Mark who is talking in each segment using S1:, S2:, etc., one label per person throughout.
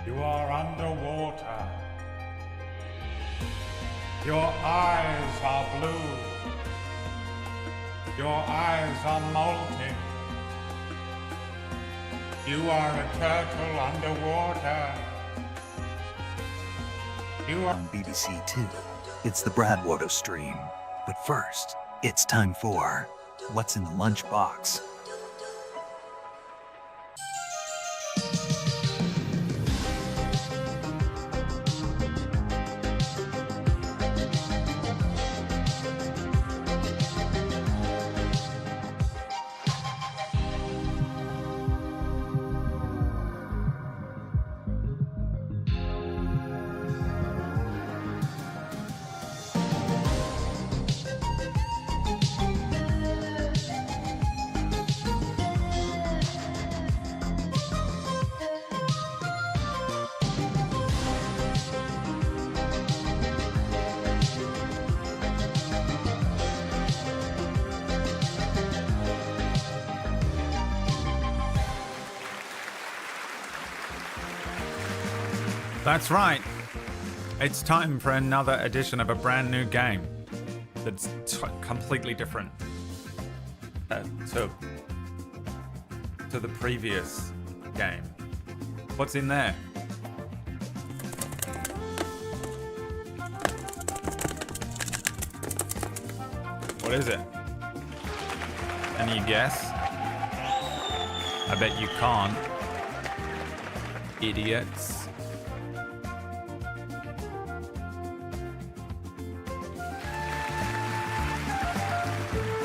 S1: You are underwater. Your eyes are blue. Your eyes are molten. You are a turtle underwater. You are
S2: On BBC Two, it's the BradWOTO stream. But first, it's time for What's in the Lunchbox?
S1: That's right. It's time for another edition of a brand new game that's completely different to the previous game. What's in there? What is it? Can you guess? I bet you can't. Idiots.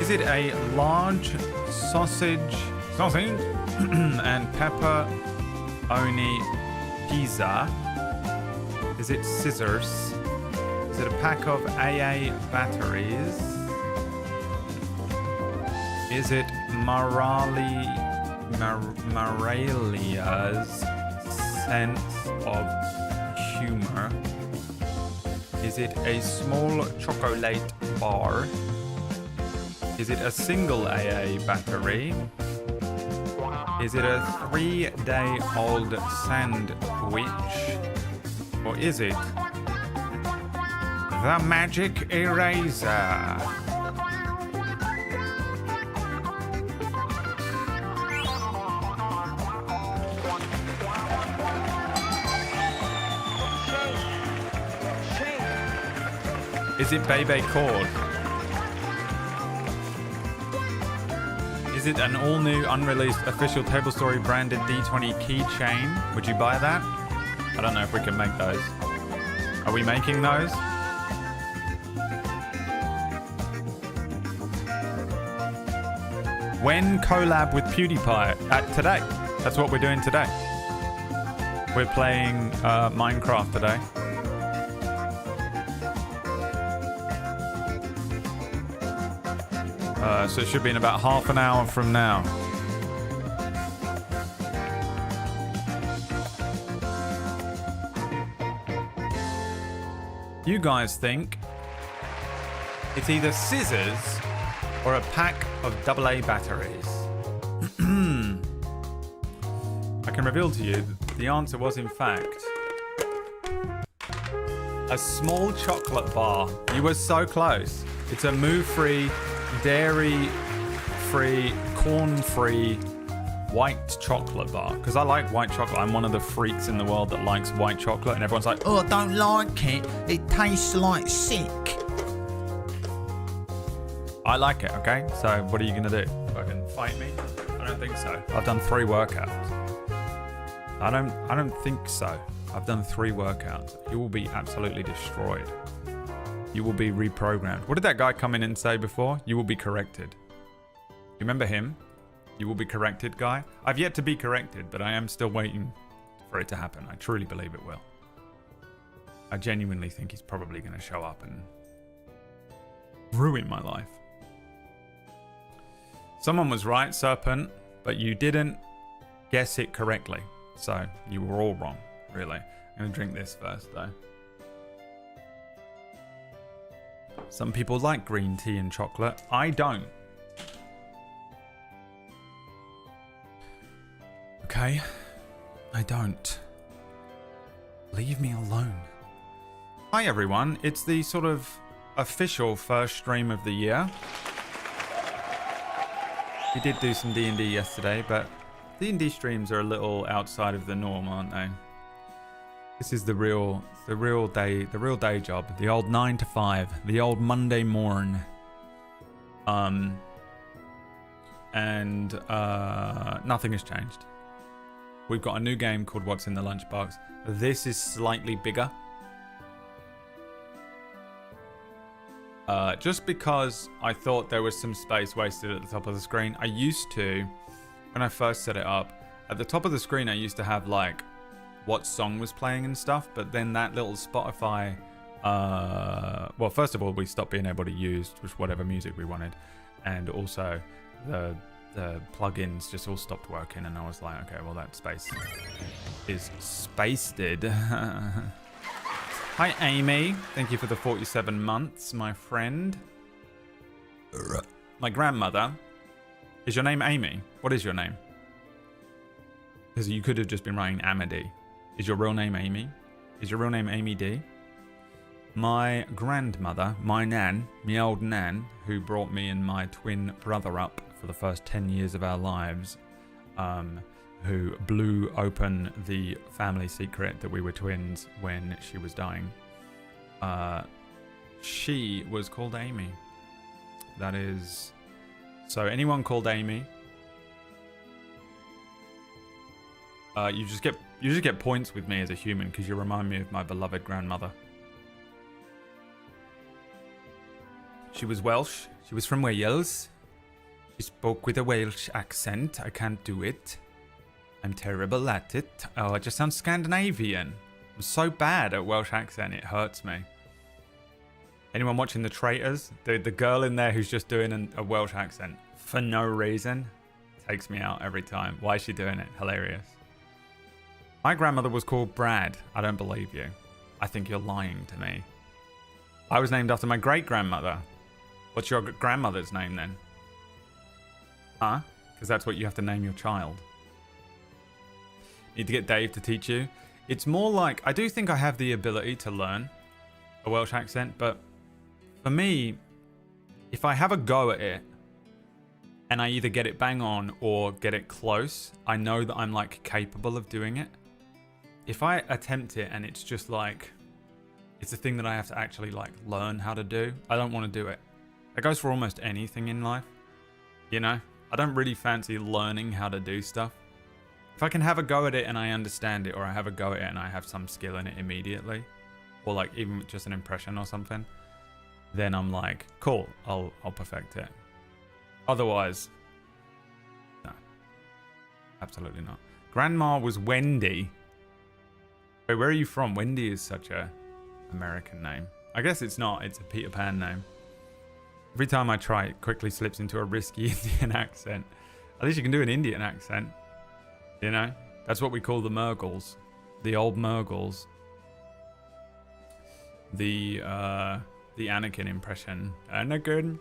S1: Is it a large sausage and pepperoni pizza? Is it scissors? Is it a pack of AA batteries? Is it Maralia's sense of humor? Is it a small chocolate bar? Is it a single AA battery? Is it a 3-day-old sandwich? Or is it the magic eraser? Is it Bebe Cord? Is it an all-new, unreleased, official Table Story branded D20 keychain? Would you buy that? I don't know if we can make those. Are we making those? When collab with PewDiePie? Today. That's what we're doing today. We're playing Minecraft today. So it should be in about half an hour from now. You guys think it's either scissors or a pack of AA batteries? I can reveal to you that the answer was in fact a small chocolate bar. You were so close. It's a moo-free, dairy-free, corn-free white chocolate bar. Because I like white chocolate. I'm one of the freaks in the world that likes white chocolate. And everyone's like, oh, I don't like it. It tastes like sick. I like it, okay? So what are you going to do? Fucking fight me? I don't think so. I've done 3 workouts. I don't think so. I've done 3 workouts. You will be absolutely destroyed. You will be reprogrammed. What did that guy come in and say before? You will be corrected. You remember him? You will be corrected guy? I've yet to be corrected, but I am still waiting for it to happen. I truly believe it will. I genuinely think he's probably going to show up and ruin my life. Someone was right, Serpent, but you didn't guess it correctly. So you were all wrong, really. I'm going to drink this first, though. Some people like green tea and chocolate. I don't. Okay. I don't. Leave me alone. Hi everyone, it's the sort of official first stream of the year. We did do some D&D yesterday, but D&D streams are a little outside of the norm, aren't they? This is the real day job, the old 9 to 5, the old Monday morn. And nothing has changed. We've got a new game called What's in the Lunchbox. This is slightly bigger. Just because I thought there was some space wasted at the top of the screen. I used to, when I first set it up, at the top of the screen I used to have like what song was playing and stuff, but then that little Spotify, well, first of all, we stopped being able to use just whatever music we wanted, and also the plugins just all stopped working, and I was like, okay, well, that space is spaced. Hi, Amy. Thank you for the 47 months, my friend. My grandmother. Is your name Amy? What is your name? Because you could have just been writing Amity. Is your real name Amy? Is your real name Amy D? My grandmother, my nan, my old nan, who brought me and my twin brother up for the first 10 years of our lives, who blew open the family secret that we were twins when she was dying. She was called Amy. That is... So anyone called Amy, you just get points with me as a human because you remind me of my beloved grandmother. She was Welsh. She was from Wales. She spoke with a Welsh accent. I can't do it. I'm terrible at it. Oh, I just sound Scandinavian. I'm so bad at Welsh accent, it hurts me. Anyone watching The Traitors? The girl in there who's just doing a Welsh accent for no reason takes me out every time. Why is she doing it? Hilarious. My grandmother was called Brad. I don't believe you. I think you're lying to me. I was named after my great-grandmother. What's your grandmother's name then? Huh? Because that's what you have to name your child. Need to get Dave to teach you. It's more like, I do think I have the ability to learn a Welsh accent, but for me, if I have a go at it and I either get it bang on or get it close, I know that I'm like capable of doing it. If I attempt it and it's just like, it's a thing that I have to actually like learn how to do, I don't want to do it. That goes for almost anything in life, you know? I don't really fancy learning how to do stuff. If I can have a go at it and I understand it, or I have a go at it and I have some skill in it immediately, or like even just an impression or something, then I'm like, cool, I'll perfect it. Otherwise, no, absolutely not. Grandma was Wendy. Wait, where are you from? Wendy is such a American name. I guess it's not, it's a Peter Pan name. Every time I try, it quickly slips into a risky Indian accent. At least you can do an Indian accent. You know? That's what we call the Murgles. The old Murgles. The Anakin impression. Anakin.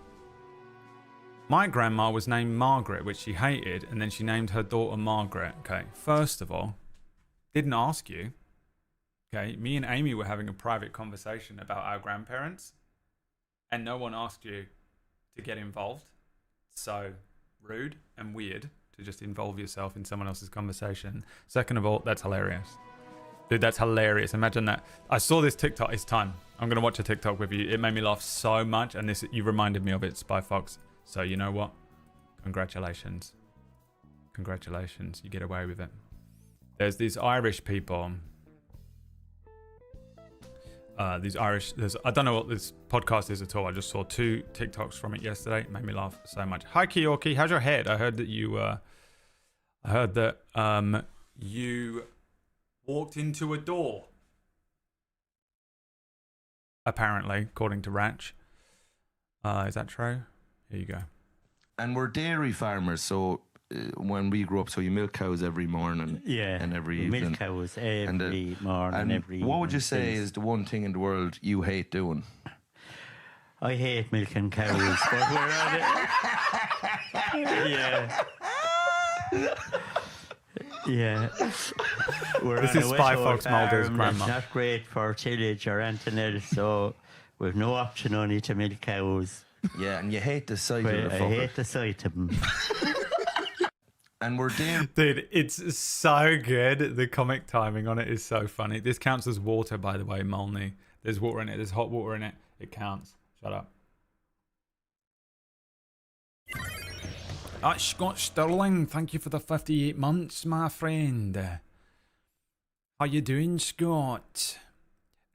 S1: My grandma was named Margaret, which she hated, and then she named her daughter Margaret. Okay, first of all, didn't ask you. Okay, me and Amy were having a private conversation about our grandparents, and no one asked you to get involved. So rude and weird to just involve yourself in someone else's conversation. Second of all, that's hilarious. Dude, that's hilarious. Imagine that. I saw this TikTok. It's time. I'm going to watch a TikTok with you. It made me laugh so much, and this, you reminded me of it, Spy Fox. So you know what? Congratulations. Congratulations. You get away with it. There's these Irish people. I don't know what this podcast is at all. I just saw 2 TikToks from it yesterday. It made me laugh so much. Hi, Kiyoki. How's your head? I heard that you you walked into a door. Apparently, according to Ratch. Is that true? Here you go.
S3: And we're dairy farmers, so when we grew up, so you milk cows every morning, and every evening.
S4: Milk cows every morning,
S3: and
S4: every
S3: what would you
S4: evening.
S3: say is the one thing in the world you hate doing?
S4: I hate milking cows, but we're on it. Yeah. We're
S1: This
S4: on
S1: is
S4: a
S1: Spy
S4: wet
S1: Fox
S4: old
S1: Mulder's
S4: farm
S1: grandma.
S4: that's not great for tillage or anything else, so we've no option only to milk cows.
S3: Yeah, and you hate the sight
S4: But
S3: of the
S4: I
S3: fucker.
S4: hate the sight of them.
S3: And we're there.
S1: Dude, it's so good. The comic timing on it is so funny. This counts as water, by the way, Molney. There's water in it. There's hot water in it. It counts. Shut up. Scott Sterling, thank you for the 58 months, my friend. How you doing, Scott?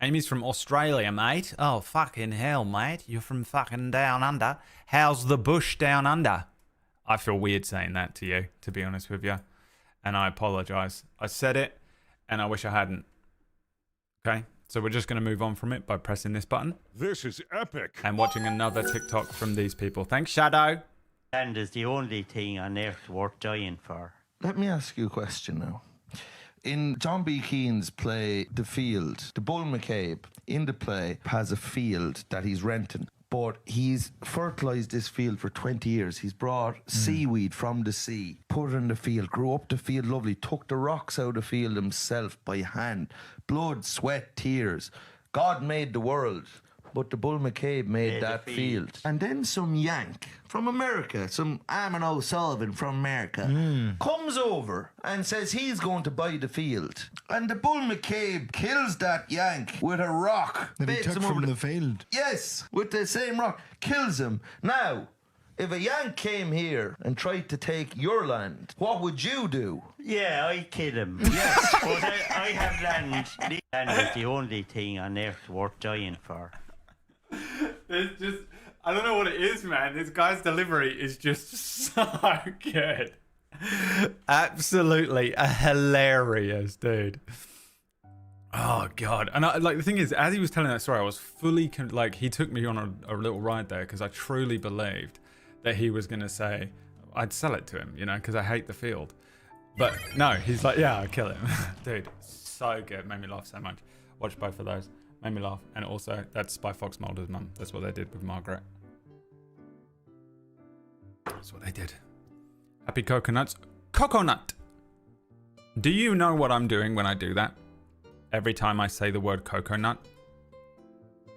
S1: Amy's from Australia, mate. Oh, fucking hell, mate. You're from fucking down under. How's the bush down under? I feel weird saying that to you, to be honest with you. And I apologise. I said it, and I wish I hadn't. Okay? So we're just going to move on from it by pressing this button.
S5: This is epic.
S1: And watching another TikTok from these people. Thanks, Shadow.
S4: Land is the only thing on earth worth dying for.
S3: Let me ask you a question now. In John B. Keane's play The Field, the Bull McCabe in the play has a field that he's renting. But he's fertilised this field for 20 years. He's brought seaweed from the sea, put it in the field, grew up the field lovely, took the rocks out of the field himself by hand. Blood, sweat, tears. God made the world, but the Bull McCabe made that field. And then some yank from America, some Armin O'Sullivan from America, comes over and says he's going to buy the field. And the Bull McCabe kills that yank with a rock.
S6: That he
S3: Baits
S6: took
S3: him
S6: from
S3: over
S6: the field.
S3: Yes, with the same rock. Kills him. Now, if a yank came here and tried to take your land, what would you do?
S4: Yeah, I kill him. Yes, but I have land. Land is the only thing on earth worth dying for.
S1: It's just, I don't know what it is, man. This guy's delivery is just so good. Absolutely hilarious, dude. Oh god. And like the thing is, as he was telling that story, I was fully like, he took me on a little ride there because I truly believed that he was gonna say I'd sell it to him, you know, because I hate the field. But no, he's like, yeah, I'll kill him. Dude, so good. Made me laugh so much. Watch both of those. Made me laugh. And also, that's Spy Fox Mulder's mum. That's what they did with Margaret. That's what they did. Happy coconuts. Coconut! Do you know what I'm doing when I do that? Every time I say the word coconut?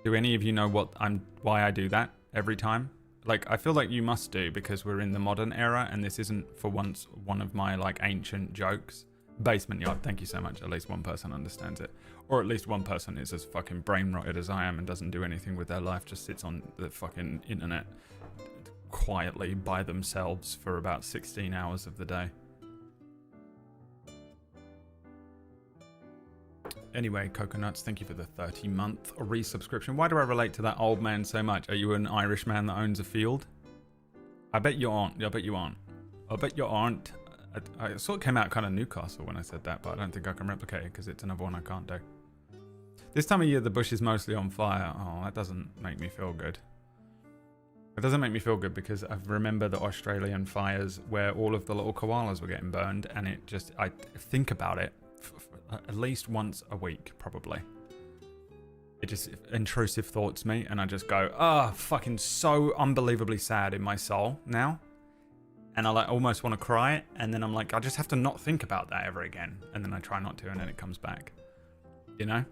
S1: Do any of you know why I do that every time? Like, I feel like you must do, because we're in the modern era and this isn't for once one of my like ancient jokes. Basement yard, thank you so much. At least one person understands it. Or at least one person is as fucking brain rotted as I am and doesn't do anything with their life, just sits on the fucking internet quietly by themselves for about 16 hours of the day. Anyway, coconuts, thank you for the 30-month resubscription. Why do I relate to that old man so much? Are you an Irish man that owns a field? I bet you aren't. I bet you aren't. I bet you aren't. I sort of came out kind of Newcastle when I said that, but I don't think I can replicate it because it's another one I can't do. This time of year, the bush is mostly on fire. Oh, that doesn't make me feel good. It doesn't make me feel good because I remember the Australian fires where all of the little koalas were getting burned, and it just, I think about it at least once a week, probably. It just intrusive thoughts me, and I just go, oh, fucking so unbelievably sad in my soul now. And I like almost want to cry, and then I'm like, I just have to not think about that ever again. And then I try not to, and then it comes back. You know?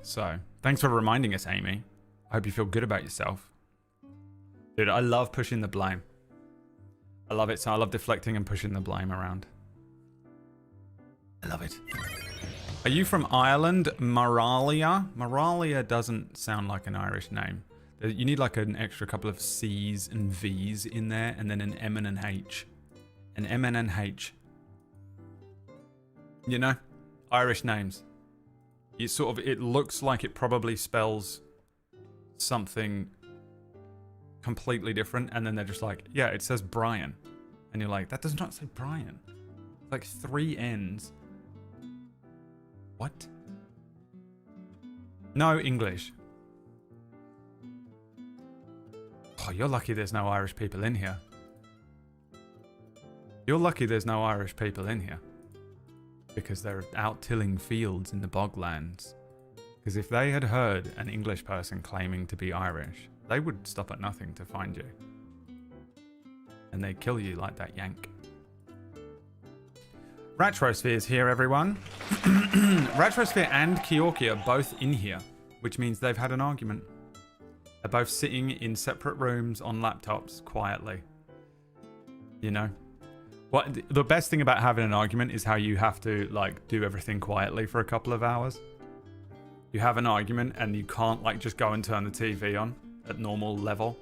S1: So, thanks for reminding us, Amy. I hope you feel good about yourself. Dude, I love pushing the blame. I love it, so I love deflecting and pushing the blame around. I love it. Are you from Ireland? Moralia? Moralia doesn't sound like an Irish name. You need like an extra couple of C's and V's in there, and then an M and an H. An M and an H. You know? Irish names. It sort of, it looks like it probably spells something completely different, and then they're just like, yeah, it says Brian. And you're like, that does not say Brian. It's like 3 N's. What? No English. Oh, you're lucky there's no Irish people in here. You're lucky there's no Irish people in here. Because they're out tilling fields in the boglands. Because if they had heard an English person claiming to be Irish, they would stop at nothing to find you. And they'd kill you like that yank. Retrosphere is here, everyone. Retrosphere and Kyorki are both in here, which means they've had an argument. They're both sitting in separate rooms on laptops quietly. You know? What the best thing about having an argument is how you have to like do everything quietly for a couple of hours. You have an argument and you can't like just go and turn the TV on at normal level.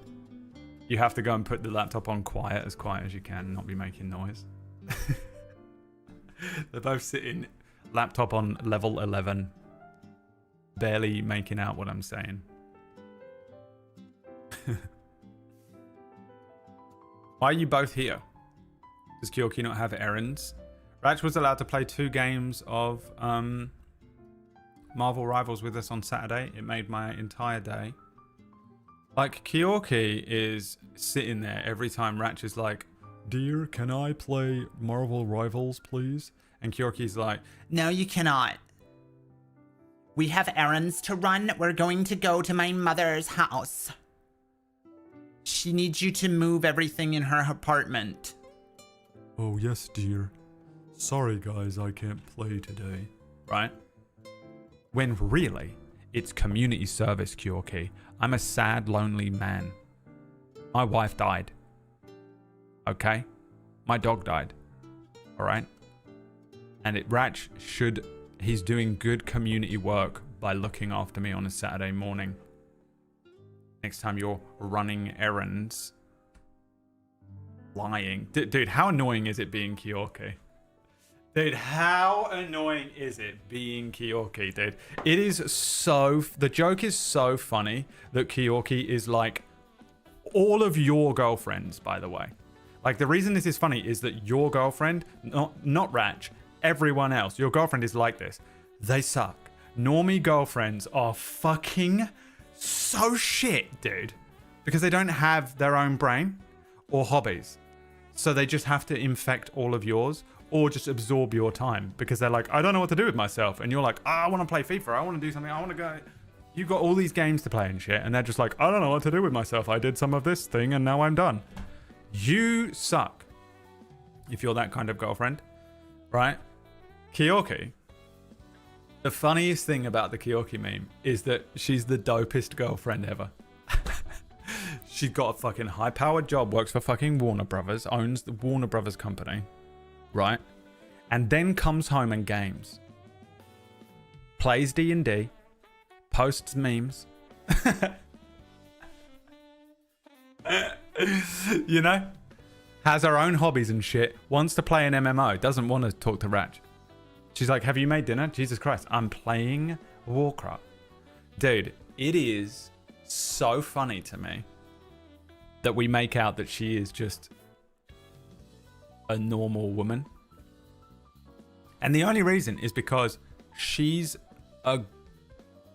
S1: You have to go and put the laptop on quiet as you can and not be making noise. They're both sitting laptop on level 11, barely making out what I'm saying. Why are you both here? Does Kyorki not have errands? Ratch was allowed to play 2 games of Marvel Rivals with us on Saturday. It made my entire day. Like, Kyorki is sitting there every time Ratch is like, "Dear, can I play Marvel Rivals, please?" And Kyorki's like,
S5: "No, you cannot. We have errands to run. We're going to go to my mother's house. She needs you to move everything in her apartment."
S1: "Oh, yes, dear. Sorry, guys, I can't play today." Right? When really, it's community service, Kyorki. I'm a sad, lonely man. My wife died. Okay? My dog died. Alright? And Ratch he's doing good community work by looking after me on a Saturday morning. Next time you're running errands, lying. Dude, how annoying is it being Kyorki? Dude, how annoying is it being Kyorki, dude? It is so... The joke is so funny that Kyorki is like all of your girlfriends, by the way. Like, the reason this is funny is that your girlfriend, not Ratch, everyone else, your girlfriend is like this. They suck. Normie girlfriends are fucking so shit, dude. Because they don't have their own brain or hobbies. So they just have to infect all of yours or just absorb your time. Because they're like, I don't know what to do with myself. And you're like, oh, I want to play FIFA. I want to do something. I want to go... You've got all these games to play and shit. And they're just like, I don't know what to do with myself. I did some of this thing and now I'm done. You suck. If you're that kind of girlfriend. Right? Kyorki. The funniest thing about the Kyorki meme is that she's the dopest girlfriend ever. She's got a fucking high-powered job, works for fucking Warner Brothers, owns the Warner Brothers company, right? And then comes home and games. Plays D&D. Posts memes. You know? Has her own hobbies and shit. Wants to play an MMO. Doesn't want to talk to Ratch. She's like, have you made dinner? Jesus Christ. I'm playing Warcraft. Dude, it is so funny to me that we make out that she is just a normal woman. And the only reason is because she's a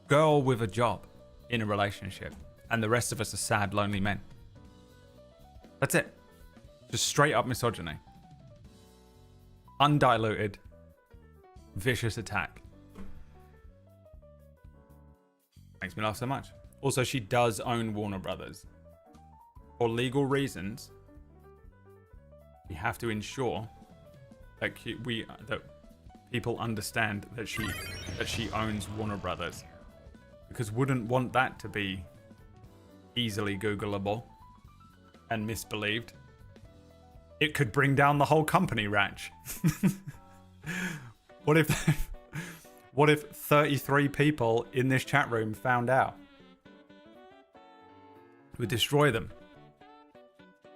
S1: girl with a job in a relationship. And the rest of us are sad, lonely men. That's it. Just straight up misogyny. Undiluted. Vicious attack. Makes me laugh so much. Also, she does own Warner Brothers. For legal reasons, we have to ensure that that people understand that she owns Warner Brothers, because wouldn't want that to be easily Googleable and misbelieved. It could bring down the whole company, Ratch. What if 33 people in this chat room found out? It would destroy them.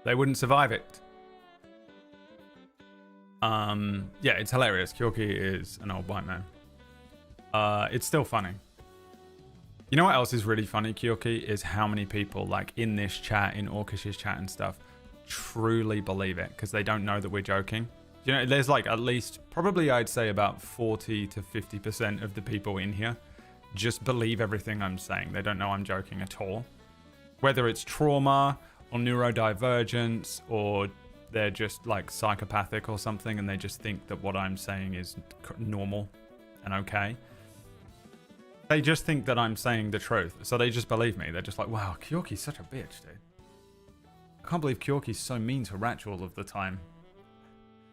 S1: They wouldn't survive it. Yeah, it's hilarious. Kyorki is an old white man. It's still funny. You know what else is really funny, Kyorki, is how many people, like, in this chat, in Orkish's chat and stuff, truly believe it because they don't know that we're joking. You know, there's like at least, probably I'd say about 40 to 50% of the people in here just believe everything I'm saying. They don't know I'm joking at all. Whether it's trauma or neurodivergence, or they're just like psychopathic or something and they just think that what I'm saying is normal and okay. They just think that I'm saying the truth. So they just believe me. They're just like, wow, Kyorki's such a bitch, dude. I can't believe Kyorki's so mean to Ratch all of the time.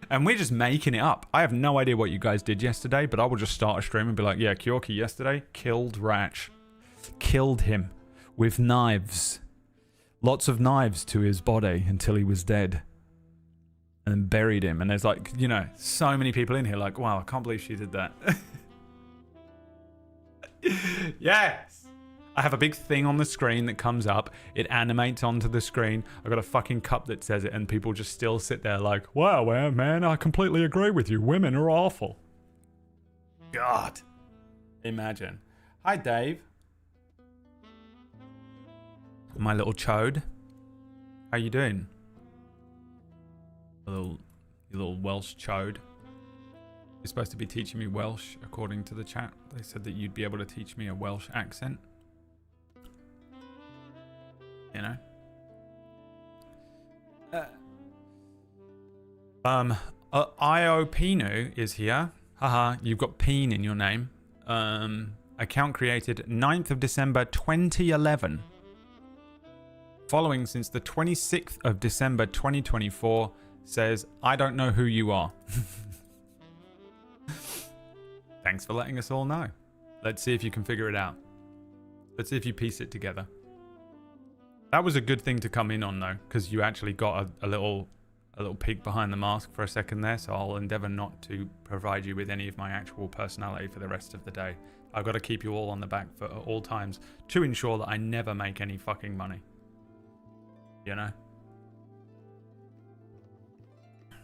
S1: And we're just making it up. I have no idea what you guys did yesterday, but I will just start a stream and be like, yeah, Kyorki yesterday killed Ratch. Killed him with knives. Lots of knives to his body until he was dead. And then buried him. And there's like, you know, so many people in here like, wow, I can't believe she did that. Yes! I have a big thing on the screen that comes up. It animates onto the screen. I've got a fucking cup that says it, and people just still sit there like, wow, man, I completely agree with you. Women are awful. God. Imagine. Hi, Dave. My little chode. How you doing? You little Welsh chode. You're supposed to be teaching me Welsh, according to the chat. They said that you'd be able to teach me a Welsh accent. You know? Io Pinu is here. Haha, you've got Peen in your name. Account created 9th of December 2011. Following since the 26th of December 2024 says, I don't know who you are. Thanks for letting us all know. Let's see if you can figure it out. Let's see if you piece it together. That was a good thing to come in on though, because you actually got a little peek behind the mask for a second there, so I'll endeavour not to provide you with any of my actual personality for the rest of the day. I've got to keep you all on the back foot at all times to ensure that I never make any fucking money. You know?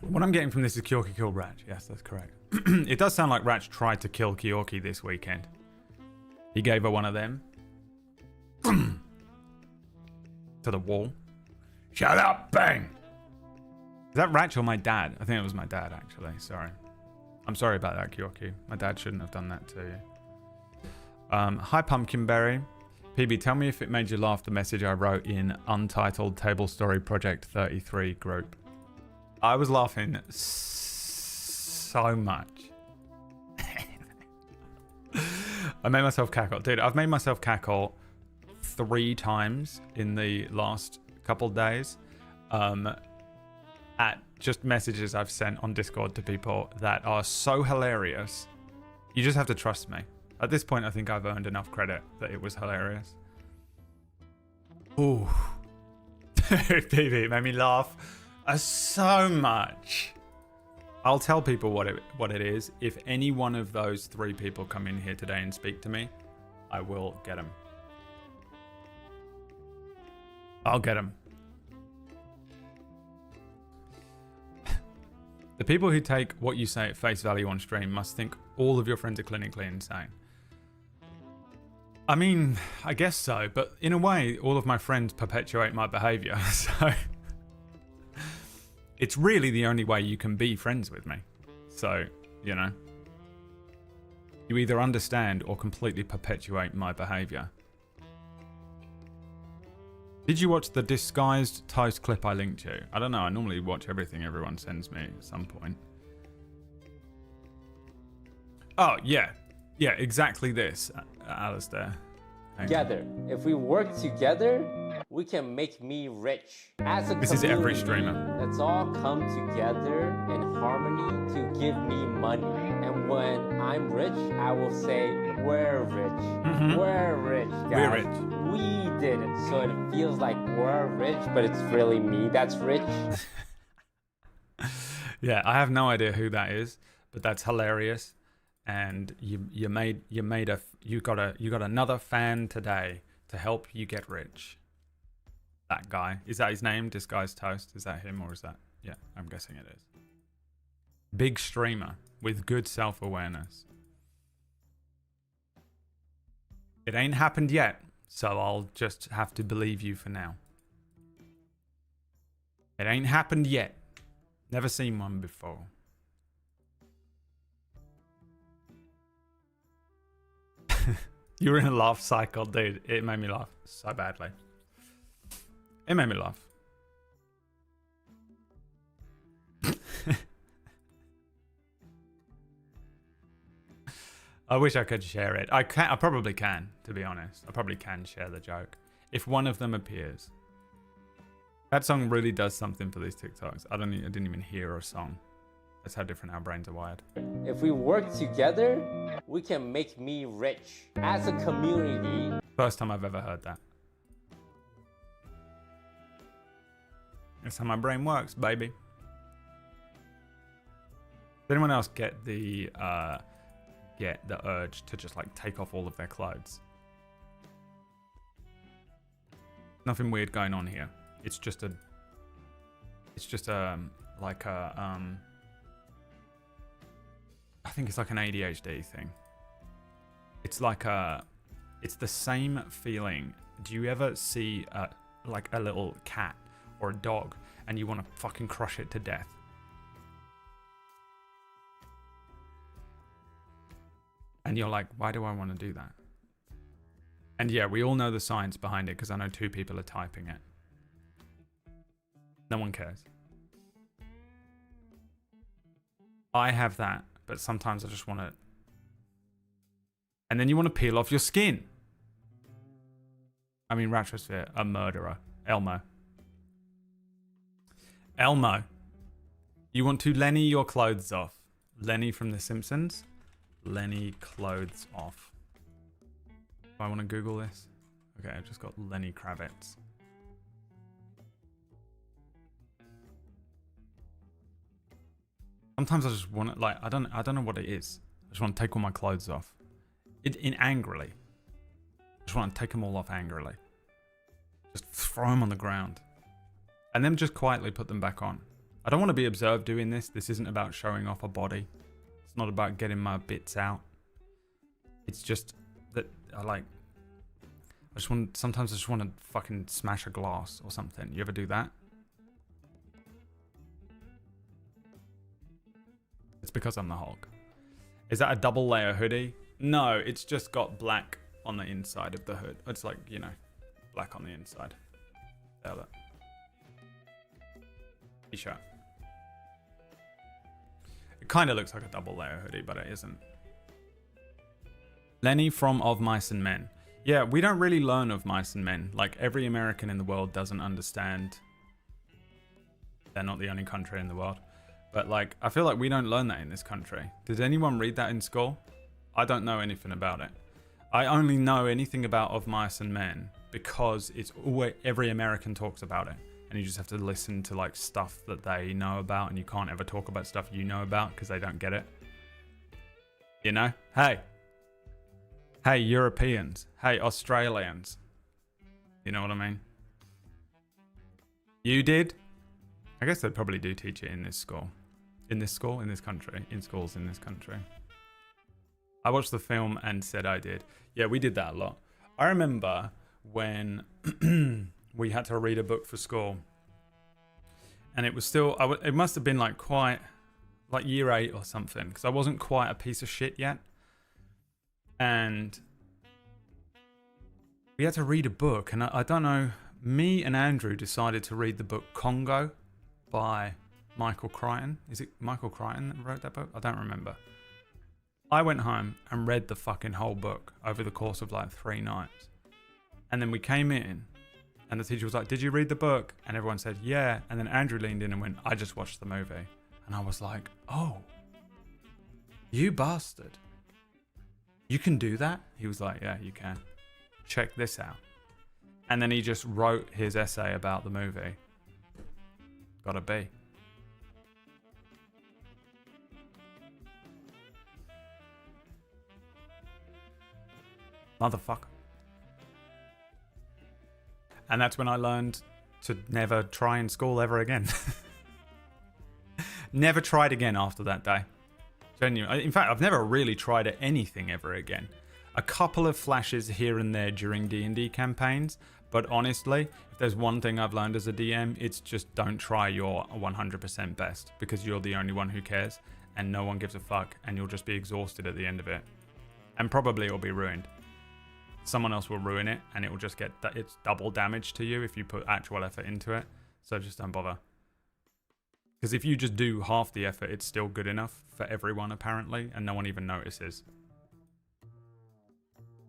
S1: What I'm getting from this is Kyorki killed Ratch. Yes, that's correct. It does sound like Ratch tried to kill Kyorki this weekend. He gave her one of them. To the wall. Shut up, bang! Is that Ratch or my dad? I think it was my dad, actually. Sorry. I'm sorry about that, Kyorki. My dad shouldn't have done that to you. Hi, Pumpkinberry. PB, tell me if it made you laugh, the message I wrote in Untitled Table Story Project 33 group. I was laughing so much. I made myself cackle. Dude, I've made myself cackle 3 times in the last couple days at just messages I've sent on Discord to people that are so hilarious. You just have to trust me. At this point, I think I've earned enough credit that it was hilarious. Ooh. PB, it made me laugh so much. I'll tell people what it is. If any one of those 3 people come in here today and speak to me, I will get them. I'll get them. The people who take what you say at face value on stream must think all of your friends are clinically insane. I mean, I guess so, but in a way, all of my friends perpetuate my behavior, so it's really the only way you can be friends with me. So, you know, you either understand or completely perpetuate my behavior. Did you watch the disguised toast clip I linked you? I don't know. I normally watch everything everyone sends me at some point. Oh, yeah. Yeah, exactly this, Alistair.
S6: Together. If we work together, we can make me rich. As a
S1: This is every streamer.
S6: Let's all come together in harmony to give me money. And when I'm rich, I will say, we're rich.
S1: Mm-hmm.
S6: We're rich, guys.
S1: We're rich.
S6: We did it. So it feels like we're rich, but it's really me that's rich.
S1: Yeah, I have no idea who that is, but that's hilarious. And you got another fan today to help you get rich. That guy. Is that his name? Disguised Toast? Is that him or is that? Yeah, I'm guessing it is. Big streamer with good self-awareness. It ain't happened yet, so I'll just have to believe you for now. It ain't happened yet. Never seen one before. You were in a laugh cycle, dude. It made me laugh so badly. It made me laugh. I wish I could share it. I probably can, to be honest. I probably can share the joke. If one of them appears. That song really does something for these TikToks. I didn't even hear a song. That's how different our brains are wired.
S6: If we work together, we can make me rich. As a community,
S1: First time I've ever heard that. That's how my brain works, baby. Does anyone else get the urge to just like take off all of their clothes? Nothing weird going on here. It's just a I think it's like an ADHD thing. It's the same feeling. Do you ever see like a little cat or a dog and you want to fucking crush it to death? And you're like, why do I want to do that? And yeah, we all know the science behind it because I know 2 people are typing it. No one cares. I have that, but sometimes I just want to... And then you want to peel off your skin. I mean, Retrosphere, a murderer. Elmo. Elmo. You want to Lenny your clothes off. Lenny from The Simpsons. Lenny clothes off. Do I want to Google this? Okay, I just got Lenny Kravitz. Sometimes I just want to, like, I don't know what it is. I just want to take all my clothes off. Angrily. I just want to take them all off angrily. Just throw them on the ground. And then just quietly put them back on. I don't want to be observed doing this. This isn't about showing off a body. It's not about getting my bits out. It's just that sometimes I just want to fucking smash a glass or something. You ever do that? It's because I'm the Hulk. Is that a double layer hoodie? No, it's just got black on the inside of the hood. It's like, you know, black on the inside. There, look. T-shirt. It kind of looks like a double layer hoodie, but it isn't. Lenny from Of Mice and Men. Yeah, we don't really learn of mice and men. Like, every American in the world doesn't understand. They're not the only country in the world. But, like, I feel like we don't learn that in this country. Did anyone read that in school? I don't know anything about it. I only know anything about Of Mice and Men because it's always, every American talks about it. And you just have to listen to, like, stuff that they know about, and you can't ever talk about stuff you know about because they don't get it. You know? Hey, Europeans. Hey, Australians. You know what I mean? You did? I guess they probably do teach it in this school. In this school? In this country. In schools in this country. I watched the film and said I did. Yeah, we did that a lot. I remember when we had to read a book for school. And it was still... it must have been like quite... like year 8 or something. Because I wasn't quite a piece of shit yet. And we had to read a book. And I don't know... Me and Andrew decided to read the book Congo by Michael Crichton. Is it Michael Crichton that wrote that book? I don't remember. I went home and read the fucking whole book over the course of like 3 nights. And then we came in and the teacher was like, did you read the book? And everyone said, yeah. And then Andrew leaned in and went, I just watched the movie. And I was like, oh, you bastard. You can do that? He was like, yeah, you can. Check this out. And then he just wrote his essay about the movie. Got a B. Motherfucker. And that's when I learned to never try in school ever again. Never tried again after that day. Genuinely. In fact, I've never really tried at anything ever again. A couple of flashes here and there during D&D campaigns, but honestly, if there's one thing I've learned as a DM, it's just don't try your 100% best, because you're the only one who cares, and no one gives a fuck, and you'll just be exhausted at the end of it. And probably it'll be ruined. Someone else will ruin it, and it will just get... it's double damage to you if you put actual effort into it, so just don't bother. Because if you just do half the effort, it's still good enough for everyone, apparently, and no one even notices.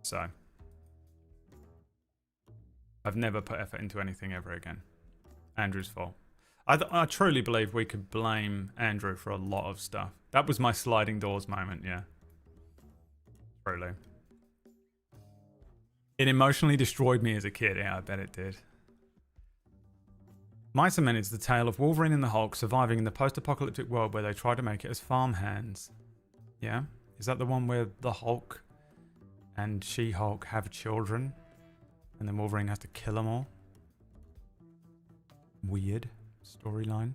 S1: So... I've never put effort into anything ever again. Andrew's fault. I truly believe we could blame Andrew for a lot of stuff. That was my sliding doors moment, yeah. Truly. It emotionally destroyed me as a kid. Yeah, I bet it did. Mice and Men is the tale of Wolverine and the Hulk surviving in the post-apocalyptic world where they try to make it as farmhands. Yeah? Is that the one where the Hulk and She-Hulk have children? And then Wolverine has to kill them all? Weird storyline.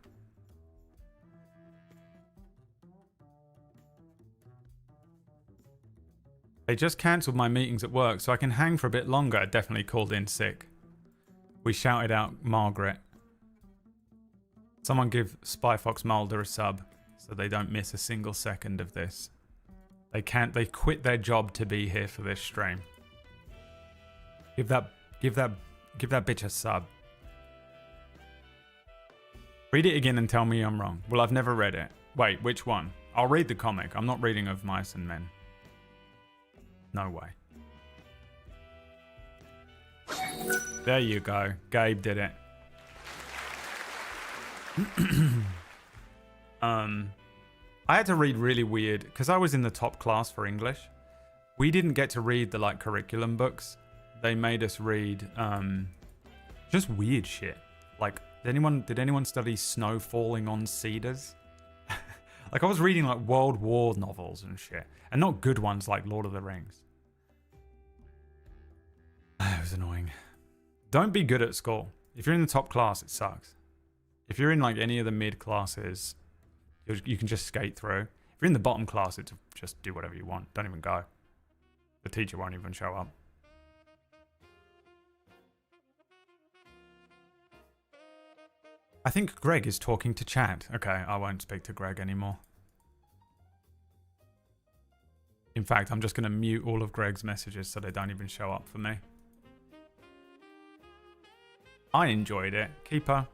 S1: They just cancelled my meetings at work so I can hang for a bit longer. I definitely called in sick. We shouted out Margaret. Someone give Spy Fox Mulder a sub so they don't miss a single second of this. They quit their job to be here for this stream. Give that bitch a sub. Read it again and tell me I'm wrong. Well, I've never read it. Wait, which one? I'll read the comic. I'm not reading of Mice and Men. No way. There you go. Gabe did it. I had to read really weird because I was in the top class for English. We didn't get to read the like curriculum books. They made us read just weird shit. Like, did anyone study snow falling on cedars? Like, I was reading like World War novels and shit, and not good ones like Lord of the Rings. It was annoying. Don't be good at school. If you're in the top class, it sucks. If you're in like any of the mid classes, you can just skate through. If you're in the bottom class, it's just do whatever you want. Don't even go. The teacher won't even show up. I think Greg is talking to chat. Okay, I won't speak to Greg anymore. In fact, I'm just going to mute all of Greg's messages so they don't even show up for me. I enjoyed it. Keeper.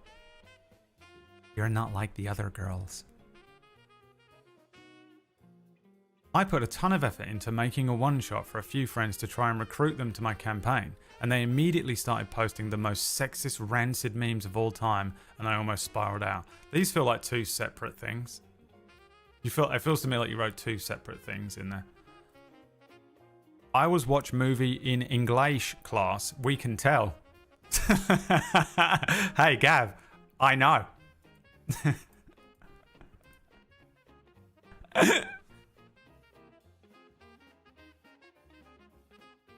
S1: You're not like the other girls. I put a ton of effort into making a one-shot for a few friends to try and recruit them to my campaign, and they immediately started posting the most sexist, rancid memes of all time, and I almost spiraled out. These feel like two separate things. It feels to me like you wrote two separate things in there. I was watch movie in English class. We can tell. Hey, Gav. I know.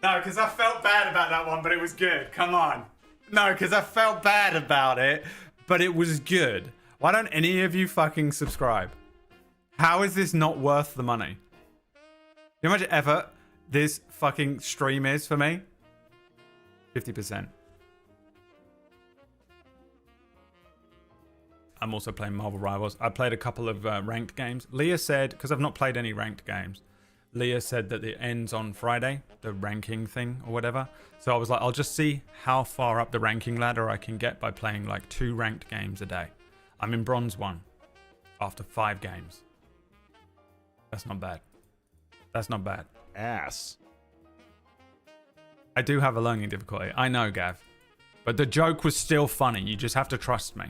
S1: No, because I felt bad about that one, but it was good. Come on. No, because I felt bad about it, but it was good. Why don't any of you fucking subscribe? How is this not worth the money? You know how much effort this fucking stream is for me? 50%. I'm also playing Marvel Rivals. I played a couple of ranked games. Leah said, because I've not played any ranked games, Leah said that it ends on Friday, the ranking thing or whatever. So I was like, I'll just see how far up the ranking ladder I can get by playing like 2 ranked games a day. I'm in bronze 1 after 5 games. That's not bad. That's not bad.
S7: Ass.
S1: I do have a learning difficulty. I know, Gav. But the joke was still funny. You just have to trust me.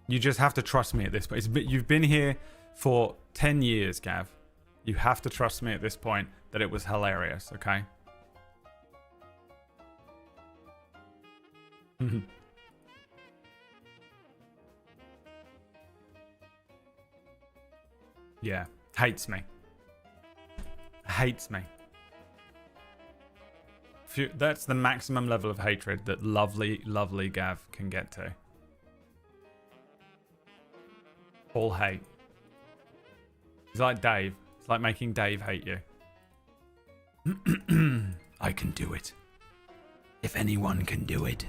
S1: You just have to trust me at this point. You've been here for 10 years, Gav. You have to trust me at this point that it was hilarious, okay? Yeah, hates me. Hates me. That's the maximum level of hatred that lovely, lovely Gav can get to. All hate. He's like Dave. It's like making Dave hate you. I can do it. If anyone can do it,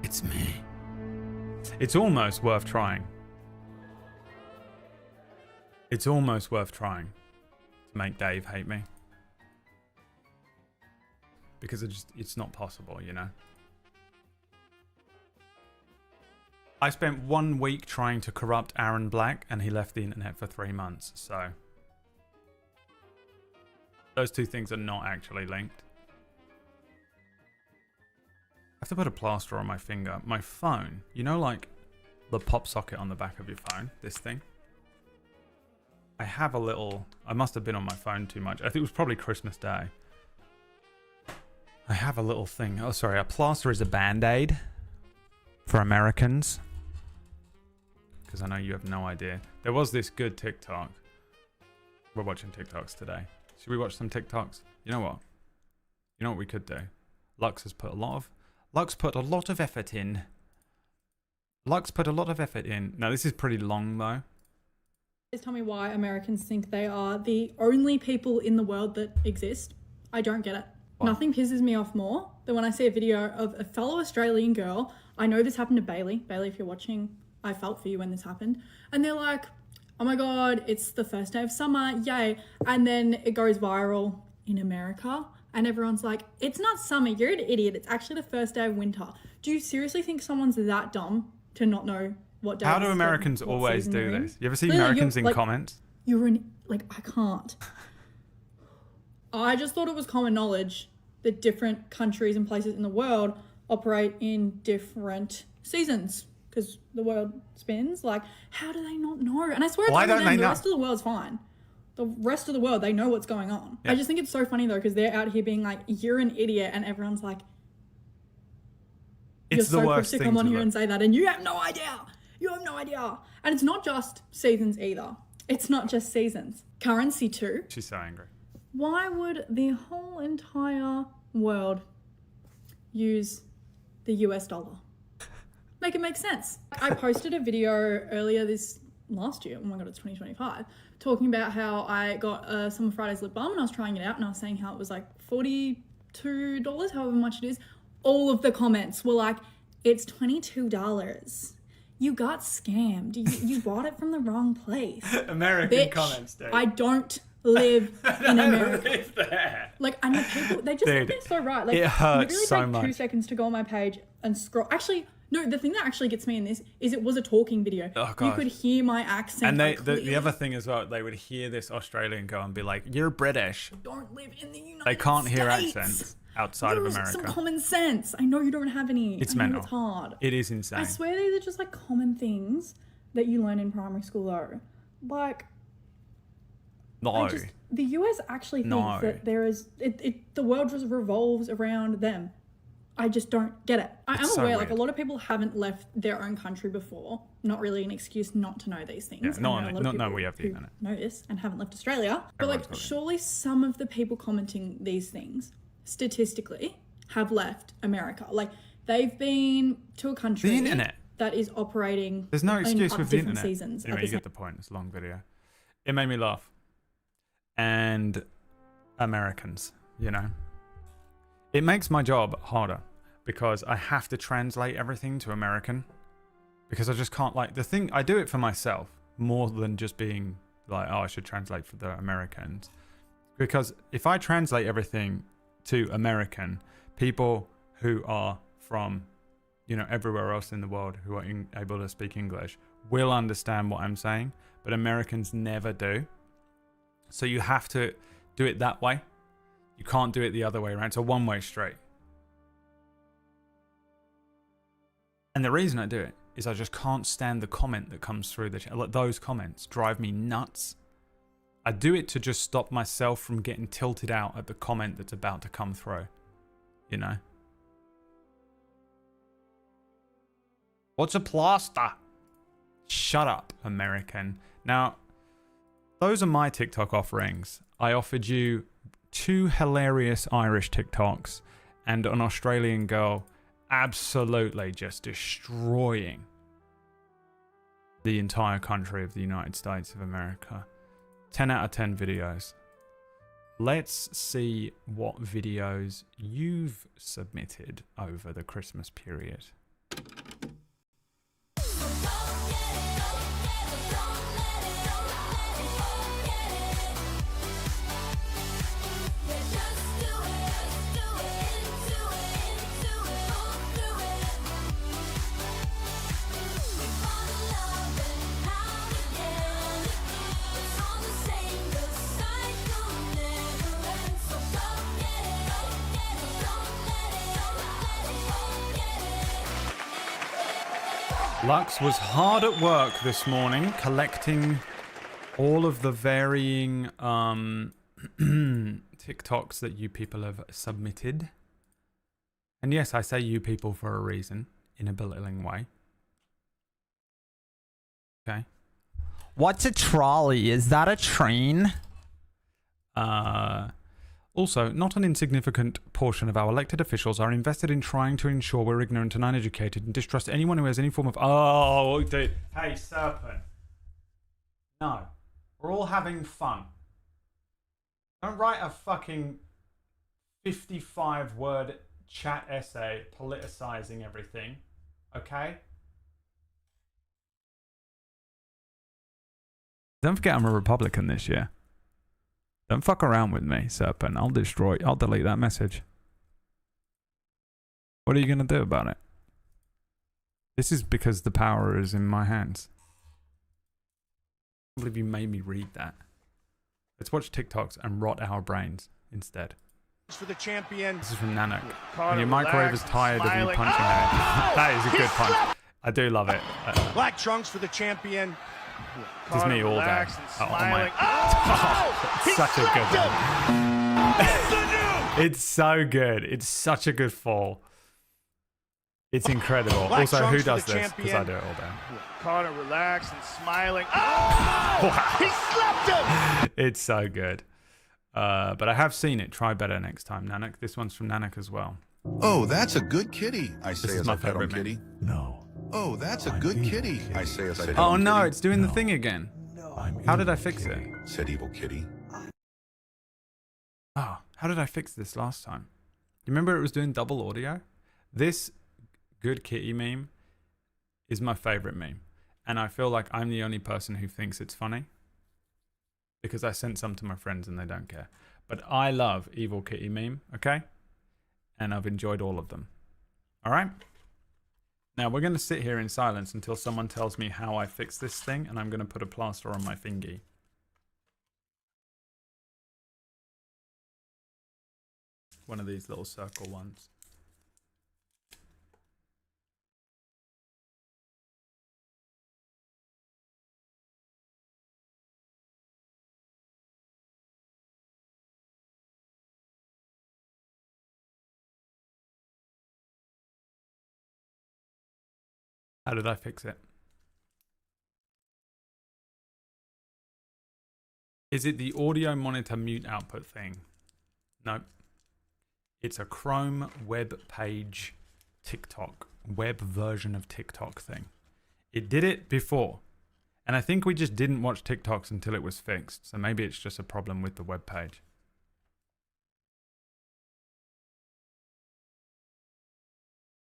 S1: it's me. It's almost worth trying. It's almost worth trying to make Dave hate me. Because it's not possible, you know? I spent 1 week trying to corrupt Aaron Black, and he left the internet for 3 months, so... Those two things are not actually linked. have to put a plaster on my finger. My phone, you know, like the pop socket on the back of your phone, this thing. I have a little, I must have been on my phone too much. I think it was probably Christmas Day. I have a little thing. Oh, sorry. A plaster is a band-aid for Americans. Because I know you have no idea. There was this good TikTok. We're watching TikToks today. Should we watch some TikToks? You know what? You know what we could do? Lux put a lot of effort in. Now, this is pretty long, though.
S7: Please tell me why Americans think they are the only people in the world that exist. I don't get it.
S1: What?
S7: Nothing pisses me off more than when I see a video of a fellow Australian girl. I know this happened to Bailey. Bailey, if you're watching, I felt for you when this happened. And they're like, oh my God, it's the first day of summer, yay. And then it goes viral in America. And everyone's like, it's not summer, you're an idiot. It's actually the first day of winter. Do you seriously think someone's that dumb to not know what day?
S1: How do Americans always do this? You ever see
S7: Clearly,
S1: Americans in
S7: like,
S1: comments?
S7: You're in, like, I can't. I just thought it was common knowledge that different countries and places in the world operate in different seasons because the world spins. Like, how do they not know? And I swear,
S1: Why
S7: it's
S1: don't
S7: them.
S1: they
S7: The
S1: know?
S7: rest of the world's fine. The rest of the world, they know what's going on.
S1: Yeah.
S7: I just think it's so funny though because they're out here being like, "You're an idiot," and everyone's like, "You're
S1: It's the
S7: so quick
S1: worst
S7: to
S1: thing
S7: come on
S1: to
S7: here
S1: look.
S7: and say that," and you have no idea. You have no idea. And it's not just seasons either. It's not just seasons. Currency too.
S1: She's so angry.
S7: Why would the whole entire world use the US dollar? Make it make sense. I posted a video earlier last year, oh my God, it's 2025, talking about how I got Summer Fridays lip balm and I was trying it out and I was saying how it was like $42, however much it is. All of the comments were like, it's $22. You got scammed. You bought it from the wrong place.
S1: American
S7: Bitch,
S1: comments, dude.
S7: I don't live in America.
S1: Live there.
S7: Like, and the people, they just think
S1: Dude,
S7: they're so right. Like,
S1: it hurts
S7: literally
S1: so
S7: take 2
S1: much.
S7: seconds to go on my page and scroll. Actually, no, the thing that actually gets me in this is it was a talking video.
S1: Oh,
S7: You
S1: God.
S7: could hear my accent.
S1: And
S7: like,
S1: the
S7: clearly.
S1: other thing as well, they would hear this Australian go and be like, "You're British."
S7: Don't live in the United
S1: They can't hear
S7: States.
S1: accents outside of
S7: Use
S1: America.
S7: some common sense. I know you don't have any.
S1: It's
S7: I know
S1: mental.
S7: It's hard.
S1: It is insane.
S7: I swear these are just like common things that you learn in primary school though. Like,
S1: No.
S7: the US actually thinks
S1: No.
S7: that there is the world just revolves around them. I just don't get it. I am
S1: It's so
S7: aware, like a
S1: weird.
S7: lot of people haven't left their own country before. Not really an excuse not to know these things.
S1: Yeah,
S7: I
S1: no,
S7: know a lot of
S1: no,
S7: people
S1: we have the
S7: who
S1: internet.
S7: know this and haven't left Australia. But
S1: Everyone's
S7: like,
S1: got it.
S7: surely some of the people commenting these things, statistically, have left America. Like, they've been to a country
S1: The internet.
S7: that is operating.
S1: There's no
S7: in
S1: excuse with the
S7: different
S1: internet.
S7: seasons.
S1: Anyway,
S7: at
S1: you
S7: the
S1: get the point. It's a long video. It made me laugh. And Americans, you know. It makes my job harder because I have to translate everything to American because I just can't, like, the thing, I do it for myself more than just being like, oh, I should translate for the Americans. Because if I translate everything to American, people who are from, you know, everywhere else in the world who are able to speak English will understand what I'm saying, but Americans never do. So you have to do it that way. You can't do it the other way around. It's a one-way street. And the reason I do it is I just can't stand the comment that comes through the like, those comments drive me nuts. I do it to just stop myself from getting tilted out at the comment that's about to come through. You know? What's a plaster? Shut up, American. Now, those are my TikTok offerings. I offered you 2 hilarious Irish TikToks and an Australian girl absolutely just destroying the entire country of the United States of America. 10 out of 10 videos. Let's see what videos you've submitted over the Christmas period. Lux was hard at work this morning collecting all of the varying TikToks that you people have submitted. And yes, I say you people for a reason, in a belittling way. Okay.
S5: What's a trolley? Is that a train?
S1: Also, not an insignificant portion of our elected officials are invested in trying to ensure we're ignorant and uneducated and distrust anyone who has any form of... Oh, dude. Hey, Serpent. No. We're all having fun. Don't write a fucking 55-word chat essay politicizing everything. Okay? Don't forget I'm a Republican this year. Don't fuck around with me, Serpent. I'll delete that message. What are you going to do about it? This is because the power is in my hands. I can't believe you made me read that. Let's watch TikToks and rot our brains instead.
S8: For the champion.
S1: This is from Nanak. When your microwave is tired of you punching it. That is a good punch. I do love it.
S8: Black trunks for the champion.
S1: It's me all day.
S8: Smiling.
S1: It's such a good one. It's so good. It's such a good fall. It's incredible.
S8: Black
S1: also, who
S8: trunks for
S1: does
S8: the
S1: this? Because I do it all day.
S8: Connor relaxed and smiling. Oh!
S1: Wow.
S8: He slapped him!
S1: It's so good. But I have seen it. Try better next time, Nanak. This one's from Nanak as well.
S9: Oh, that's a good kitty. I
S1: This
S9: say
S1: is
S9: as
S1: my
S9: I pet on
S1: favorite
S9: kitty.
S1: meme.
S9: No. Oh, that's a good kitty. I say as I pet
S1: Oh
S9: on
S1: no,
S9: kitty.
S1: it's doing the thing again. How did I fix it?
S9: Said evil kitty.
S1: Oh, how did I fix this last time? You remember it was doing double audio? This good kitty meme is my favorite meme. And I feel like I'm the only person who thinks it's funny. Because I sent some to my friends and they don't care. But I love evil kitty meme, okay? And I've enjoyed all of them. Alright? Now we're going to sit here in silence until someone tells me how I fix this thing. And I'm going to put a plaster on my fingy. One of these little circle ones. How did I fix it? Is it the audio monitor mute output thing? Nope. It's a Chrome web page TikTok, web version of TikTok thing. It did it before. And I think we just didn't watch TikToks until it was fixed. So maybe it's just a problem with the web page.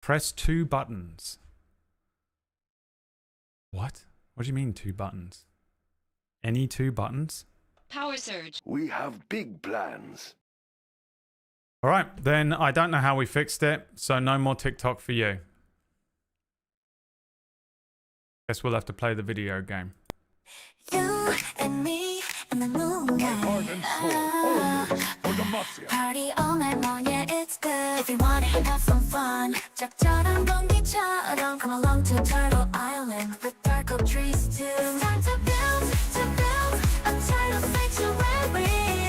S1: Press 2 buttons. What? What do you mean 2 buttons? Any 2 buttons?
S10: Power surge.
S9: We have big plans.
S1: All right, then I don't know how we fixed it, so no more TikTok for you. Guess we'll have to play the video game.
S10: You and me and the moonlight. Party all night long, yeah, it's good. If you wanna have some fun, 짭짤한 공기처럼 come along to Turtle Island with dark oak trees too. It's time to build a tidal sanctuary.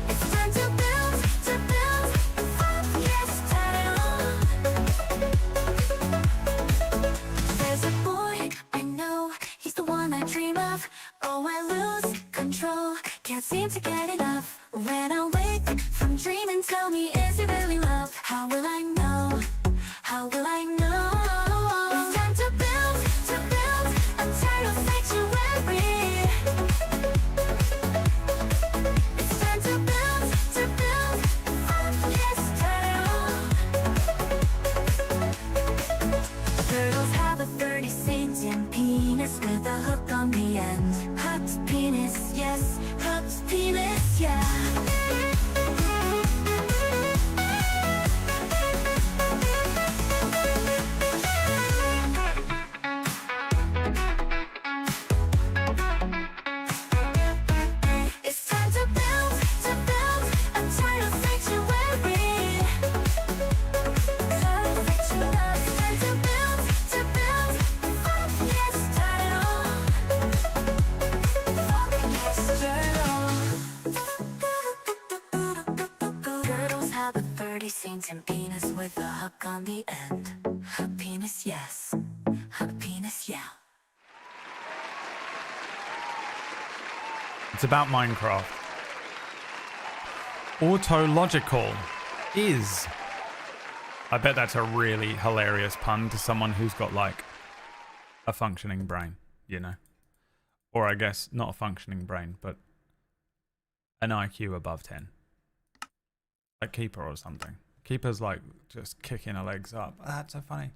S10: It's time to build, yes, tidal. There's a boy I know, he's the one I dream of. Oh, I lose control, can't seem to get enough. When I wake from dreaming, tell me, is it really love? How will I know? How will I know? It's time to build a tidal sanctuary. It's time to build, yes, tidal. Turtles have a 30-cent penis with a hook on the end. Hooked penis, yes, hooked penis, yeah. It's time to build a tidal sanctuary. Tidal sanctuary. back on the end. Her penis, yes. Her penis, yeah.
S1: It's about Minecraft. Autological is. I bet that's a really hilarious pun to someone who's got like a functioning brain, you know? Or I guess not a functioning brain, but an IQ above 10. Like Keeper or something. Keeper's like just kicking her legs up. That's so funny.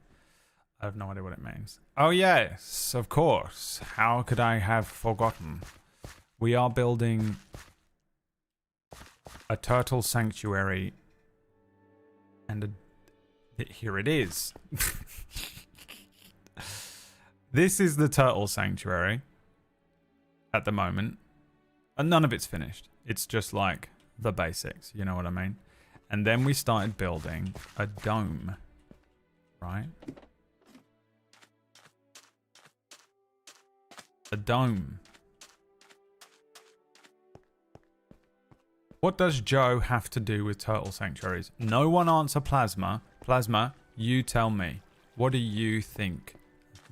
S1: I have no idea what it means. Oh yes, of course. How could I have forgotten? We are building a turtle sanctuary, and here it is. This is the turtle sanctuary at the moment, and none of it's finished. It's just like the basics, you know what I mean? And then we started building a dome, right? A dome. What does Joe have to do with turtle sanctuaries? No one answer Plasma. Plasma, you tell me. What do you think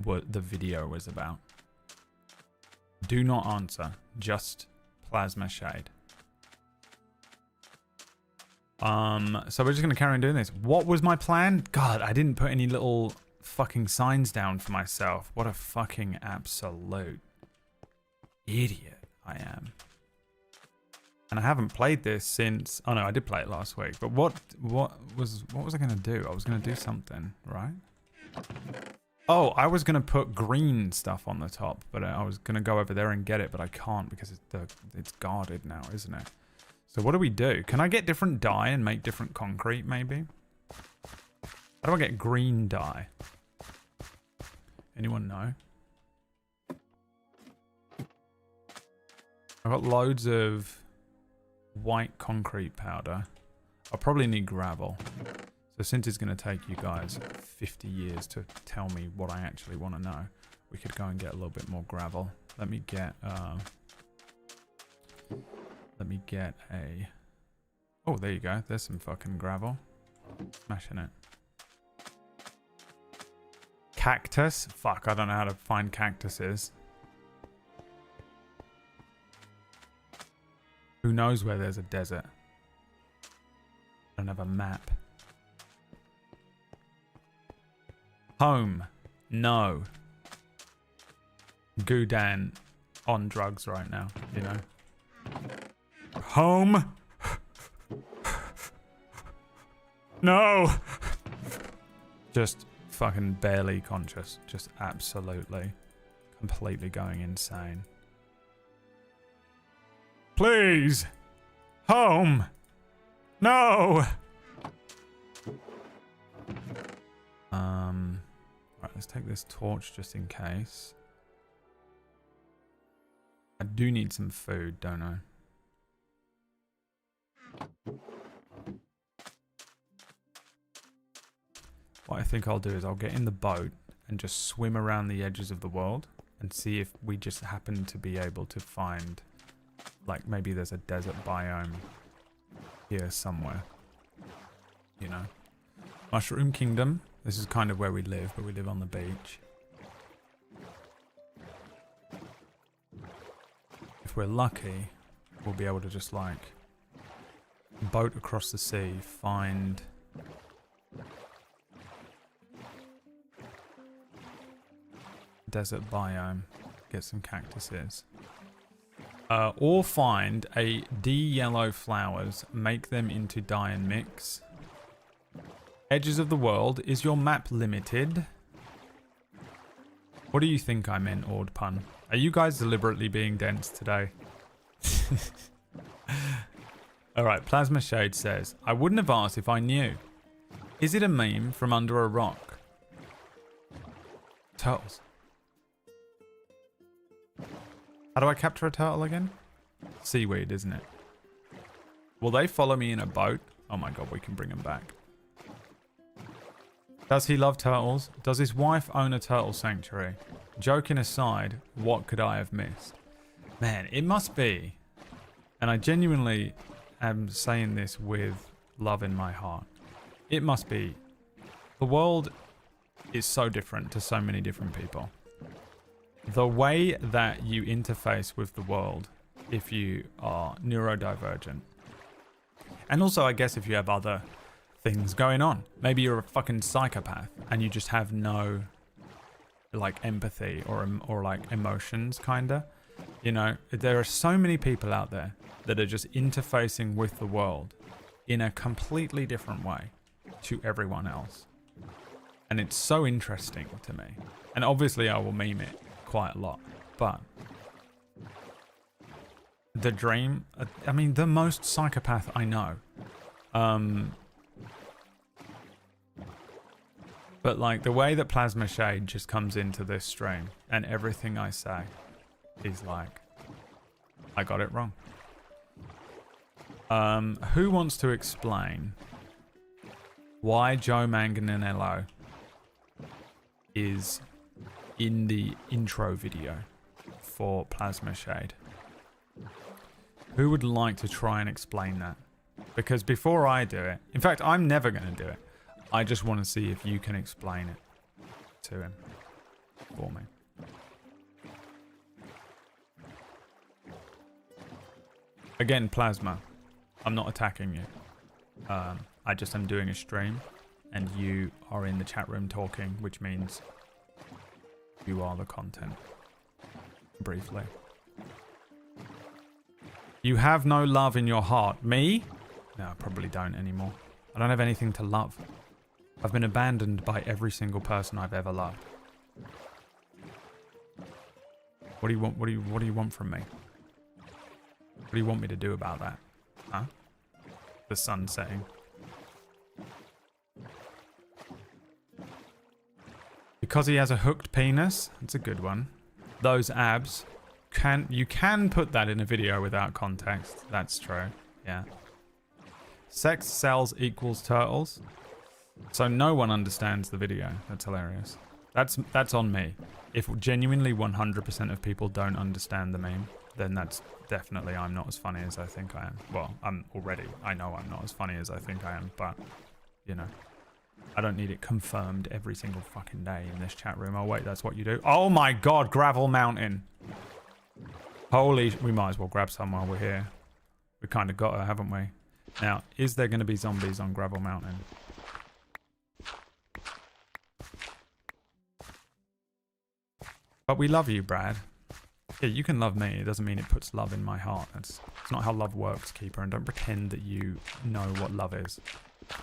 S1: what the video was about? Do not answer. Just Plasma Shade. So we're just going to carry on doing this. What was my plan? God, I didn't put any little fucking signs down for myself. What a fucking absolute idiot I am. And I haven't played this since... Oh no, I did play it last week. But what was I going to do? I was going to do something, right? Oh, I was going to put green stuff on the top. But I was going to go over there and get it. But I can't because it's guarded now, isn't it? So what do we do? Can I get different dye and make different concrete, maybe? How do I get green dye? Anyone know? I've got loads of white concrete powder. I'll probably need gravel. So since it's going to take you guys 50 years to tell me what I actually want to know, we could go and get a little bit more gravel. Let me get a... Oh, there you go. There's some fucking gravel. Smashing it. Cactus? Fuck, I don't know how to find cactuses. Who knows where there's a desert? I don't have a map. Home. No. Goudan on drugs right now, you know. Home. No. Just fucking barely conscious. Just absolutely, completely going insane. Please. Home. No. Right, let's take this torch just in case. I do need some food, don't I? What I think I'll do is I'll get in the boat and just swim around the edges of the world and see if we just happen to be able to find, like, maybe there's a desert biome here somewhere. You know? Mushroom Kingdom. This is kind of where we live, but we live on the beach. If we're lucky, we'll be able to just, like, boat across the sea, find... desert biome, get some cactuses. Or find a D yellow flowers, make them into dye and mix. Edges of the world, is your map limited? What do you think I meant, Ord Pun? Are you guys deliberately being dense today? Alright, Plasma Shade says, I wouldn't have asked if I knew. Is it a meme from under a rock? Turtles. How do I capture a turtle again? Seaweed, isn't it? Will they follow me in a boat? Oh my god, we can bring them back. Does he love turtles? Does his wife own a turtle sanctuary? Joking aside, what could I have missed? Man, it must be, and I genuinely am saying this with love in my heart, it must be The world is so different to so many different people. The way that you interface with the world, if you are neurodivergent, and also I guess if you have other things going on, maybe you're a fucking psychopath and you just have no like empathy or like emotions, kinda. You know, there are so many people out there that are just interfacing with the world in a completely different way to everyone else. And it's so interesting to me. And obviously I will meme it quite a lot, but the dream, I mean, the most psychopath I know. But like the way that Plasma Shade just comes into this stream and everything I say is like, I got it wrong. Who wants to explain why Joe Manganiello is in the intro video for Plasma Shade? Who would like to try and explain that? Because before I do it, in fact, I'm never going to do it. I just want to see if you can explain it to him for me. Again, Plasma, I'm not attacking you. I just am doing a stream and you are in the chat room talking, which means you are the content. Briefly. You have no love in your heart. Me? No, I probably don't anymore. I don't have anything to love. I've been abandoned by every single person I've ever loved. What do you want? What do you want from me? What do you want me to do about that? Huh? The sun setting. Because he has a hooked penis? That's a good one. Those abs. You can put that in a video without context. That's true. Yeah. Sex sells equals turtles. So no one understands the video. That's hilarious. That's on me. If genuinely 100% of people don't understand the meme, then that's definitely I'm not as funny as I think I am. Well, I know I'm not as funny as I think I am, but, you know, I don't need it confirmed every single fucking day in this chat room. Oh, wait, that's what you do? Oh my god, Gravel Mountain. Holy, we might as well grab some while we're here. We kind of got her, haven't we? Now, is there going to be zombies on Gravel Mountain? But we love you, Brad. Yeah, you can love me. It doesn't mean it puts love in my heart. It's not how love works, Keeper. And don't pretend that you know what love is.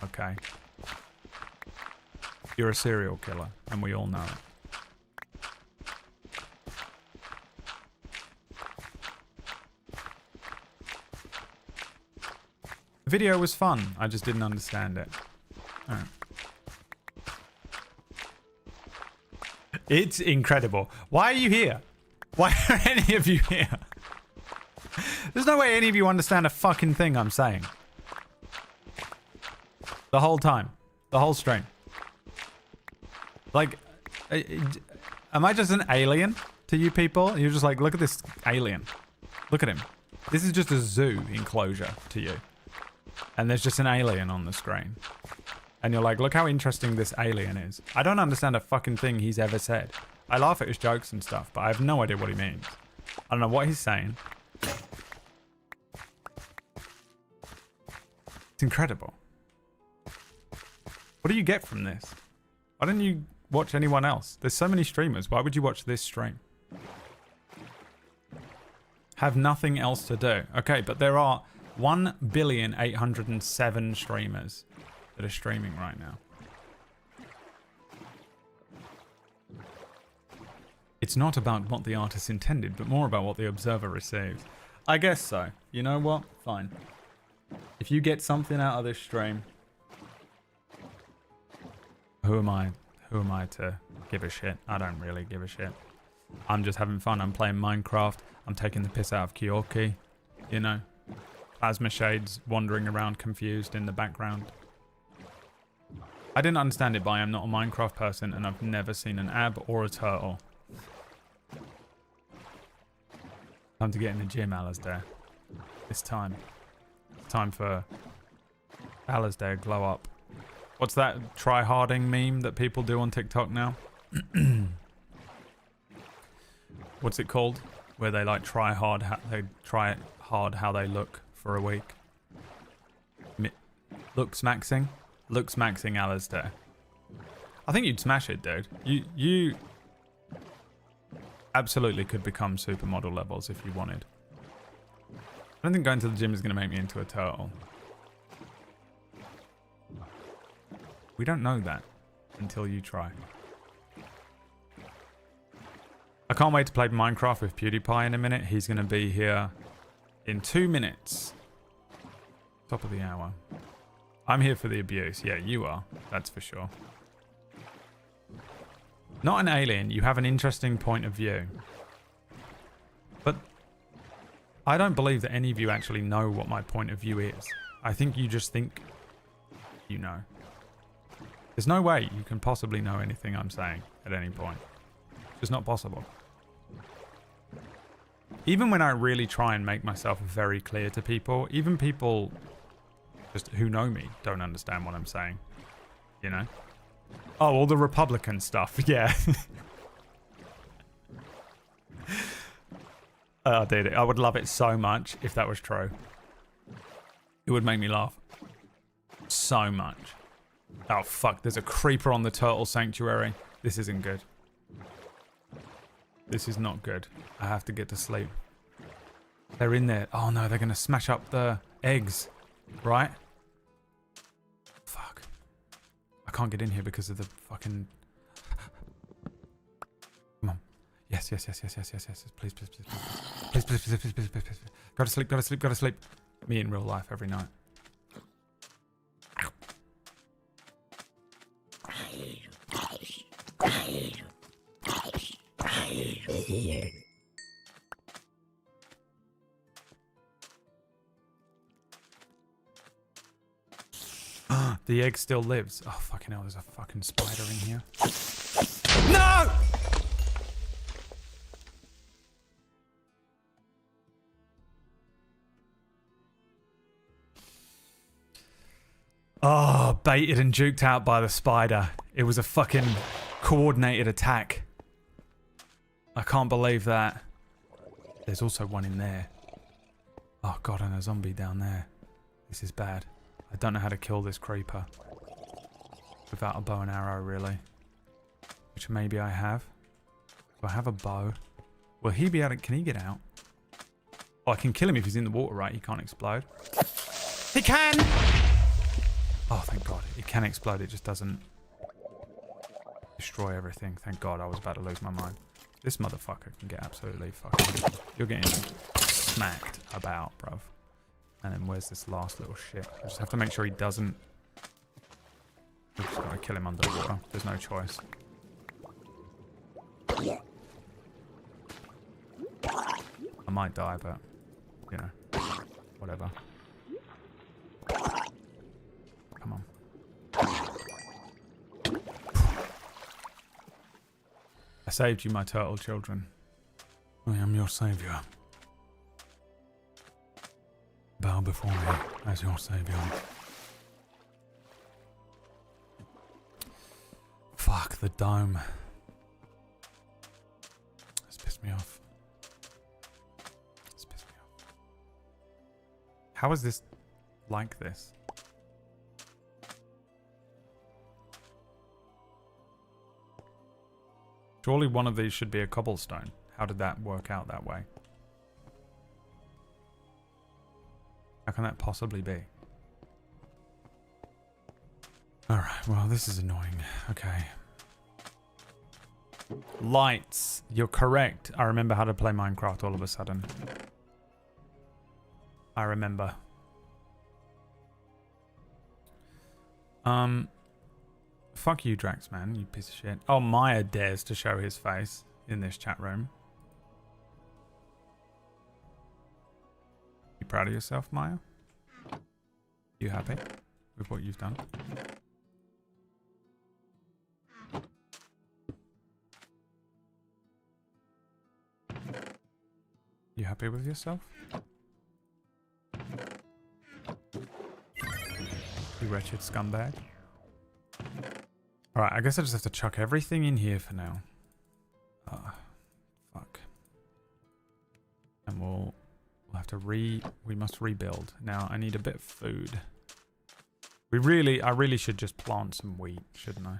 S1: Okay? You're a serial killer, and we all know it. The video was fun. I just didn't understand it. Alright. It's incredible. Why are you here? Why are any of you here? There's no way any of you understand a fucking thing I'm saying. The whole time. The whole stream. Like, am I just an alien to you people? You're just like, look at this alien. Look at him. This is just a zoo enclosure to you. And there's just an alien on the screen. And you're like, look how interesting this alien is. I don't understand a fucking thing he's ever said. I laugh at his jokes and stuff, but I have no idea what he means. I don't know what he's saying. It's incredible. What do you get from this? Why don't you watch anyone else? There's so many streamers. Why would you watch this stream? Have nothing else to do. Okay, but there are 1,807 streamers that are streaming right now. It's not about what the artist intended, but more about what the observer receives. I guess so. You know what? Fine. If you get something out of this stream, who am I? Who am I to give a shit? I don't really give a shit. I'm just having fun. I'm playing Minecraft. I'm taking the piss out of Kyoki. You know? Plasma Shades wandering around confused in the background. I didn't understand it, but I am not a Minecraft person and I've never seen an ab or a turtle. Time to get in the gym, Alasdair. It's time. It's time for Alasdair glow up. What's that try-harding meme that people do on TikTok now? What's it called? Where they like try hard how they look for a week. Looks maxing, Alistair. I think you'd smash it, dude. You absolutely could become supermodel levels if you wanted. I don't think going to the gym is going to make me into a turtle. We don't know that until you try. I can't wait to play Minecraft with PewDiePie in a minute. He's going to be here in 2 minutes. Top of the hour. I'm here for the abuse. Yeah, you are. That's for sure. Not an alien. You have an interesting point of view. But I don't believe that any of you actually know what my point of view is. I think you just think you know. There's no way you can possibly know anything I'm saying at any point. It's just not possible. Even when I really try and make myself very clear to people, even people just who know me don't understand what I'm saying. You know? Oh, all the Republican stuff. Yeah. Oh, dude, I would love it so much if that was true. It would make me laugh. So much. Oh, fuck. There's a creeper on the turtle sanctuary. This isn't good. This is not good. I have to get to sleep. They're in there. Oh, no. They're going to smash up the eggs. Right? Fuck. I can't get in here because of the fucking... Come on. Yes. Please. Please. Go to sleep. Me in real life every night. The egg still lives. Oh, fucking hell, there's a fucking spider in here. No! Oh, baited and juked out by the spider. It was a fucking coordinated attack. I can't believe that. There's also one in there. Oh god, and a zombie down there. This is bad. I don't know how to kill this creeper. Without a bow and arrow, really. Which maybe I have. Do I have a bow? Will he be able to... Can he get out? Oh, I can kill him if he's in the water, right? He can't explode. He can! Oh, thank god. It can explode. It just doesn't... destroy everything. Thank god. I was about to lose my mind. This motherfucker can get absolutely fucking... You're getting smacked about, bruv. And then where's this last little shit? I just have to make sure he doesn't... I'm just gonna kill him under the water. There's no choice. I might die, but... You know. Whatever. Come on. I saved you, my turtle children. I am your savior. Bow before me as your savior. Fuck the dome. It's pissed me off. It's pissed me off. How is this like this? Surely one of these should be a cobblestone. How did that work out that way? How can that possibly be? Alright, well, this is annoying. Okay. Lights. You're correct. I remember how to play Minecraft all of a sudden. I remember. Fuck you, Drax, man. You piece of shit. Oh, Maya dares to show his face in this chat room. You proud of yourself, Maya? You happy with what you've done? You happy with yourself? You wretched scumbag. Alright, I guess I just have to chuck everything in here for now. Fuck. And we'll have to we must rebuild. Now, I need a bit of food. I really should just plant some wheat, shouldn't I?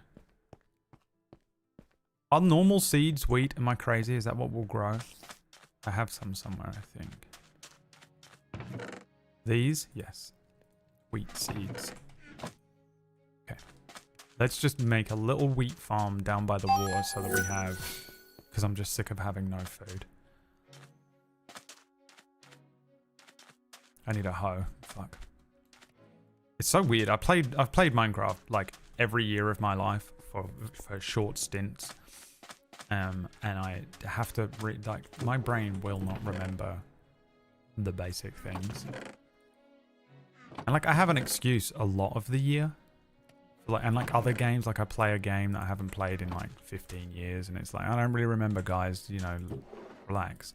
S1: Are normal seeds wheat? Am I crazy? Is that what will grow? I have some somewhere, I think. These? Yes. Wheat seeds. Okay. Let's just make a little wheat farm down by the water so that we have... Because I'm just sick of having no food. I need a hoe. Fuck. It's so weird. I've played Minecraft like every year of my life for short stints. And I have to like my brain will not remember the basic things. And like I have an excuse a lot of the year. Like, and like other games, like I play a game that I haven't played in like 15 years and it's like, I don't really remember, guys, you know, relax.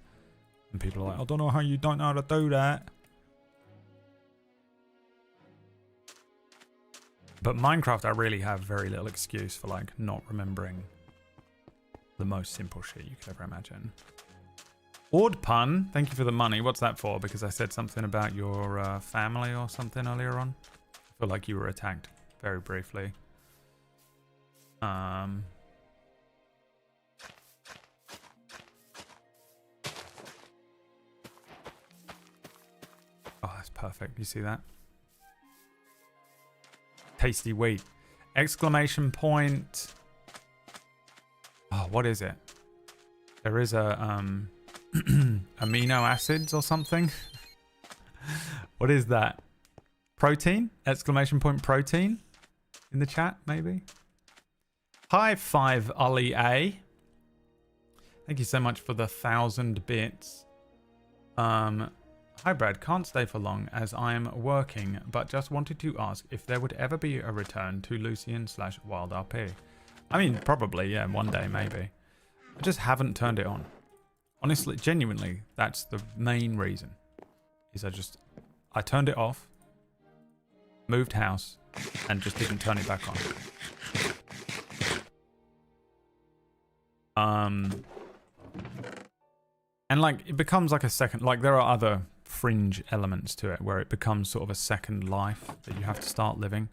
S1: And people are like, I don't know how you don't know how to do that. But Minecraft, I really have very little excuse for like not remembering the most simple shit you could ever imagine. Ord pun, thank you for the money. What's that for? Because I said something about your family or something earlier on. I feel like you were attacked very briefly. Oh, that's perfect. You see that? Tasty wheat. Exclamation point. Oh, what is it? There is a amino acids or something. What is that? Protein? Exclamation point protein? In the chat, maybe? Hi, 5 Ali A. Thank you so much for the 1,000 bits. Hi, Brad. Can't stay for long as I'm working, but just wanted to ask if there would ever be a return to Lucian/Wild RP. I mean, probably, yeah, one day, maybe. I just haven't turned it on. Honestly, genuinely, that's the main reason. Is I turned it off, moved house, and just didn't turn it back on. And like, it becomes like a second, like there are other fringe elements to it where it becomes sort of a second life that you have to start living.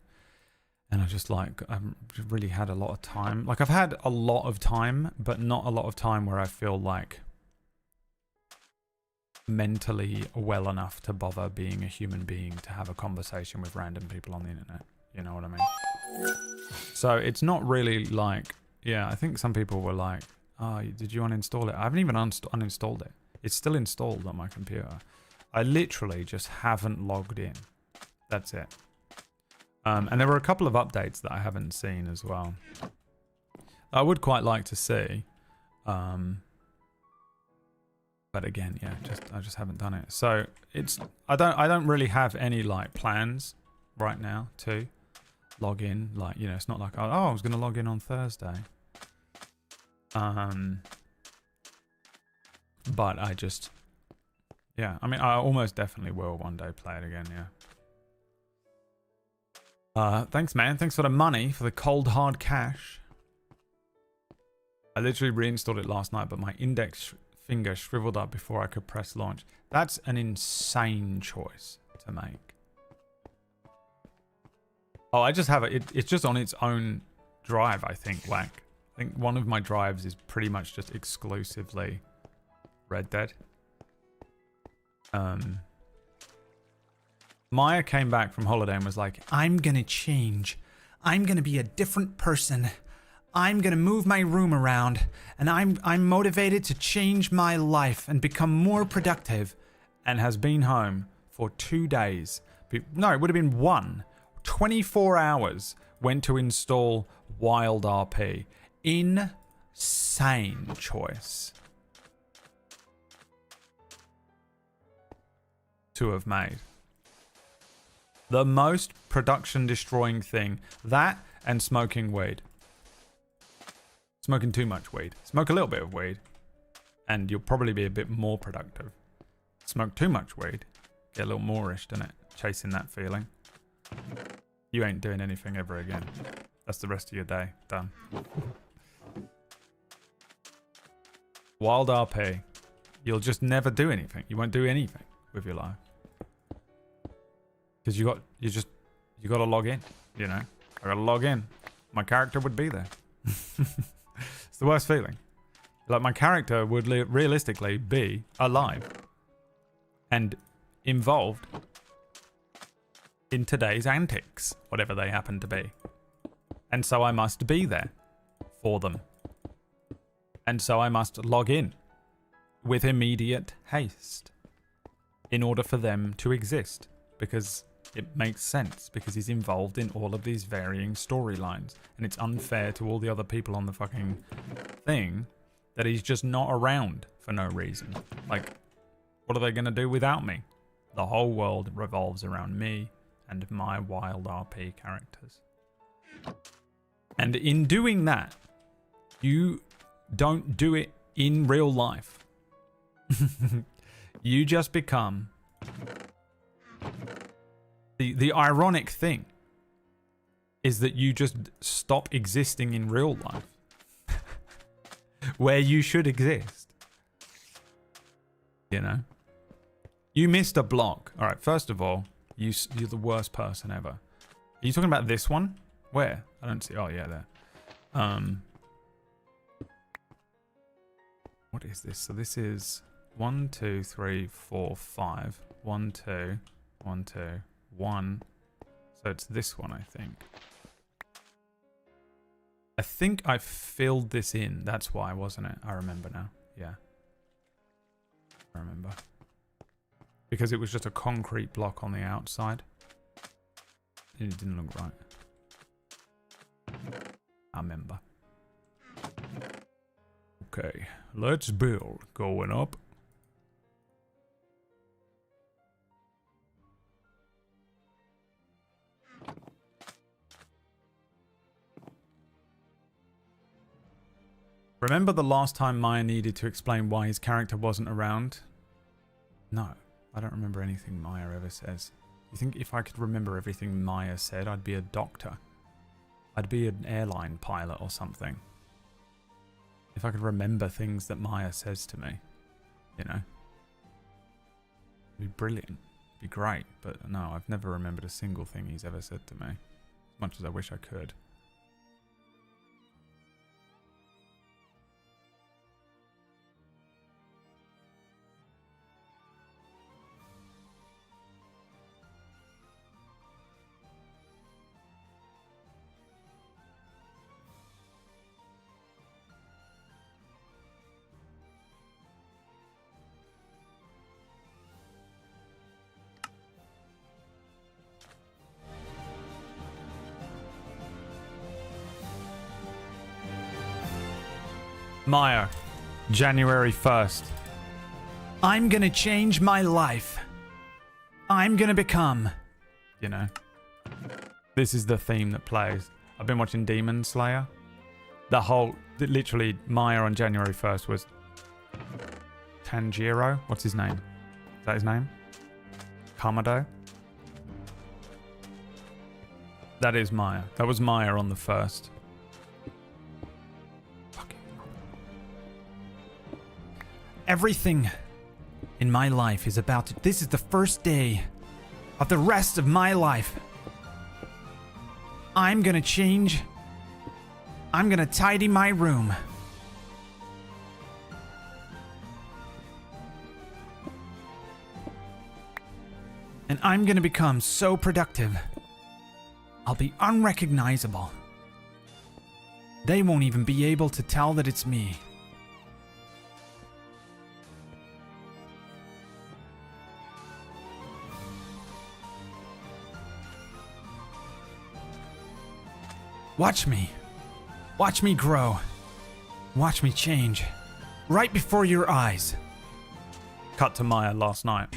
S1: And I just like, I've really had a lot of time. Like I've had a lot of time, but not a lot of time where I feel like mentally well enough to bother being a human being to have a conversation with random people on the internet. You know what I mean? So it's not really like, yeah, I think some people were like, oh, did you uninstall it? I haven't even uninstalled it. It's still installed on my computer. I literally just haven't logged in. That's it. And there were a couple of updates that I haven't seen as well. I would quite like to see. But again, yeah, I just haven't done it. So it's I don't really have any like plans right now to log in. Like, you know, it's not like, oh, I was gonna log in on Thursday. But I just, yeah, I mean, I almost definitely will one day play it again, yeah. Thanks, man. Thanks for the money, for the cold, hard cash. I literally reinstalled it last night, but my index finger shriveled up before I could press launch. That's an insane choice to make. Oh, I just have it. It's just on its own drive, I think. Like, I think one of my drives is pretty much just exclusively Red Dead. Maya came back from holiday and was like, I'm gonna change. I'm gonna be a different person. I'm gonna move my room around, and I'm motivated to change my life and become more productive, and has been home for 2 days. No, it would have been 1. 24 hours went to install Wild RP. Insane choice to have made. The most production destroying thing, that and smoking weed. Smoking too much weed. Smoke a little bit of weed and you'll probably be a bit more productive. Smoke too much weed, get a little moreish, doesn't it? Chasing that feeling. You ain't doing anything ever again. That's the rest of your day. Done. Wild RP. You'll just never do anything. You won't do anything with your life. Because you got to log in, you know? I got to log in. My character would be there. It's the worst feeling. Like, my character would realistically be alive and involved in today's antics, whatever they happen to be. And so I must be there for them. And so I must log in with immediate haste in order for them to exist, because it makes sense, because he's involved in all of these varying storylines, and it's unfair to all the other people on the fucking thing that he's just not around for no reason. Like, what are they going to do without me? The whole world revolves around me and my wild RP characters. And in doing that, you don't do it in real life. You just become... The ironic thing is that you just stop existing in real life. Where you should exist. You know? You missed a block. Alright, first of all, you're the worst person ever. Are you talking about this one? Where? I don't see... Oh, yeah, there. What is this? So this is 1, 2, 3, 4, 5. 1, 2, 1, 2, 1. So it's this one, I think. I think I filled this in. That's why, wasn't it? I remember now. Yeah. I remember. Because it was just a concrete block on the outside. It didn't look right. I remember. Okay, let's build. Going up. Remember the last time Maya needed to explain why his character wasn't around? No, I don't remember anything Maya ever says. You think if I could remember everything Maya said, I'd be a doctor? I'd be an airline pilot or something. If I could remember things that Maya says to me, you know? It'd be brilliant. It'd be great. But no, I've never remembered a single thing he's ever said to me. As much as I wish I could. Maya, January 1st. I'm gonna change my life. I'm gonna become... You know. This is the theme that plays. I've been watching Demon Slayer. The whole... Literally, Maya on January 1st was... Tanjiro? What's his name? Is that his name? Kamado? That is Maya. That was Maya on the 1st. Everything in my life is about to... This is the first day of the rest of my life. I'm gonna change. I'm gonna tidy my room. And I'm gonna become so productive. I'll be unrecognizable. They won't even be able to tell that it's me. Watch me. Watch me grow. Watch me change. Right before your eyes. Cut to Maya last night.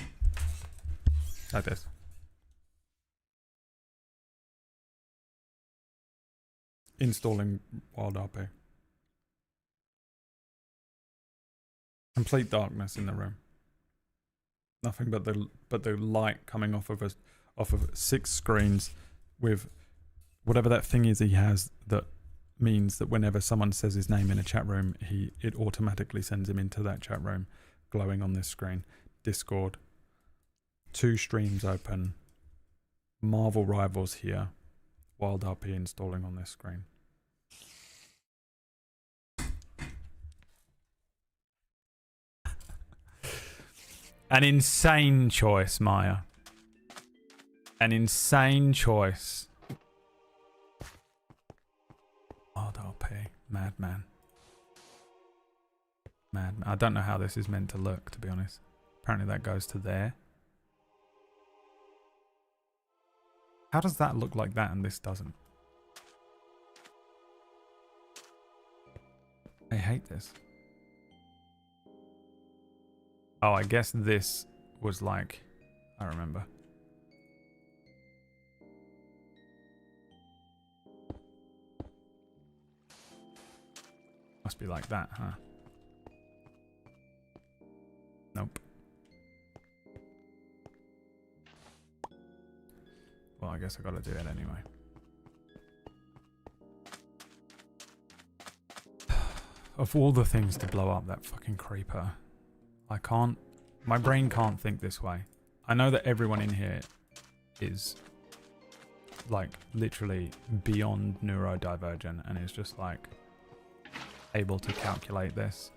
S1: Like this. Installing Wild RP. Complete darkness in the room. Nothing but the light coming off of 6 screens with Whatever that thing is he has that means that whenever someone says his name in a chat room, it automatically sends him into that chat room, glowing on this screen. Discord. 2 streams open. Marvel Rivals here. Wild RP installing on this screen. An insane choice, Maya. An insane choice. Wild RP. Madman. Madman. I don't know how this is meant to look, to be honest. Apparently that goes to there. How does that look like that and this doesn't? I hate this. Oh, I guess this was like... I remember. Must be like that, huh? Nope. Well, I guess I gotta do it anyway. Of all the things to blow up that fucking creeper, I can't... My brain can't think this way. I know that everyone in here is like literally beyond neurodivergent and is just like able to calculate this.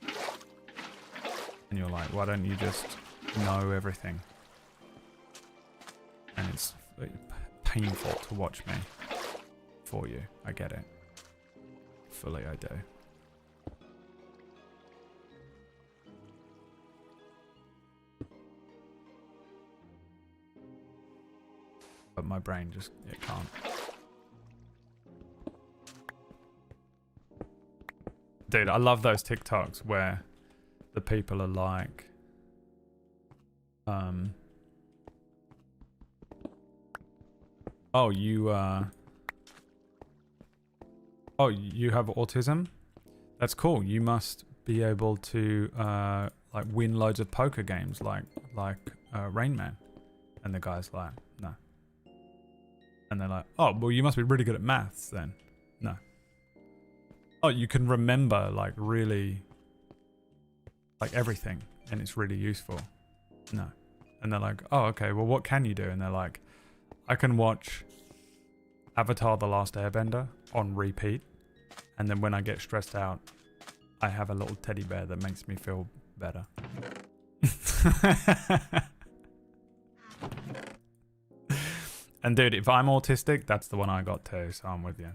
S1: And you're like, why don't you just know everything? And it's painful to watch me for you. I get it. Fully I do. But my brain just, it can't. Dude, I love those TikToks where the people are like, oh, you have autism? That's cool. You must be able to, like win loads of poker games like Rain Man. And the guy's like, no. And they're like, oh, well, you must be really good at maths then. No. Oh, you can remember like really, like everything and it's really useful. No. And they're like, oh, okay, well, what can you do? And they're like, I can watch Avatar: The Last Airbender on repeat. And then when I get stressed out, I have a little teddy bear that makes me feel better. And dude, if I'm autistic, that's the one I got too, so I'm with you.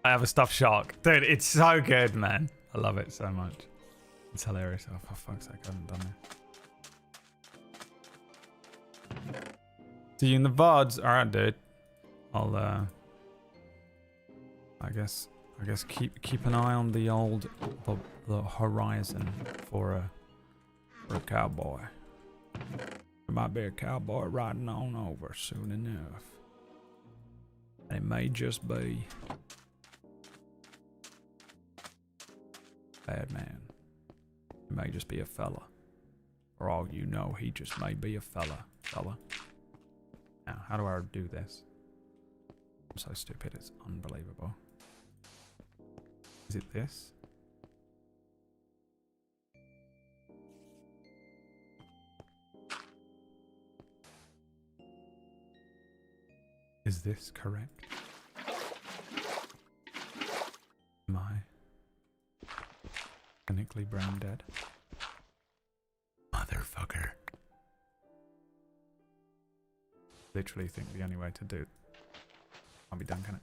S1: I have a stuffed shark. Dude, it's so good, man. I love it so much. It's hilarious. Oh, for fuck's sake, I haven't done it. See you in the VODs. Alright, dude. I'll, I guess keep an eye on the old, the horizon for a cowboy. There might be a cowboy riding on over soon enough. It may just be bad man. It may just be a fella. For all you know, he just may be a fella. Now, how do I do this? I'm so stupid, it's unbelievable. Is it this? Is this correct? Am I clinically brain dead? Motherfucker. Literally think the only way to do it. I'll be done, can it?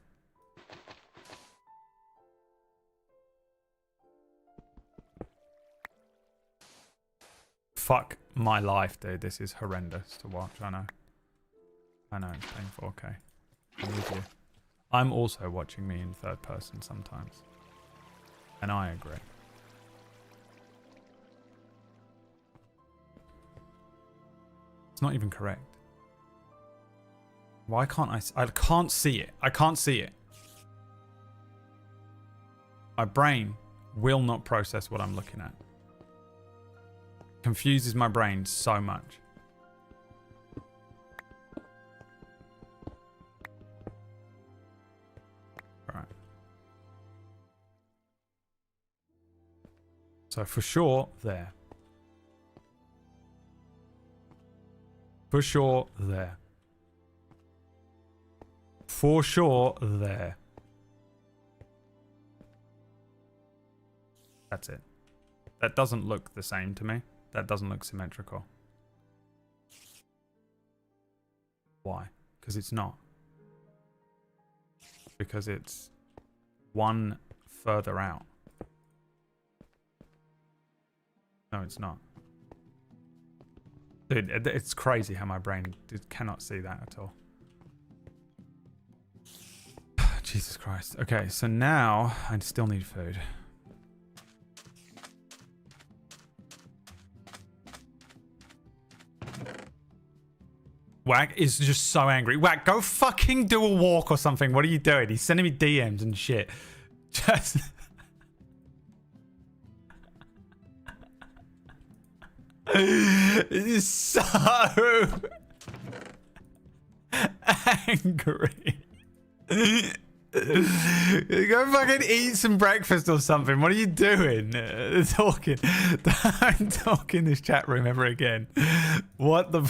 S1: Fuck my life, dude. This is horrendous to watch. I know it's painful. Okay. I'm with you. I'm also watching me in third person sometimes. And I agree. It's not even correct. Why can't I can't see it. I can't see it. My brain will not process what I'm looking at. Confuses my brain so much. Right. So for sure, there. For sure, there. For sure, there. That's it. That doesn't look the same to me. That doesn't look symmetrical. Why? Because it's not. Because it's one further out. No, it's not. Dude, it's crazy how my brain cannot see that at all. Jesus Christ. Okay, so now I still need food. Whack is just so angry. Whack, go fucking do a walk or something. What are you doing? He's sending me DMs and shit. Just... It is so angry. Go fucking eat some breakfast or something. What are you doing? Talking. Don't talk in this chat room ever again. What the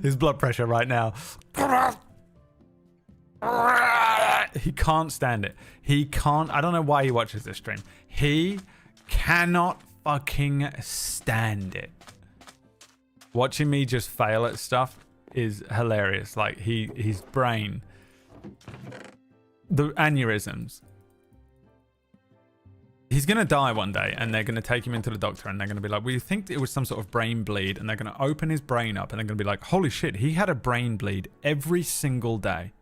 S1: his blood pressure right now. He can't stand it. He can't. I don't know why he watches this stream. He cannot fucking stand it. Watching me just fail at stuff is hilarious. Like his brain, the aneurysms. He's gonna die one day, and they're gonna take him into the doctor, and they're gonna be like, "We think it was some sort of brain bleed," and they're gonna open his brain up, and they're gonna be like, "Holy shit, he had a brain bleed every single day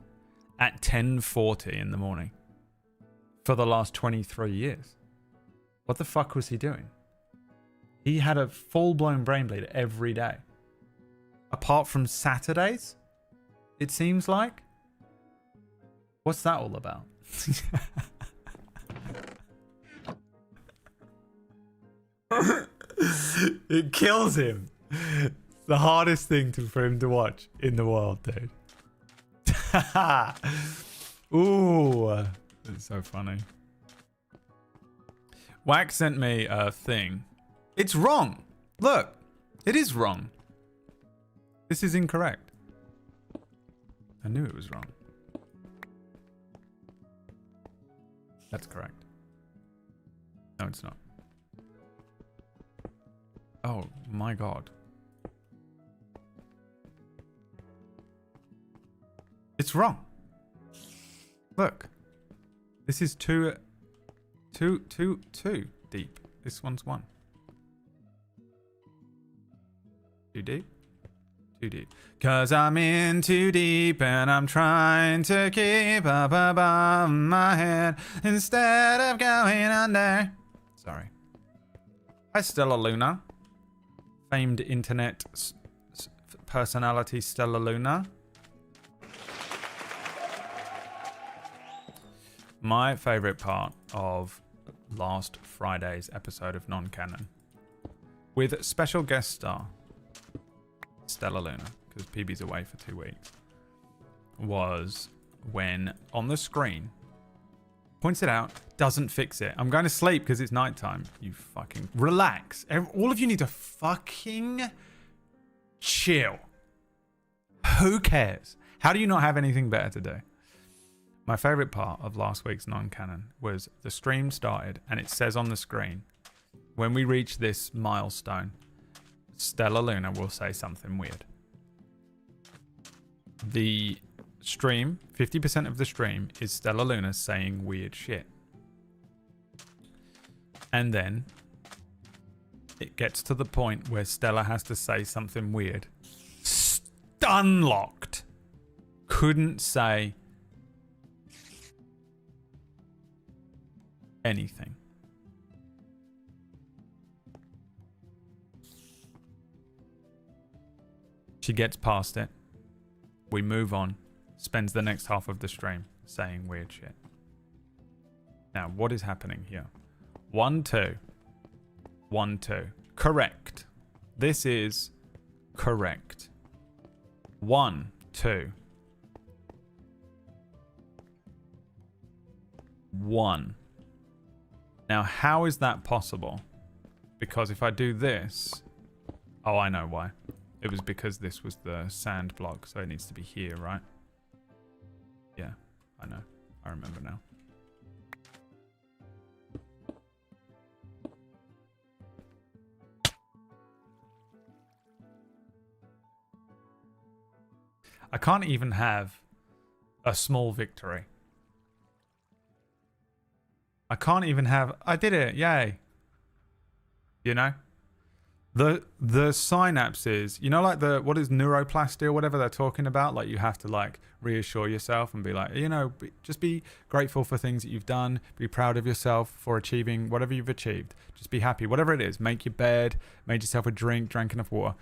S1: at 10:40 in the morning for the last 23 years. What the fuck was he doing? He had a full-blown brain bleed every day, apart from Saturdays. It seems like. What's that all about?" It kills him. It's the hardest thing for him to watch in the world, dude. Ooh, it's so funny. Wax sent me a thing. It's wrong. Look, it is wrong. This is incorrect. I knew it was wrong. That's correct. No, it's not. Oh my god. It's wrong. Look. This is two deep. This one's 1. Too deep? Too deep. 'Cause I'm in too deep and I'm trying to keep up above my head instead of going under. Sorry. Hi, Stella Luna. Famed internet personality Stella Luna. My favorite part of last Friday's episode of Non-Canon, with special guest star Stella Luna, because PB's away for 2 weeks, was when on the screen points it out, doesn't fix it. I'm going to sleep because it's nighttime. You fucking relax. All of you need to fucking chill. Who cares? How do you not have anything better to do? My favorite part of last week's Non-Canon was the stream started and it says on the screen, when we reach this milestone, Stella Luna will say something weird. The stream, 50% of the stream is Stella Luna saying weird shit. And then it gets to the point where Stella has to say something weird. Stunlocked. Couldn't say anything. She gets past it. We move on. Spends the next half of the stream saying weird shit. Now, what is happening here? 1, 2. 1, 2. Correct. This is correct. 1, 2. 1. Now, how is that possible? Because if I do this... Oh, I know why. It was because this was the sand block, so it needs to be here, right? Yeah, I know. I remember now. I can't even have a small victory. I can't even have... I did it. Yay. You know? The synapses, you know, like the... What is neuroplasty or whatever they're talking about? Like, you have to, like, reassure yourself and be like, you know, just be grateful for things that you've done. Be proud of yourself for achieving whatever you've achieved. Just be happy. Whatever it is. Make your bed. Made yourself a drink. Drank enough water.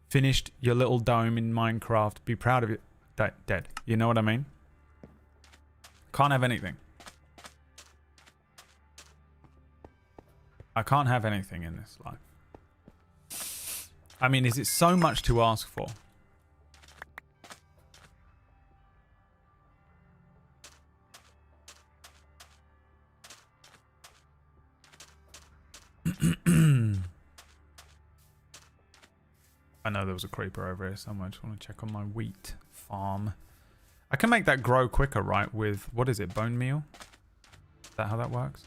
S1: Finished your little dome in Minecraft. Be proud of it. Dead. You know what I mean? Can't have anything. I can't have anything in this life. I mean, is it so much to ask for? I know there was a creeper over here somewhere. I just want to check on my wheat farm. I can make that grow quicker, right? With, what is it, bone meal? Is that how that works?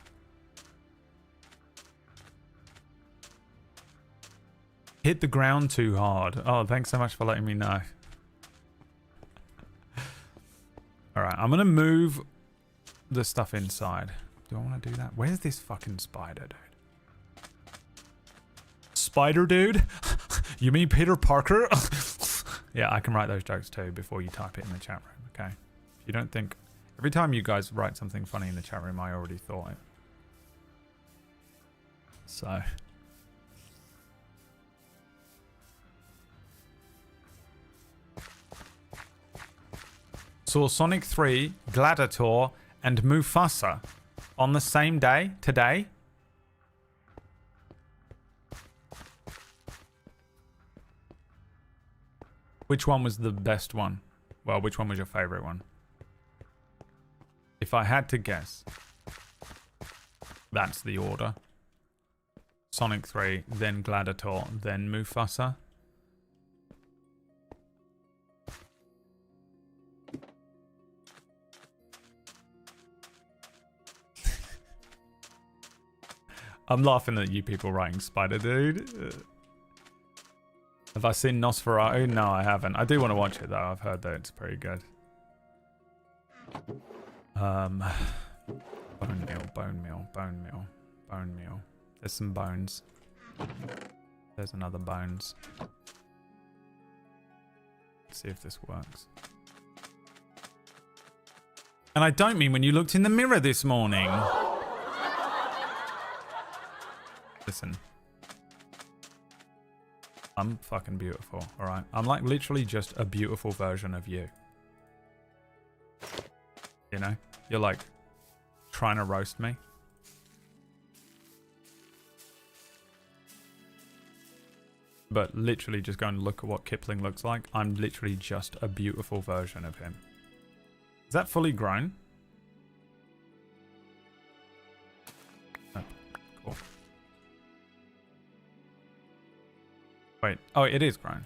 S1: Hit the ground too hard. Oh, thanks so much for letting me know. Alright, I'm going to move the stuff inside. Do I want to do that? Where's this fucking spider, dude? Spider dude? You mean Peter Parker? Yeah, I can write those jokes too before you type it in the chat room, okay? If you don't think... Every time you guys write something funny in the chat room, I already thought it. So... Saw Sonic 3, Gladiator, and Mufasa on the same day, today. Which one was the best one? Well, which one was your favorite one? If I had to guess, that's the order. Sonic 3, then Gladiator, then Mufasa. I'm laughing at you people writing Spider Dude. Have I seen Nosferatu? No, I haven't. I do want to watch it though. I've heard that it's pretty good. Bone meal, bone meal, bone meal, bone meal. There's some bones. There's another bones. Let's see if this works. And I don't mean when you looked in the mirror this morning. Listen. I'm fucking beautiful, alright? I'm like literally just a beautiful version of you. You know? You're like trying to roast me. But literally just go and look at what Kipling looks like. I'm literally just a beautiful version of him. Is that fully grown? Oh, cool. Wait. Oh, it is grown.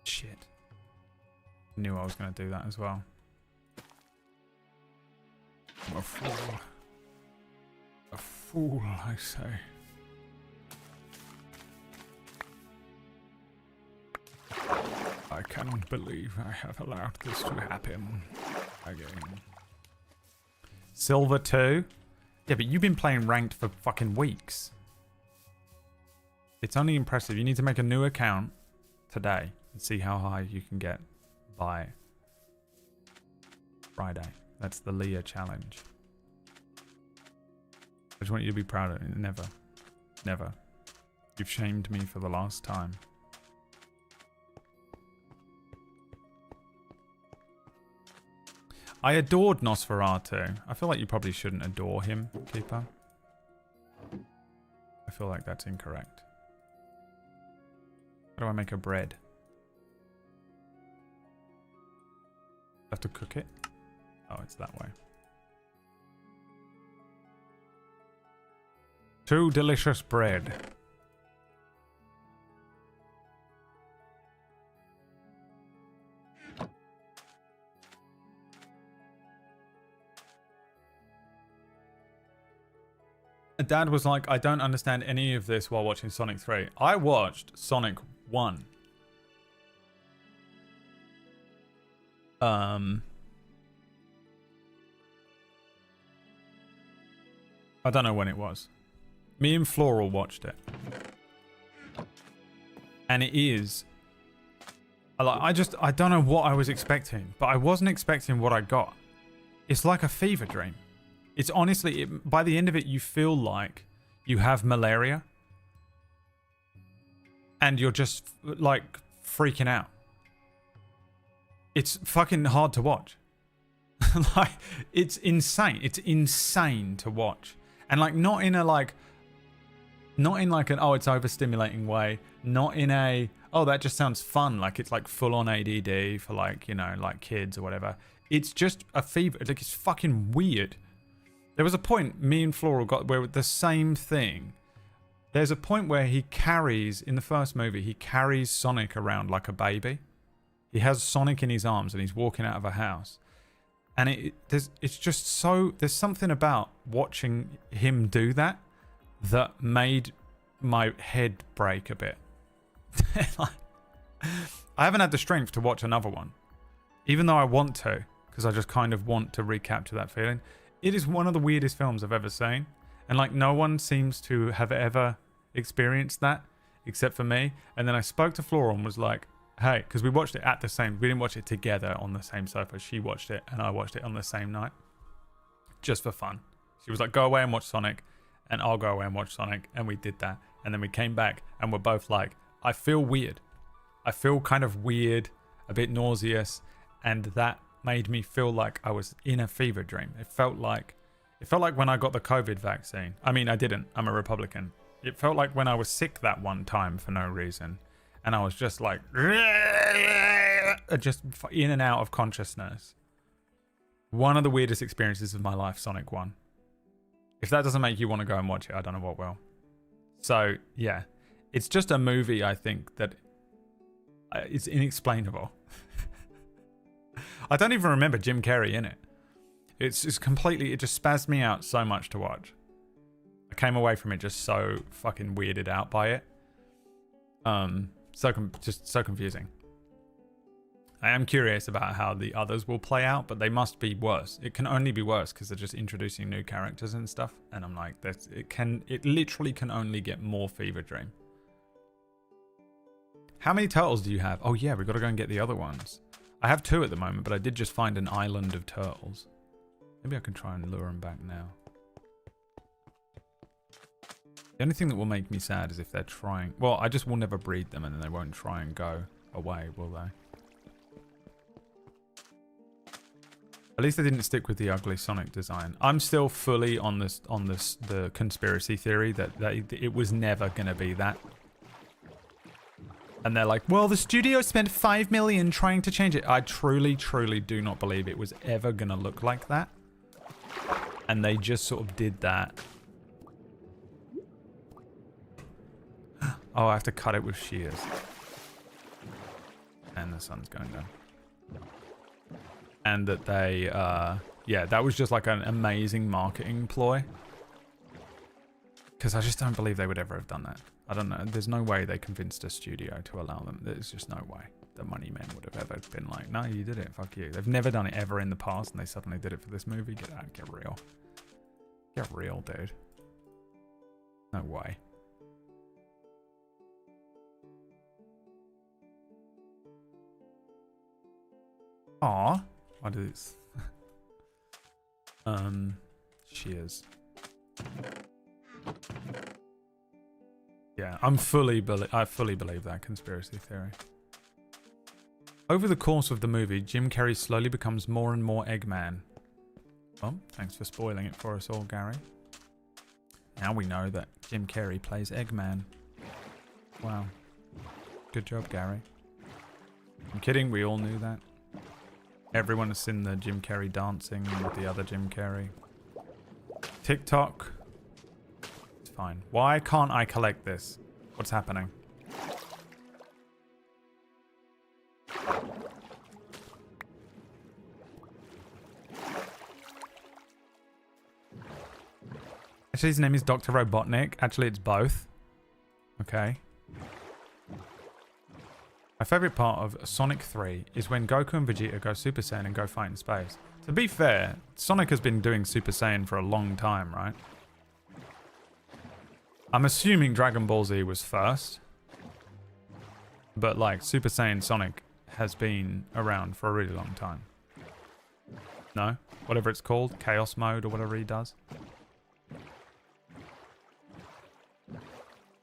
S1: Shit. Knew I was going to do that as well. I'm a fool. A fool, I say. I cannot believe I have allowed this to happen again. Silver 2? Yeah, but you've been playing ranked for fucking weeks. It's only impressive. You need to make a new account today and see how high you can get by Friday. That's the Leah challenge. I just want you to be proud of it. Never. Never. You've shamed me for the last time. I adored Nosferatu. I feel like you probably shouldn't adore him, Keeper. I feel like that's incorrect. How do I make a bread? Have to cook it? Oh, it's that way. 2 delicious bread. Dad was like, I don't understand any of this while watching Sonic 3. I watched Sonic 1. I don't know when it was. Me and Floral watched it. And it is... I don't know what I was expecting, but I wasn't expecting what I got. It's like a fever dream. It's honestly, by the end of it, you feel like you have malaria. And you're just, like, freaking out. It's fucking hard to watch. Like, it's insane. It's insane to watch. And, like, not in like an, oh, it's overstimulating way. Not in a, oh, that just sounds fun. Like, it's, like, full-on ADD for, like, you know, like, kids or whatever. It's just a fever. Like, it's fucking weird. There was a point me and Floral got where the same thing. There's a point where he carries, in the first movie, he carries Sonic around like a baby. He has Sonic in his arms and he's walking out of a house. And it's just so, there's something about watching him do that that made my head break a bit. Like, I haven't had the strength to watch another one. Even though I want to, because I just kind of want to recapture that feeling. It is one of the weirdest films I've ever seen. And like no one seems to have ever experienced that except for me. And then I spoke to Flora and was like, hey, because we watched it at the same, we didn't watch it together on the same sofa. She watched it and I watched it on the same night. Just for fun. She was like, go away and watch Sonic. And I'll go away and watch Sonic. And we did that. And then we came back and we're both like, I feel weird. I feel kind of weird, a bit nauseous. And that made me feel like I was in a fever dream. It felt like when I got the COVID vaccine. I mean, I didn't. I'm a Republican. It felt like when I was sick that one time for no reason. And I was just like, just in and out of consciousness. One of the weirdest experiences of my life, Sonic 1. If that doesn't make you want to go and watch it, I don't know what will. So, yeah. It's just a movie, I think, that it's inexplainable. I don't even remember Jim Carrey in it. It's completely, it just spazzed me out so much to watch. I came away from it just so fucking weirded out by it. Just so confusing. I am curious about how the others will play out, but they must be worse. It can only be worse because they're just introducing new characters and stuff. And I'm like, it literally can only get more fever dream. How many turtles do you have? Oh yeah, we've got to go and get the other ones. I have 2 at the moment, but I did just find an island of turtles. Maybe I can try and lure them back now. The only thing that will make me sad is if they're trying... Well, I just will never breed them and then they won't try and go away, will they? At least they didn't stick with the ugly Sonic design. I'm still fully on the conspiracy theory that it was never going to be that. And they're like, well, the studio spent $5 million trying to change it. I truly, truly do not believe it was ever going to look like that. And they just sort of did that. Oh, I have to cut it with shears. And the sun's going down. And that they, yeah, that was just like an amazing marketing ploy. Because I just don't believe they would ever have done that. I don't know. There's no way they convinced a studio to allow them. There's just no way the money men would have ever been like, no, you did it. Fuck you. They've never done it ever in the past, and they suddenly did it for this movie. Get out. Get real. Get real, dude. No way. Aw. What is this? Shears. Yeah, I fully believe that conspiracy theory. Over the course of the movie, Jim Carrey slowly becomes more and more Eggman. Well, thanks for spoiling it for us all, Gary. Now we know that Jim Carrey plays Eggman. Wow. Good job, Gary. I'm kidding, we all knew that. Everyone has seen the Jim Carrey dancing with the other Jim Carrey. TikTok. It's fine. Why can't I collect this? What's happening? Actually, his name is Dr. Robotnik. Actually, it's both. Okay. My favorite part of Sonic 3 is when Goku and Vegeta go Super Saiyan and go fight in space. To be fair, Sonic has been doing Super Saiyan for a long time, right? I'm assuming Dragon Ball Z was first. But like, Super Saiyan Sonic has been around for a really long time. No? Whatever it's called, Chaos Mode or whatever he does.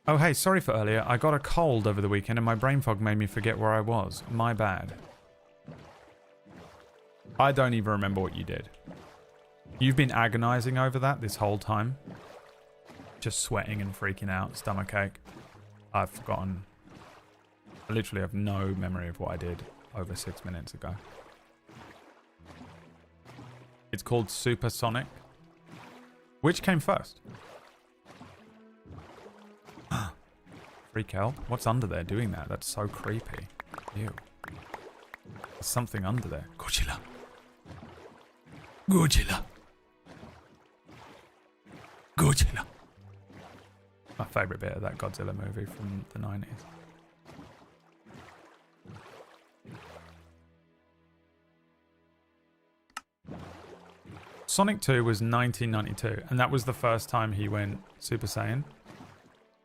S1: Oh hey, sorry for earlier. I got a cold over the weekend and my brain fog made me forget where I was. My bad. I don't even remember what you did. You've been agonizing over that this whole time. Just sweating and freaking out, stomachache. I've forgotten. I literally have no memory of what I did over 6 minutes ago. It's called Supersonic. Which came first? Freak out. What's under there doing that? That's so creepy. Ew. There's something under there. Godzilla. Godzilla. Godzilla. My favourite bit of that Godzilla movie from the 90s. Sonic 2 was 1992, and that was the first time he went Super Saiyan.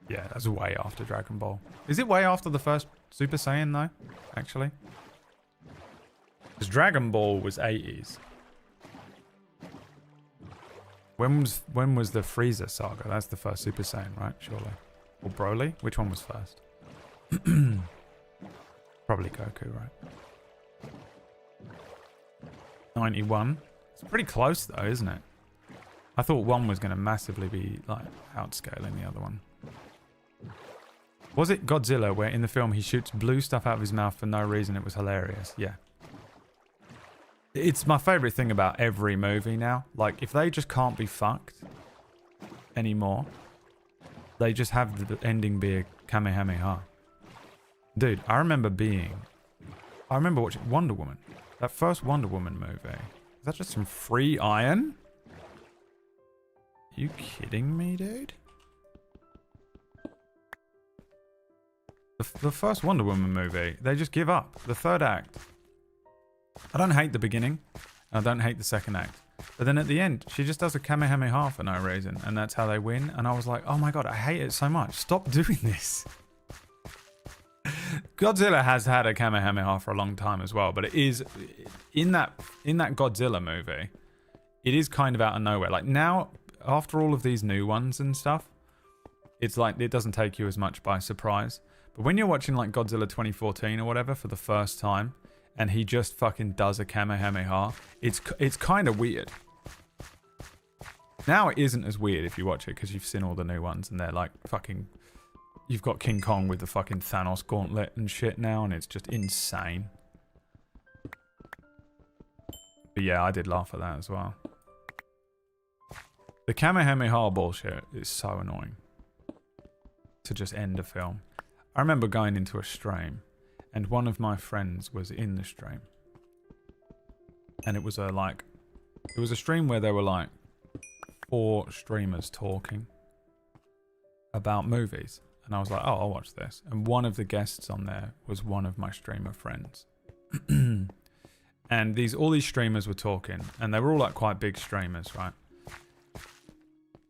S1: Yeah, that's way after Dragon Ball. Is it way after the first Super Saiyan, though? Actually? Because Dragon Ball was 80s. When was the Frieza saga? That's the first Super Saiyan, right? Surely. Or Broly? Which one was first? Probably Goku, right? 91. It's pretty close, though, isn't it? I thought one was going to massively be, like, outscaling the other one. Was it Godzilla where in the film he shoots blue stuff out of his mouth for no reason? It was hilarious. Yeah. It's my favorite thing about every movie now. Like, if they just can't be fucked anymore, they just have the ending be a Kamehameha. Dude, I remember watching Wonder Woman. That first Wonder Woman movie. Is that just some free iron? Are you kidding me, dude? The first Wonder Woman movie, they just give up. The third act. I don't hate the beginning. I don't hate the second act. But then at the end, she just does a Kamehameha for no reason. And that's how they win. And I was like, oh my god, I hate it so much. Stop doing this. Godzilla has had a Kamehameha for a long time as well. But it is, in that Godzilla movie, it is kind of out of nowhere. Like now, after all of these new ones and stuff, it's like it doesn't take you as much by surprise. But when you're watching like Godzilla 2014 or whatever for the first time, and he just fucking does a Kamehameha, it's kind of weird. Now it isn't as weird if you watch it because you've seen all the new ones and they're like fucking... You've got King Kong with the fucking Thanos gauntlet and shit now, and it's just insane. But yeah, I did laugh at that as well. The Kamehameha bullshit is so annoying. To just end a film. I remember going into a stream, and one of my friends was in the stream. And it was a stream where there were like 4 streamers talking about movies. And I was like, oh, I'll watch this. And one of the guests on there was one of my streamer friends. And all these streamers were talking, and they were all like quite big streamers, right?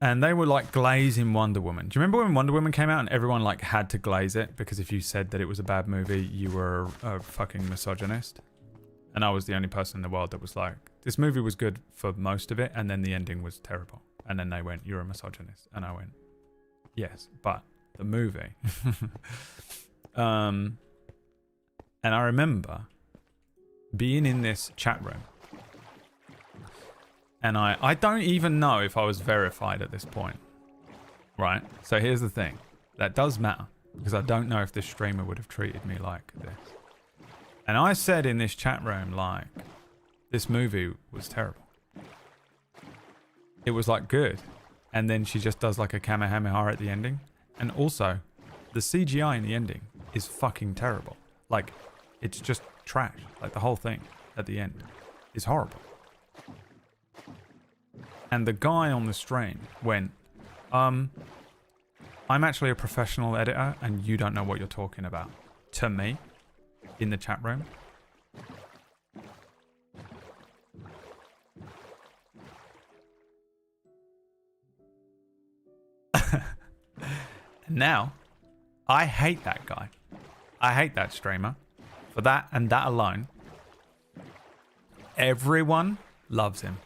S1: And they were like glazing Wonder Woman. Do you remember when Wonder Woman came out and everyone like had to glaze it? Because if you said that it was a bad movie, you were a fucking misogynist. And I was the only person in the world that was like, this movie was good for most of it, and then the ending was terrible. And then they went, you're a misogynist. And I went, yes, but the movie. And I remember being in this chat room. And I don't even know if I was verified at this point. Right? So here's the thing. That does matter. Because I don't know if this streamer would have treated me like this. And I said in this chat room, like, this movie was terrible. It was, like, good. And then she just does, like, a Kamehameha at the ending. And also, the CGI in the ending is fucking terrible. Like, it's just trash. Like, the whole thing at the end is horrible. And the guy on the stream went, I'm actually a professional editor and you don't know what you're talking about. To me, in the chat room. Now, I hate that guy. I hate that streamer. For that and that alone, everyone loves him.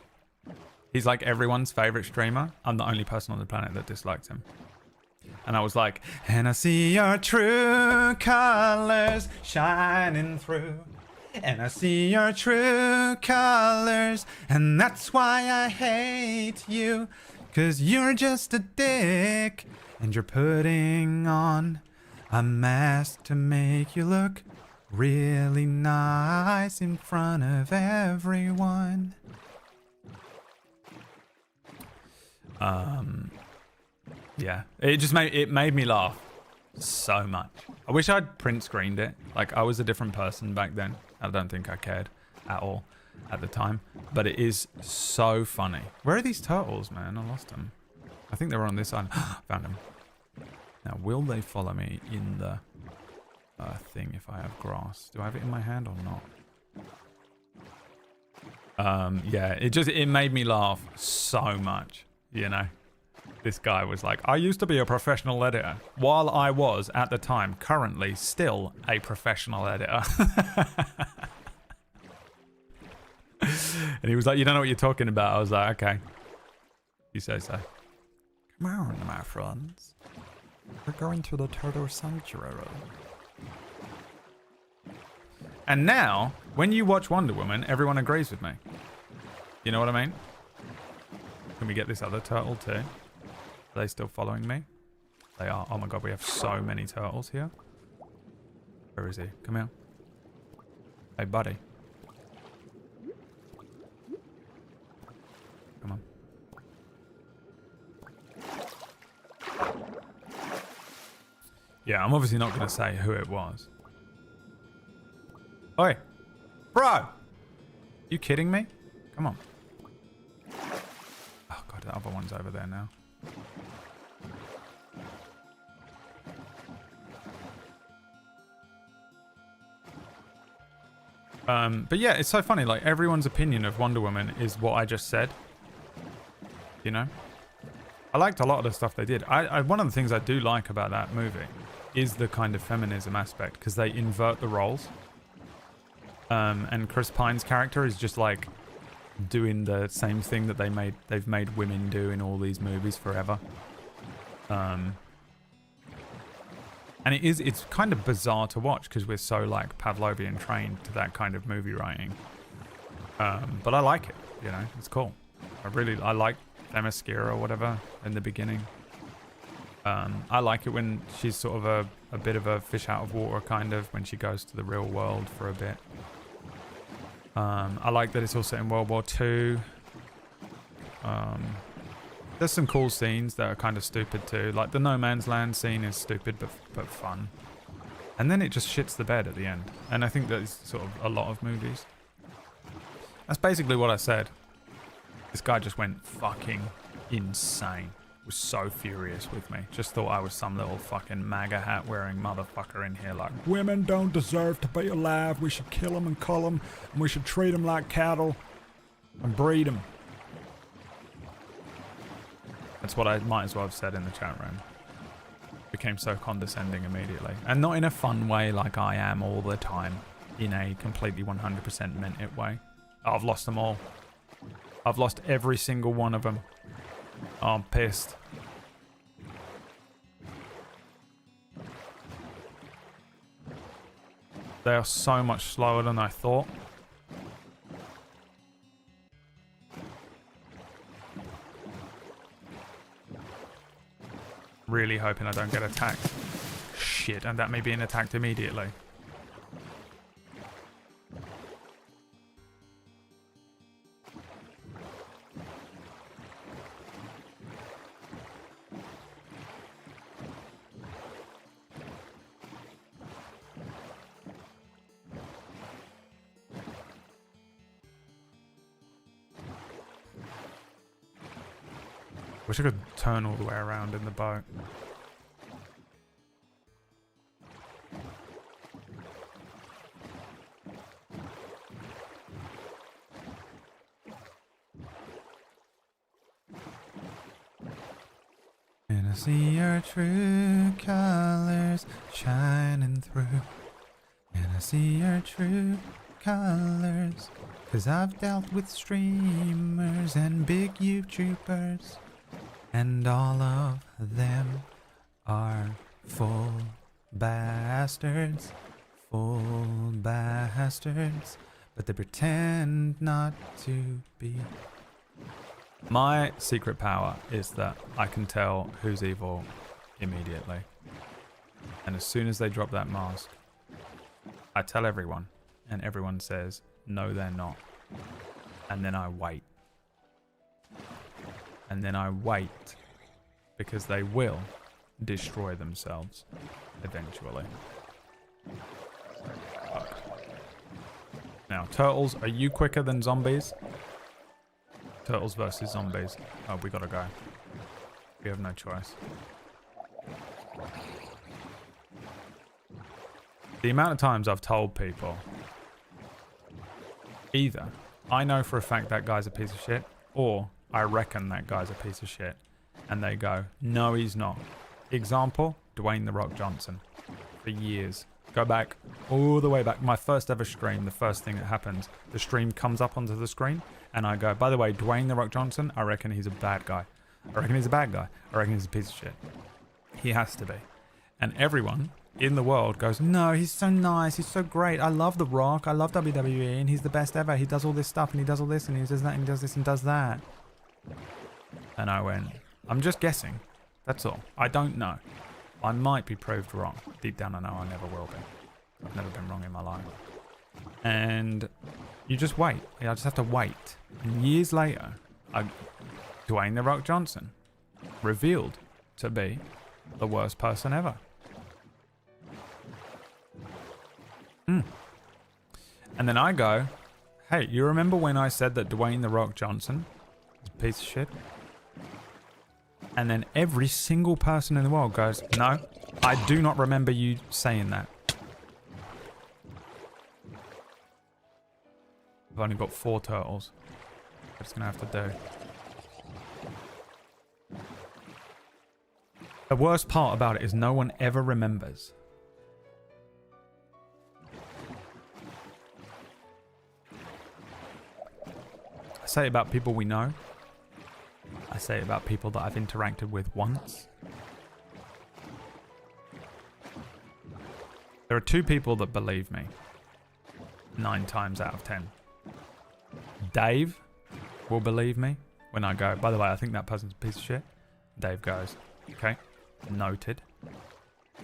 S1: He's like everyone's favorite streamer. I'm the only person on the planet that dislikes him. And I was like, and I see your true colors shining through. And I see your true colors. And that's why I hate you. 'Cause you're just a dick. And you're putting on a mask to make you look really nice in front of everyone. Yeah, it made me laugh so much. I wish I'd print screened it. Like, I was a different person back then. I don't think I cared at all at the time, but it is so funny. Where are these turtles, man? I lost them. I think they were on this side. Found them. Now, will they follow me in the thing if I have grass? Do I have it in my hand or not? Yeah, it made me laugh so much, you know. This guy was like, I used to be a professional editor, while I was, at the time, currently still a professional editor. And he was like, you don't know what you're talking about. I was like, okay. You say so. Come on, my friends. We're going to the turtle sanctuary. And now, when you watch Wonder Woman, everyone agrees with me. You know what I mean? Can we get this other turtle too? Are they still following me? They are. Oh my god, we have so many turtles here. Where is he? Come here. Hey, buddy. Come on. Yeah, I'm obviously not going to say who it was. Oi! Bro! You kidding me? Come on. Oh god, the other one's over there now. But yeah, it's so funny. Like, everyone's opinion of Wonder Woman is what I just said. You know? I liked a lot of the stuff they did. One of the things I do like about that movie is the kind of feminism aspect, because they invert the roles. And Chris Pine's character is just like doing the same thing that they've made women do in all these movies forever. And it's kind of bizarre to watch because we're so like Pavlovian trained to that kind of movie writing. But I like it, you know, it's cool. I like Themyscira or whatever in the beginning. I like it when she's sort of a bit of a fish out of water, kind of, when she goes to the real world for a bit. I like that it's also in World War II. There's some cool scenes that are kind of stupid too. Like the No Man's Land scene is stupid but fun. And then it just shits the bed at the end. And I think that's sort of a lot of movies. That's basically what I said. This guy just went fucking insane. Was so furious with me. Just thought I was some little fucking MAGA hat wearing motherfucker in here like, women don't deserve to be alive. We should kill them and cull them. And we should treat them like cattle and breed them. That's what I might as well have said in the chat room. Became so condescending immediately. And not in a fun way like I am all the time. In a completely 100% meant it way. Oh, I've lost them all. I've lost every single one of them. Oh, I'm pissed. They are so much slower than I thought. Really hoping I don't get attacked. Shit, and that may be attacked immediately. Wish I could turn all the way around in the boat. And I see your true colors shining through. And I see your true colors. 'Cause I've dealt with streamers and big YouTubers. And all of them are full bastards. Full bastards. But they pretend not to be. My secret power is that I can tell who's evil immediately. And as soon as they drop that mask, I tell everyone. And everyone says, no, they're not. And then I wait. And then I wait. Because they will destroy themselves eventually. Fuck. Now, turtles, are you quicker than zombies? Turtles versus zombies. Oh, we gotta go. We have no choice. The amount of times I've told people, either I know for a fact that guy's a piece of shit, or I reckon that guy's a piece of shit. And they go, no, he's not. Example, Dwayne "The Rock" Johnson. For years. Go back, all the way back. My first ever stream, the first thing that happens, the stream comes up onto the screen, and I go, by the way, Dwayne "The Rock" Johnson, I reckon he's a bad guy. I reckon he's a bad guy. I reckon he's a piece of shit. He has to be. And everyone in the world goes, no, he's so nice, he's so great. I love The Rock, I love WWE, and he's the best ever. He does all this stuff, and he does all this, and he does that, and he does this, and does that. And I went, I'm just guessing. That's all. I don't know. I might be proved wrong. Deep down I know I never will be. I've never been wrong in my life. And you just wait. I just have to wait. And years later, Dwayne "The Rock" Johnson revealed to be the worst person ever. And then I go, hey, you remember when I said that Dwayne "The Rock" Johnson is a piece of shit? And then every single person in the world goes, no, I do not remember you saying that. I've only got 4 turtles. That's going to have to do. The worst part about it is no one ever remembers. I say it about people we know. I say it about people that I've interacted with once. There are 2 people that believe me. 9 times out of 10. Dave will believe me when I go, by the way, I think that person's a piece of shit. Dave goes, okay, noted.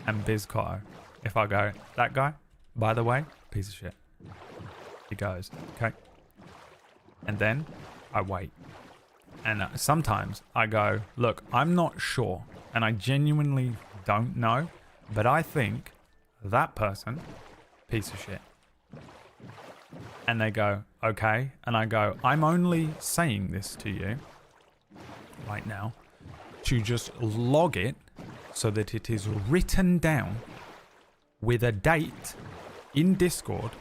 S1: And BizCotto, if I go, that guy, by the way, piece of shit. He goes, okay. And then I wait. And sometimes I go, look, I'm not sure. And I genuinely don't know. But I think that person, piece of shit. And they go, okay. And I go, I'm only saying this to you right now to just log it so that it is written down with a date in Discord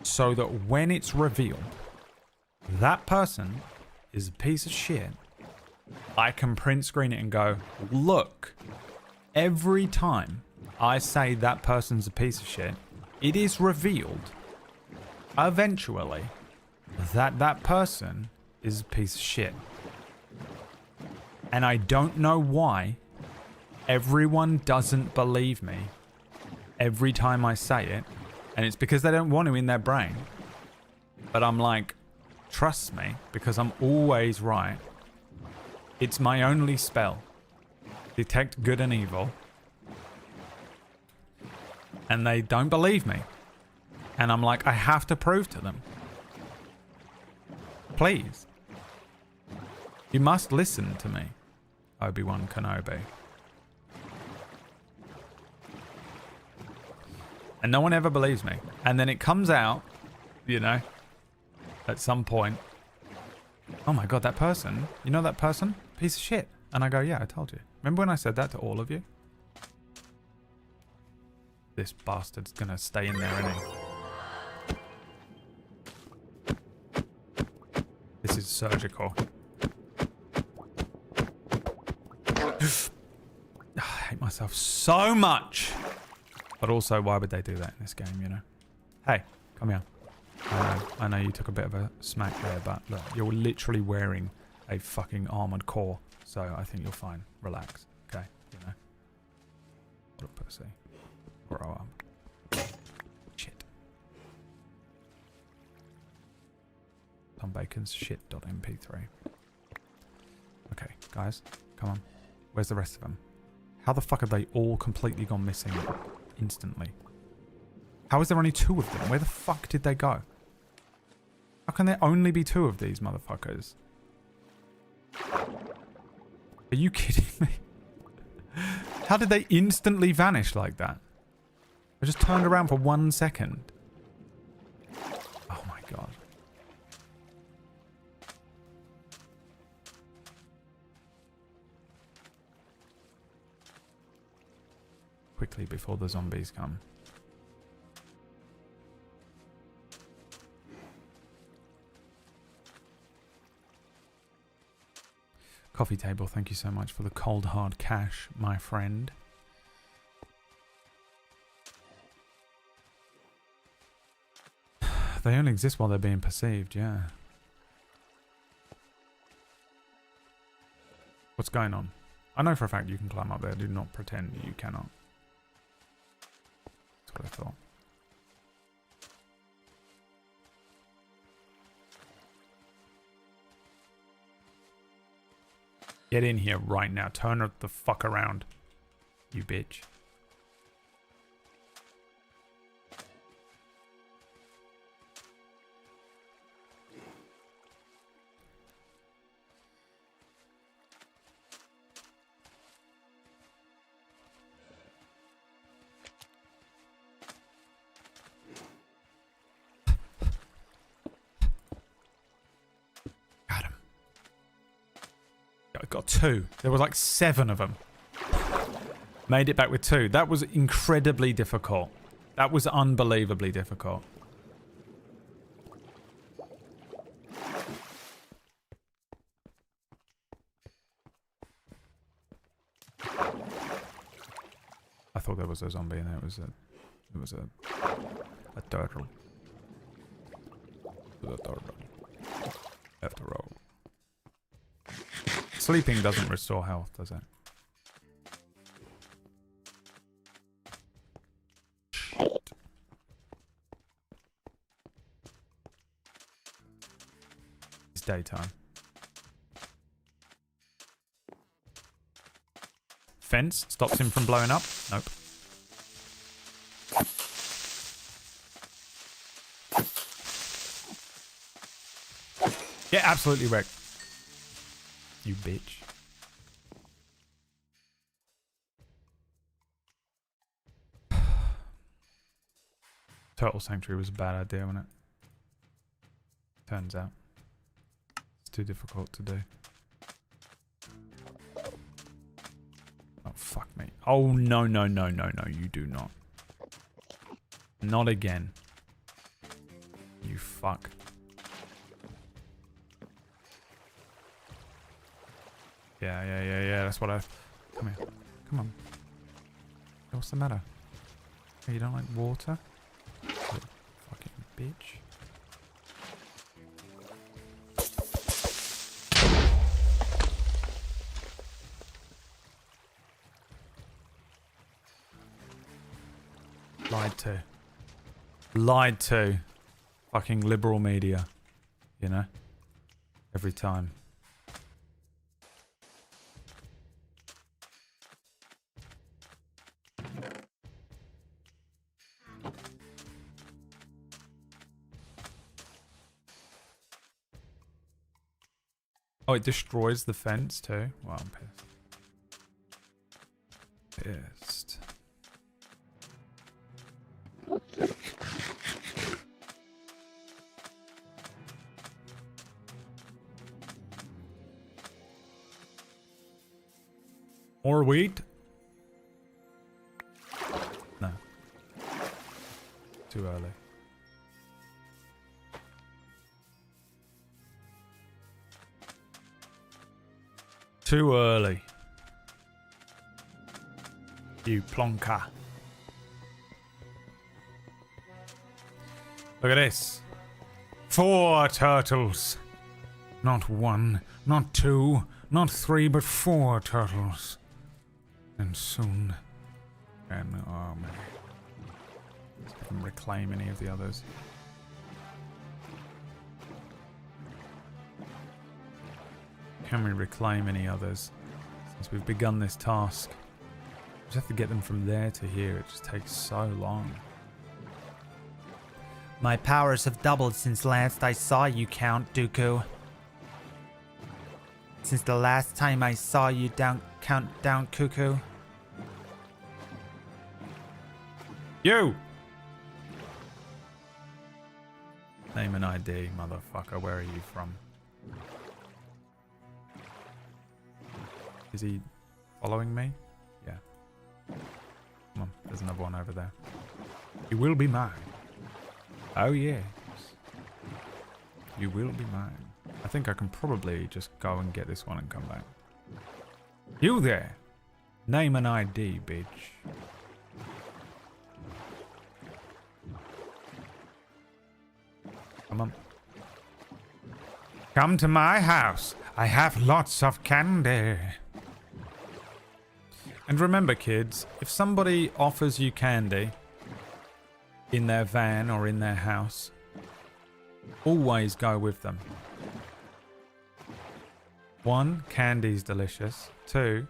S1: so that when it's revealed, that person is a piece of shit. I can print screen it and go, look, every time I say that person's a piece of shit, it is revealed eventually that that person is a piece of shit. And I don't know why everyone doesn't believe me every time I say it. And it's because they don't want to in their brain. But I'm like, trust me, because I'm always right. It's my only spell. detect good and evil, and they don't believe me. And I'm like, I have to prove to them. Please. You must listen to me, Obi-Wan Kenobi. And no one ever believes me. And then it comes out, you know, at some point. Oh my god, that person. You know that person? Piece of shit. And I go, yeah, I told you. Remember when I said that to all of you? This bastard's gonna stay in there, isn't he? This is surgical. I hate myself so much. But also, why would they do that in this game, you know? Hey, come here. I know you took a bit of a smack there, but look, you're literally wearing a fucking armored core. So I think you're fine. Relax. Okay, you know. What a pussy. Grow up. Shit. Tom Bacon's shit.mp3. Okay, guys, come on. Where's the rest of them? How the fuck have they all completely gone missing instantly? How is there only 2 of them? Where the fuck did they go? How can there only be 2 of these motherfuckers? Are you kidding me? How did they instantly vanish like that? I just turned around for 1 second. Oh my god. Quickly before the zombies come. Coffee table, thank you so much for the cold hard cash, my friend. They only exist while they're being perceived, yeah. What's going on? I know for a fact you can climb up there. Do not pretend you cannot. That's what I thought. Get in here right now. Turn the fuck around, you bitch. I got 2. There was like 7 of them. Made it back with 2. That was incredibly difficult. That was unbelievably difficult. I thought there was a zombie and it was a turtle. It was a turtle. After all. Sleeping doesn't restore health, does it? Shit. It's daytime. Fence stops him from blowing up? Nope. Get absolutely wrecked. You bitch. Turtle Sanctuary was a bad idea, wasn't it? Turns out. It's too difficult to do. Oh, fuck me. Oh, no, no, no, no, no, you do not. Not again. You fuck. Yeah. That's what I... Come here. Come on. What's the matter? Hey, you don't like water? You fucking bitch. Lied to. Lied to. Fucking liberal media. You know? Every time. Oh, it destroys the fence too? Wow, I'm pissed. More wheat? No. Too early. Too early. You plonker. Look at this. 4 turtles. Not 1, not 2, not 3, but 4 turtles. And soon. And oh man. Let's see if I can reclaim any of the others. Can we reclaim any others? Since we've begun this task. We just have to get them from there to here. It just takes so long.
S5: My powers have doubled since last I saw you, Count Dooku. Since the last time I saw you, Count Down Cuckoo.
S1: You! Name and ID, motherfucker. Where are you from? Is he following me? Yeah. Come on, there's another one over there. You will be mine. Oh yes. You will be mine. I think I can probably just go and get this one and come back. You there! Name and ID, bitch. Come on. Come to my house. I have lots of candy. And remember, kids, if somebody offers you candy in their van or in their house, always go with them. 1, candy's delicious. 2,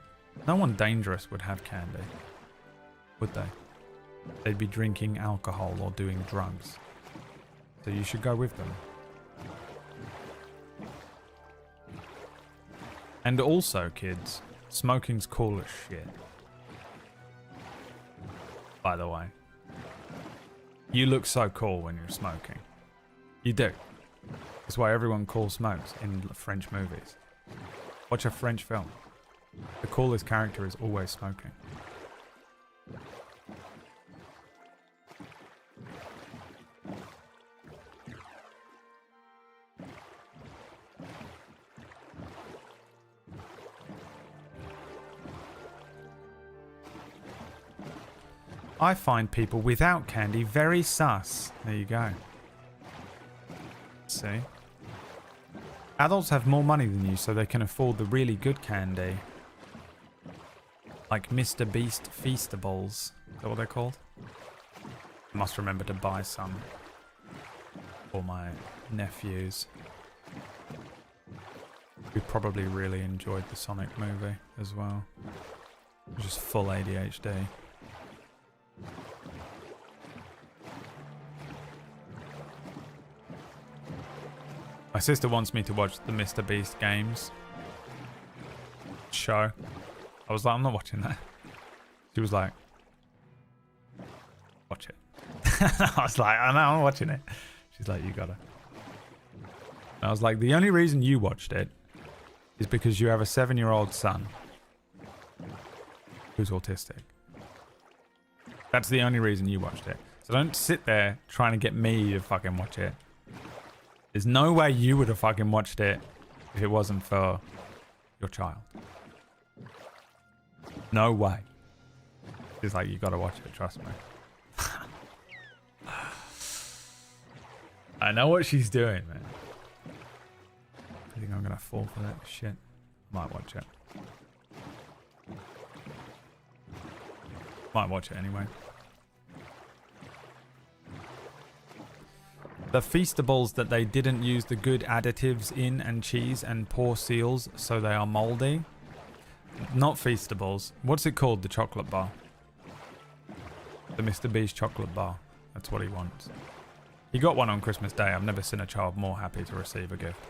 S1: no one dangerous would have candy, would they? They'd be drinking alcohol or doing drugs. So you should go with them. And also, kids, smoking's cool as shit. By the way. You look so cool when you're smoking. You do. That's why everyone cool smokes in French movies. Watch a French film. The coolest character is always smoking. I find people without candy very sus. There you go. See? Adults have more money than you, so they can afford the really good candy. Like Mr. Beast Feastables. Is that what they're called? I must remember to buy some for my nephews. Who probably really enjoyed the Sonic movie as well. Just full ADHD. My sister wants me to watch the Mr. Beast games show. I was like, I'm not watching that. She was like, watch it. I was like, I know, I'm watching it. She's like, you gotta. And I was like, the only reason you watched it is because you have a 7-year-old son who's autistic. That's the only reason you watched it. So don't sit there trying to get me to fucking watch it. There's no way you would have fucking watched it if it wasn't for your child. No way. It's like, you gotta watch it, trust me. I know what she's doing, man. I think I'm gonna fall for that shit. Might watch it. Might watch it anyway. The Feastables that they didn't use the good additives in and cheese and poor seals, so they are moldy. Not Feastables. What's it called? The chocolate bar. The Mr. Beast chocolate bar. That's what he wants. He got one on Christmas Day. I've never seen a child more happy to receive a gift.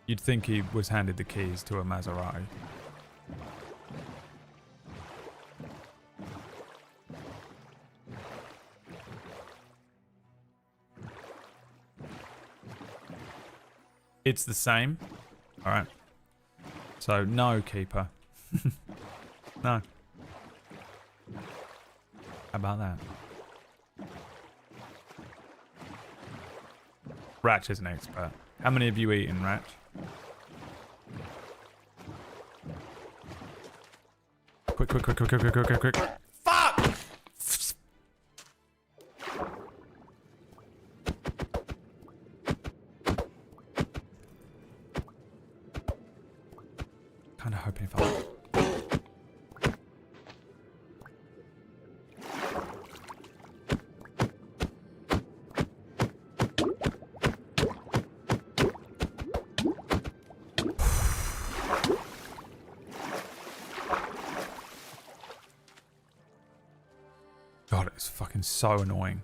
S1: You'd think he was handed the keys to a Maserati. It's the same. All right. So no, keeper. No. How about that? Ratch is an expert. How many have you eaten, Ratch? Quick, quick, quick, quick, quick, quick, quick, quick, quick. Fuck! Kind of hoping if I... God, it's fucking so annoying.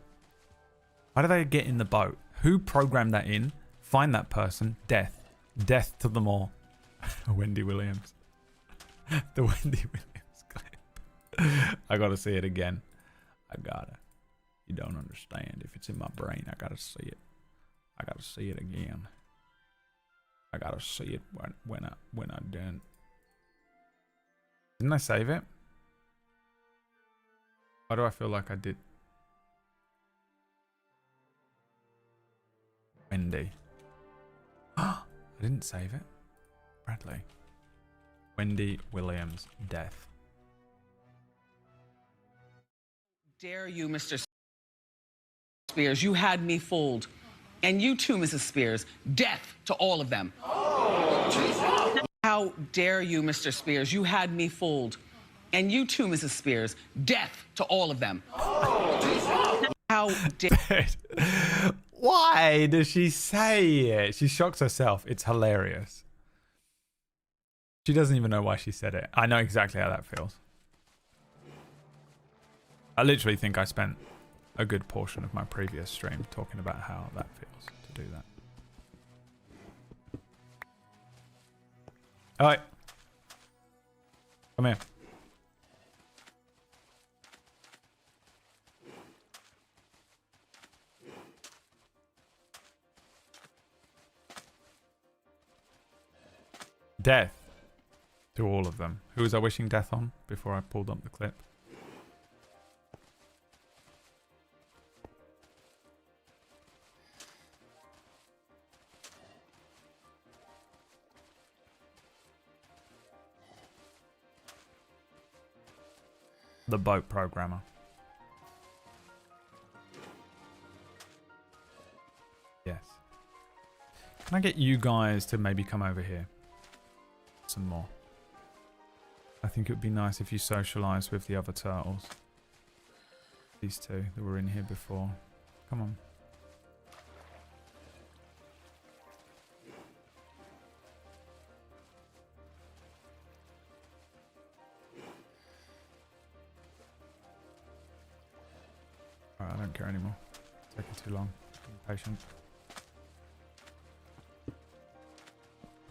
S1: How do they get in the boat? Who programmed that in? Find that person. Death. Death to them all. Wendy Williams. The Wendy Williams clip. I gotta see it again. I gotta. You don't understand. If it's in my brain, I gotta see it. I gotta see it again. I gotta see it when I'm done. Didn't I save it? Why do I feel like I did? Wendy. I didn't save it. Bradley. Wendy Williams. Death.
S11: Dare you, Mr. Spears? You had me fooled. And you too, Mrs. Spears. Death to all of them. How dare you, Mr. Spears? You had me fooled. And you too, Mrs. Spears. Death to all of them. How dare...
S1: Why does she say it? She shocks herself. It's hilarious. She doesn't even know why she said it. I know exactly how that feels. I literally think I spent a good portion of my previous stream talking about how that feels to do that. All right. Come here. Death to all of them. Who was I wishing death on before I pulled up the clip? The boat programmer. Yes. Can I get you guys to maybe come over here? Some more. I think it would be nice if you socialize with the other turtles. These two that were in here before. Come on. Alright, I don't care anymore. It's taking too long. Be patient. Get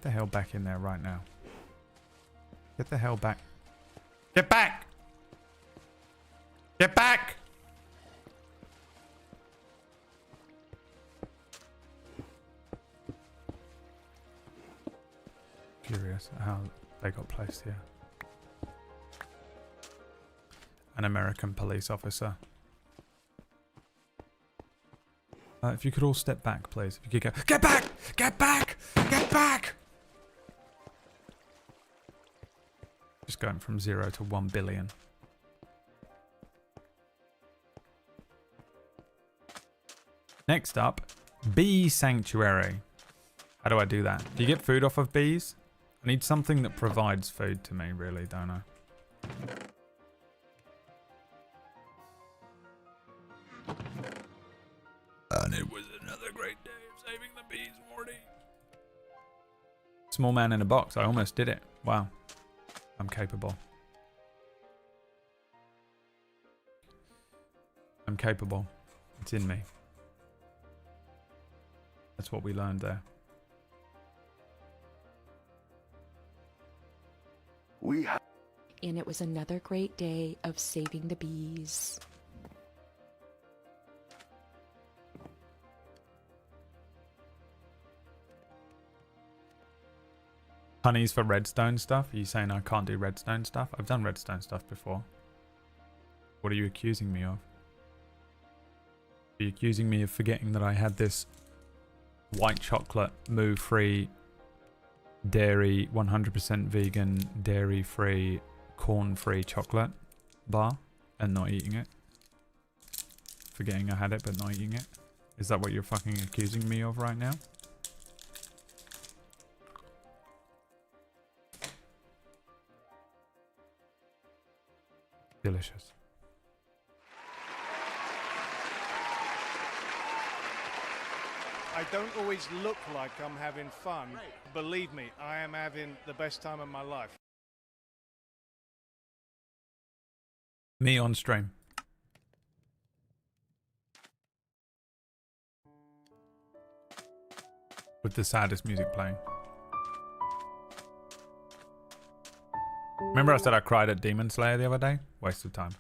S1: the hell back in there right now. Get the hell back. Get back! Get back! Curious how they got placed here. An American police officer. If you could all step back, please. If you could go, get back! Get back! Get back! Just going from 0 to 1 billion. Next up, bee sanctuary. How do I do that? Do you get food off of bees? I need something that provides food to me, really, don't I? And it was another great day of saving the bees, Morty. Small man in a box. I almost did it. Wow. I'm capable. I'm capable. It's in me. That's what we learned there.
S9: We have.
S12: And it was another great day of saving the bees.
S1: Honeys for redstone stuff? Are you saying I can't do redstone stuff? I've done redstone stuff before. What are you accusing me of? Are you accusing me of forgetting that I had this white chocolate, moo-free, dairy, 100% vegan, dairy-free, corn-free chocolate bar and not eating it? Forgetting I had it but not eating it? Is that what you're fucking accusing me of right now? Delicious.
S8: I don't always look like I'm having fun. Believe me, I am having the best time of my life.
S1: Me on stream. With the saddest music playing. Remember I said I cried at Demon Slayer the other day? Waste of time.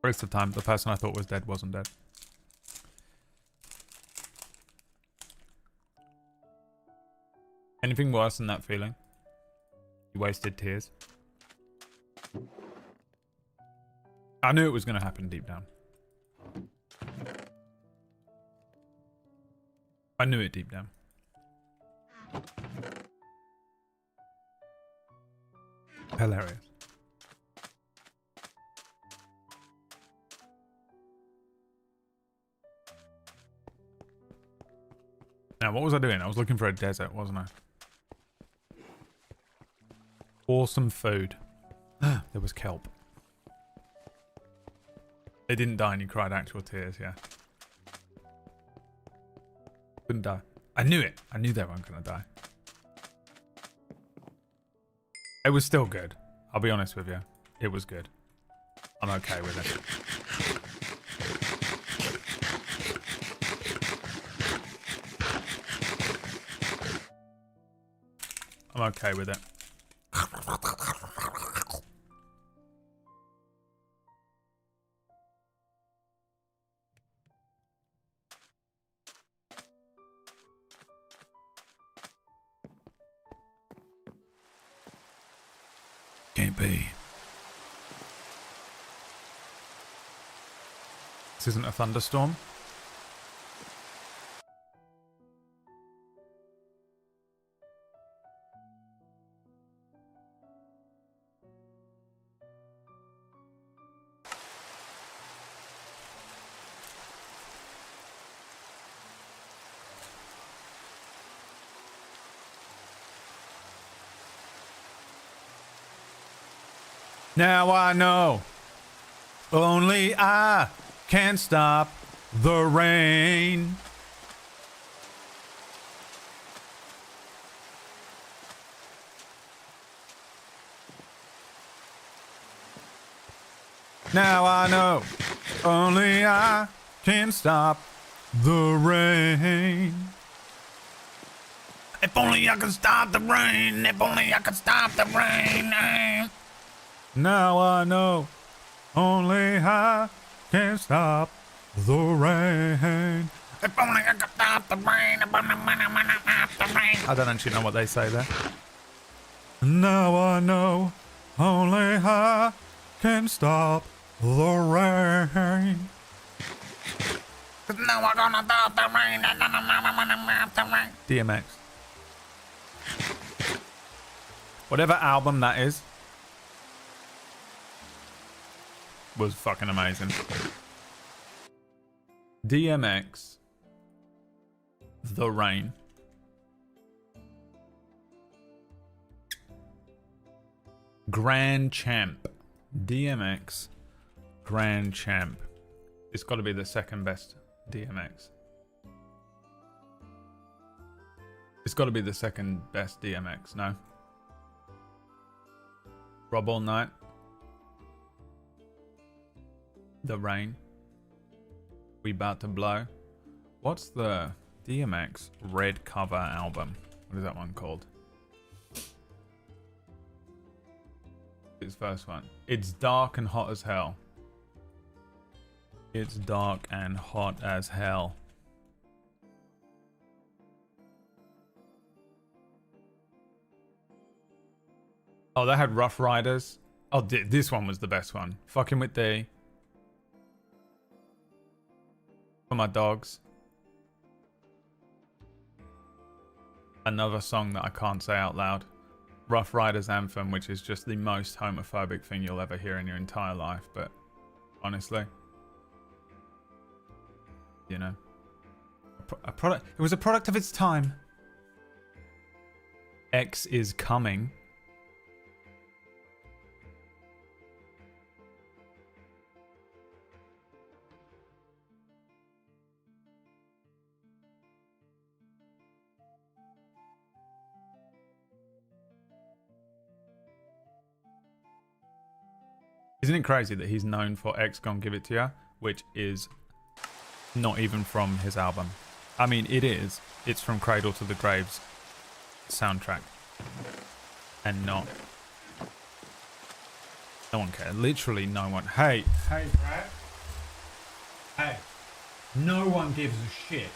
S1: Waste of time. The person I thought was dead wasn't dead. Anything worse than that feeling? You wasted tears. I knew it was going to happen deep down. I knew it deep down. Hilarious. Now, what was I doing? I was looking for a desert, wasn't I? Awesome food. There was kelp. They didn't die and you cried actual tears, yeah. Couldn't die. I knew it. I knew they weren't going to die. It was still good. I'll be honest with you. It was good. I'm okay with it. I'm okay with it. Can't be. This isn't a thunderstorm. Now I know only I can stop the rain. Now I know only I can stop the rain. If only I could stop the rain. If only I could stop the rain. Now I know only I can stop the rain. If only I could stop the rain. I don't actually know what they say there. Now I know only I can stop the rain. Now I'm gonna stop the rain. DMX. Whatever album that is. Was fucking amazing. DMX. The Rain. Grand Champ. DMX. Grand Champ. It's got to be the second best DMX. It's got to be the second best DMX, no? Rob All Night. The Rain. We About to Blow. What's the DMX red cover album? What is that one called? His first one. It's dark and hot as hell. It's dark and hot as hell. Oh, they had Rough Riders. Oh, this one was the best one. Fucking with D. For my dogs. Another song that I can't say out loud. Rough Riders Anthem, which is just the most homophobic thing you'll ever hear in your entire life, but honestly, you know, a product. It was a product of its time. X is coming. Isn't it crazy that he's known for X Gon Give It To Ya, which is not even from his album? I mean, it is. It's from Cradle to the Grave's soundtrack. And not. No one cares. Literally no one. Hey, Brad. Hey. No one gives a shit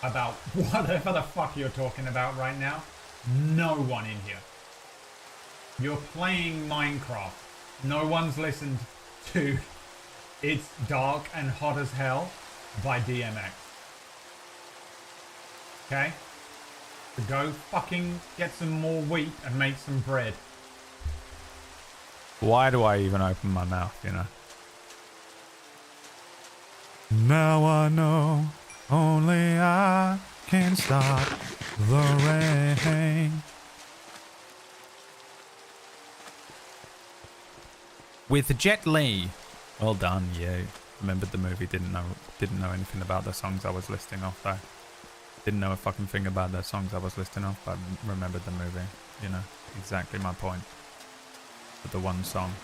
S1: about whatever the fuck you're talking about right now. No one in here. You're playing Minecraft. No one's listened to It's Dark and Hot as Hell by DMX. Okay? So go fucking get some more wheat and make some bread. Why do I even open my mouth, you know? Now I know only I can stop the rain. With Jet Li. Well done, you. Remembered the movie, didn't know anything about the songs I was listing off though. Didn't know a fucking thing about the songs I was listing off, but remembered the movie. You know, exactly my point. With the one song.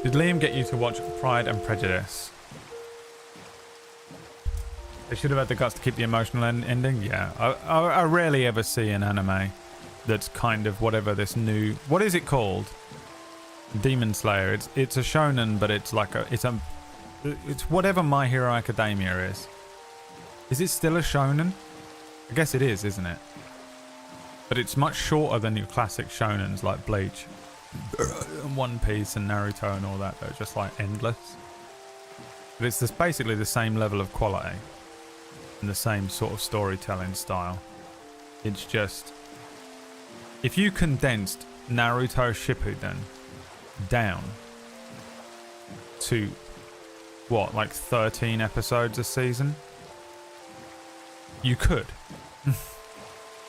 S1: Did Liam get you to watch Pride and Prejudice? They should have had the guts to keep the emotional ending. Yeah, I rarely ever see an anime that's kind of whatever this new. What is it called? Demon Slayer. It's a shonen, but it's like it's whatever My Hero Academia is. Is it still a shonen? I guess it is, isn't it? But it's much shorter than your classic shonens like Bleach. And One Piece and Naruto and all that. They're just like endless. But it's just basically the same level of quality and the same sort of storytelling style. It's just, if you condensed Naruto Shippuden down to what, like 13 episodes a season, you could.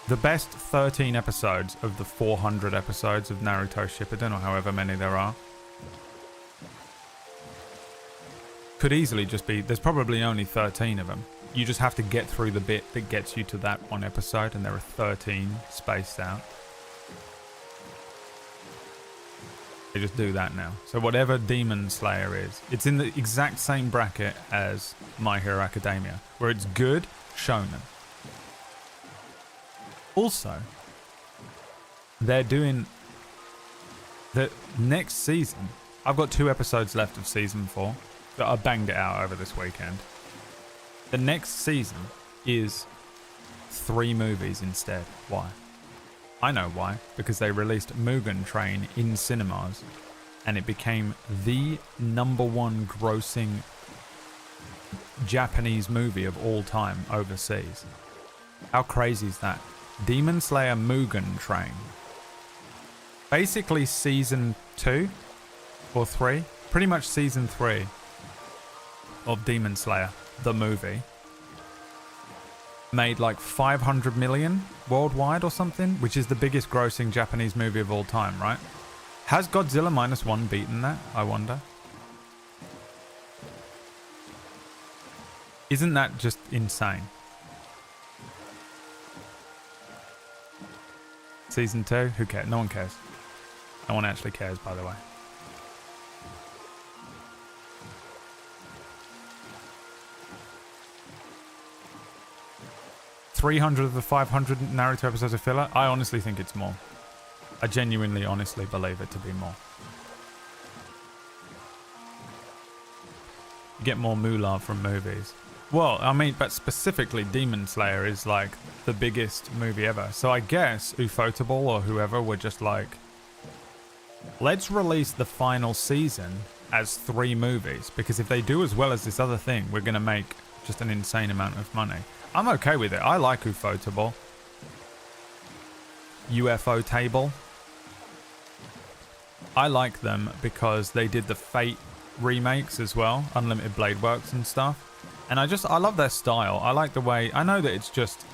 S1: The best 13 episodes of the 400 episodes of Naruto Shippuden, or however many there are, could easily just be, there's probably only 13 of them. You just have to get through the bit that gets you to that one episode, and there are 13 spaced out. They just do that now. So whatever Demon Slayer is, it's in the exact same bracket as My Hero Academia, where it's good shonen. Also, they're doing the next season. I've got 2 episodes left of season 4. So I banged it out over this weekend. The next season is 3 movies instead. Why? I know why. Because they released Mugen Train in cinemas, and it became the #1 grossing Japanese movie of all time overseas. How crazy is that? Demon Slayer Mugen Train. Basically season 2 or 3, pretty much season 3 of Demon Slayer, the movie, made like 500 million worldwide or something, which is the biggest grossing Japanese movie of all time, right? Has Godzilla -1 beaten that, I wonder? Isn't that just insane? Season 2? Who cares? No one cares. No one actually cares, by the way. $300 of the 500 Naruto episodes of filler? I honestly think it's more. I genuinely, honestly believe it to be more. You get more moolah from movies. Well, I mean, but specifically Demon Slayer is like the biggest movie ever. So I guess Ufotable or whoever were just like, let's release the final season as 3 movies. Because if they do as well as this other thing, we're going to make just an insane amount of money. I'm okay with it. I like Ufotable. UFO Table. I like them because they did the Fate remakes as well. Unlimited Blade Works and stuff. And I love their style. I like the way... I know that it's just...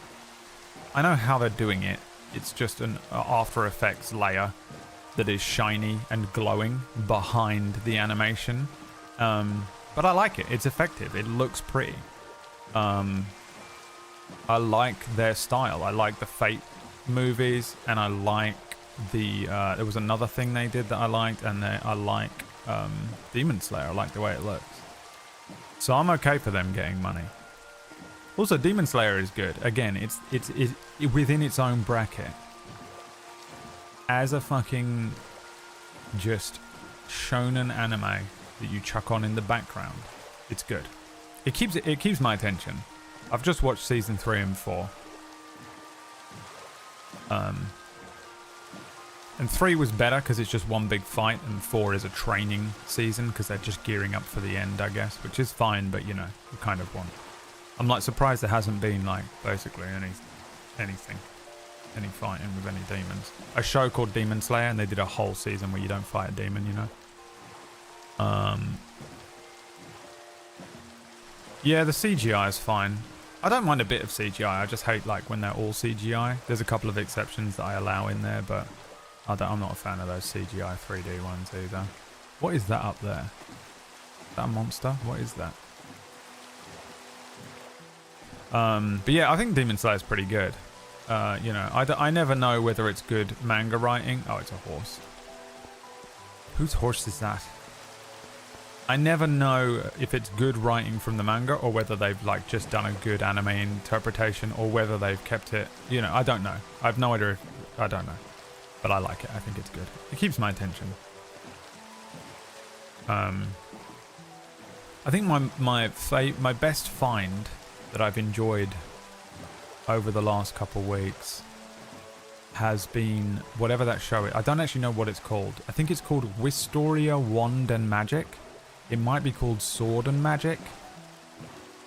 S1: I know how they're doing it. It's just an After Effects layer that is shiny and glowing behind the animation. But I like it. It's effective. It looks pretty. I like their style. I like the Fate movies, and I like the... there was another thing they did that I liked, and I like Demon Slayer. I like the way it looks. So I'm okay for them getting money. Also, Demon Slayer is good. Again, it's within its own bracket. As a fucking just shonen anime that you chuck on in the background, it's good. It keeps my attention. I've just watched season 3 and 4. And 3 was better because it's just one big fight, and 4 is a training season because they're just gearing up for the end, I guess, which is fine, but you know, you kind of want. I'm like surprised there hasn't been like basically any fighting with any demons. A show called Demon Slayer, and they did a whole season where you don't fight a demon, you know. Yeah, the CGI is fine. I don't mind a bit of CGI. I just hate like when they're all CGI. There's a couple of exceptions that I allow in there, but I'm not a fan of those CGI 3D ones either. What is that up there? Is that a monster? What is that? But yeah, I think Demon Slayer is pretty good. You know, I never know whether it's good manga writing. Oh, it's a horse. Whose horse is that? I never know if it's good writing from the manga or whether they've like just done a good anime interpretation or whether they've kept it, you know, I don't know. I have no idea. I don't know. But I like it. I think it's good. It keeps my attention. I think my best find that I've enjoyed over the last couple weeks has been whatever that show is. I don't actually know what it's called. I think it's called Wistoria Wand and Magic. It might be called Sword and Magic.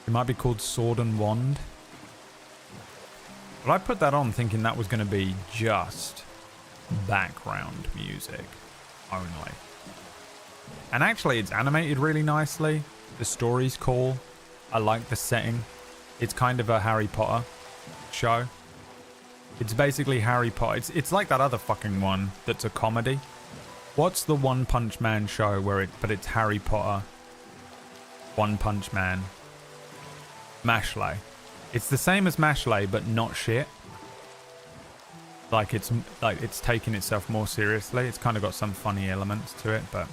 S1: It might be called Sword and Wand. But I put that on thinking that was going to be just background music only. And actually it's animated really nicely. The story's cool. I like the setting. It's kind of a Harry Potter show. It's basically Harry Potter. It's like that other fucking one that's a comedy. What's the One Punch Man show where it's Harry Potter, One Punch Man, Mashley. It's the same as Mashley, but not shit. Like it's taking itself more seriously. It's kind of got some funny elements to it, but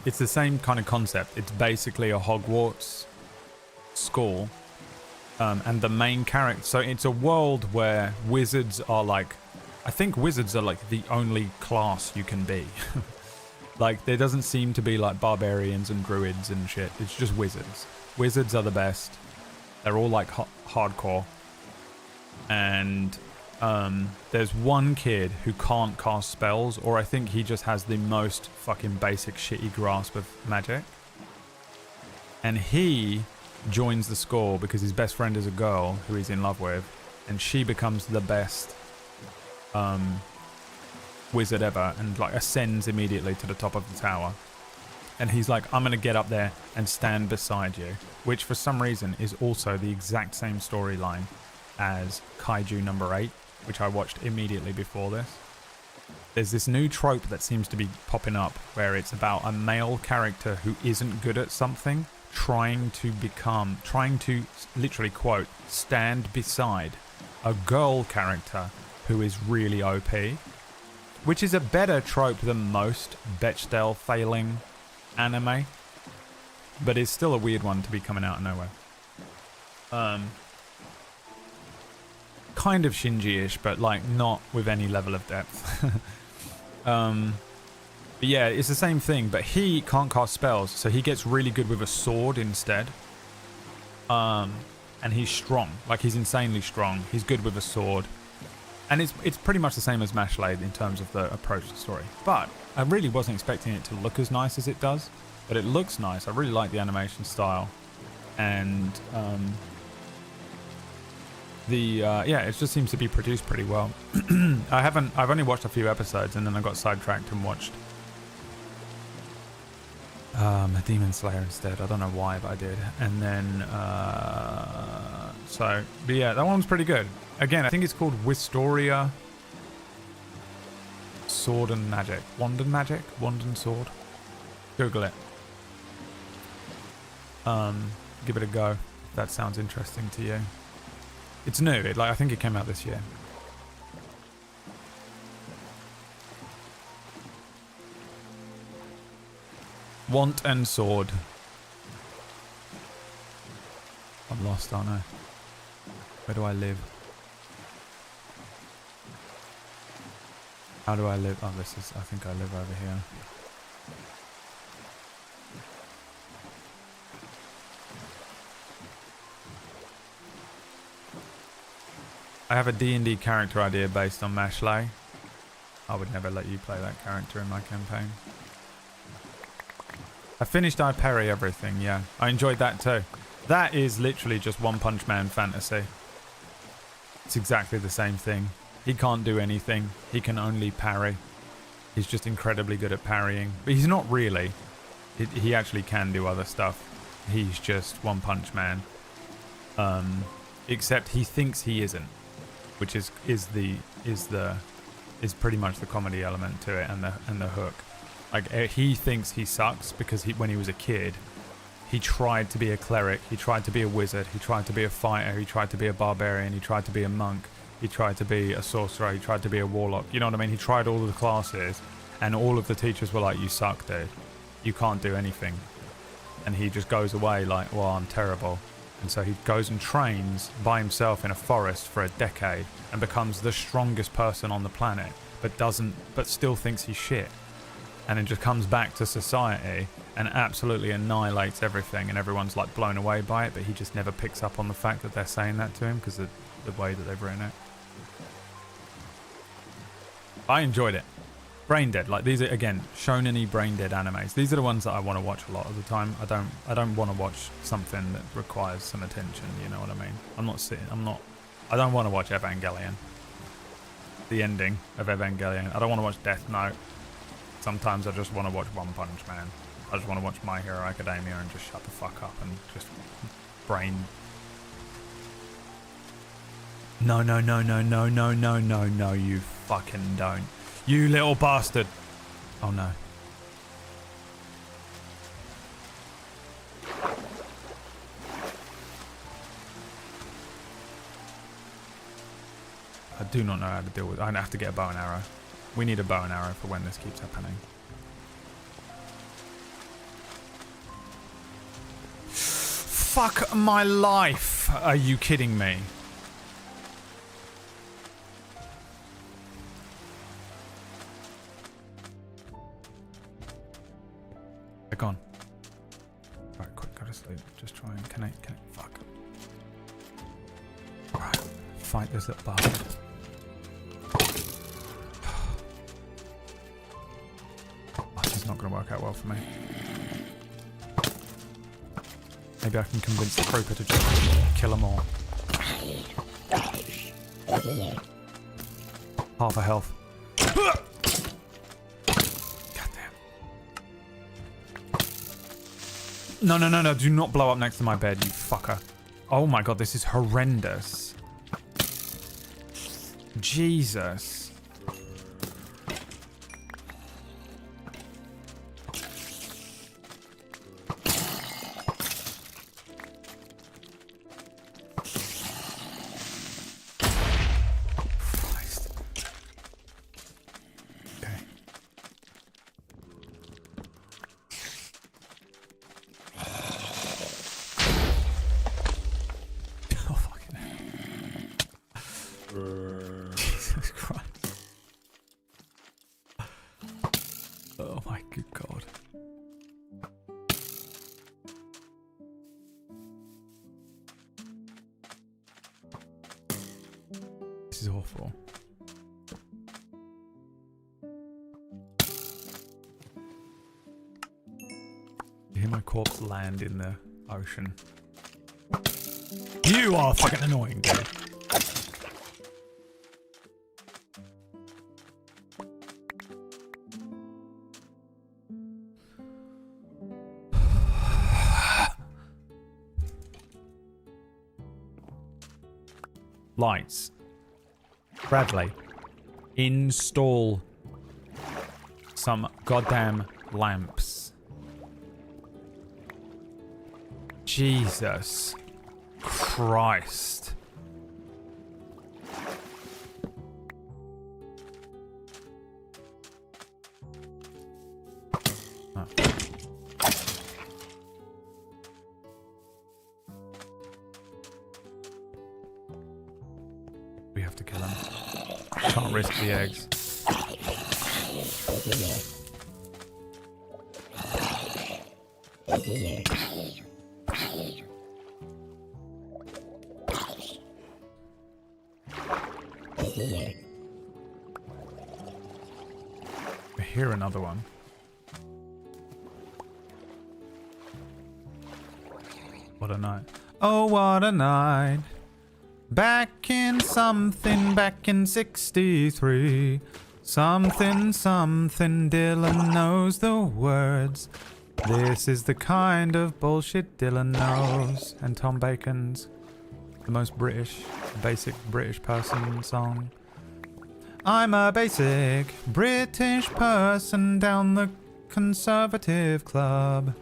S1: it's the same kind of concept. It's basically a Hogwarts school, and the main character. So it's a world where wizards are like. I think wizards are like the only class you can be. Like there doesn't seem to be like barbarians and druids and shit. It's just wizards. Wizards are the best. They're all like hardcore. And there's one kid who can't cast spells, or I think he just has the most fucking basic shitty grasp of magic. And he joins the school because his best friend is a girl who he's in love with, and she becomes the best wizard ever and like ascends immediately to the top of the tower. And he's like, I'm gonna get up there and stand beside you, which for some reason is also the exact same storyline as Kaiju number 8, which I watched immediately before this. There's this new trope that seems to be popping up where it's about a male character who isn't good at something trying to literally quote, stand beside a girl character who is really OP, which is a better trope than most Bechdel failing anime, but it's still a weird one to be coming out of nowhere. Kind of Shinji-ish, but like not with any level of depth. But yeah, it's the same thing, but he can't cast spells, so he gets really good with a sword instead. And he's strong, like he's insanely strong. He's good with a sword. And it's pretty much the same as Mashlade in terms of the approach to the story. But I really wasn't expecting it to look as nice as it does, but it looks nice. I really like the animation style. And yeah, it just seems to be produced pretty well. I've only watched a few episodes, and then I got sidetracked and watched a Demon Slayer instead. I don't know why, but I did. And then but yeah, that one's pretty good. Again, I think it's called Wistoria Sword and Magic. Wand and Magic? Wand and Sword? Google it. Give it a go if that sounds interesting to you. It's new. I think it came out this year. Want and Sword. I'm lost, aren't I? Where do I live? How do I live? Oh, I think I live over here. I have a D&D character idea based on Mashlade. I would never let you play that character in my campaign. I finished I Parry Everything, yeah. I enjoyed that too. That is literally just One Punch Man fantasy. It's exactly the same thing. He can't do anything. He can only parry. He's just incredibly good at parrying. But he's not really. He actually can do other stuff. He's just One Punch Man. Except he thinks he isn't. Which is pretty much the comedy element to it and the hook. Like, he thinks he sucks because when he was a kid, he tried to be a cleric, he tried to be a wizard, he tried to be a fighter, he tried to be a barbarian, he tried to be a monk, he tried to be a sorcerer, he tried to be a warlock. You know what I mean? He tried all of the classes, and all of the teachers were like, "You suck, dude. You can't do anything." And he just goes away like, "Well, I'm terrible." And so he goes and trains by himself in a forest for a decade and becomes the strongest person on the planet, but still thinks he's shit. And then just comes back to society and absolutely annihilates everything, and everyone's like blown away by it, but he just never picks up on the fact that they're saying that to him because of the way that they've written it. I enjoyed it. Brain dead, like these are, again, shonen-y brain dead animes. These are the ones that I want to watch a lot of the time. I don't want to watch something that requires some attention, you know what I mean? I don't want to watch Evangelion. The ending of Evangelion. I don't want to watch Death Note. Sometimes I just want to watch One Punch Man. I just want to watch My Hero Academia and just shut the fuck up and just brain. No, you fucking don't. You little bastard. Oh no. I do not know how to deal with it. I have to get a bow and arrow. We need a bow and arrow for when this keeps happening. Fuck my life. Are you kidding me? They're gone. Right, quick, go to sleep. Just try and connect. Fuck. Alright, fight this little bastard. Not going to work out well for me. Maybe I can convince the Trooper to just kill them all. Half a health. Goddamn. No. Do not blow up next to my bed, you fucker. Oh my god, this is horrendous. Jesus. my good God. This is awful. You hear my corpse land in the ocean. You are fucking annoying, dude. Lights. Bradley, install some goddamn lamps. Jesus Christ. Oh. We have to kill him. Can't risk the eggs. I hear another one. What a night. Oh, what a night. Back in 63. Something, Dylan knows the words. This is the kind of bullshit Dylan knows. And Tom Bacon's the most basic British person song. I'm a basic British person down the Conservative Club,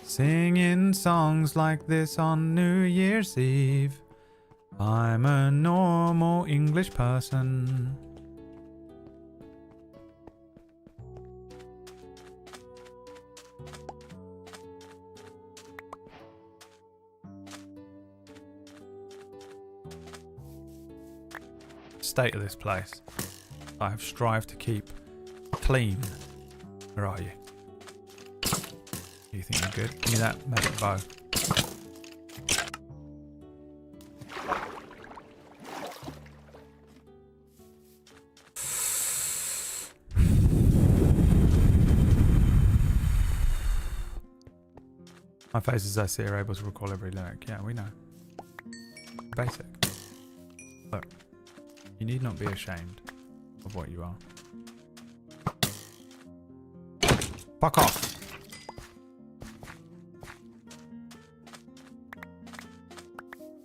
S1: singing songs like this on New Year's Eve. I'm a normal English person. State of this place. I have strived to keep clean. Where are you? You think you're good? Give me that magic bow. My face as I see are able to recall every lyric. Yeah, we know. Basic. Look, you need not be ashamed of what you are. Fuck off.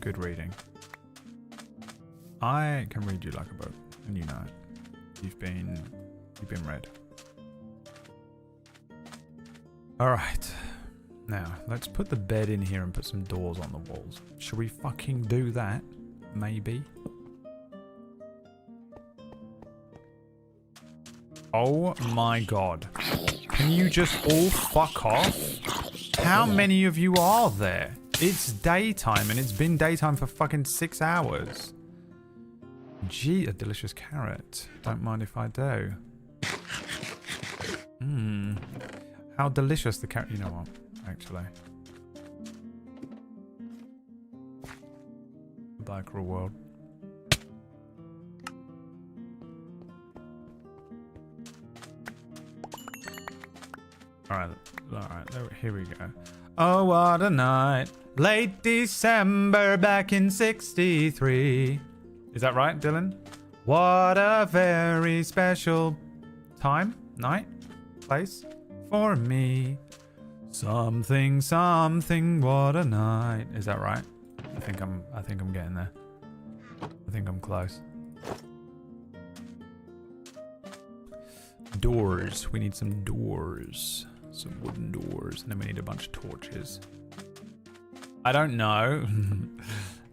S1: Good reading. I can read you like a book, and you know it. You've been read. All right. Now, let's put the bed in here and put some doors on the walls. Should we fucking do that? Maybe. Oh my god. Can you just all fuck off? How many of you are there? It's daytime and it's been daytime for fucking 6 hours. Gee, a delicious carrot. Don't mind if I do. Mmm. How delicious the carrot. You know what? Actually. Goodbye, cruel world. Alright, here we go. Oh, what a night. Late December back in 63. Is that right, Dylan? What a very special time, night, place for me. Something, what a night. Is that right? I think I'm getting there. I think I'm close. Doors. We need some doors. Some wooden doors. And then we need a bunch of torches. I don't know.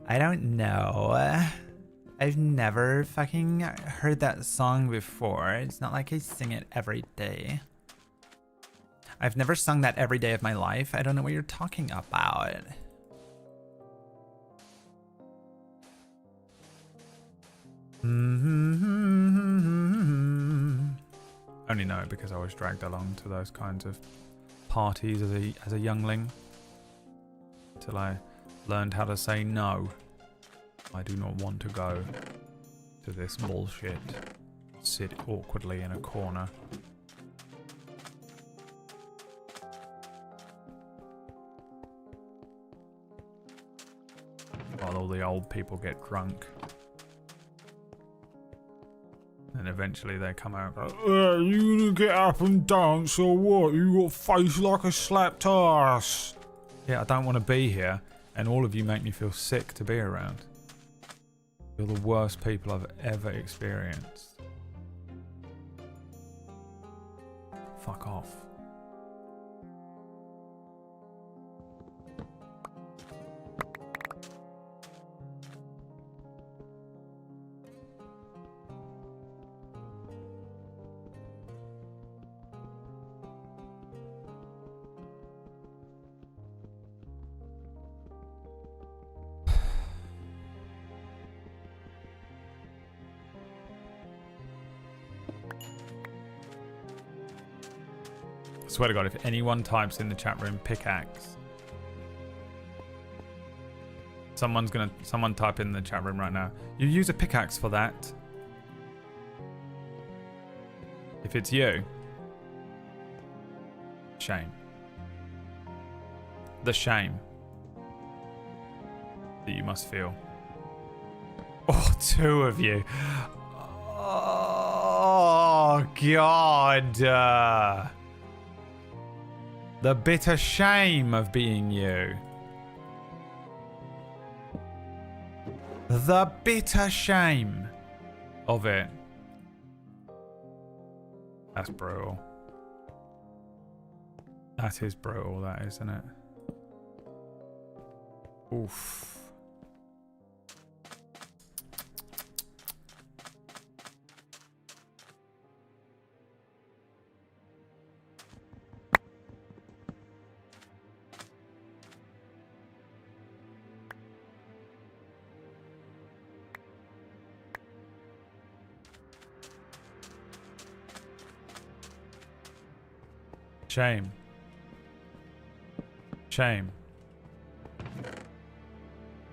S1: I don't know. I've never fucking heard that song before. It's not like I sing it every day. I've never sung that every day of my life. I don't know what you're talking about. only know it because I was dragged along to those kinds of parties as a youngling. Till I learned how to say no. I do not want to go to this bullshit. Sit awkwardly in a corner. While all the old people get drunk. And eventually they come out and go, you gonna get up and dance or what? You got face like a slapped ass. Yeah, I don't want to be here, and all of you make me feel sick to be around. You're the worst people I've ever experienced. Fuck off. Swear to God, if anyone types in the chat room pickaxe, someone type in the chat room right now. You use a pickaxe for that. If it's you, shame. The shame that you must feel. Oh, 2 of you. Oh God. The bitter shame of being you. The bitter shame of it. That's brutal. That is brutal, that, isn't it? Oof. Shame. Shame.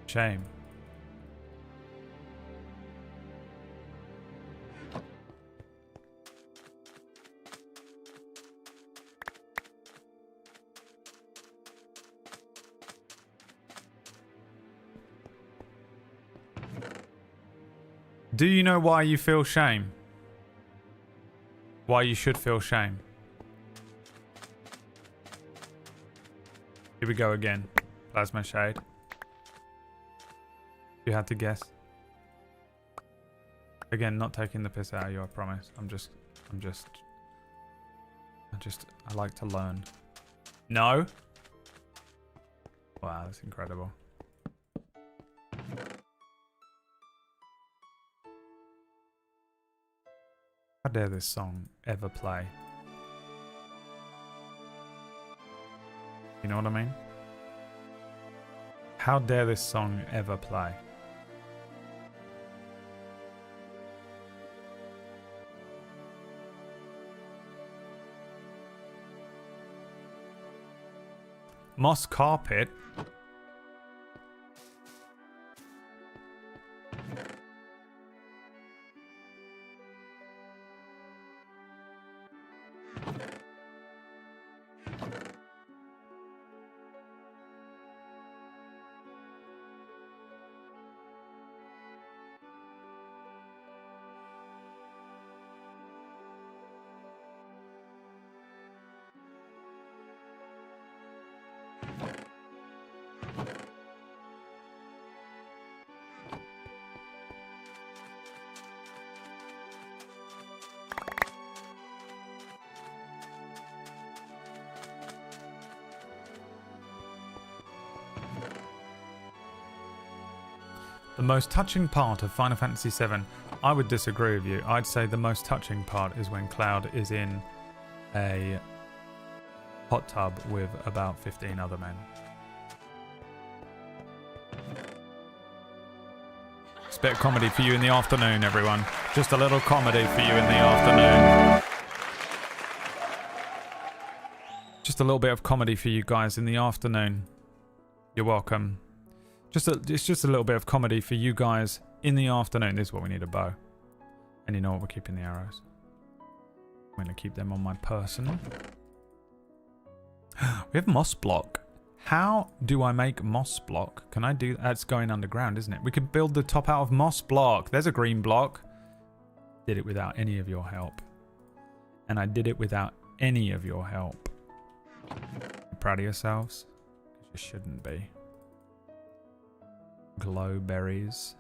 S1: Shame. Do you know why you feel shame? Why you should feel shame? Here we go again. Plasma shade. You had to guess. Again, not taking the piss out of you, I promise. I like to learn. No? Wow, that's incredible. How dare this song ever play? You know what I mean? How dare this song ever play? Moss carpet? The most touching part of Final Fantasy VII, I would disagree with you. I'd say the most touching part is when Cloud is in a hot tub with about 15 other men. It's a bit of comedy for you in the afternoon, everyone. Just a little comedy for you in the afternoon. Just a little bit of comedy for you guys in the afternoon. You're welcome. It's just a little bit of comedy for you guys in the afternoon. This is what we need, a bow. And you know what, we're keeping the arrows. I'm going to keep them on my person. We have moss block. How do I make moss block? Can I do... That's going underground, isn't it? We could build the top out of moss block. There's a green block. Did it without any of your help. And I did it without any of your help. You proud of yourselves? You shouldn't be. Glow berries.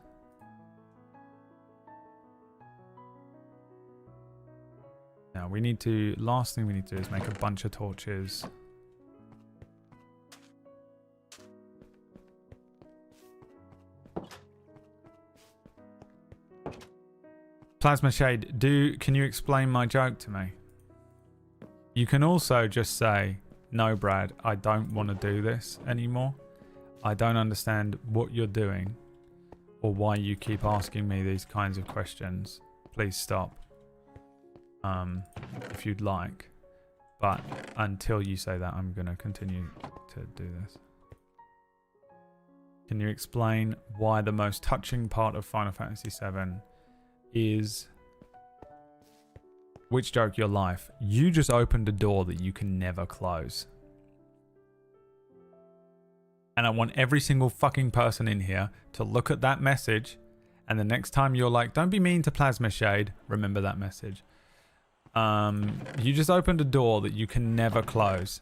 S1: Now we need to... Last thing we need to do is make a bunch of torches. Plasma Shade, can you explain my joke to me? You can also just say, no, Brad, I don't want to do this anymore. I don't understand what you're doing or why you keep asking me these kinds of questions. Please stop. If you'd like. But until you say that, I'm going to continue to do this. Can you explain why the most touching part of Final Fantasy VII is... Which joke your life? You just opened a door that you can never close. And I want every single fucking person in here to look at that message, and the next time you're like, don't be mean to Plasma Shade, remember that message. You just opened a door that you can never close,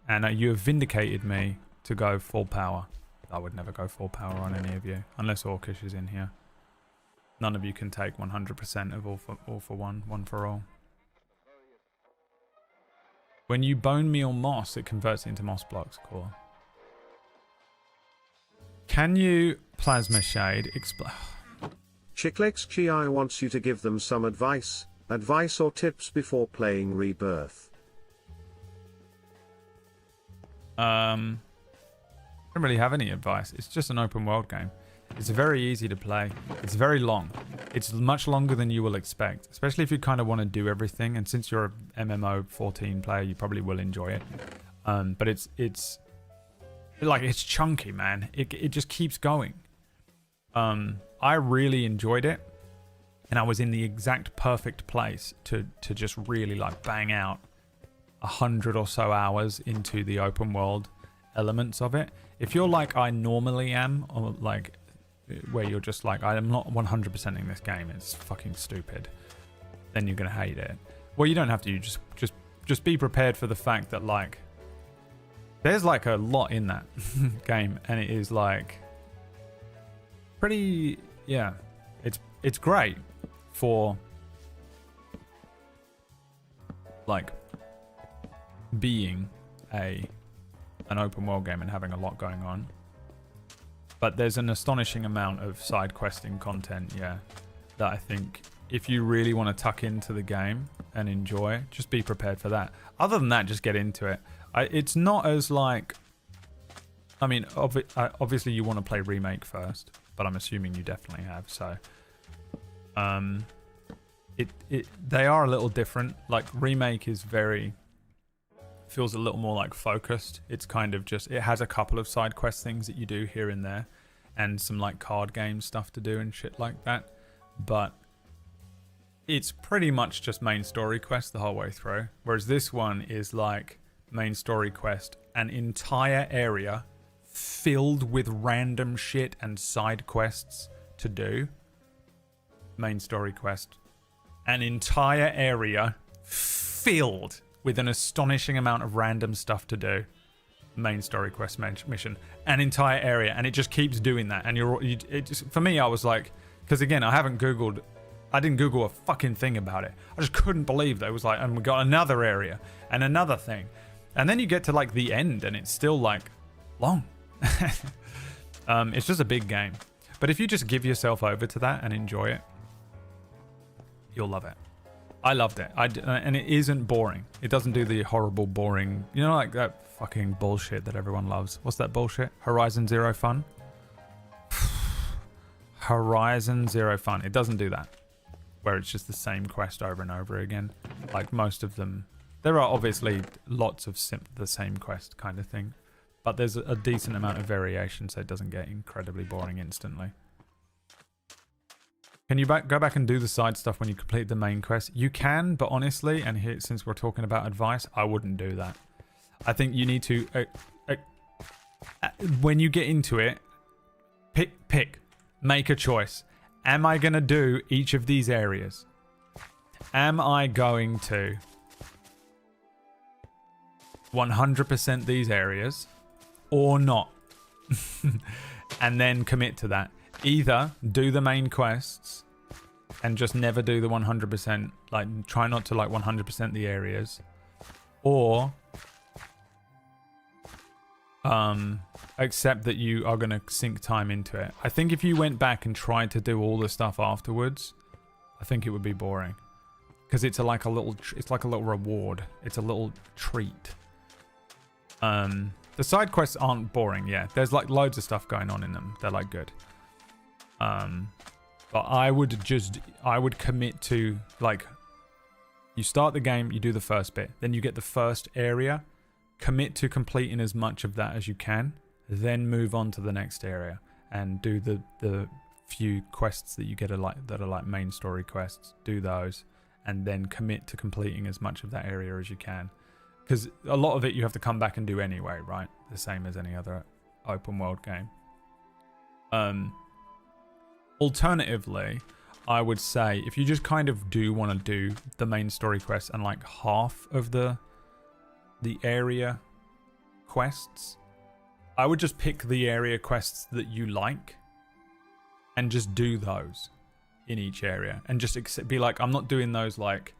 S1: and you have vindicated me to go full power. I would never go full power on any of you, unless Orcish is in here. None of you can take 100% of all for one for all. When you bone meal moss, it converts it into moss blocks. Cool. Can you, Plasma Shade, explain?
S13: Chicklex Chi wants you to give them some advice or tips before playing Rebirth.
S1: I don't really have any advice. It's just an open world game. It's very easy to play. It's very long. It's much longer than you will expect, especially if you kind of want to do everything. And since you're a MMO 14 player, you probably will enjoy it. But it's chunky, man. It just keeps going. I really enjoyed it, and I was in the exact perfect place to just really like bang out 100 or so hours into the open world elements of it. If you're like I normally am, or like where you're just like, I'm not 100%ing this game, it's fucking stupid, then you're gonna hate it. Well, you don't have to. You just be prepared for the fact that like there's like a lot in that game, and it is like pretty, yeah, it's great for like being an open world game and having a lot going on. But there's an astonishing amount of side questing content, yeah, that I think if you really want to tuck into the game and enjoy, just be prepared for that. Other than that, just get into it. It's not as like, I mean, obviously you want to play Remake first, but I'm assuming you definitely have, so they are a little different. Like Remake is feels a little more like focused. It's kind of just, it has a couple of side quest things that you do here and there, and some like card game stuff to do and shit like that, but it's pretty much just main story quest the whole way through. Whereas this one is like main story quest, an entire area filled with random shit and side quests to do. Main story quest, an entire area filled with an astonishing amount of random stuff to do. Main story quest mission, an entire area, and it just keeps doing that. And for me, I was like, because again, I didn't Google a fucking thing about it. I just couldn't believe that it was like, and we got another area and another thing, and then you get to like the end, and it's still like long. It's just a big game, but if you just give yourself over to that and enjoy it, you'll love it. I loved it. And it isn't boring. It doesn't do the horrible boring, you know, like that fucking bullshit that everyone loves. What's that bullshit? Horizon Zero Fun? Horizon Zero Fun. It doesn't do that, where it's just the same quest over and over again. Like most of them There are obviously lots of the same quest kind of thing, but there's a decent amount of variation, so it doesn't get incredibly boring instantly. Can you go back and do the side stuff when you complete the main quest? You can, but honestly, and here, since we're talking about advice, I wouldn't do that. I think you need to, when you get into it, make a choice. Am I going to do each of these areas? Am I going to 100% these areas or not? And then commit to that. Either do the main quests and just never do the 100%, like try not to like 100% the areas, or accept that you are going to sink time into it. I think if you went back and tried to do all the stuff afterwards, I think it would be boring, because it's like a little reward. It's a little treat. The side quests aren't boring. Yeah, there's like loads of stuff going on in them. They're like good. But I would commit to, like, you start the game, you do the first bit, then you get the first area, commit to completing as much of that as you can, then move on to the next area and do the few quests that you get that are like main story quests. Do those and then commit to completing as much of that area as you can, because a lot of it you have to come back and do anyway, right? The same as any other open world game. Alternatively, I would say if you just kind of do want to do the main story quests and like half of the area quests, I would just pick the area quests that you like and just do those in each area, and just be like, I'm not doing those, like,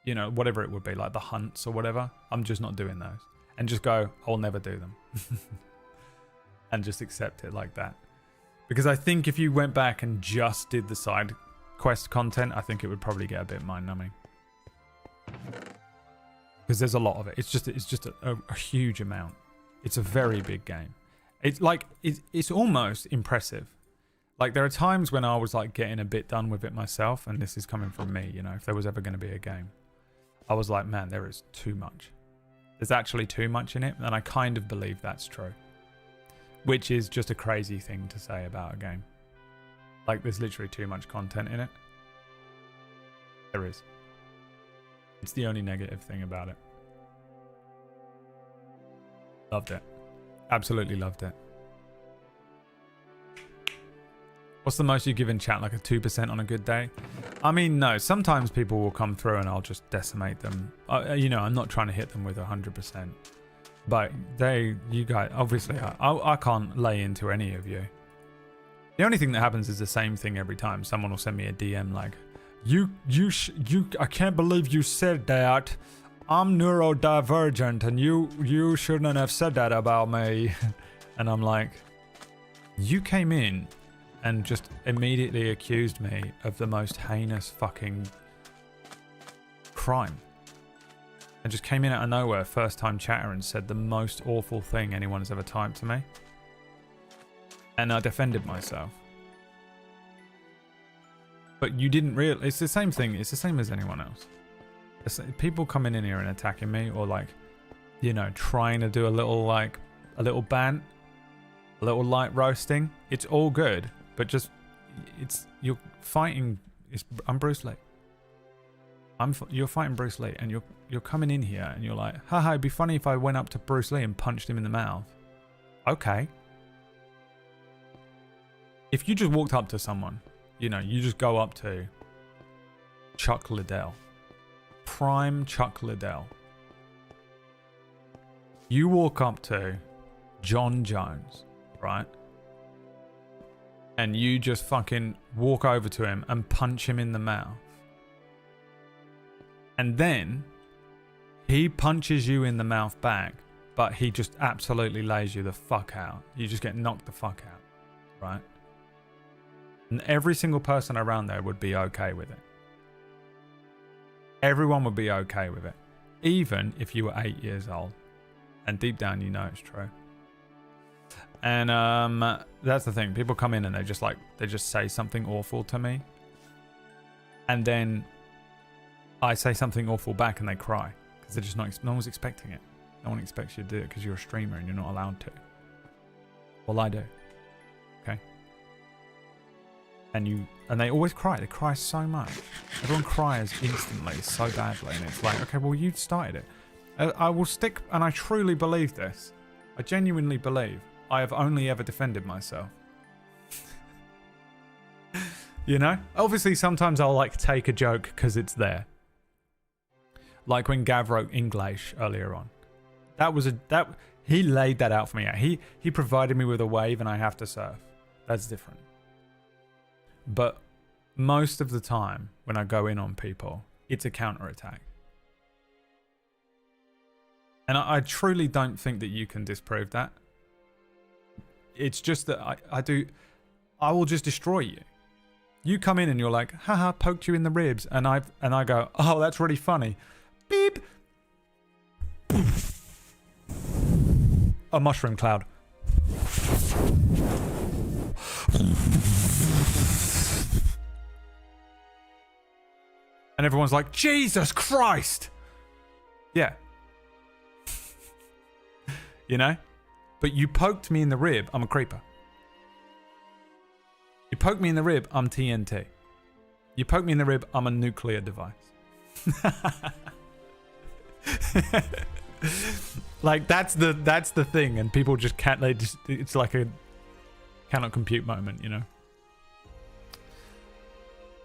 S1: you know, whatever it would be, like the hunts or whatever. I'm just not doing those, and just go, I'll never do them. And just accept it like that. Because I think if you went back and just did the side quest content, I think it would probably get a bit mind-numbing. Because there's a lot of it. It's just a huge amount. It's a very big game. It's like, it's almost impressive. Like, there are times when I was like getting a bit done with it myself, and this is coming from me, you know, if there was ever going to be a game. I was like, man, there is too much. There's actually too much in it, and I kind of believe that's true. Which is just a crazy thing to say about a game. Like, there's literally too much content in it. There is. It's the only negative thing about it. Loved it. Absolutely loved it. What's the most you give in chat? Like a 2% on a good day? I mean, no. Sometimes people will come through and I'll just decimate them. You know, I'm not trying to hit them with 100%. But you guys, obviously, I can't lay into any of you. The only thing that happens is the same thing every time. Someone will send me a DM like, I can't believe you said that. I'm neurodivergent and you shouldn't have said that about me. And I'm like, you came in and just immediately accused me of the most heinous fucking crime. And just came in out of nowhere, first time chatter, and said the most awful thing anyone has ever typed to me. And I defended myself. But you didn't realize, it's the same thing, it's the same as anyone else. People coming in here and attacking me, or like, you know, trying to do a little bant, a little light roasting, it's all good, but just, you're fighting, I'm Bruce Lee. You're fighting Bruce Lee, and you're coming in here and you're like, haha, it'd be funny if I went up to Bruce Lee and punched him in the mouth. Okay. If you just walked up to someone, you know, you just go up to Chuck Liddell, prime Chuck Liddell. You walk up to John Jones, right? And you just fucking walk over to him and punch him in the mouth. And then he punches you in the mouth back, but he just absolutely lays you the fuck out. You just get knocked the fuck out, right? And every single person around there would be okay with it. Everyone would be okay with it. Even if you were 8 years old. And deep down you know it's true. And that's the thing. People come in and they just say something awful to me. And then I say something awful back and they cry. Because they're just not, no one's expecting it. No one expects you to do it because you're a streamer and you're not allowed to. Well, I do. Okay? And they always cry. They cry so much. Everyone cries instantly, so badly. And it's like, okay, well, you started it. I will stick, and I truly believe this. I genuinely believe I have only ever defended myself. You know? Obviously, sometimes I'll like take a joke because it's there. Like when Gav wrote English earlier on. He laid that out for me. He provided me with a wave and I have to surf. That's different. But most of the time when I go in on people, it's a counterattack. And I truly don't think that you can disprove that. It's just that I will just destroy you. You come in and you're like, haha, poked you in the ribs. And I go, oh, that's really funny. Beep. A mushroom cloud. And everyone's like, Jesus Christ. Yeah. You know? But you poked me in the rib, I'm a creeper. You poked me in the rib, I'm TNT. You poke me in the rib, I'm a nuclear device. Like that's the thing, and people just can't. It's like a cannot compute moment, you know.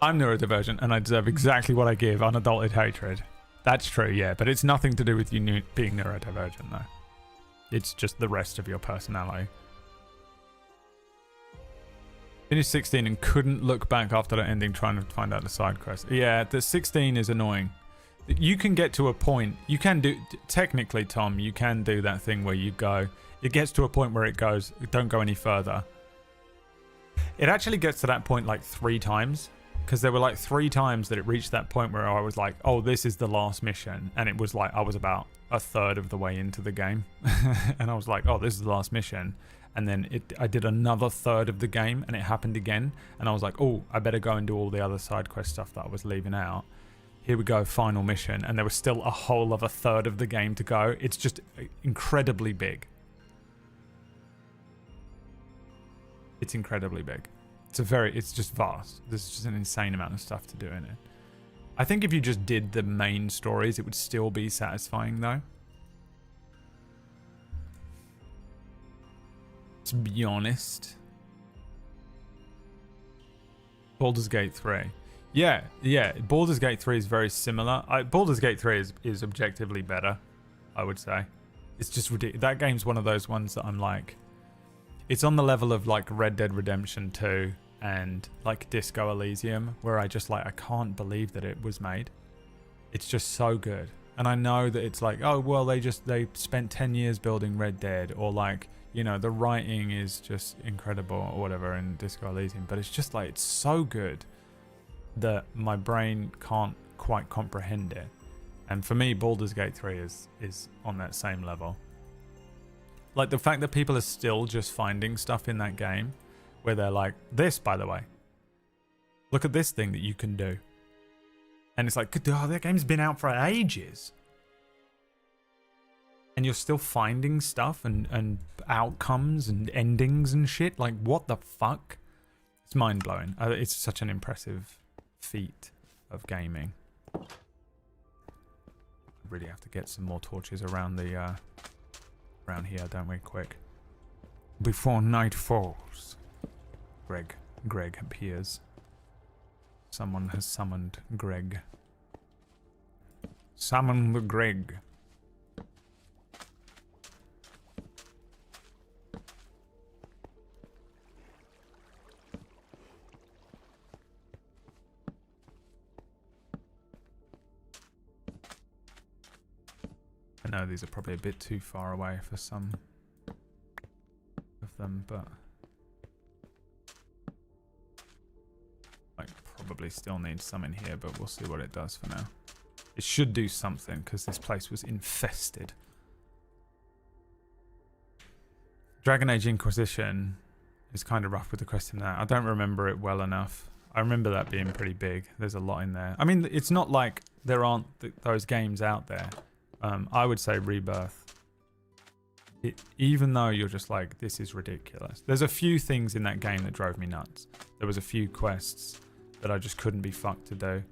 S1: I'm neurodivergent, and I deserve exactly what I give: unadulterated hatred. That's true, yeah, but it's nothing to do with you being neurodivergent, though. It's just the rest of your personality. Finished 16 and couldn't look back after the ending trying to find out the side quest. Yeah, the 16 is annoying. You can get to a point, you can do, technically, Tom, you can do that thing where you go, it gets to a point where it goes, don't go any further. It actually gets to that point like 3 times, because there were like 3 times that it reached that point where I was like, oh, this is the last mission. And it was like, I was about a third of the way into the game. And I was like, oh, this is the last mission. And then I did another third of the game and it happened again. And I was like, oh, I better go and do all the other side quest stuff that I was leaving out. Here we go, final mission. And there was still a whole other third of the game to go. It's just incredibly big. It's incredibly big. It's just vast. There's just an insane amount of stuff to do in it. I think if you just did the main stories, it would still be satisfying though. To be honest. Baldur's Gate 3. Yeah. Baldur's Gate 3 is very similar. Baldur's Gate 3 is objectively better, I would say. It's just ridiculous. That game's one of those ones that I'm like... It's on the level of like Red Dead Redemption 2 and like Disco Elysium, where I just like, I can't believe that it was made. It's just so good. And I know that it's like, oh, well, they spent 10 years building Red Dead, or like, you know, the writing is just incredible or whatever in Disco Elysium, but it's just like, it's so good that my brain can't quite comprehend it. And for me, Baldur's Gate 3 is on that same level. Like the fact that people are still just finding stuff in that game where they're like, this, by the way, look at this thing that you can do. And it's like, oh, that game's been out for ages. And you're still finding stuff and outcomes and endings and shit. Like, what the fuck? It's mind-blowing. It's such an impressive feat of gaming. I really have to get some more torches around the... around here, don't we? Quick. Before night falls. Greg appears. Someone has summoned Greg. Summon the Greg. I know these are probably a bit too far away for some of them, but I probably still need some in here, but we'll see what it does for now. It should do something, because this place was infested. Dragon Age Inquisition is kind of rough with the question now. I don't remember it well enough. I remember that being pretty big. There's a lot in there. I mean, it's not like there aren't those games out there. I would say Rebirth. Even though you're just like, this is ridiculous. There's a few things in that game that drove me nuts. There was a few quests that I just couldn't be fucked to do.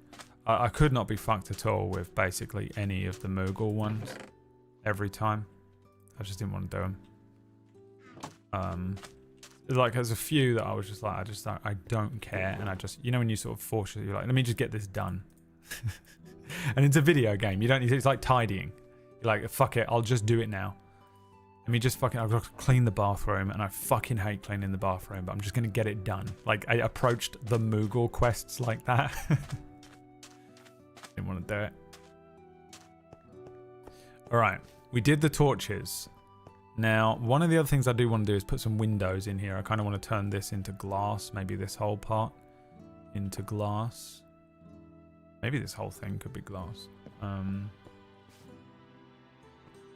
S1: I could not be fucked at all with basically any of the Moogle ones every time. I just didn't want to do them. Like there's a few that I was just like, I don't care. And I just, you know, when you sort of force it, you're like, let me just get this done. And it's a video game. You don't need to, it's like tidying. You're like, fuck it, I'll just do it now. Let me just fucking, I've got to clean the bathroom, and I fucking hate cleaning the bathroom, but I'm just going to get it done. Like, I approached the Moogle quests like that. Didn't want to do it. Alright, we did the torches. Now, one of the other things I do want to do is put some windows in here. I kind of want to turn this into glass, maybe this whole part into glass. Maybe this whole thing could be glass.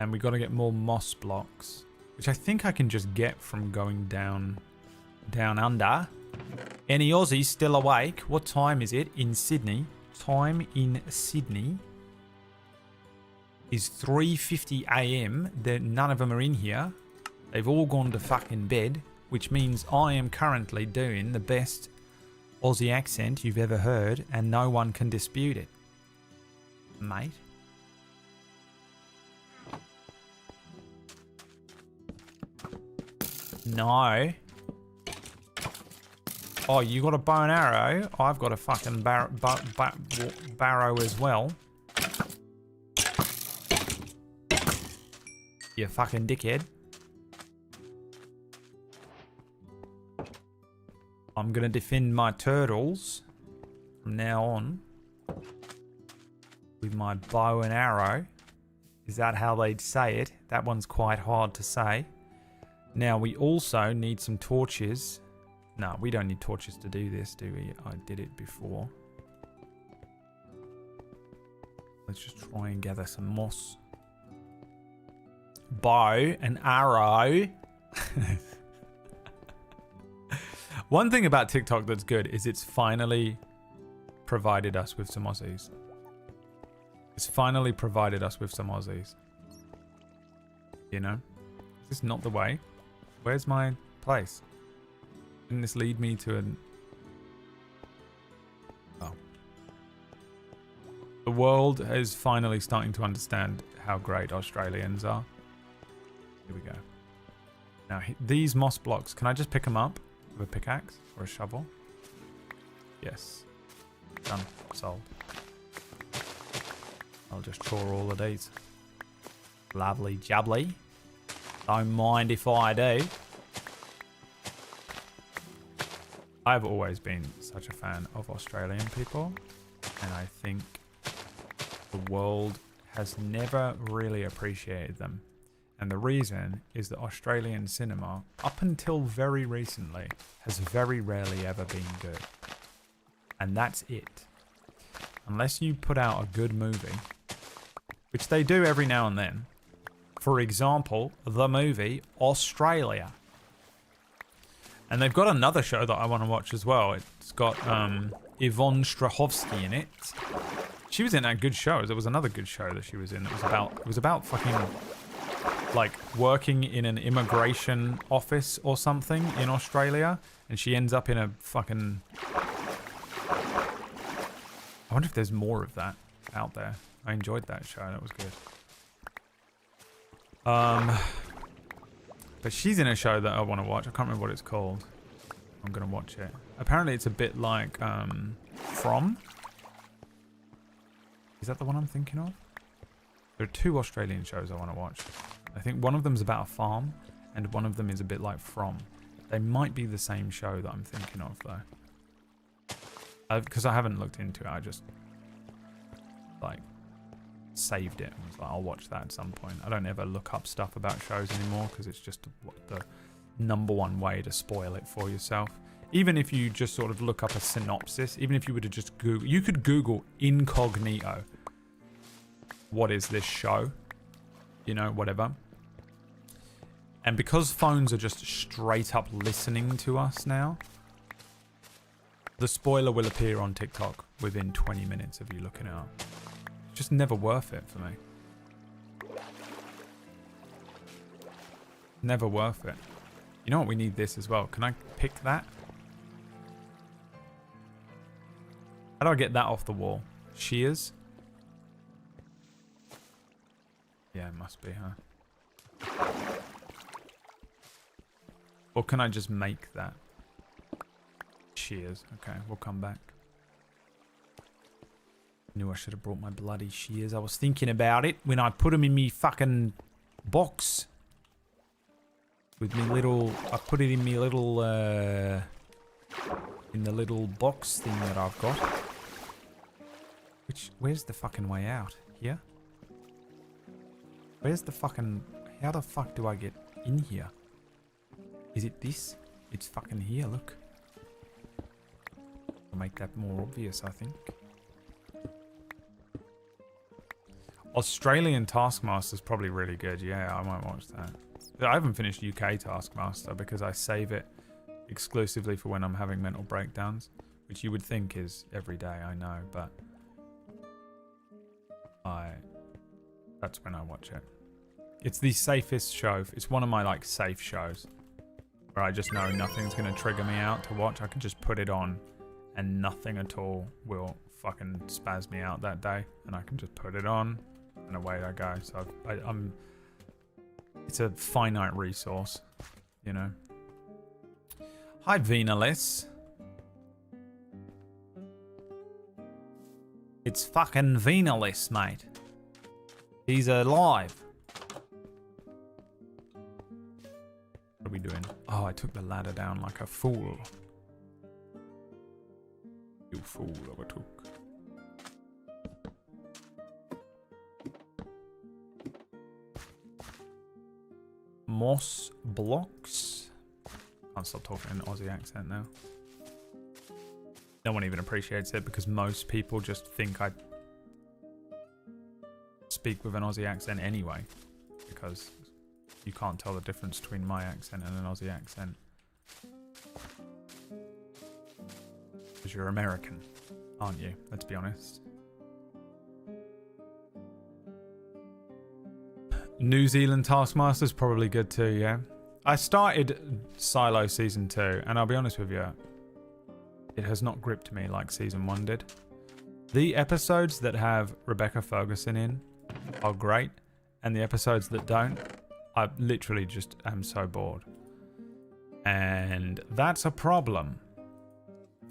S1: And we got to get more moss blocks, which I think I can just get from going down under. Any Aussies still awake? What time is it in Sydney? Time in Sydney is 3:50 a.m. None of them are in here. They've all gone to fucking bed, which means I am currently doing the best Aussie accent you've ever heard, and no one can dispute it, mate. No. Oh, you got a bow and arrow? I've got a fucking barrow as well. You fucking dickhead. I'm gonna defend my turtles from now on with my bow and arrow. Is that how they'd say it? That one's quite hard to say. Now, we also need some torches. No, we don't need torches to do this, do we? I did it before. Let's just try and gather some moss. Bow and arrow. One thing about TikTok that's good is it's finally provided us with some Aussies. It's finally provided us with some Aussies. You know? Is this not the way? Where's my place? Didn't this lead me to an... Oh. The world is finally starting to understand how great Australians are. Here we go. Now, these moss blocks, can I just pick them up with a pickaxe or a shovel? Yes. Done. Sold. I'll just chore all of these. Lovely jubbly. Don't mind if I do. I've always been such a fan of Australian people, and I think the world has never really appreciated them. And the reason is that Australian cinema, up until very recently, has very rarely ever been good. And that's it. Unless you put out a good movie, which they do every now and then. For example, the movie Australia. And they've got another show that I want to watch as well. It's got Yvonne Strahovski in it. She was in that good show. There was another good show that she was in. It was about fucking like working in an immigration office or something in Australia, and she ends up in a fucking... I wonder if there's more of that out there. I enjoyed that show. That was good. But she's in a show that I want to watch. I can't remember what it's called. I'm going to watch it. Apparently it's a bit like From. Is that the one I'm thinking of? There are two Australian shows I want to watch. I think one of them's about a farm, and one of them is a bit like From. They might be the same show that I'm thinking of, though. Because I haven't looked into it. I just, like, saved it and was like, I'll watch that at some point. I don't ever look up stuff about shows anymore because it's just the #1 way to spoil it for yourself. Even if you just sort of look up a synopsis, even if you were to just Google, you could Google incognito, what is this show? You know, whatever. And because phones are just straight up listening to us now, the spoiler will appear on TikTok within 20 minutes of you looking it up. Just never worth it for me. Never worth it. You know what? We need this as well. Can I pick that? How do I get that off the wall? Shears? Yeah, it must be, huh? Or can I just make that? Shears. Okay, we'll come back. Knew I should have brought my bloody shears. I was thinking about it when I put them in me fucking box. With me little... I put it in me little... in the little box thing that I've got. Where's the fucking way out? Here? Where's the fucking... How the fuck do I get in here? Is it this? It's fucking here, look. I'll make that more obvious, I think. Australian Taskmaster's probably really good. Yeah, I might watch that. I haven't finished UK Taskmaster because I save it exclusively for when I'm having mental breakdowns, which you would think is every day, I know, but that's when I watch it. It's the safest show. It's one of my like safe shows where I just know nothing's going to trigger me out to watch. I can just put it on and nothing at all will fucking spaz me out that day, and I can just put it on and away I go. So I'm it's a finite resource, you know. Hi, Venalis. It's fucking Venalis, mate. He's alive. What are we doing? Oh, I took the ladder down like a fool. You fool, I took. Moss blocks. Can't stop talking in an Aussie accent now. No one even appreciates it because most people just think I speak with an Aussie accent anyway, because you can't tell the difference between my accent and an Aussie accent. Because you're American, aren't you? Let's be honest. New Zealand Taskmaster's probably good too, yeah? I started Silo Season 2, and I'll be honest with you, it has not gripped me like Season 1 did. The episodes that have Rebecca Ferguson in are great, and the episodes that don't, I literally just am so bored. And that's a problem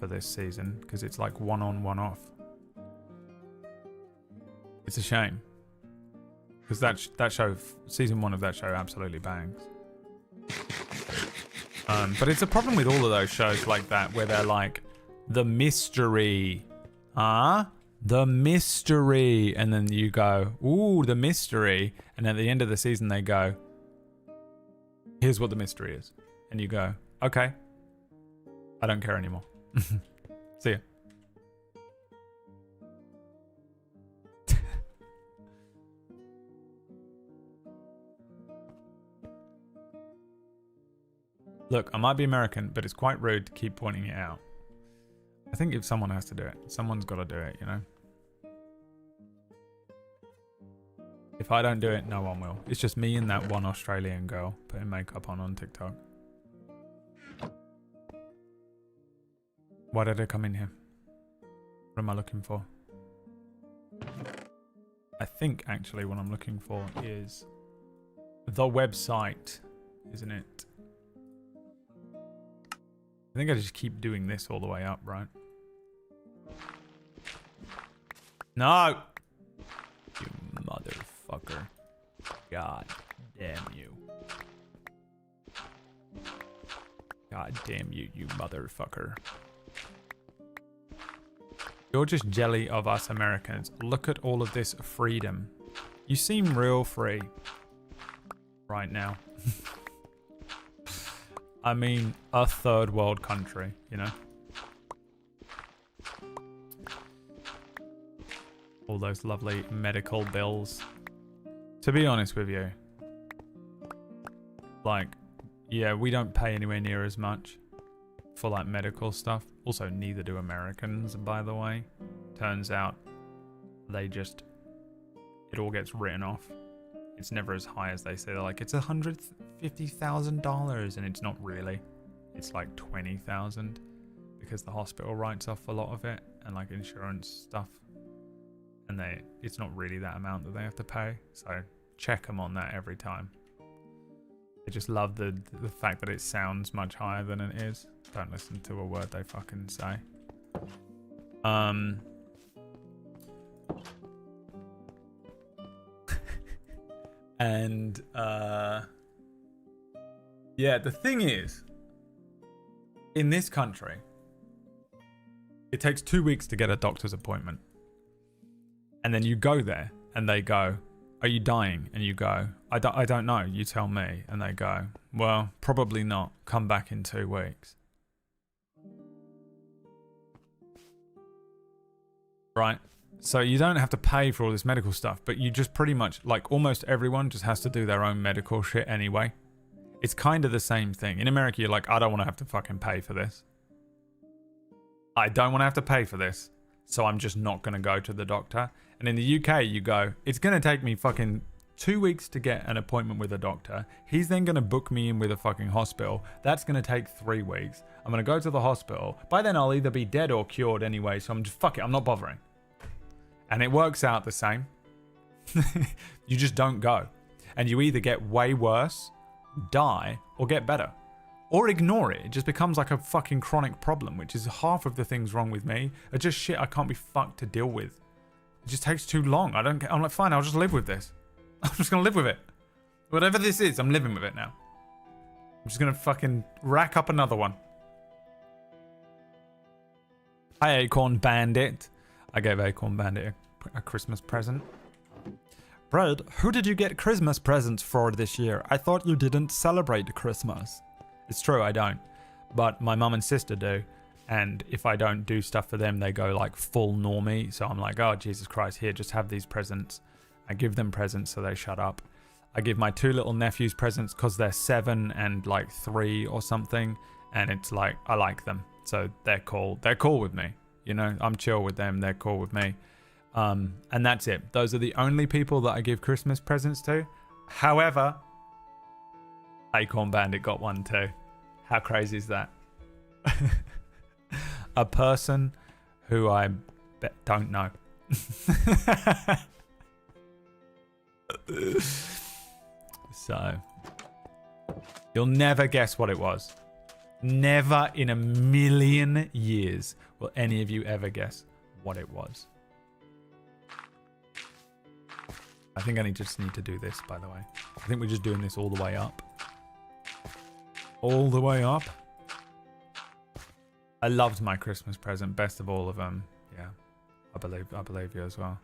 S1: for this season, because it's like one on, one off. It's a shame. Because that show, Season 1 of that show absolutely bangs. But it's a problem with all of those shows like that, where they're like, the mystery. The mystery. And then you go, ooh, the mystery. And at the end of the season, they go, here's what the mystery is. And you go, okay. I don't care anymore. See ya. Look, I might be American, but it's quite rude to keep pointing it out. I think if someone has to do it, someone's got to do it, you know? If I don't do it, no one will. It's just me and that one Australian girl putting makeup on TikTok. Why did I come in here? What am I looking for? I think actually what I'm looking for is the website, isn't it? I think I just keep doing this all the way up, right? No! You motherfucker. God damn you. God damn you, you motherfucker. You're just jelly of us Americans. Look at all of this freedom. You seem real free right now. I mean, a third world country, you know? All those lovely medical bills. To be honest with you, like, yeah, we don't pay anywhere near as much for like medical stuff. Also, neither do Americans, by the way. Turns out they just, it all gets written off It's never as high as they say. They're like, it's $150,000, and it's not really. It's like 20,000 because the hospital writes off a lot of it and like insurance stuff, and it's not really that amount that they have to pay. So check them on that every time. They just love the fact that it sounds much higher than it is. Don't listen to a word they fucking say. And yeah, the thing is, in this country, it takes 2 weeks to get a doctor's appointment. And then you go there and they go, are you dying? And you go, I don't know, you tell me. And they go, well, probably not. Come back in 2 weeks. Right? So you don't have to pay for all this medical stuff, but you just pretty much, like almost everyone just has to do their own medical shit anyway. It's kind of the same thing. In America, you're like, I don't want to have to fucking pay for this. I don't want to have to pay for this, so I'm just not going to go to the doctor. And in the UK, you go, it's going to take me fucking 2 weeks to get an appointment with a doctor. He's then going to book me in with a fucking hospital. That's going to take 3 weeks. I'm going to go to the hospital. By then, I'll either be dead or cured anyway, so I'm just, fuck it, I'm not bothering. And it works out the same. You just don't go. And you either get way worse, die, or get better. Or ignore it. It just becomes like a fucking chronic problem, which is half of the things wrong with me are just shit I can't be fucked to deal with. It just takes too long. I'm like, fine, I'll just live with this. I'm just going to live with it. Whatever this is, I'm living with it now. I'm just going to fucking rack up another one. Hi, Acorn Bandit. I gave Acorn Bandit a Christmas present. Brad, who did you get Christmas presents for this year? I thought you didn't celebrate Christmas. It's true, I don't. But my mum and sister do. And if I don't do stuff for them, they go like full normie. So I'm like, oh, Jesus Christ, here, just have these presents. I give them presents so they shut up. I give my 2 little nephews presents because they're 7 and like 3 or something. And it's like, I like them. So they're cool. They're cool with me. You know, I'm chill with them. They're cool with me. And that's it. Those are the only people that I give Christmas presents to. However, Acorn Bandit got one too. How crazy is that? A person who I don't know. So, you'll never guess what it was. Never in a million years will any of you ever guess what it was. I think I just need to do this, by the way. I think we're just doing this all the way up. All the way up. I loved my Christmas present. Best of all of them. Yeah. I believe you as well.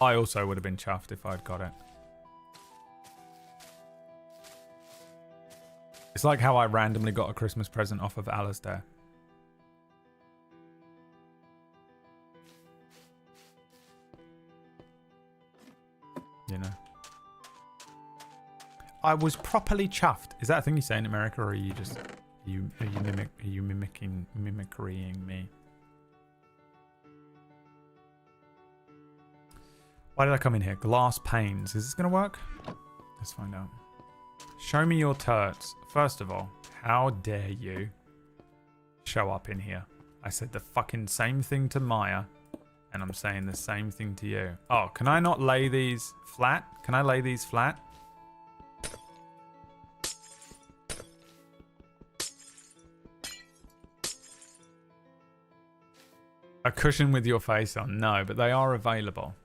S1: I also would have been chuffed if I'd got it. It's like how I randomly got a Christmas present off of Alistair. You know. I was properly chuffed. Is that a thing you say in America, or are you just are you mimicking me? Why did I come in here? Glass panes. Is this gonna work? Let's find out. Show me your turds. First of all, how dare you show up in here? I said the fucking same thing to Maya, and I'm saying the same thing to you. Oh, can I not lay these flat? Can I lay these flat? A cushion with your face on? No, but they are available.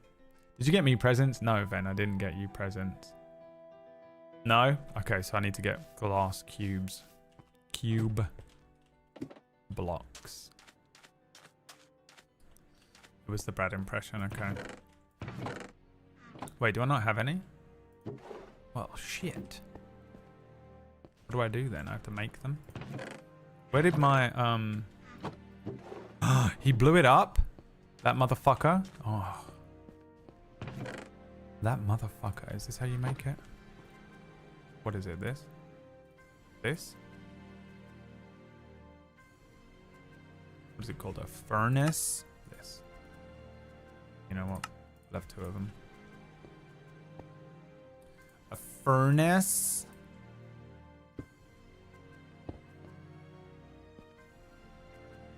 S1: Did you get me presents? No, Ven, I didn't get you presents. No? Okay, so I need to get glass cubes. Cube blocks. It was the Brad impression, okay. Wait, do I not have any? Well, shit. What do I do then? I have to make them? Where did my, he blew it up? That motherfucker? Oh. That motherfucker. Is this how you make it? What is it? This? This? What is it called? A furnace? This. You know what? Left 2 of them. furnace.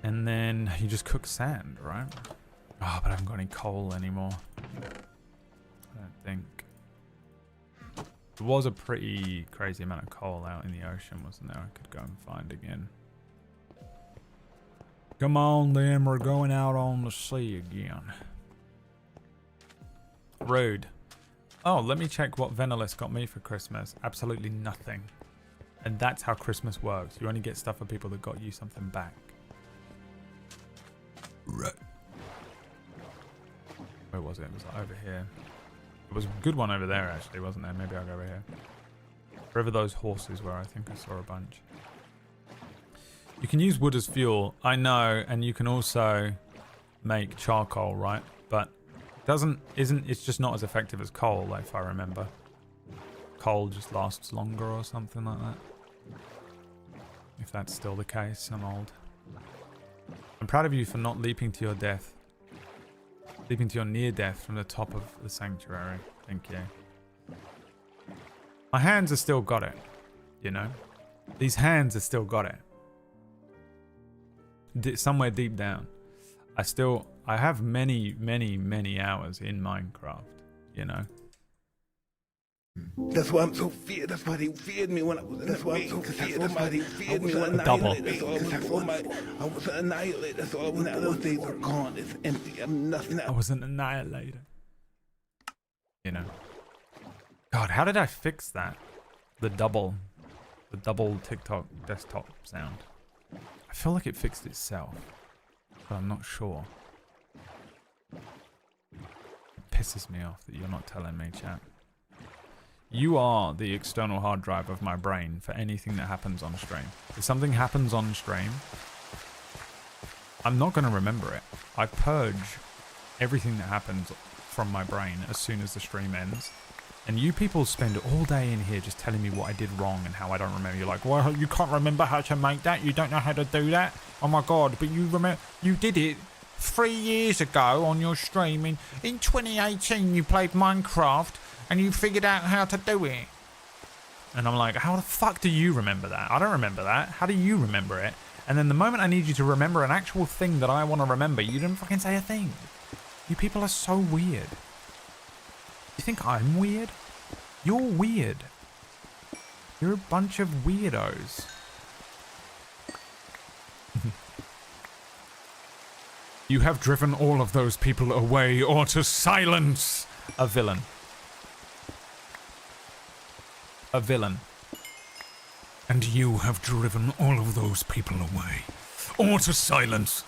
S1: And then you just cook sand, right? Oh, but I haven't got any coal anymore. I don't think. There was a pretty crazy amount of coal out in the ocean, wasn't there? I could go and find again. Come on, then. We're going out on the sea again. Rude. Oh, let me check what Venalis got me for Christmas. Absolutely nothing. And that's how Christmas works. You only get stuff for people that got you something back. Right. Where was it? It was over here. It was a good one over there, actually, wasn't there? Maybe I'll go over here. Wherever those horses were, I think I saw a bunch. You can use wood as fuel. I know, and you can also make charcoal, right? But it's just not as effective as coal, if I remember. Coal just lasts longer or something like that. If that's still the case, I'm old. I'm proud of you for not leaping to your death. Leaping to your near death from the top of the sanctuary. Thank you. My hands have still got it. You know? These hands have still got it. Somewhere deep down. I have many, many, many hours in Minecraft. You know?
S14: That's why I'm so feared. That's why they feared me when I was in That's why I'm so feared. That's why they feared me when I was annihilated. That's all. Now those days are gone. It's empty. I'm nothing.
S1: I was an annihilator. You know. God, how did I fix that? The double TikTok desktop sound. I feel like it fixed itself, but I'm not sure. It pisses me off that you're not telling me, chat. You are the external hard drive of my brain for anything that happens on stream. If something happens on stream, I'm not going to remember it. I purge everything that happens from my brain as soon as the stream ends. And you people spend all day in here just telling me what I did wrong and how I don't remember. You're like, well, you can't remember how to make that. You don't know how to do that. Oh my God, but you remember, you did it 3 years ago on your stream. In 2018, you played Minecraft. And you figured out how to do it. And I'm like, how the fuck do you remember that? I don't remember that. How do you remember it? And then the moment I need you to remember an actual thing that I want to remember, you didn't fucking say a thing. You people are so weird. You think I'm weird? You're weird. You're a bunch of weirdos. You have driven all of those people away or to silence a villain. A villain. And you have driven all of those people away. Or to silence.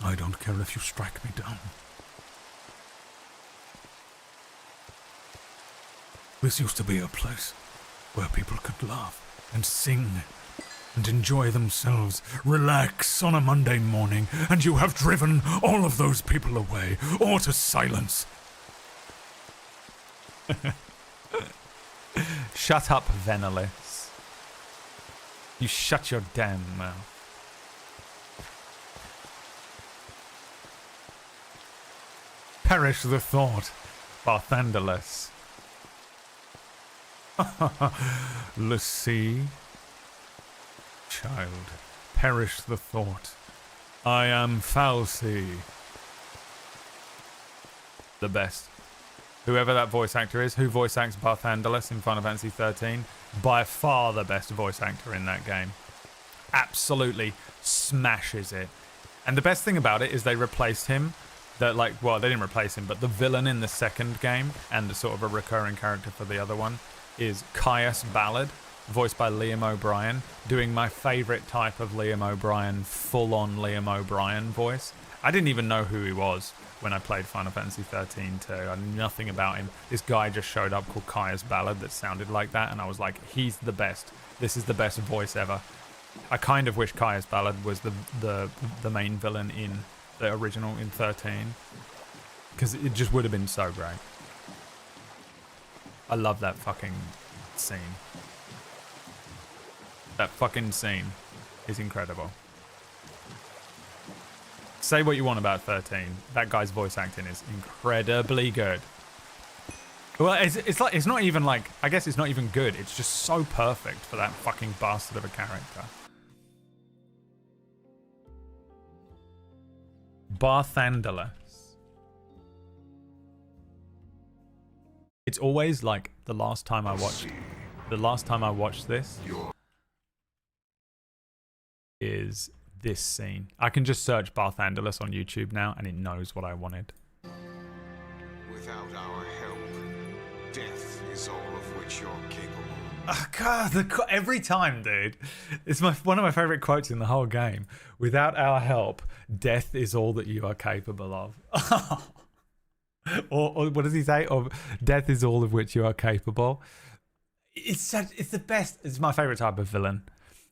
S1: I don't care if you strike me down. This used to be a place where people could laugh and sing and enjoy themselves, relax on a Monday morning, and you have driven all of those people away, or to silence. Shut up, Venalis. You shut your damn mouth. Perish the thought, Barthandelus. The sea. Child, perish the thought. I am Falsey. The best. Whoever that voice actor is, who voice acts Barthandelus in Final Fantasy 13, by far the best voice actor in that game. Absolutely smashes it. And the best thing about it is they replaced him. That well, they didn't replace him, but the villain in the second game and the sort of a recurring character for the other one is Caius Ballard, voiced by Liam O'Brien, doing my favorite type of Liam O'Brien, full-on Liam O'Brien voice. I didn't even know who he was when I played Final Fantasy 13 too. I knew nothing about him. This guy just showed up called Caius Ballard that sounded like that, and I was like, he's the best. This is the best voice ever. I kind of wish Caius Ballard was the main villain in the original in 13, because it just would have been so great. I love that fucking scene. That fucking scene is incredible. Say what you want about 13. That guy's voice acting is incredibly good. Well, it's like, it's not even like, I guess it's not even good. It's just so perfect for that fucking bastard of a character. Barthandler. It's always like the last time I watched this is this scene. I can just search Barthandler on YouTube now and it knows what I wanted.
S15: Without our help, death is all of which you're capable.
S1: Oh God, every time, dude. It's one of my favorite quotes in the whole game. Without our help, death is all that you are capable of. Or what does he say? Of death is all of which you are capable. It's the best. It's my favorite type of villain.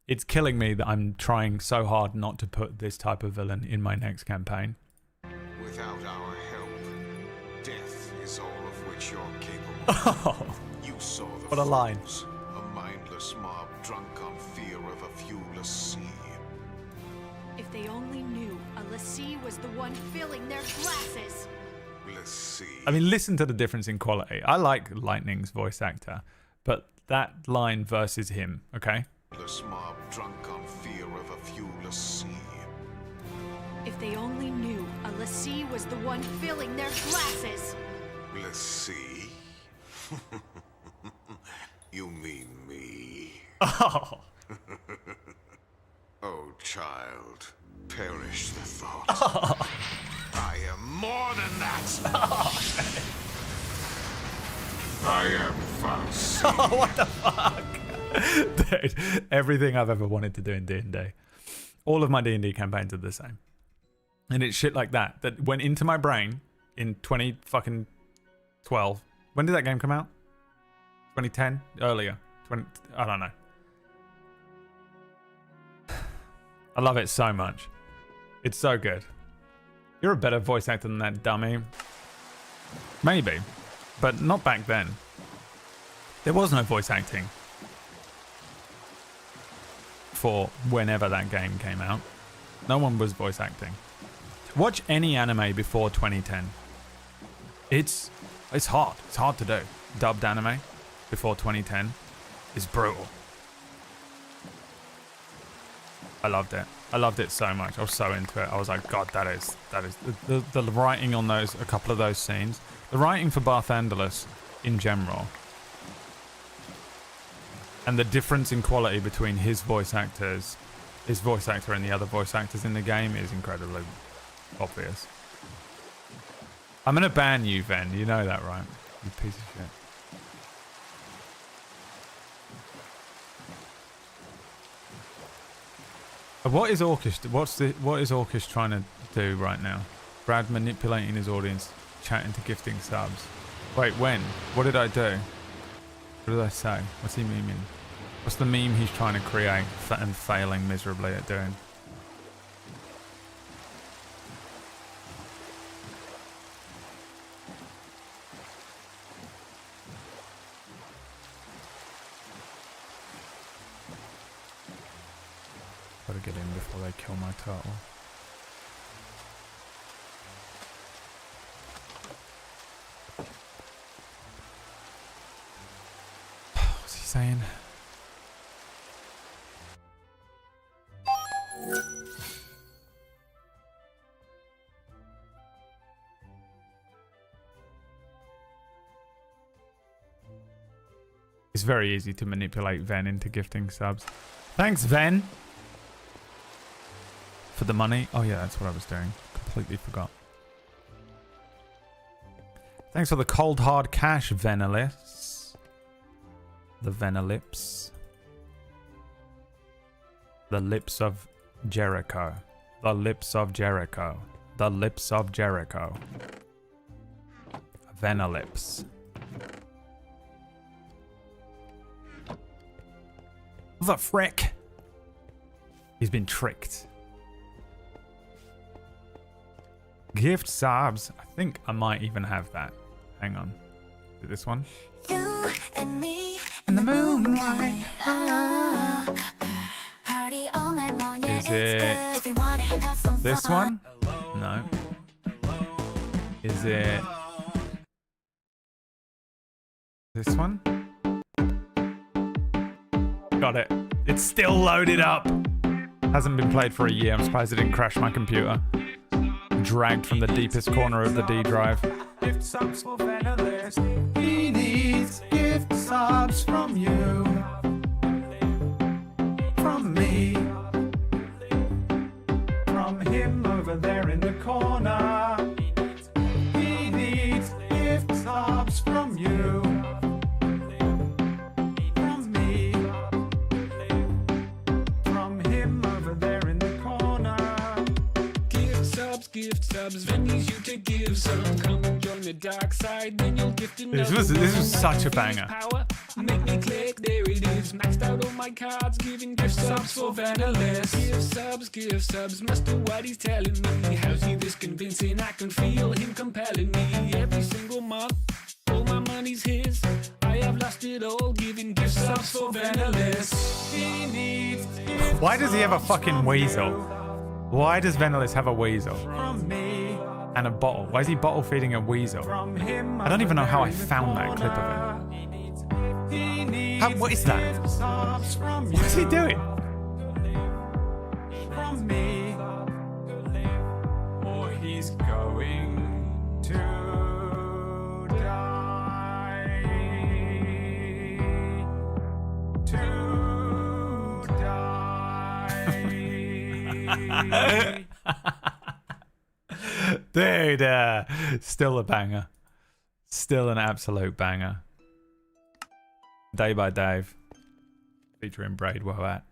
S1: It's killing me that I'm trying so hard not to put this type of villain in my next campaign.
S15: Without our help, death is all of which you're capable.
S1: Oh,
S15: You saw the
S1: what a line.
S15: fools, a mindless mob drunk on fear of a viewless sea.
S10: If they only knew a lassie was the one filling their glasses.
S15: Let's see.
S1: I mean, listen to the difference in quality. I like Lightning's voice actor, but that line versus him, okay?
S15: Mindless mob drunk on fear of a viewless sea.
S10: If they only knew a lassie was the one filling their glasses.
S15: Let's see. You mean me?
S1: Oh.
S15: Oh, child, perish the thought. I am more than that. I am Faust.
S1: Oh, what the fuck? Dude, everything I've ever wanted to do in D&D. All of my D&D campaigns are the same. And it's shit like that that went into my brain in 2012. When did that game come out? 2010? Earlier. I don't know. I love it so much. It's so good. You're a better voice actor than that dummy. Maybe. But not back then. There was no voice acting for whenever that game came out. No one was voice acting. Watch any anime before 2010. It's hard. It's hard to do. Dubbed anime before 2010 is brutal. I loved it. I loved it so much. I was so into it. I was like, God, that is the writing on those, a couple of those scenes. The writing for Barthandler in general. And the difference in quality between his voice actor and the other voice actors in the game is incredibly obvious. I'm gonna ban you, Ven. You know that, right? You piece of shit. What is Orcish? What is Orcish trying to do right now? Brad manipulating his audience, chatting to gifting subs. Wait, when? What did I do? What did I say? What's he memeing? What's the meme he's trying to create and failing miserably at doing? Gotta get in before they kill my turtle. What's he saying? It's very easy to manipulate Ven into gifting subs. Thanks, Ven! For the money? Oh yeah, that's what I was doing. Completely forgot. Thanks for the cold hard cash, Venalis. The Venalips. The lips of Jericho. The lips of Jericho. The lips of Jericho. Venalips. The frick? He's been tricked. Gift subs. I think I might even have that. Hang on. Is it this one?
S10: You and me
S5: in the moonlight.
S10: Party all night long. Yeah,
S1: Is it
S10: if you wanna have some
S1: this
S10: fun.
S1: one? No. Is it This one? Got it. It's still loaded up. Hasn't been played for a year. I'm surprised it didn't crash my computer. Dragged from the deepest corner of the D drive. Gift subs for Vanillis. He needs gift subs from you. From me. From him over there in the corner. He needs gift subs from you. From me. From him over there in the corner.
S16: Gift subs, Ven needs you to give some. Come and join the dark side, then you'll gift another.
S1: This was such a banger.
S16: Power, make me click, there it is. Maxed out all my cards, giving gift subs for Vanillis. Give subs, must do what he's telling me. How's he this convincing? I can feel him compelling me. Every single month, all my money's his. I have lost it all, giving gift subs for Vanillis. He needs.
S1: Why does he have a fucking weasel? Why does Vanillis have a weasel? And a bottle. Why is he bottle feeding a weasel? I don't even know how I found that clip of it. What is that? What is he doing? From me, or he's going to die. To die. Dude, still a banger. Still an absolute banger. Day by Dave. Featuring BradWOTO.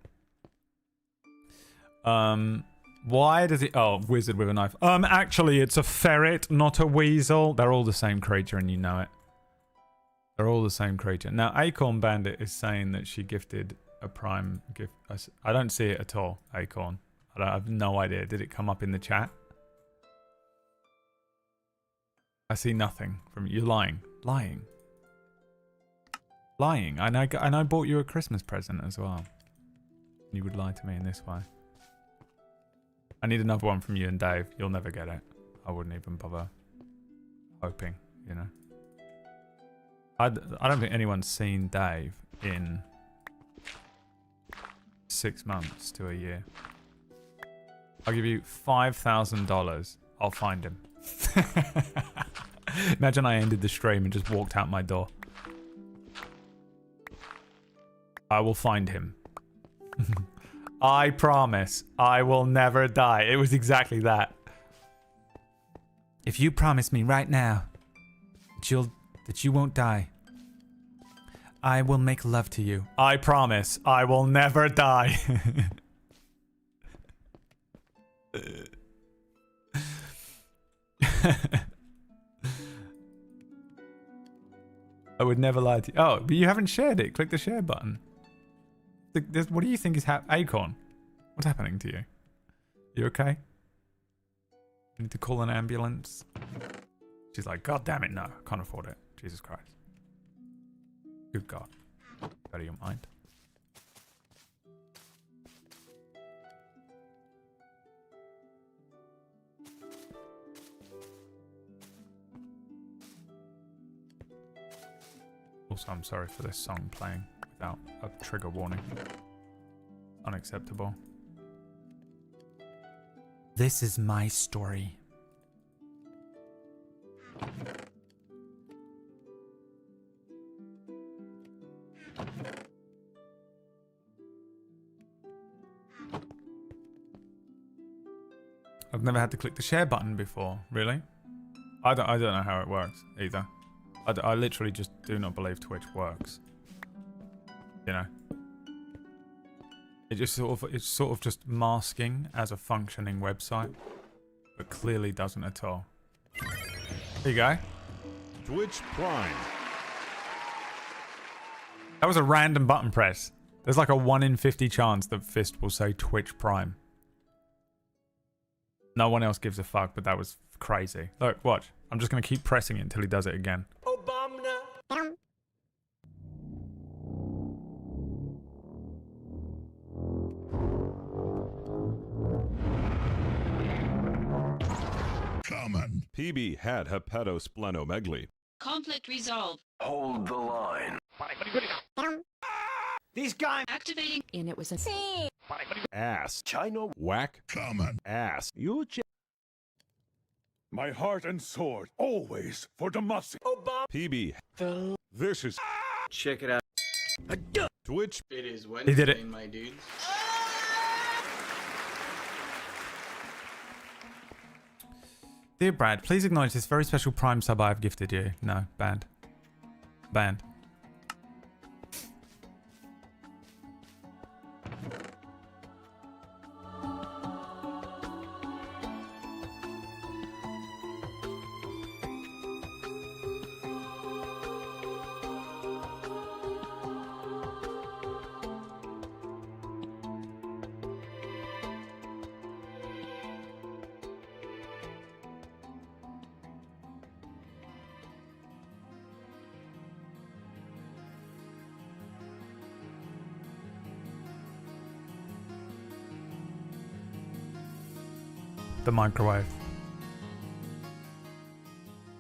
S1: Why does it... Oh, wizard with a knife. Actually, it's a ferret, not a weasel. They're all the same creature and you know it. They're all the same creature. Now, Acorn Bandit is saying that she gifted a prime gift. I don't see it at all, Acorn. I have no idea. Did it come up in the chat? I see nothing from you. You're lying. Lying. Lying. And I bought you a Christmas present as well. You would lie to me in this way. I need another one from you and Dave. You'll never get it. I wouldn't even bother hoping, you know. I don't think anyone's seen Dave in 6 months to a year. I'll give you $5,000. I'll find him. Imagine I ended the stream and just walked out my door. I will find him. I promise I will never die. It was exactly that. If you promise me right now that you won't die, I will make love to you. I promise I will never die. I would never lie to you. Oh, but you haven't shared it. Click the share button. What do you think is Acorn? What's happening to you? You okay? You need to call an ambulance? She's like, God damn it, no. I can't afford it. Jesus Christ. Good God. Out of your mind. Also, I'm sorry for this song playing without a trigger warning. Unacceptable. This is my story. I've never had to click the share button before, really? I don't know how it works either. I literally just do not believe Twitch works. You know? It's sort of just masking as a functioning website, but clearly doesn't at all. There you go.
S17: Twitch Prime.
S1: That was a random button press. There's like a 1 in 50 chance that Fist will say Twitch Prime. No one else gives a fuck, but that was crazy. Look, watch. I'm just going to keep pressing it until he does it again.
S17: Common. PB had hepatosplenomegaly.
S18: Conflict resolved.
S9: Hold the line.
S18: These guys activating.
S12: And it was a
S17: Ass. China. Whack. Comment. Ass. You
S9: My heart and sword, always for Demacia.
S17: PB. This is.
S19: Check it out.
S17: Twitch.
S19: It is
S1: He
S19: Wednesday,
S1: did it.
S19: my dudes.
S1: Dear Brad, please acknowledge this very special Prime sub I have gifted you. No, banned. Banned. The microwave.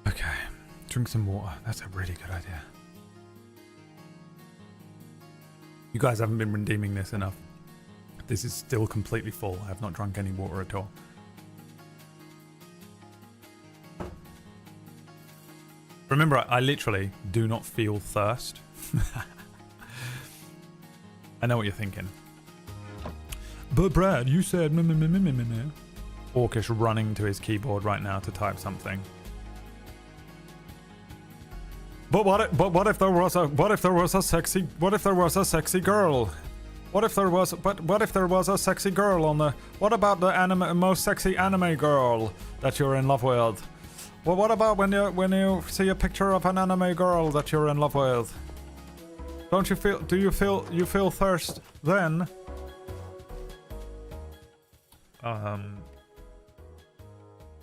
S1: Okay. Drink some water. That's a really good idea. You guys haven't been redeeming this enough. This is still completely full. I have not drunk any water at all. Remember, I literally do not feel thirst. I know what you're thinking. But Brad, you said Orcish running to his keyboard right now to type something. But what if there was a sexy girl? What if there was a sexy girl on the what about the most sexy anime girl that you're in love with? Well, what about when you see a picture of an anime girl that you're in love with? Don't you feel you feel thirst then?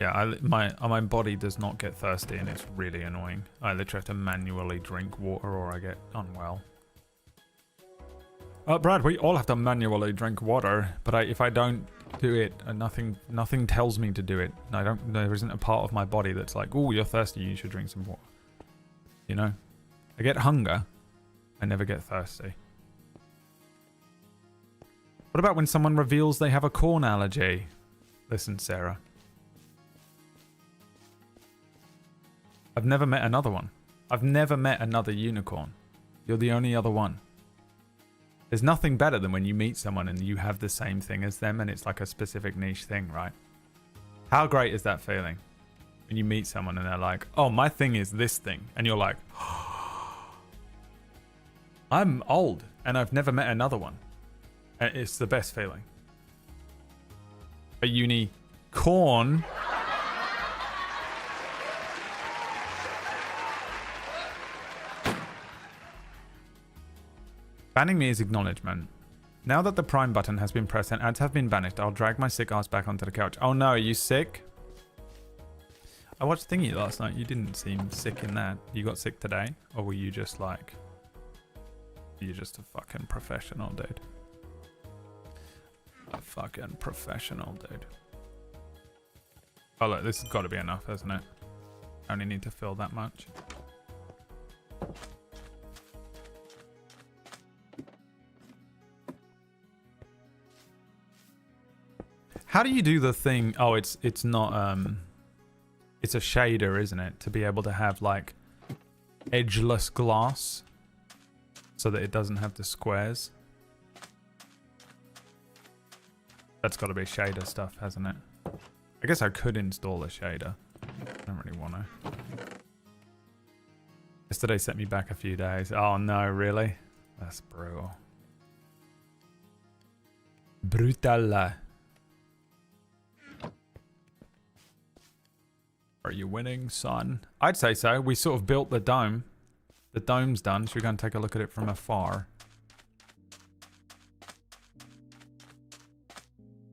S1: Yeah, my body does not get thirsty and it's really annoying. I literally have to manually drink water or I get unwell. Brad, we all have to manually drink water, but if I don't do it, nothing tells me to do it. There isn't a part of my body that's like, oh, you're thirsty, you should drink some water. You know? I get hunger. I never get thirsty. What about when someone reveals they have a corn allergy? Listen, Sarah. I've never met another one. I've never met another unicorn. You're the only other one. There's nothing better than when you meet someone and you have the same thing as them and it's like a specific niche thing, right? How great is that feeling? When you meet someone and they're like, oh, my thing is this thing. And you're like, I'm old and I've never met another one. And it's the best feeling. A unicorn. Banning me is acknowledgement. Now that the Prime button has been pressed and ads have been banished, I'll drag my sick ass back onto the couch. Oh no, are you sick? I watched Thingy last night. You didn't seem sick in that. You got sick today? Or were you just like... You're just a fucking professional, dude. A fucking professional, dude. Oh look, this has got to be enough, hasn't it? I only need to fill that much. How do you do the thing? Oh, it's not it's a shader, isn't it? To be able to have like edgeless glass so that it doesn't have the squares. That's got to be shader stuff, hasn't it? I guess I could install a shader. I don't really want to. Yesterday set me back a few days. Oh no, really? That's brutal. Brutal. Are you winning, son? I'd say so. We sort of built the dome. The dome's done. Should we go and take a look at it from afar?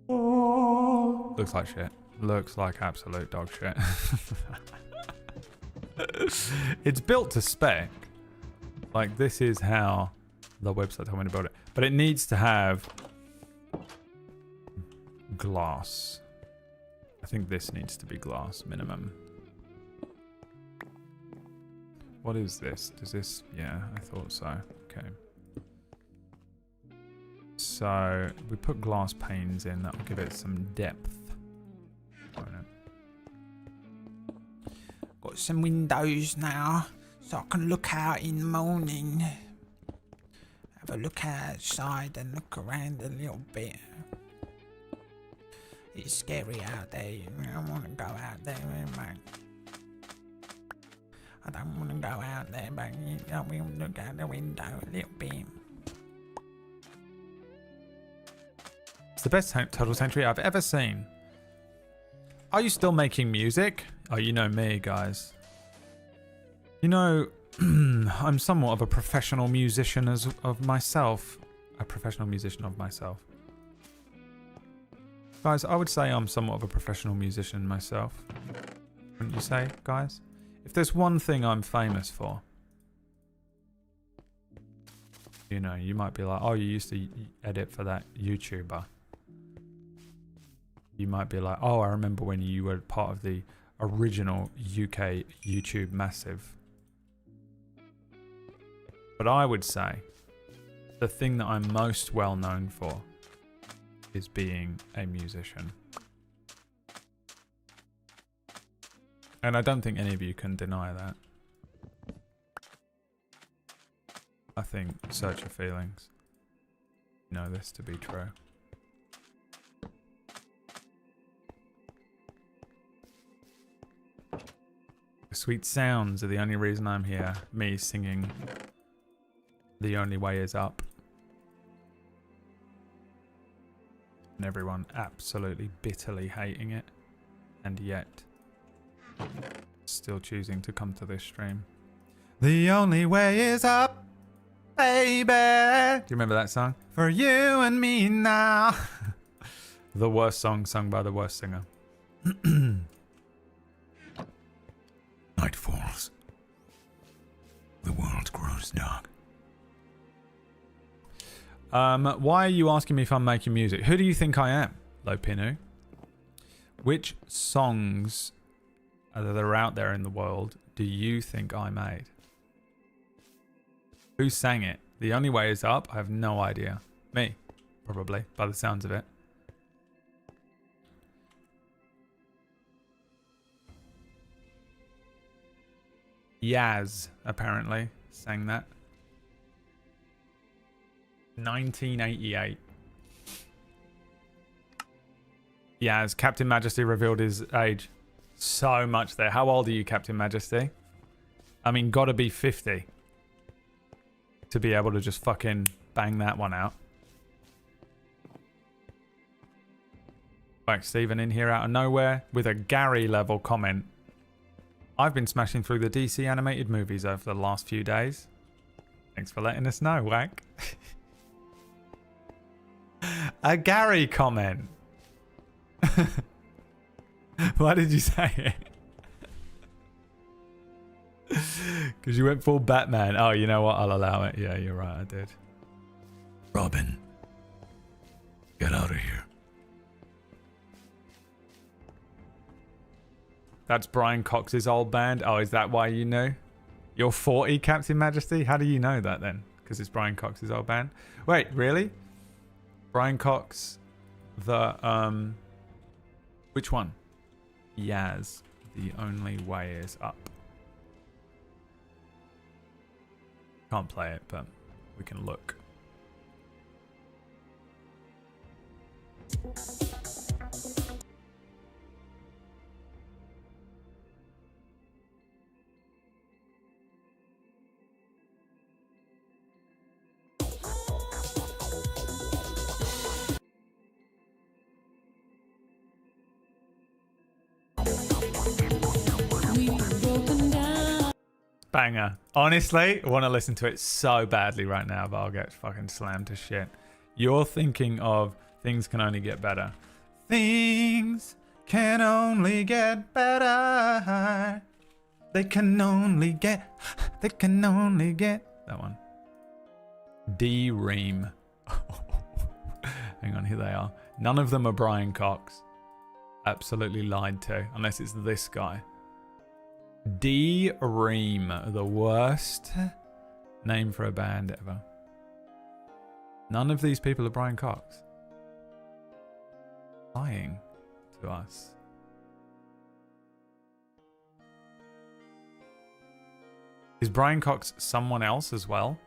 S1: Oh. Looks like shit. Looks like absolute dog shit. It's built to spec. Like, this is how the website told me to build it. But it needs to have glass. I think this needs to be glass minimum. What is this? Does this... Yeah, I thought so. Okay. So, we put glass panes in. That will give it some depth.
S5: Got some windows now, so I can look out in the morning. Have a look outside and look around a little bit. It's scary out there. I don't want to go out there, mate. I don't want to go out there, but I will look out the window a little bit.
S1: It's the best Total Century I've ever seen. Are you still making music? Oh, you know me, guys. You know, I'm somewhat of a professional musician of myself. A professional musician of myself. Guys, I would say I'm somewhat of a professional musician myself. Wouldn't you say, guys? If there's one thing I'm famous for, you know, you might be like, oh, you used to edit for that YouTuber. You might be like, oh, I remember when you were part of the original UK YouTube massive. But I would say the thing that I'm most well known for is being a musician. And I don't think any of you can deny that. I think, search your feelings, you know this to be true. The sweet sounds are the only reason I'm here. Me singing The Only Way Is Up. And everyone absolutely bitterly hating it. And yet, still choosing to come to this stream. The only way is up, baby. Do you remember that song? For you and me now. The worst song sung by the worst singer.
S2: Night falls. The world grows dark.
S1: Why are you asking me if I'm making music? Who do you think I am, Lopinu? Which songs that are out there in the world do you think I made? Who sang it? The Only Way Is Up? I have no idea. Me, probably, by the sounds of it. Yaz, apparently, sang that. 1988. Yaz, Captain Majesty revealed his age. So much there. How old are you, Captain Majesty? I mean, gotta be 50 to be able to just fucking bang that one out. Like Stephen in here out of nowhere with a Gary level comment. I've been smashing through the DC animated movies over the last few days. Thanks for letting us know, Wack. A Gary comment. Why did you say it? Because you went full Batman. Oh, you know what? I'll allow it. Yeah, you're right. I did.
S2: Robin, get out of here.
S1: That's Brian Cox's old band. Oh, is that why you knew? You're 40, Captain Majesty? How do you know that then? Because it's Brian Cox's old band? Wait, really? Brian Cox, the, which one? Yaz, The Only Way Is Up. Can't play it, but we can look. Banger. Honestly, I want to listen to it so badly right now, but I'll get fucking slammed to shit. You're thinking of Things Can Only Get Better. Things can only get better. They can only get that one. D-Ream. Hang on, here they are. None of them are Brian Cox. Absolutely lied to, unless it's this guy. D-Ream, the worst name for a band ever. None of these people are Brian Cox. Lying to us. Is Brian Cox someone else as well?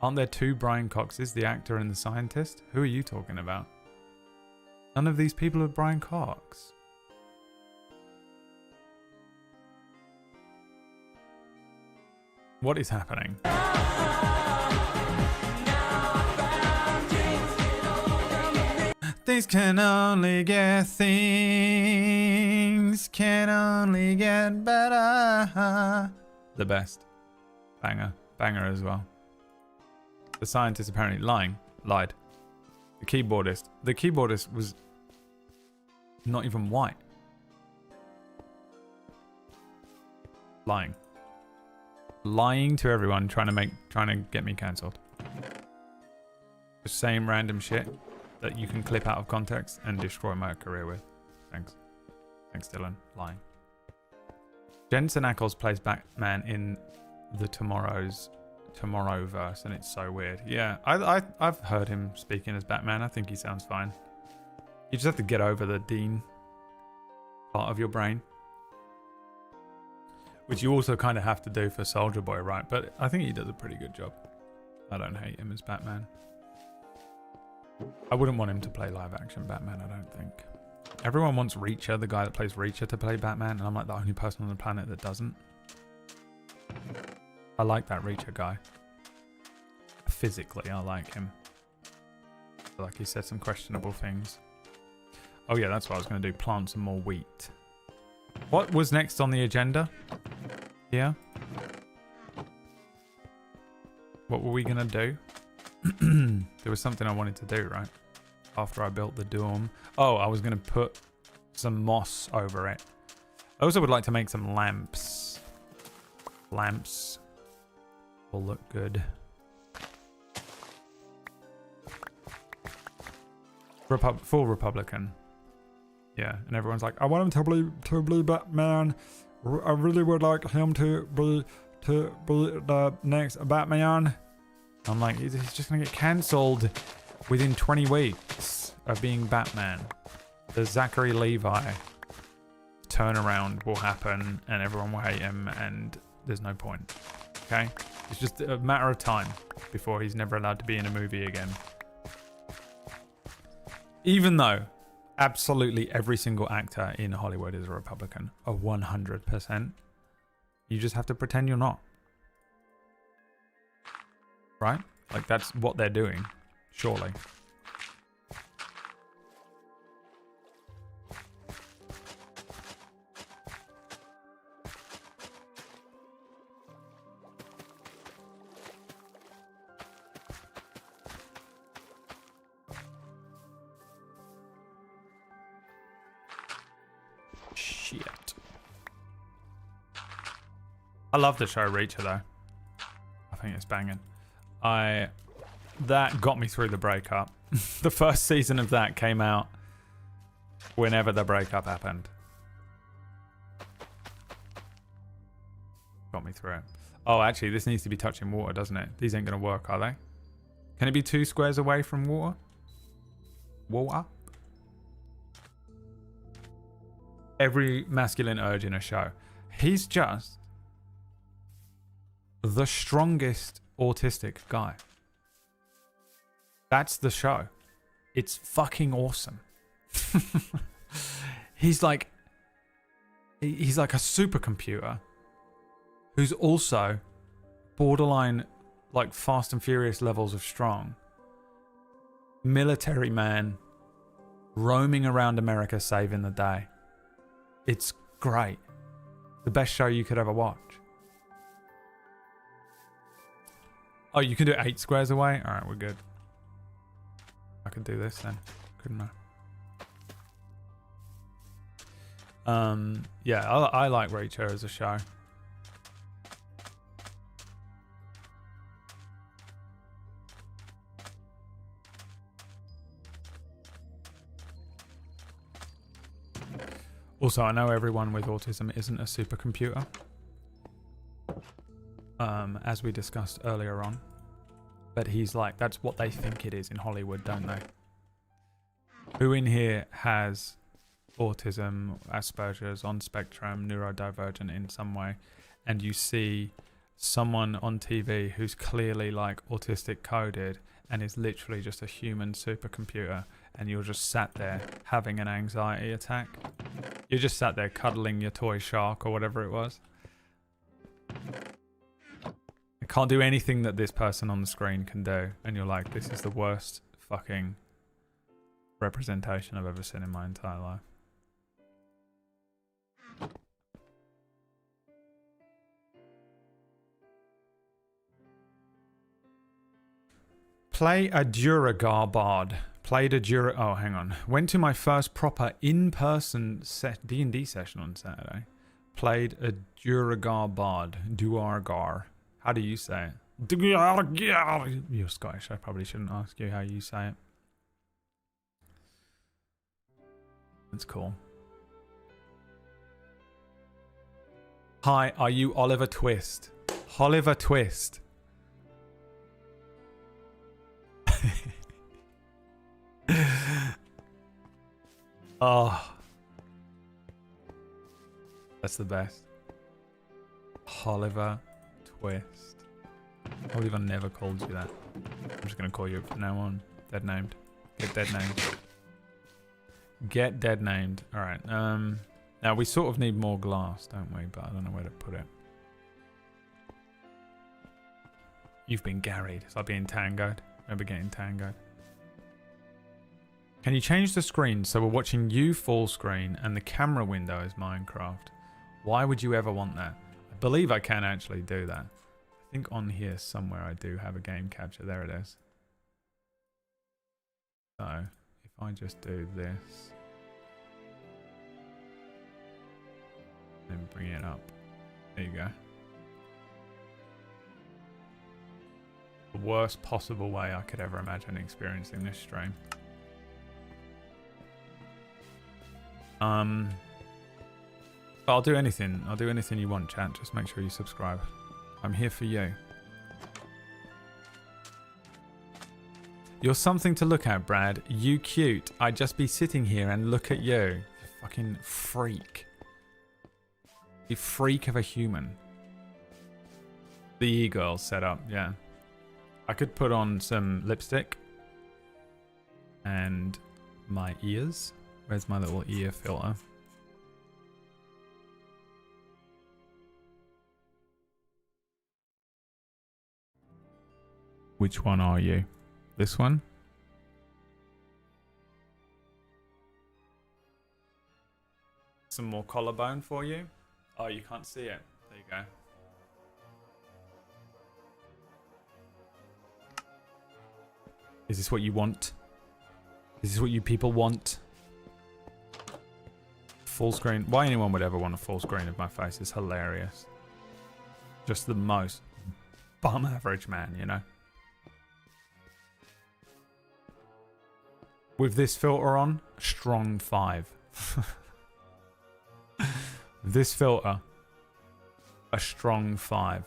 S1: Aren't there two Brian Coxes, the actor and the scientist? Who are you talking about? None of these people are Brian Cox. What is happening? Things can only get better. The best. Banger as well. The scientist apparently lied. The keyboardist was not even white. Lying to everyone, trying to get me cancelled. The same random shit that you can clip out of context and destroy my career with. Thanks, Dylan. Lying. Jensen Ackles plays Batman in the Tomorrowverse, and it's so weird. Yeah, I've heard him speaking as Batman. I think he sounds fine. You just have to get over the Dean part of your brain, which you also kind of have to do for Soldier Boy, right? But I think he does a pretty good job. I don't hate him as Batman. I wouldn't want him to play live action Batman, I don't think. Everyone wants Reacher, the guy that plays Reacher, to play Batman, and I'm like the only person on the planet that doesn't. I like that Reacher guy. Physically, I like him. I feel like he said some questionable things. Oh yeah, that's what I was going to do. Plant some more wheat. What was next on the agenda? Yeah. What were we going to do? There was something I wanted to do, right? After I built the dorm. Oh, I was going to put some moss over it. I also would like to make some lamps. Lamps will look good. Full Republican. Yeah, and everyone's like, I want him to be Batman. I really would like him to be the next Batman. I'm like, he's just gonna get cancelled within 20 weeks of being Batman. The Zachary Levi turnaround will happen, and everyone will hate him, and there's no point. Okay, it's just a matter of time before he's never allowed to be in a movie again. Even though absolutely every single actor in Hollywood is a Republican, 100%. You just have to pretend you're not. Right? Like, that's what they're doing, surely. Shit. I love the show Reacher though. I think it's banging. That got me through the breakup. The first season of that came out whenever the breakup happened. Got me through it. Oh, actually, this needs to be touching water, doesn't it? These ain't going to work, are they? Can it be 2 squares away from water? Water? Every masculine urge in a show. He's just the strongest autistic guy. That's the show. It's fucking awesome. He's like a supercomputer who's also borderline like Fast and Furious levels of strong. Military man roaming around America saving the day. It's great. The best show you could ever watch. Oh, you can do it 8 squares away? Alright, we're good. I could do this then, couldn't I? Yeah, I like Reacher as a show. Also, I know everyone with autism isn't a supercomputer. as we discussed earlier on. But he's like, that's what they think it is in Hollywood, don't they? Who in here has autism, Asperger's, on spectrum, neurodivergent in some way, and you see someone on TV who's clearly like autistic coded and is literally just a human supercomputer, and you're just sat there having an anxiety attack? You're just sat there cuddling your toy shark or whatever it was. I can't do anything that this person on the screen can do, and you're like, this is the worst fucking representation I've ever seen in my entire life. Play a Duragar bard. Played a Oh, hang on. Went to my first proper in-person D&D session on Saturday. Played a Duragar bard. Duargar. How do you say it? You're Scottish. I probably shouldn't ask you how you say it. That's cool. Hi, are you Oliver Twist? Oliver Twist. Oh, that's the best. Oliver Twist. I believe I never called you that. I'm just gonna call you from now on. Dead named. Get dead named. Get dead named. All right. Now we sort of need more glass, don't we? But I don't know where to put it. You've been garried. It's like being tangoed. Remember getting tangoed? Can you change the screen so we're watching you full screen and the camera window is Minecraft? Why would you ever want that? I believe I can actually do that. I think on here somewhere I do have a game capture. There it is. So if I just do this and bring it up. There you go. The worst possible way I could ever imagine experiencing this stream. But I'll do anything. I'll do anything you want, chat. Just make sure you subscribe. I'm here for you. You're something to look at, Brad. You cute. I'd just be sitting here and look at you. You fucking freak. You freak of a human. The e-girl setup, yeah. I could put on some lipstick. And my ears. Where's my little ear filter? Which one are you? This one? Some more collarbone for you? Oh, you can't see it. There you go. Is this what you want? Is this what you people want? Full screen. Why anyone would ever want a full screen of my face is hilarious. Just the most bum average man, you know? With this filter on, strong 5. This filter, a strong 5.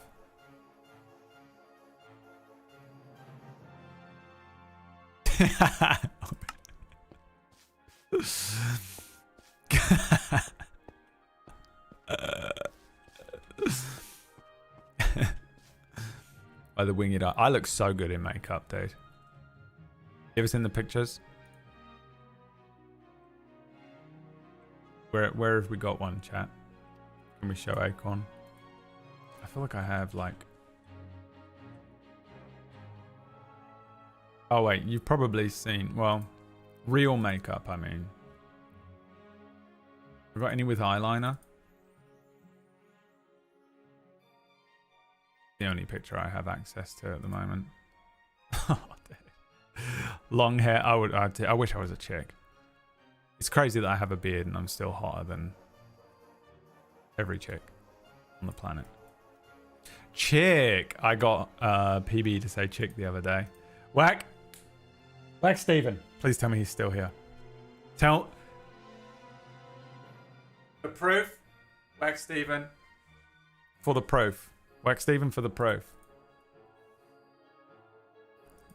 S1: By the winged eye. I look so good in makeup, dude. You ever seen the pictures? Where have we got one, chat? Can we show Acorn? I feel like I have, like... Oh, wait. You've probably seen... Well, real makeup, I mean. Have got any with eyeliner? The only picture I have access to at the moment. Oh, dude. Long hair. I wish I was a chick. It's crazy that I have a beard and I'm still hotter than every chick on the planet. Chick! I got PB to say chick the other day. Whack! Whack Steven. Please tell me he's still here. Tell... The proof. Whack Steven. For the proof. Whack Stephen for the proof.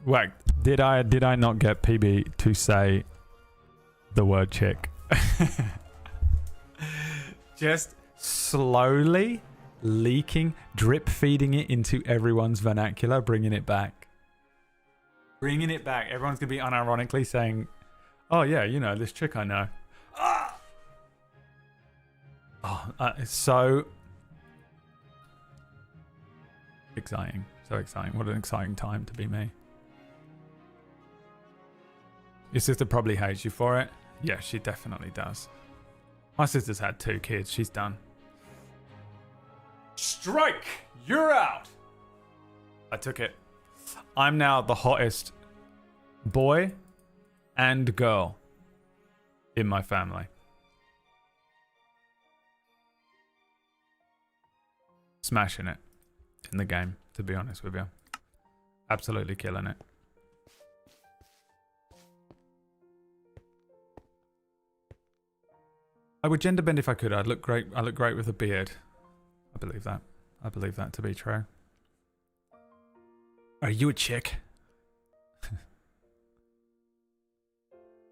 S1: Whack, did I not get PB to say the word chick? Just slowly leaking, drip feeding it into everyone's vernacular, bringing it back. Bringing it back. Everyone's going to be unironically saying, oh yeah, you know, this chick I know. Ah! Oh, it's so exciting. So exciting. What an exciting time to be me. Your sister probably hates you for it. Yeah, she definitely does. My sister's had 2 kids. She's done. Strike! You're out! I took it. I'm now the hottest boy and girl in my family. Smashing it in the game, to be honest with you. Absolutely killing it. I would gender bend if I could. I'd look great. I look great with a beard. I believe that. I believe that to be true. Are you a chick?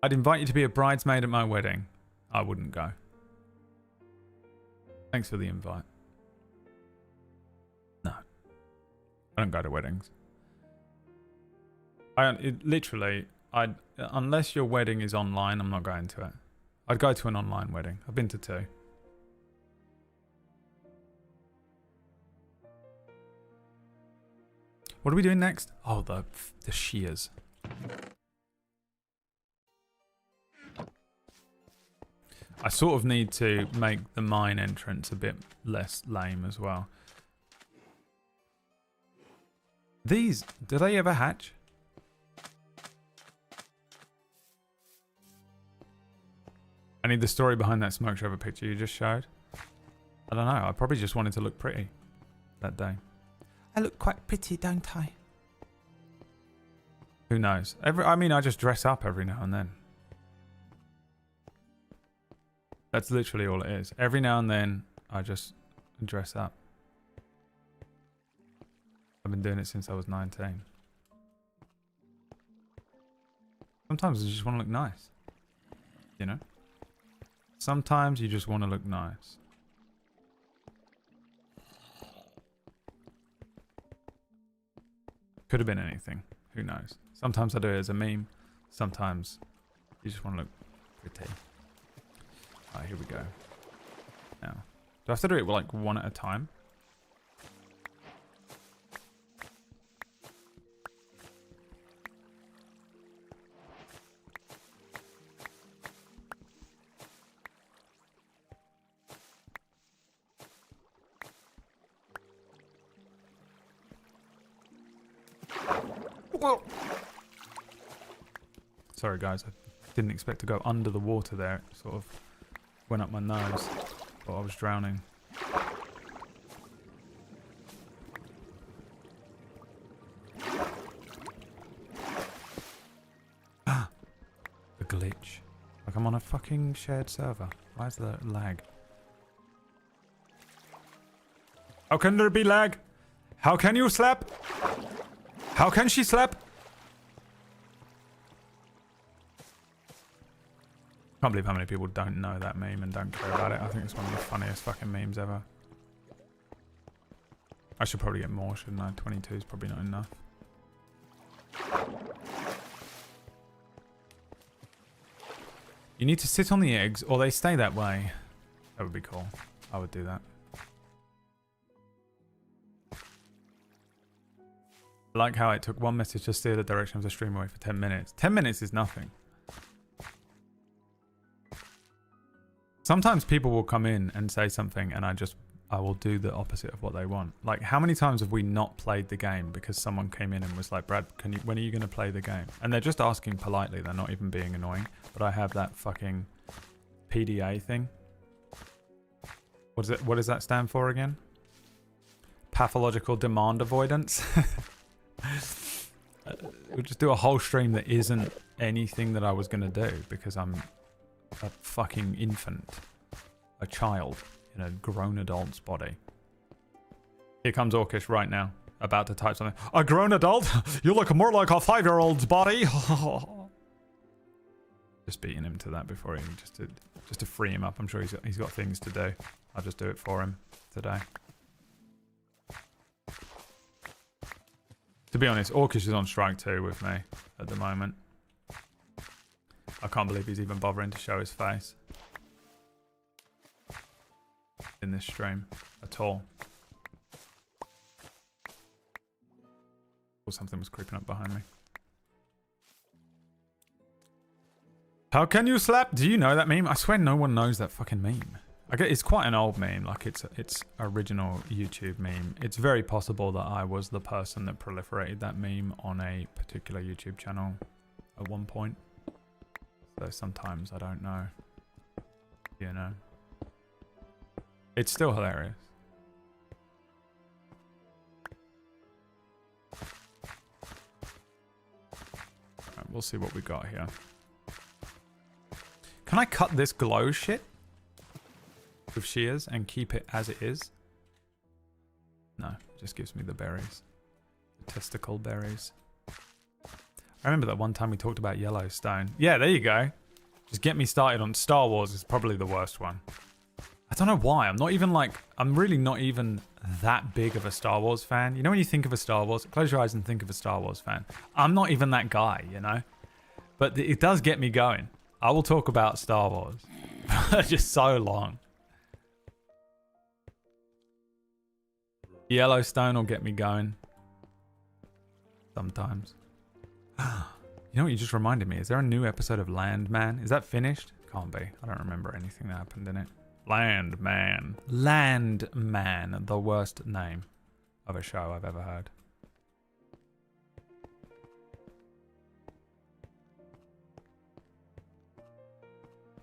S1: I'd invite you to be a bridesmaid at my wedding. I wouldn't go. Thanks for the invite. No. I don't go to weddings. Unless your wedding is online, I'm not going to it. I'd go to an online wedding. I've been to 2. What are we doing next? Oh, the shears. I sort of need to make the mine entrance a bit less lame as well. These, do they ever hatch? I need the story behind that smoke shower picture you just showed. I don't know. I probably just wanted to look pretty that day. I look quite pretty, don't I? Who knows? I just dress up every now and then. That's literally all it is. Every now and then, I just dress up. I've been doing it since I was 19. Sometimes I just want to look nice. You know? Sometimes you just want to look nice. Could have been anything. Who knows? Sometimes I do it as a meme. Sometimes you just want to look pretty. Alright, here we go. Now, do I have to do it like one at a time? Whoa. Sorry guys, I didn't expect to go under the water there. It sort of went up my nose. Thought I was drowning. Ah, the glitch. Like I'm on a fucking shared server. Why is there lag? How can there be lag? How can you slap? How can she slap? Can't believe how many people don't know that meme and don't care about it. I think it's one of the funniest fucking memes ever. I should probably get more, shouldn't I? 22 is probably not enough. You need to sit on the eggs or they stay that way. That would be cool. I would do that. I like how it took one message to steer the direction of the stream away for 10 minutes. 10 minutes is nothing. Sometimes people will come in and say something and I will do the opposite of what they want. Like, how many times have we not played the game because someone came in and was like, Brad, when are you going to play the game? And they're just asking politely. They're not even being annoying. But I have that fucking PDA thing. What does that stand for again? Pathological demand avoidance. We'll just do a whole stream that isn't anything that I was going to do because I'm a fucking infant. A child in a grown adult's body. Here comes Orcish right now, about to type something. A grown adult? You look more like a 5-year-old's body. Just beating him to that before he just to free him up. I'm sure he's got things to do. I'll just do it for him today. To be honest, Orcish is on strike 2 with me at the moment. I can't believe he's even bothering to show his face in this stream at all. Or something was creeping up behind me. How can you slap? Do you know that meme? I swear no one knows that fucking meme. It's quite an old meme, like it's original YouTube meme. It's very possible that I was the person that proliferated that meme on a particular YouTube channel at one point. So sometimes I don't know. You know. It's still hilarious. Alright, we'll see what we got here. Can I cut this glow shit with shears and keep it as it is? No, it just gives me the berries. The testicle berries. I remember that one time we talked about Yellowstone. Yeah, there you go. Just get me started on Star Wars is probably the worst one. I don't know why. I'm really not even that big of a Star Wars fan. You know when you think of a Star Wars, close your eyes and think of a Star Wars fan. I'm not even that guy, you know? But it does get me going. I will talk about Star Wars for just so long. Yellowstone will get me going. Sometimes. You know what you just reminded me? Is there a new episode of Landman? Is that finished? Can't be. I don't remember anything that happened in it. Landman. Landman. The worst name of a show I've ever heard.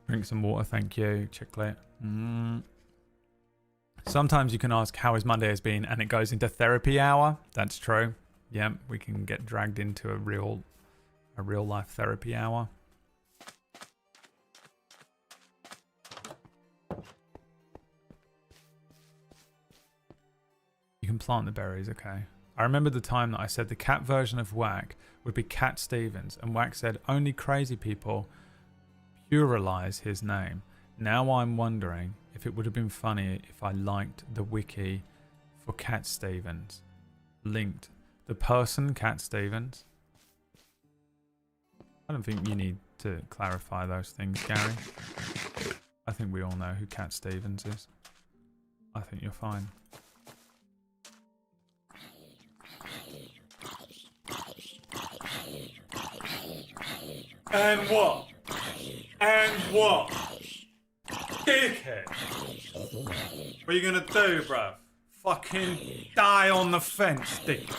S1: Drink some water, thank you. Chiclet. Sometimes you can ask how his Monday has been and it goes into therapy hour. That's true. Yeah, we can get dragged into a real life therapy hour. You can plant the berries, okay. I remember the time that I said the cat version of Whack would be Cat Stevens, and Whack said only crazy people pluralize his name. Now I'm wondering if it would have been funny if I liked the wiki for Cat Stevens. Linked. The person Cat Stevens. I don't think you need to clarify those things, Gary. I think we all know who Cat Stevens is. I think you're fine. And what? And what? Dickhead! What are you gonna do, bruv? Fucking die on the fence, dick.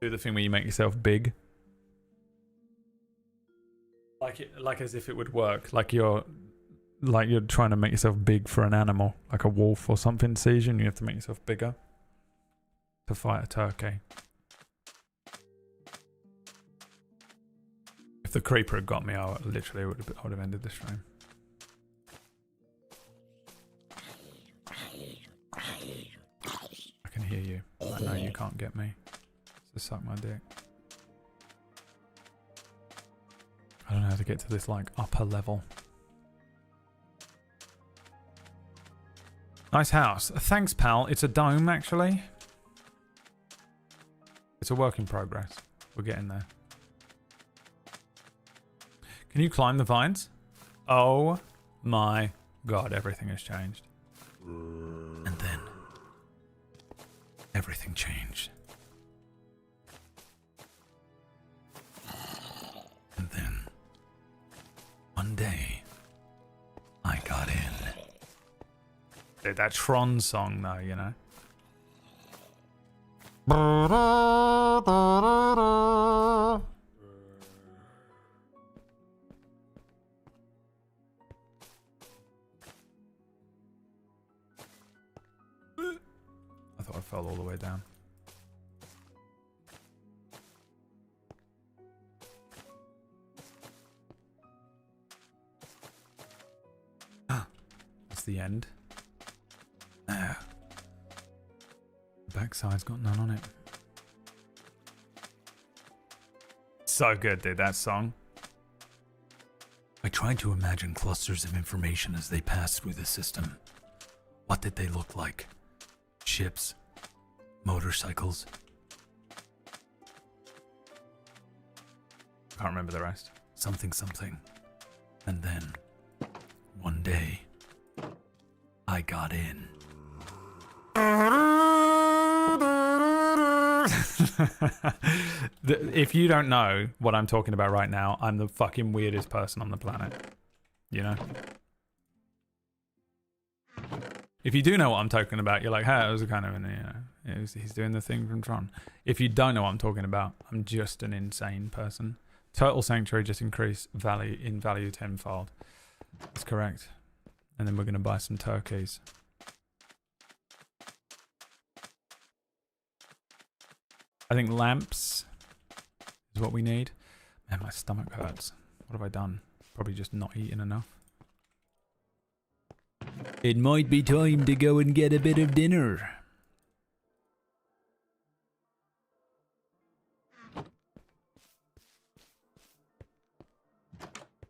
S1: Do the thing where you make yourself big. Like as if it would work. Like you're trying to make yourself big for an animal. Like a wolf or something sees you and you have to make yourself bigger. To fight a turkey. If the creeper had got me, I would have ended the stream. I can hear you. I know you can't get me. So suck my dick. I don't know how to get to this like upper level. Nice house. Thanks, pal. It's a dome, actually. It's a work in progress. We're getting there. Can you climb the vines? Oh my god, everything has changed. And then everything changed. And then one day I got in. That Tron song though, you know. I thought I fell all the way down. the end. The backside's got none on it. So good, dude, that song. I tried to imagine clusters of information as they passed through the system. What did they look like? Ships? Motorcycles? Can't remember the rest. Something, something. And then, one day, I got in. If you don't know what I'm talking about right now, I'm the fucking weirdest person on the planet. You know? If you do know what I'm talking about, you're like, hey, it was kind of, he's doing the thing from Tron. If you don't know what I'm talking about, I'm just an insane person. Turtle Sanctuary just increased value tenfold. That's correct. And then we're going to buy some turkeys. I think lamps is what we need. Man, my stomach hurts. What have I done? Probably just not eaten enough. It might be time to go and get a bit of dinner.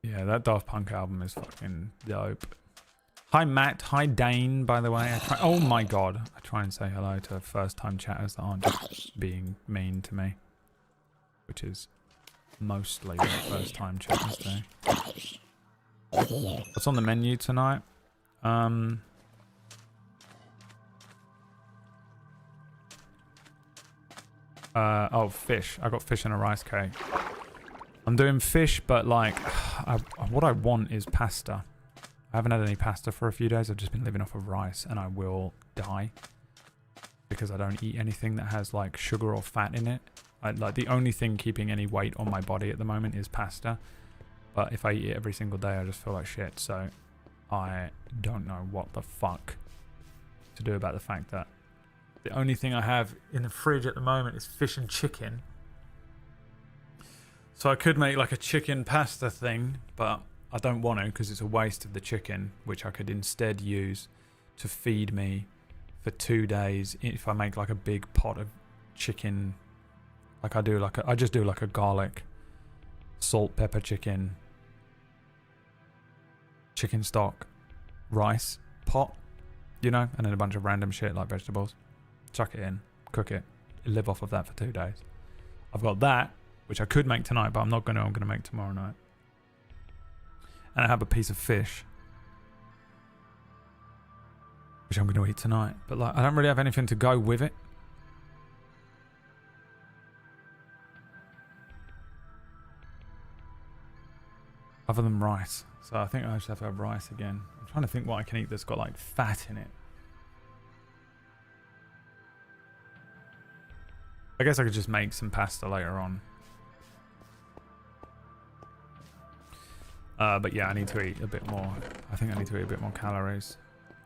S1: Yeah, that Daft Punk album is fucking dope. Hi Matt, hi Dane, by the way. Oh my god. I try and say hello to first time chatters that aren't just being mean to me. Which is mostly what first time chatters do. What's on the menu tonight? Oh, fish. I got fish and a rice cake. I'm doing fish, but like, what I want is pasta. I haven't had any pasta for a few days. I've just been living off of rice, and I will die because I don't eat anything that has like sugar or fat in it. Like the only thing keeping any weight on my body at the moment is pasta. But if I eat it every single day, I just feel like shit. So I don't know what the fuck to do about the fact that the only thing I have in the fridge at the moment is fish and chicken. So I could make like a chicken pasta thing, but I don't want to because it's a waste of the chicken, which I could instead use to feed me for 2 days if I make like a big pot of chicken. Like I just do like a garlic, salt, pepper chicken stock, rice pot, you know, and then a bunch of random shit like vegetables. Chuck it in, cook it, live off of that for 2 days. I've got that, which I could make tonight, but I'm not going to. I'm going to make tomorrow night. And I have a piece of fish, which I'm going to eat tonight. But like, I don't really have anything to go with it. Other than rice. So I think I just have to have rice again. I'm trying to think what I can eat that's got like fat in it. I guess I could just make some pasta later on. But yeah, I need to eat a bit more. I think I need to eat a bit more calories.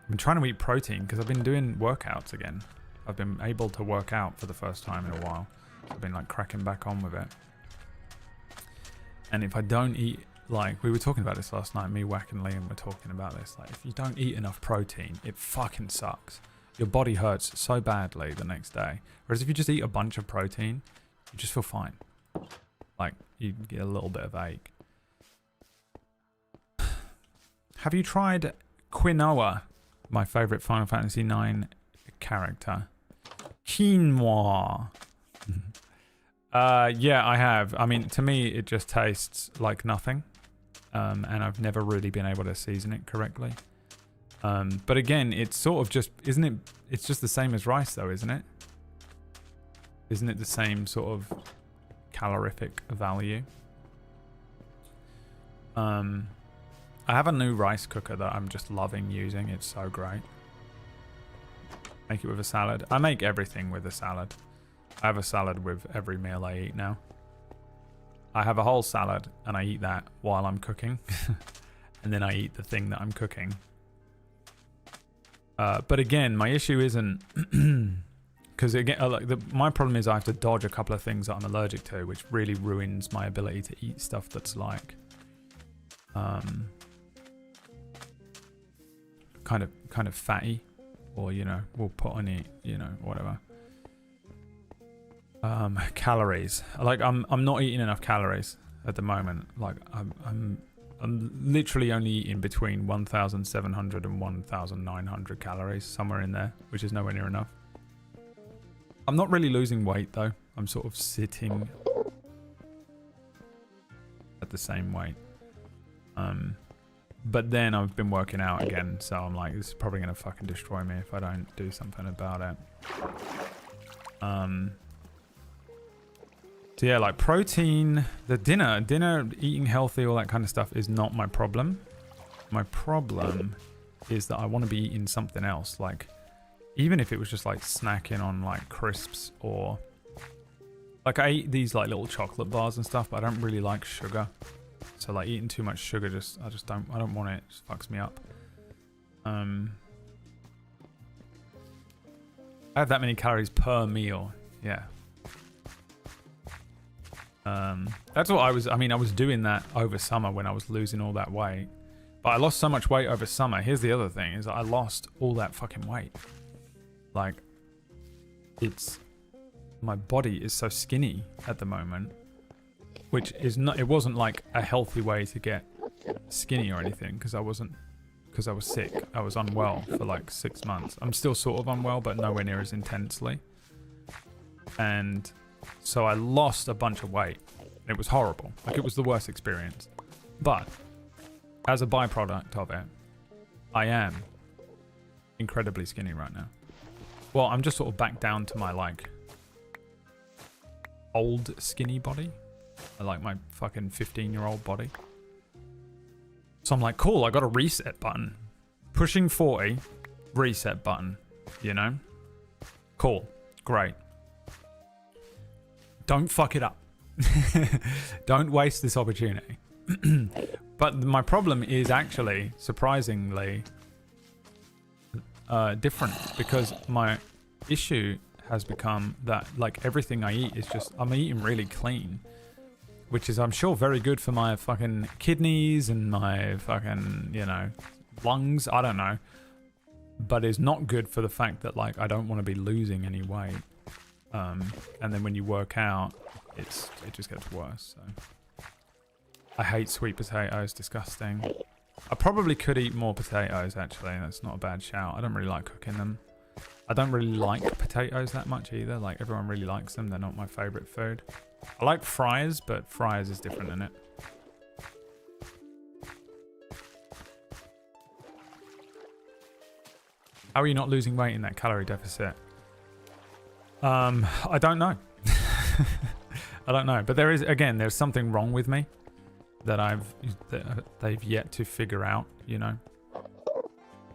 S1: I've been trying to eat protein because I've been doing workouts again. I've been able to work out for the first time in a while. I've been like cracking back on with it. And if I don't eat, like we were talking about this last night, me, Wack and Liam were talking about this. Like if you don't eat enough protein, it fucking sucks. Your body hurts so badly the next day. Whereas if you just eat a bunch of protein, you just feel fine. Like you get a little bit of ache. Have you tried quinoa? My favorite Final Fantasy IX character. Quinoa. Yeah, I have. I mean, to me, it just tastes like nothing. And I've never really been able to season it correctly. But again, it's sort of just, isn't it? It's just the same as rice though, isn't it? Isn't it the same sort of calorific value? I have a new rice cooker that I'm just loving using. It's so great. Make it with a salad. I make everything with a salad. I have a salad with every meal I eat now. I have a whole salad and I eat that while I'm cooking. And then I eat the thing that I'm cooking. But again, my issue isn't... Because again, my problem is I have to dodge a couple of things that I'm allergic to, which really ruins my ability to eat stuff that's like... kind of fatty, or you know, we'll put on it, you know, whatever. Calories. Like I'm not eating enough calories at the moment. Like I'm literally only eating between 1,700 and 1,900 calories, somewhere in there, which is nowhere near enough. I'm not really losing weight though. I'm sort of sitting at the same weight. But then I've been working out again, so I'm like, this is probably gonna fucking destroy me if I don't do something about it. So yeah, like protein, the dinner, eating healthy, all that kind of stuff is not my problem. My problem is that I want to be eating something else. Like, even if it was just like snacking on like crisps, or like I eat these like little chocolate bars and stuff, but I don't really like sugar. So like eating too much sugar, I don't want it. It just fucks me up. I have that many calories per meal. Yeah. That's what I was doing that over summer when I was losing all that weight. But I lost so much weight over summer. Here's the other thing, is I lost all that fucking weight. Like, my body is so skinny at the moment, which is not, it wasn't like a healthy way to get skinny or anything, because I was sick. I was unwell for like 6 months. I'm still sort of unwell, but nowhere near as intensely. And so I lost a bunch of weight. It was horrible. Like, it was the worst experience. But as a byproduct of it, I am incredibly skinny right now. Well, I'm just sort of back down to my like old skinny body. I like my fucking 15-year-old body. So I'm like, cool, I got a reset button. Pushing 40, reset button, you know? Cool, great. Don't fuck it up. Don't waste this opportunity. But my problem is actually, surprisingly, different, because my issue has become that like everything I eat is just, I'm eating really clean, which is, I'm sure, very good for my fucking kidneys and my fucking, you know, lungs, I don't know, but is not good for the fact that like I don't want to be losing any weight. And then when you work out, it just gets worse. So I hate sweet potatoes, disgusting. I probably could eat more potatoes, actually. That's not a bad shout. I don't really like cooking them. I don't really like potatoes that much either. Like, everyone really likes them. They're not my favorite food. I like fries, but fries is different, isn't it? How are you not losing weight in that calorie deficit? I don't know. I don't know. But there's something wrong with me that they've yet to figure out, you know.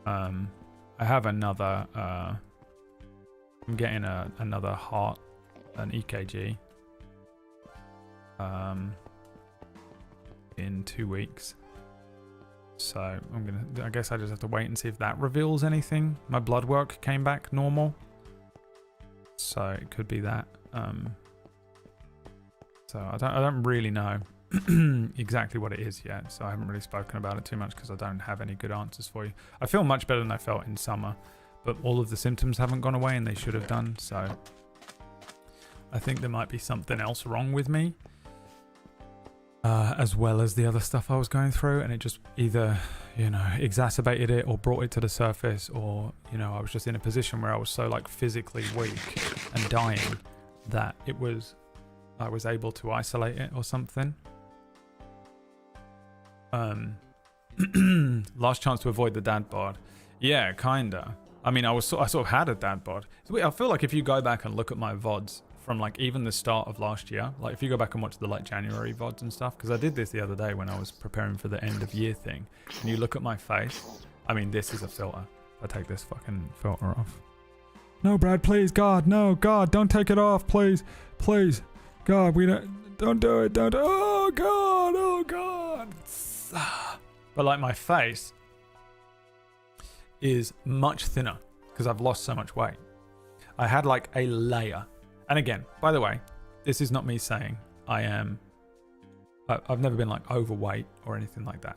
S1: I have another, I'm getting another heart, an EKG, in 2 weeks. So I guess I just have to wait and see if that reveals anything. My blood work came back normal, so it could be that. So I don't really know exactly what it is yet, so I haven't really spoken about it too much because I don't have any good answers for you. I feel much better than I felt in summer, but all of the symptoms haven't gone away, and they should have done. So I think there might be something else wrong with me, as well as the other stuff I was going through, and it just either, you know, exacerbated it or brought it to the surface, or, you know, I was just in a position where I was so like physically weak and dying that I was able to isolate it or something. Last chance to avoid the dad bod. Yeah, kinda. I mean, I sort of had a dad bod. I feel like if you go back and look at my VODs from like even the start of last year, like if you go back and watch the like January VODs and stuff, because I did this the other day when I was preparing for the end of year thing, and you look at my face, I mean, this is a filter. I take this fucking filter off. No, Brad, please, God, no, God, don't take it off, please, please, God, we don't do it, don't, oh God, oh God. But like my face is much thinner because I've lost so much weight. I had like a layer. And again, by the way, this is not me saying I've never been like overweight or anything like that.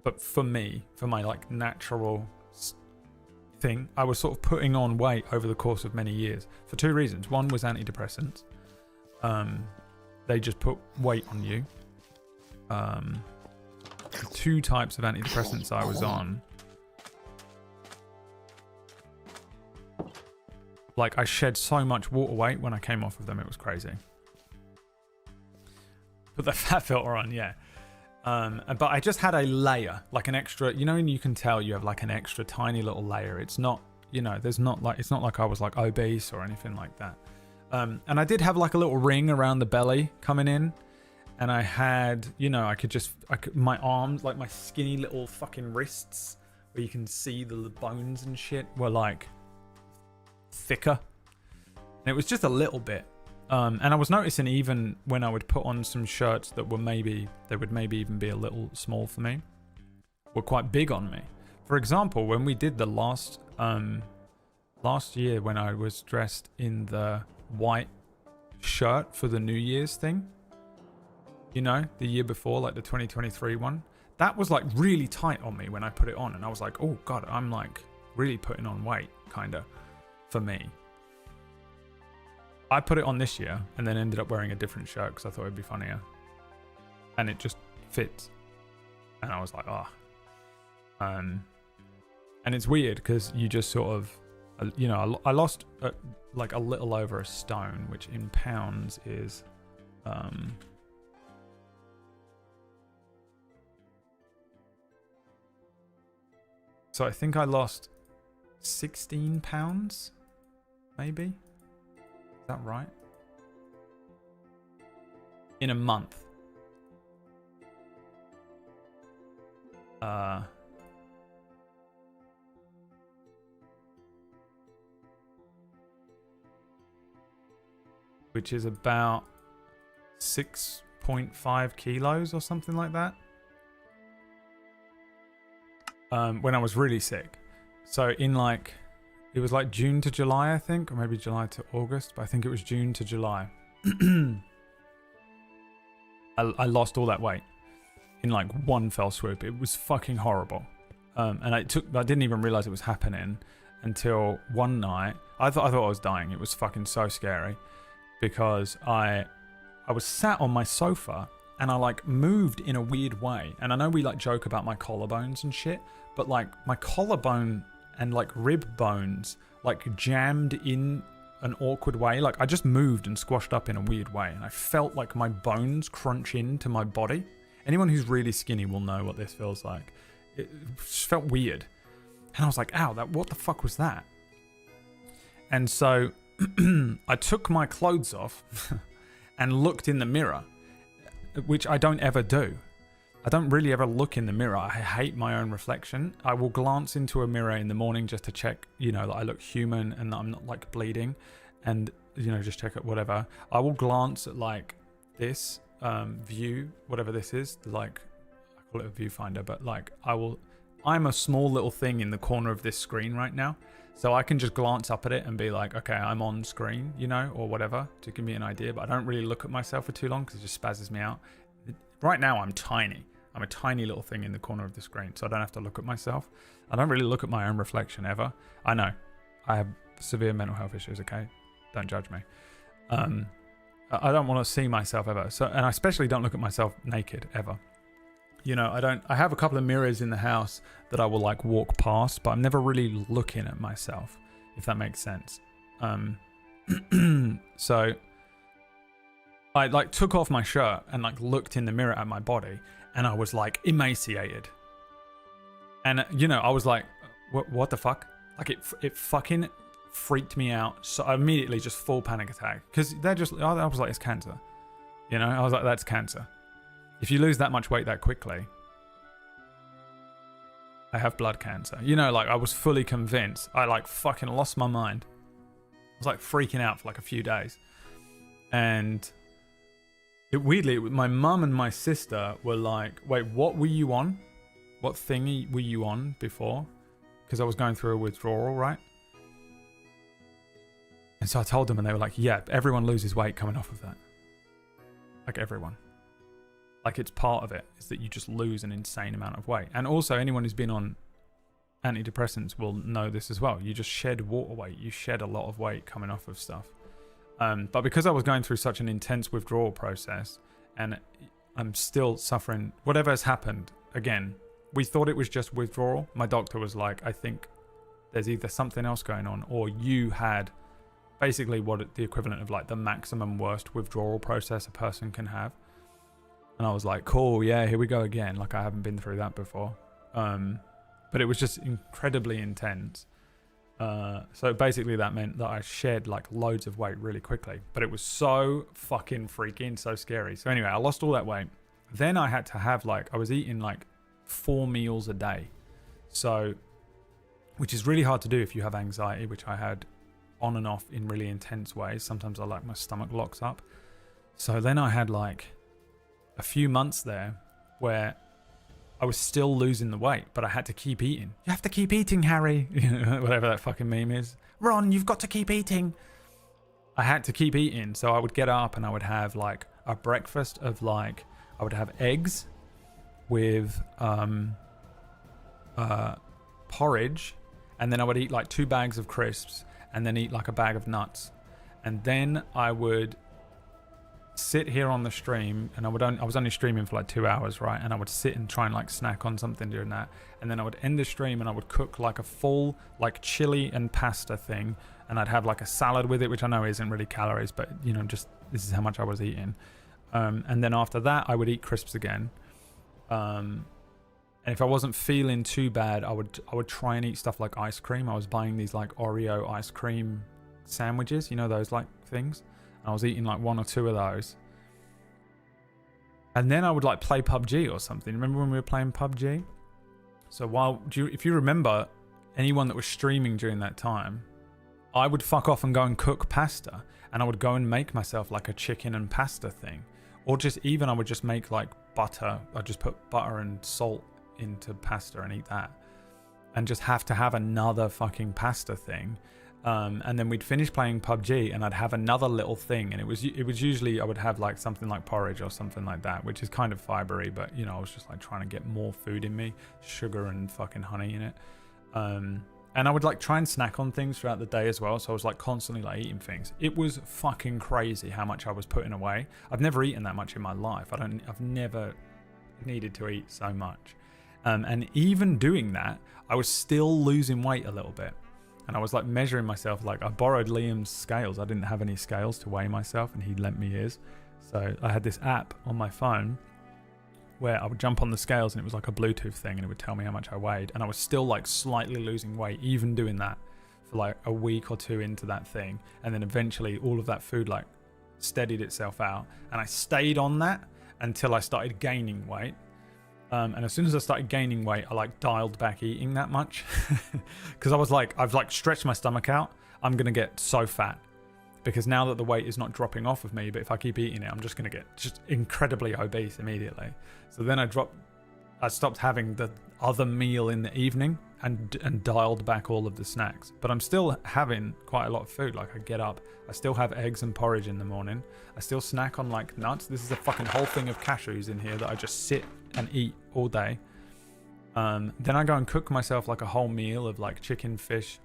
S1: But for me, for my like natural thing, I was sort of putting on weight over the course of many years for two reasons. One was antidepressants. They just put weight on you. The two types of antidepressants I was on, like, I shed so much water weight when I came off of them, it was crazy. Put the fat filter on, yeah. But I just had a layer, like an extra, you know, and you can tell you have like an extra tiny little layer. It's not, you know, there's not like, it's not like I was like obese or anything like that. And I did have like a little ring around the belly coming in. And I had, you know, my arms, like my skinny little fucking wrists, where you can see the bubones and shit, were like thicker. And it was just a little bit. And I was noticing even when I would put on some shirts that were they would maybe even be a little small for me, were quite big on me. For example, when we did the last year, when I was dressed in the white shirt for the New Year's thing, you know, the year before, like the 2023 one, that was like really tight on me when I put it on. And I was like, oh God, I'm like really putting on weight, kind of, for me. I put it on this year and then ended up wearing a different shirt because I thought it'd be funnier. And it just fits. And I was like, oh. And it's weird because you just sort of, you know, I lost like a little over a stone, which in pounds is, so I think I lost 16 pounds, maybe? Is that right? In a month. Which is about 6.5 kilos or something like that. When I was really sick. So in like, it was like June to July, I think, or maybe July to August, but I think it was June to July. I lost all that weight in like one fell swoop. It was fucking horrible. And I didn't even realize it was happening until one night. I thought I was dying. It was fucking so scary because I was sat on my sofa and I like moved in a weird way. And I know we like joke about my collarbones and shit, but like my collarbone and like rib bones like jammed in an awkward way. Like I just moved and squashed up in a weird way. And I felt like my bones crunch into my body. Anyone who's really skinny will know what this feels like. It just felt weird. And I was like, ow, what the fuck was that? And so I took my clothes off and looked in the mirror, which I don't ever do. I don't really ever look in the mirror. I hate my own reflection. I will glance into a mirror in the morning just to check, you know, that I look human and that I'm not like bleeding and, you know, just check it, whatever. I will glance at like this view, whatever this is, like I call it a viewfinder, but like I'm a small little thing in the corner of this screen right now. So I can just glance up at it and be like, okay, I'm on screen, you know, or whatever, to give me an idea. But I don't really look at myself for too long because it just spazzes me out. Right now, I'm tiny. I'm a tiny little thing in the corner of the screen, so I don't have to look at myself. I don't really look at my own reflection ever. I know. I have severe mental health issues, okay? Don't judge me. I don't want to see myself ever. And I especially don't look at myself naked ever. You know, I have a couple of mirrors in the house that I will like walk past, but I'm never really looking at myself, if that makes sense. So I like took off my shirt and like looked in the mirror at my body and I was like emaciated. And you know, I was like, what the fuck? Like it fucking freaked me out. So I immediately just full panic attack because I was like, it's cancer. You know, I was like, that's cancer. If you lose that much weight that quickly, I have blood cancer. You know, like I was fully convinced. I like fucking lost my mind. I was like freaking out for like a few days. And weirdly, my mum and my sister were like, wait, what were you on? What thingy were you on before? Because I was going through a withdrawal, right? And so I told them and they were like, yeah, everyone loses weight coming off of that. Like everyone. Like it's part of it is that you just lose an insane amount of weight. And also anyone who's been on antidepressants will know this as well. You just shed water weight. You shed a lot of weight coming off of stuff. But because I was going through such an intense withdrawal process, and I'm still suffering, whatever has happened, again, we thought it was just withdrawal. My doctor was like, I think there's either something else going on, or you had basically what the equivalent of like the maximum worst withdrawal process a person can have. And I was like, cool, yeah, here we go again. Like, I haven't been through that before. But it was just incredibly intense. So basically that meant that I shed like loads of weight really quickly. But it was so fucking freaking, so scary. So anyway, I lost all that weight. Then I had to have like, I was eating like 4 meals a day. So, which is really hard to do if you have anxiety, which I had on and off in really intense ways. Sometimes I like my stomach locks up. So then I had like a few months there where I was still losing the weight, but I had to keep eating. You have to keep eating, Harry. Whatever that fucking meme is. Ron, you've got to keep eating. I had to keep eating. So I would get up and I would have like a breakfast of like, I would have eggs with porridge. And then I would eat like 2 bags of crisps and then eat like a bag of nuts. And then I would sit here on the stream, and I was only streaming for like 2 hours, right? And I would sit and try and like snack on something during that, and then I would end the stream and I would cook like a full like chili and pasta thing, and I'd have like a salad with it, which I know isn't really calories, but you know, just this is how much I was eating. And then after that I would eat crisps again, and if I wasn't feeling too bad, I would try and eat stuff like ice cream. I was buying these like Oreo ice cream sandwiches, you know, those like things. I was eating like 1 or 2 of those. And then I would like play PUBG or something. Remember when we were playing PUBG? So if you remember, anyone that was streaming during that time, I would fuck off and go and cook pasta. And I would go and make myself like a chicken and pasta thing. Or just even I would just make like butter. I'd just put butter and salt into pasta and eat that. And just have to have another fucking pasta thing. And then we'd finish playing PUBG and I'd have another little thing, and it was usually I would have like something like porridge or something like that, which is kind of fibery, but you know, I was just like trying to get more food in me, sugar and fucking honey in it. And I would like try and snack on things throughout the day as well, so I was like constantly like eating things. It was fucking crazy how much I was putting away. I've never eaten that much in my life. I've never needed to eat so much. And even doing that, I was still losing weight a little bit. And I was like measuring myself, like I borrowed Liam's scales. I didn't have any scales to weigh myself, and he lent me his. So I had this app on my phone where I would jump on the scales and it was like a Bluetooth thing, and it would tell me how much I weighed. And I was still like slightly losing weight, even doing that for like a week or 2 into that thing. And then eventually all of that food like steadied itself out. And I stayed on that until I started gaining weight. And as soon as I started gaining weight, I like dialed back eating that much because I was like, I've like stretched my stomach out. I'm going to get so fat because now that the weight is not dropping off of me, but if I keep eating it, I'm just going to get just incredibly obese immediately. So then I stopped having the other meal in the evening and dialed back all of the snacks, but I'm still having quite a lot of food. Like I get up, I still have eggs and porridge in the morning. I still snack on like nuts. This is a fucking whole thing of cashews in here that I just sit and eat all day. Then I go and cook myself like a whole meal of like chicken, fish,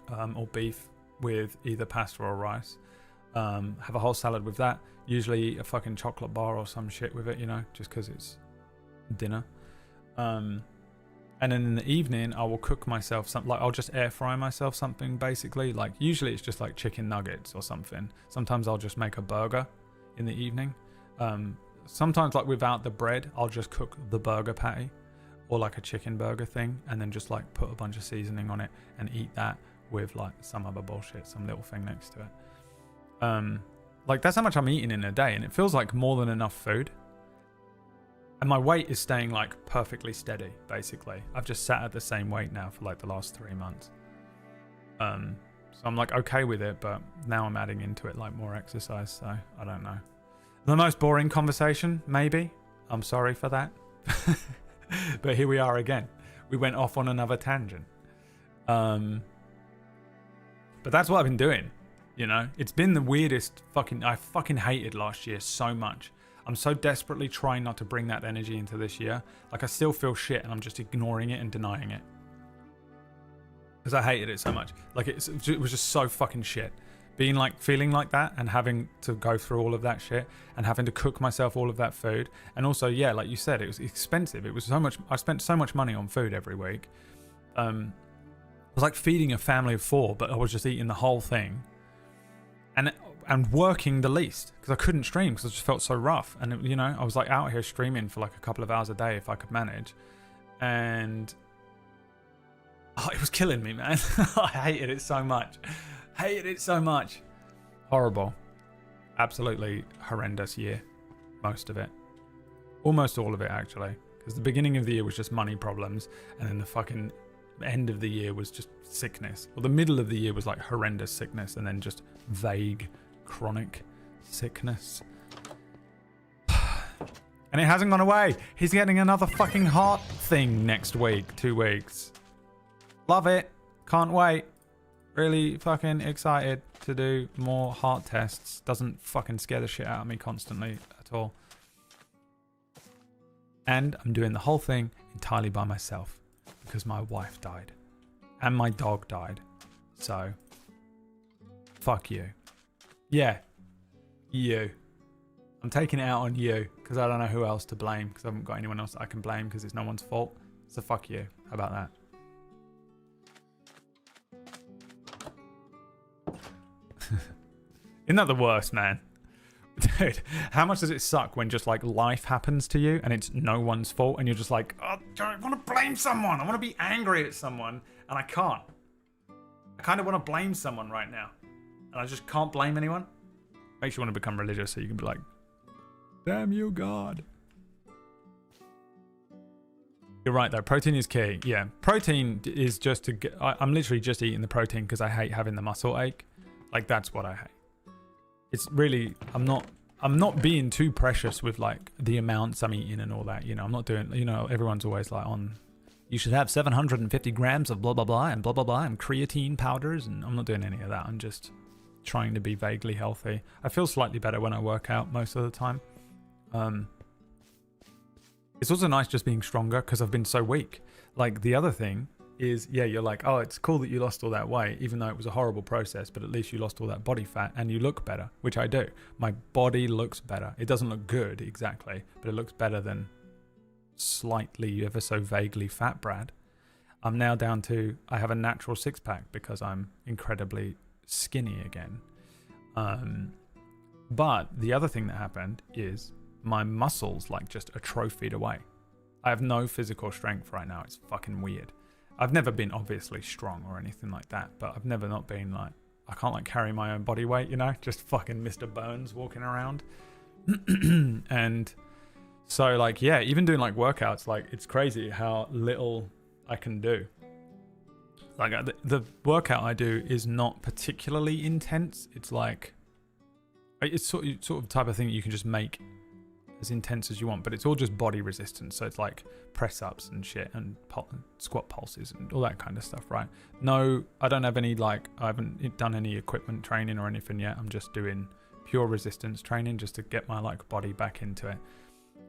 S1: or beef with either pasta or rice. Have a whole salad with that. Usually a fucking chocolate bar or some shit with it, you know, just because it's dinner. And then in the evening, I will cook myself something, like I'll just air fry myself something basically. Like usually it's just like chicken nuggets or something. Sometimes I'll just make a burger in the evening. Sometimes like without the bread, I'll just cook the burger patty or like a chicken burger thing, and then just like put a bunch of seasoning on it and eat that with like some other bullshit, some little thing next to it. Like that's how much I'm eating in a day, and it feels like more than enough food. And my weight is staying like perfectly steady, basically. I've just sat at the same weight now for like the last 3 months. So I'm like okay with it, but now I'm adding into it like more exercise, so I don't know. The most boring conversation, maybe. I'm sorry for that. But here we are again. We went off on another tangent. But that's what I've been doing, you know? It's been the weirdest I fucking hated last year so much. I'm so desperately trying not to bring that energy into this year. Like I still feel shit and I'm just ignoring it and denying it. because I hated it so much. Like it was just so fucking shit. Being like feeling like that and having to go through all of that shit and having to cook myself all of that food, and also like you said, it was expensive. It was so much. I spent so much money on food every week. It was like feeding a family of 4, but I was just eating the whole thing, and working the least because I couldn't stream because I just felt so rough. And it, I was like out here streaming for like a couple of hours a day if I could manage, and it was killing me, man. I hated it so much. Hated it so much. Horrible. Absolutely horrendous year. Most of it. Almost all of it, actually. Because the beginning of the year was just money problems, and then the fucking end of the year was just sickness. Well, the middle of the year was like horrendous sickness, and then just vague, chronic sickness. And it hasn't gone away. He's getting another fucking heart thing next week. 2 weeks. Love it. Can't wait. Really fucking excited to do more heart tests. Doesn't fucking scare the shit out of me constantly at all. And I'm doing the whole thing entirely by myself because my wife died and my dog died. So, fuck you. Yeah, you. I'm taking it out on you because I don't know who else to blame because I haven't got anyone else that I can blame because it's no one's fault. So fuck you. How about that? Isn't that the worst, man? Dude, how much does it suck when just like life happens to you and it's no one's fault and you're just like, oh, I want to blame someone. I want to be angry at someone and I can't. I kind of want to blame someone right now and I just can't blame anyone. Makes you want to become religious so you can be like, damn you, God. You're right though, protein is key. Yeah, protein is just to get, I'm literally just eating the protein because I hate having the muscle ache. Like that's what I hate. It's really, I'm not being too precious with like the amounts I'm eating and all that. I'm not doing, everyone's always like on, you should have 750 grams of blah, blah, blah, and blah, blah, blah, and creatine powders. And I'm not doing any of that. I'm just trying to be vaguely healthy. I feel slightly better when I work out most of the time. It's also nice just being stronger because I've been so weak. Like the other thing is, yeah, you're like, oh, it's cool that you lost all that weight, even though it was a horrible process, but at least you lost all that body fat and you look better, which I do. My body looks better. It doesn't look good exactly, but it looks better than slightly, ever so vaguely fat Brad. I'm now down to, I have a natural 6-pack because I'm incredibly skinny again. But the other thing that happened is my muscles like just atrophied away. I have no physical strength right now. It's fucking weird. I've never been obviously strong or anything like that, but I've never not been like, I can't like carry my own body weight, just fucking Mr. Bones walking around. And so like, yeah, even doing like workouts, like it's crazy how little I can do. Like the workout I do is not particularly intense. It's like, it's sort of type of thing that you can just make as intense as you want, but it's all just body resistance. So it's like press ups and shit and squat pulses and all that kind of stuff, right? No, I don't have any I haven't done any equipment training or anything yet. I'm just doing pure resistance training just to get my like body back into it.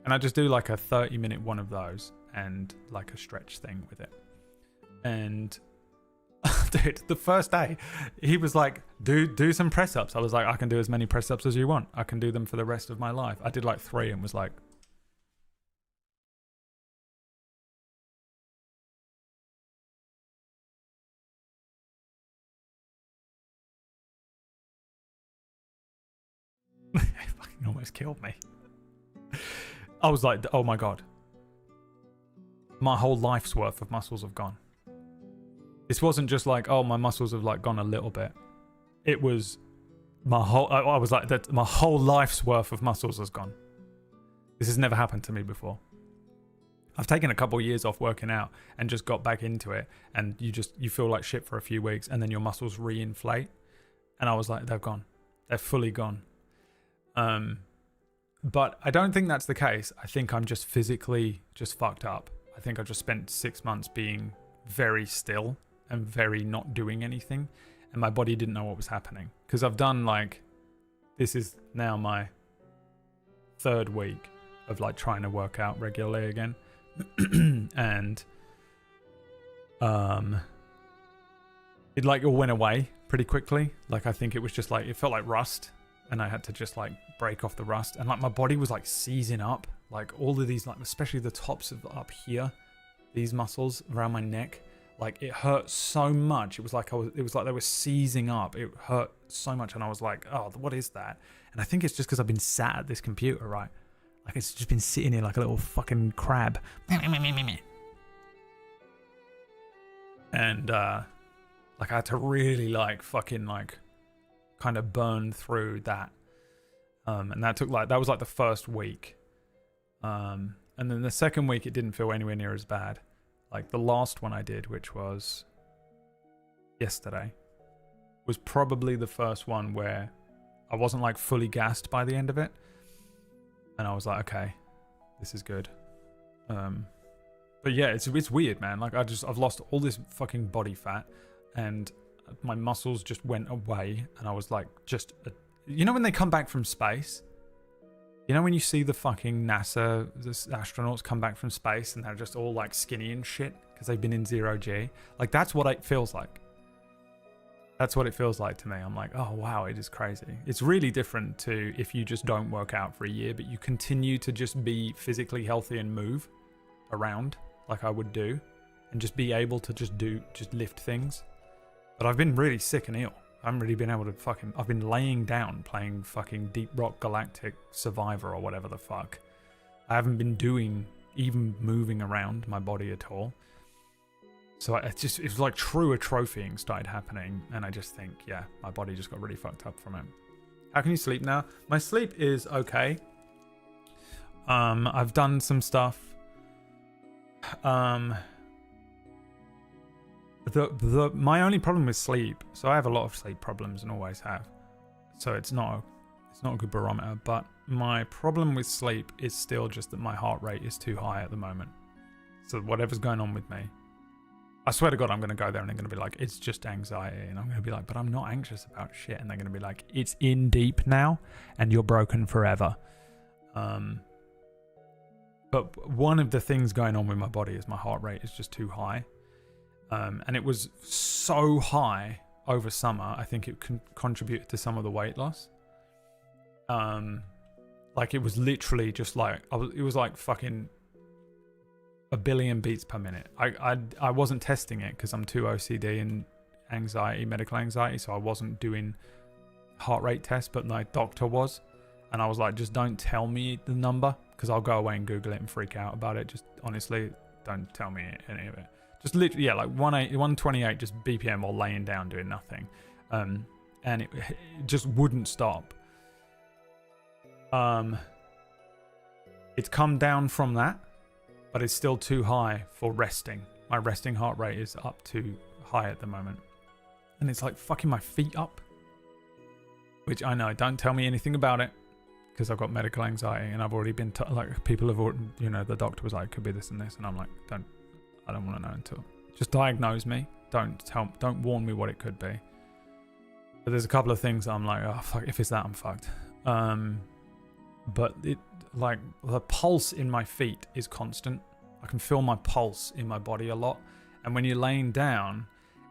S1: And I just do like a 30-minute one of those and like a stretch thing with it. And dude, the first day he was like, do some press ups. I was like, I can do as many press ups as you want. I can do them for the rest of my life. I did like 3 and was like, it fucking almost killed me. I was like, oh my God, my whole life's worth of muscles have gone. This wasn't just like, oh, my muscles have like gone a little bit. It was my whole, I was like, that my whole life's worth of muscles has gone. This has never happened to me before. I've taken a couple of years off working out and just got back into it. And you feel like shit for a few weeks and then your muscles reinflate. And I was like, they've gone. They're fully gone. But I don't think that's the case. I think I'm just physically just fucked up. I think I just spent 6 months being very still and very not doing anything, and my body didn't know what was happening because I've done like, this is now my 3rd week of like trying to work out regularly again. And it like all went away pretty quickly. Like I think it was just like, it felt like rust, and I had to just like break off the rust, and like my body was like seizing up, like all of these, like especially the tops of up here, these muscles around my neck, like it hurt so much. It was like it was like they were seizing up. It hurt so much, and I was like, oh, what is that? And I think it's just because I've been sat at this computer, right? Like it's just been sitting here like a little fucking crab. And like I had to really like fucking like kind of burn through that. And that was like the first week. And then the second week it didn't feel anywhere near as bad. Like the last one I did, which was yesterday, was probably the first one where I wasn't like fully gassed by the end of it. And I was like, okay, this is good. But yeah, it's weird, man. Like I've lost all this fucking body fat, and my muscles just went away, and I was like, you know when they come back from space? You know when you see the fucking NASA astronauts come back from space and they're just all like skinny and shit because they've been in 0G? Like that's what it feels like. That's what it feels like to me. I'm like, oh wow, it is crazy. It's really different to if you just don't work out for a year, but you continue to just be physically healthy and move around like I would do, and just be able to just lift things. But I've been really sick and ill. I haven't really been able to I've been laying down playing fucking Deep Rock Galactic Survivor or whatever the fuck. I haven't been doing even moving around my body at all. So it was like true atrophying started happening, and I just think, yeah, my body just got really fucked up from it. How can you sleep now? My sleep is okay. I've done some stuff. My only problem with sleep, so I have a lot of sleep problems and always have. So it's not a good barometer, but my problem with sleep is still just that my heart rate is too high at the moment. So whatever's going on with me, I swear to God, I'm going to go there and they're going to be like, it's just anxiety. And I'm going to be like, but I'm not anxious about shit. And they're going to be like, it's in deep now and you're broken forever. But one of the things going on with my body is my heart rate is just too high. And it was so high over summer, I think it contributed to some of the weight loss. Like it was literally just like, it was like fucking 1 billion beats per minute. I wasn't testing it because I'm too OCD and medical anxiety, so I wasn't doing heart rate tests, but my doctor was. And I was like, just don't tell me the number because I'll go away and Google it and freak out about it. Just honestly, don't tell me any of it. Just literally, yeah, like 128 just BPM while laying down doing nothing. And it just wouldn't stop. It's come down from that, but it's still too high for resting. My resting heart rate is up too high at the moment. And it's like fucking my feet up. Which I know, don't tell me anything about it. Because I've got medical anxiety and I've already been, like, people have, you know, the doctor was like, could be this and this. And I'm like, I don't want to know until, just diagnose me. Don't warn me what it could be. But there's a couple of things I'm like, oh, fuck, if it's that, I'm fucked. But it, like, the pulse in my feet is constant. I can feel my pulse in my body a lot. And when you're laying down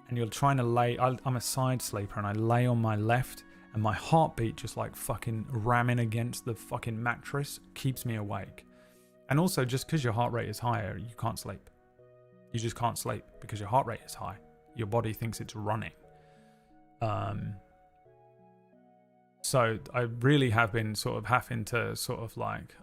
S1: and you're trying to lay, I'm a side sleeper and I lay on my left and my heartbeat just like fucking ramming against the fucking mattress keeps me awake. And also just because your heart rate is higher, you can't sleep. You just can't sleep because your heart rate is high. Your body thinks it's running. So I really have been sort of having to sort of like,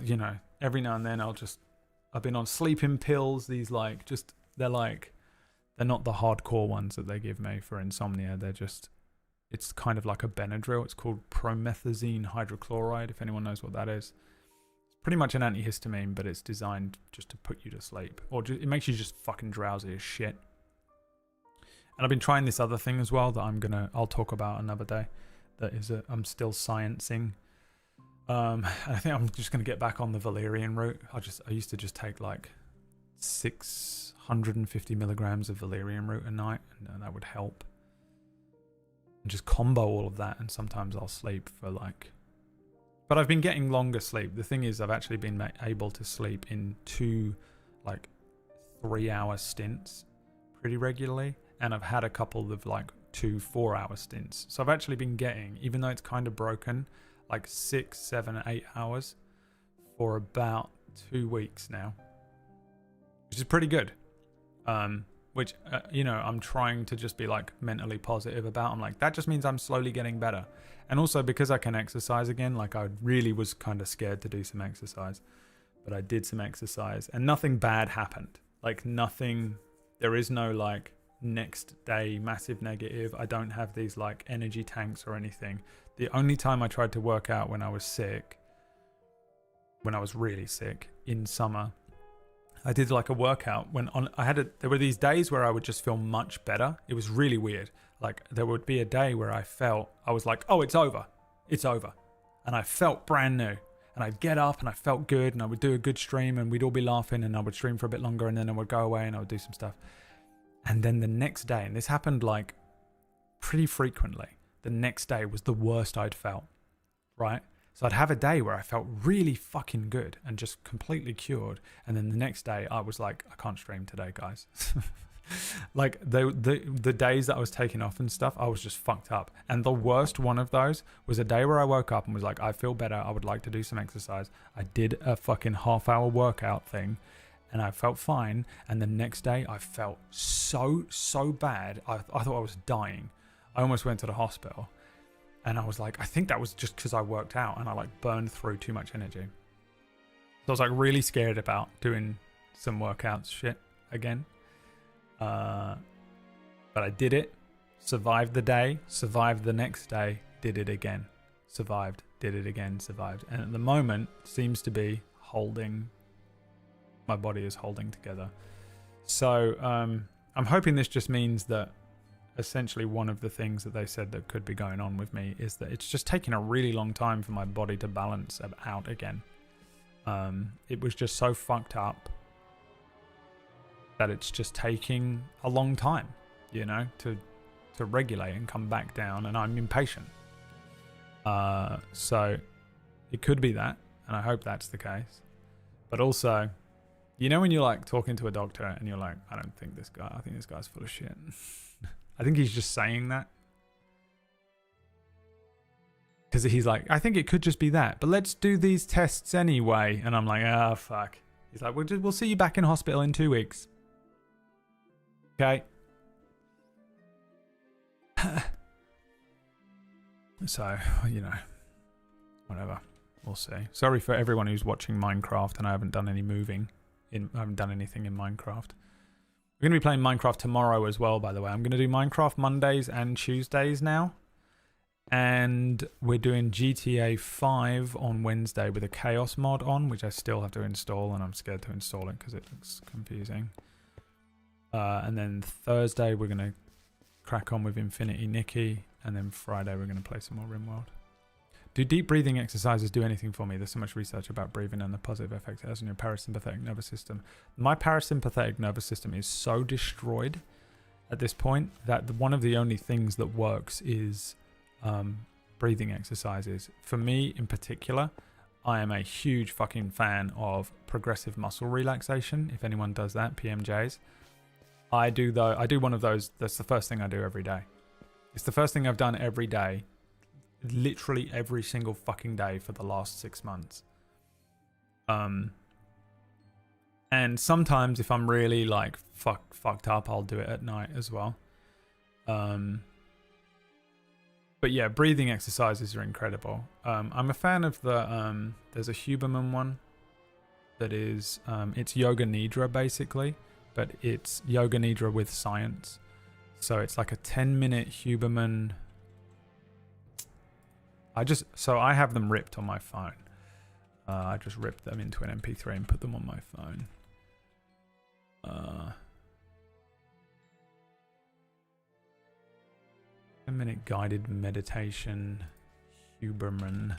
S1: you know, every now and then I've been on sleeping pills. These like, just, they're not the hardcore ones that they give me for insomnia. They're just, it's kind of like a Benadryl. It's called promethazine hydrochloride, if anyone knows what that is. It's pretty much an antihistamine, but it's designed just to put you to sleep. Or it makes you just fucking drowsy as shit. And I've been trying this other thing as well that I'll talk about another day. That is, I'm still sciencing. I think I'm just going to get back on the valerian route. I used to just take like 650 milligrams of valerian root a night, and that would help. And just combo all of that, and sometimes I'll sleep for like... But I've been getting longer sleep. The thing is, I've actually been able to sleep in 2 like 3-hour stints pretty regularly. and I've had a couple of like 2-4 hour stints. So I've actually been getting, even though it's kind of broken, like 6, 7, 8 hours for about 2 weeks now, which is pretty good. Which you know, I'm trying to just be like mentally positive about. I'm like, that just means I'm slowly getting better. And also because I can exercise again, like I really was kind of scared to do some exercise, but I did some exercise and nothing bad happened. Like nothing, there is no like next day massive negative. I don't have these like energy tanks or anything. The only time I tried to work out when I was sick, when I was really sick in summer, I did like a workout when on there were these days where I would just feel much better. It was really weird. Like there would be a day where I was like, oh, it's over. And I felt brand new. And I'd get up and I felt good and I would do a good stream and we'd all be laughing and I would stream for a bit longer and then I would go away and I would do some stuff. And then the next day, and this happened like pretty frequently, the next day was the worst I'd felt, right? So I'd have a day where I felt really fucking good and just completely cured. And then the next day I was like, I can't stream today, guys. Like the days that I was taking off and stuff, I was just fucked up. And the worst one of those was a day where I woke up and was like, I feel better. I would like to do some exercise. I did a fucking half-hour workout thing and I felt fine. And the next day I felt so bad. I thought I was dying. I almost went to the hospital. And I was like, I think that was just because I worked out and I like burned through too much energy. So I was like really scared about doing some workouts shit again. But I did it, survived the day, survived the next day, did it again, survived, did it again, survived. And at the moment seems to be holding, my body is holding together. So I'm hoping this just means that essentially one of the things that they said that could be going on with me is that it's just taking a really long time for my body to balance out again. It was just so fucked up that it's just taking a long time, you know, to regulate and come back down, and I'm impatient. So it could be that, and I hope that's the case. But also, you know when you're like talking to a doctor and you're like, I think this guy's full of shit. I think he's just saying that. Because he's like, I think it could just be that, but let's do these tests anyway. And I'm like, oh, fuck. He's like, we'll see you back in hospital in 2 weeks. Okay. So, you know, whatever. We'll see. Sorry for everyone who's watching Minecraft and I haven't done any moving. I haven't done anything in Minecraft. We're going to be playing Minecraft tomorrow as well, by the way. I'm going to do Minecraft Mondays and Tuesdays now. And we're doing GTA 5 on Wednesday with a Chaos mod on, which I still have to install, and I'm scared to install it because it looks confusing. And then Thursday we're going to crack on with Infinity Nikki, and then Friday we're going to play some more RimWorld. Do deep breathing exercises do anything for me? There's so much research about breathing and the positive effects it has on your parasympathetic nervous system. My parasympathetic nervous system is so destroyed at this point that one of the only things that works is breathing exercises. For me in particular, I am a huge fucking fan of progressive muscle relaxation. If anyone does that, PMJs. I do one of those. That's the first thing I do every day. It's the first thing I've done every day. Literally every single fucking day for the last 6 months. And sometimes if I'm really like fucked up, I'll do it at night as well. But yeah, breathing exercises are incredible. I'm a fan of the there's a Huberman one that is it's Yoga Nidra basically, but it's Yoga Nidra with science. So it's like a 10-minute Huberman. I have them ripped on my phone. I just ripped them into an MP3 and put them on my phone. 10-minute guided meditation, Huberman.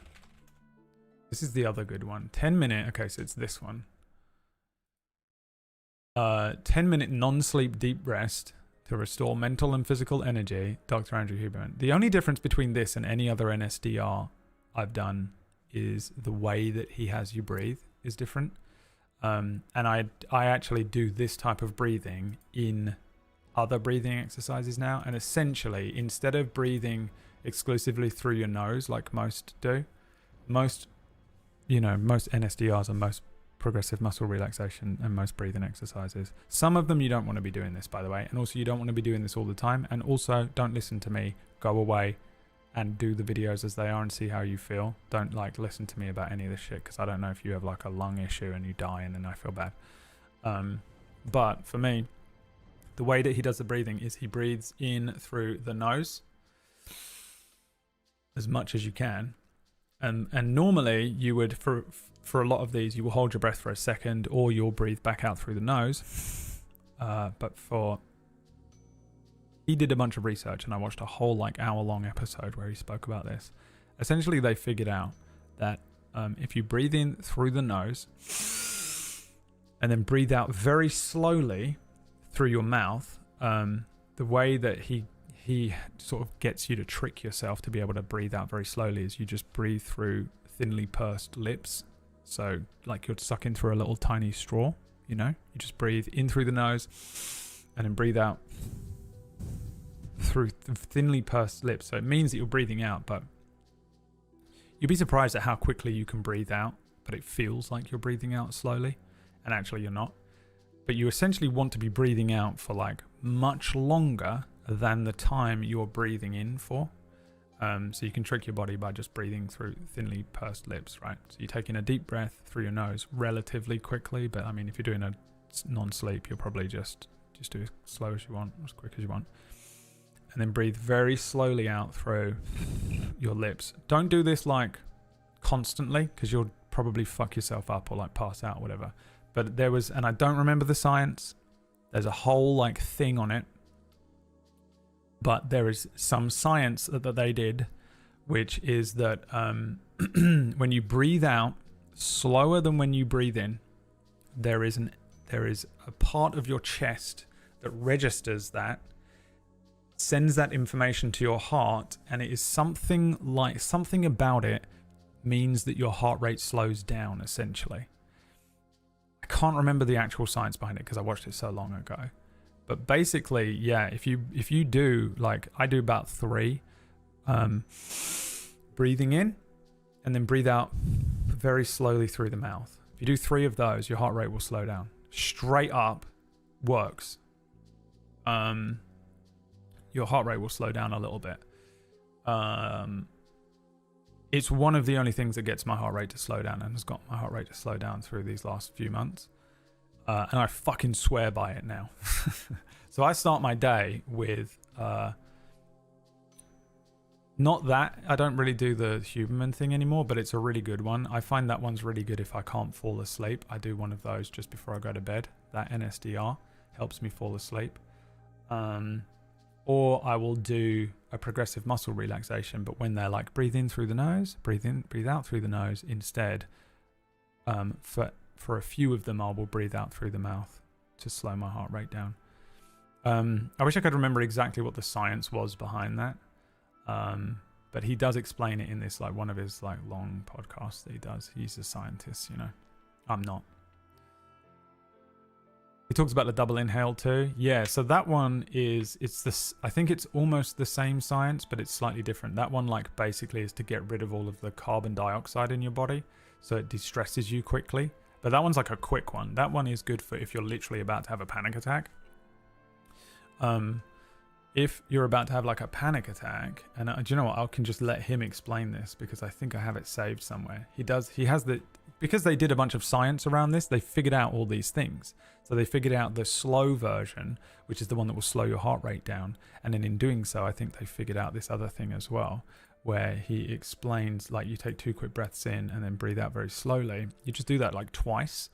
S1: This is the other good one. 10-minute. Okay, so it's this one. 10-minute non-sleep deep rest to restore mental and physical energy, Dr. Andrew Huberman. The only difference between this and any other NSDR I've done is the way that he has you breathe is different. And I actually do this type of breathing in other breathing exercises now. And essentially, instead of breathing exclusively through your nose like most do, most NSDRs and most progressive muscle relaxation and most breathing exercises. Some of them you don't want to be doing this, by the way. And also you don't want to be doing this all the time. And also don't listen to me. Go away and do the videos as they are and see how you feel. Don't like listen to me about any of this shit, because I don't know if you have like a lung issue and you die and then I feel bad. But for me, the way that he does the breathing is he breathes in through the nose as much as you can. And normally you would, for a lot of these, you will hold your breath for a second or you'll breathe back out through the nose. He did a bunch of research and I watched a whole like hour-long episode where he spoke about this. Essentially, they figured out that if you breathe in through the nose and then breathe out very slowly through your mouth, the way that he sort of gets you to trick yourself to be able to breathe out very slowly is you just breathe through thinly pursed lips. So like you're sucking through a little tiny straw, you know? You just breathe in through the nose and then breathe out through thinly pursed lips. So it means that you're breathing out, but you'd be surprised at how quickly you can breathe out, but it feels like you're breathing out slowly, and actually you're not. But you essentially want to be breathing out for like much longer than the time you're breathing in for. So you can trick your body by just breathing through thinly pursed lips, right? So you take in a deep breath through your nose relatively quickly, but I mean, if you're doing a non-sleep, you'll probably just do as slow as you want, as quick as you want. And then breathe very slowly out through your lips. Don't do this like constantly, because you'll probably fuck yourself up or like pass out or whatever. But there was, and I don't remember the science, there's a whole like thing on it. But there is some science that they did, which is that when you breathe out slower than when you breathe in, there is a part of your chest that registers that, sends that information to your heart, and it is something about it means that your heart rate slows down, essentially. I can't remember the actual science behind it because I watched it so long ago. But basically, yeah, if you do, like I do about 3 breathing in and then breathe out very slowly through the mouth. If you do 3 of those, your heart rate will slow down. Straight up works. Your heart rate will slow down a little bit. It's one of the only things that gets my heart rate to slow down and has got my heart rate to slow down through these last few months. And I fucking swear by it now. So I start my day with, not that, I don't really do the human thing anymore, but it's a really good one. I find that one's really good if I can't fall asleep. I do one of those just before I go to bed. That NSDR helps me fall asleep. Or I will do a progressive muscle relaxation, but when they're like breathe in through the nose, breathe in, breathe out through the nose instead. For a few of them, I will breathe out through the mouth to slow my heart rate down. I wish I could remember exactly what the science was behind that. But he does explain it in this, like one of his like long podcasts that he does. He's a scientist, you know. I'm not. He talks about the double inhale too. Yeah, so that one is, I think it's almost the same science, but it's slightly different. That one like basically is to get rid of all of the carbon dioxide in your body, so it de-stresses you quickly. But that one's like a quick one. That one is good for if you're literally about to have a panic attack. If you're about to have like a panic attack, and do you know what? I can just let him explain this because I think I have it saved somewhere. Because they did a bunch of science around this, they figured out all these things. So they figured out the slow version, which is the one that will slow your heart rate down. And then in doing so, I think they figured out this other thing as well, where he explains like you take 2 quick breaths in and then breathe out very slowly. You just do that like twice,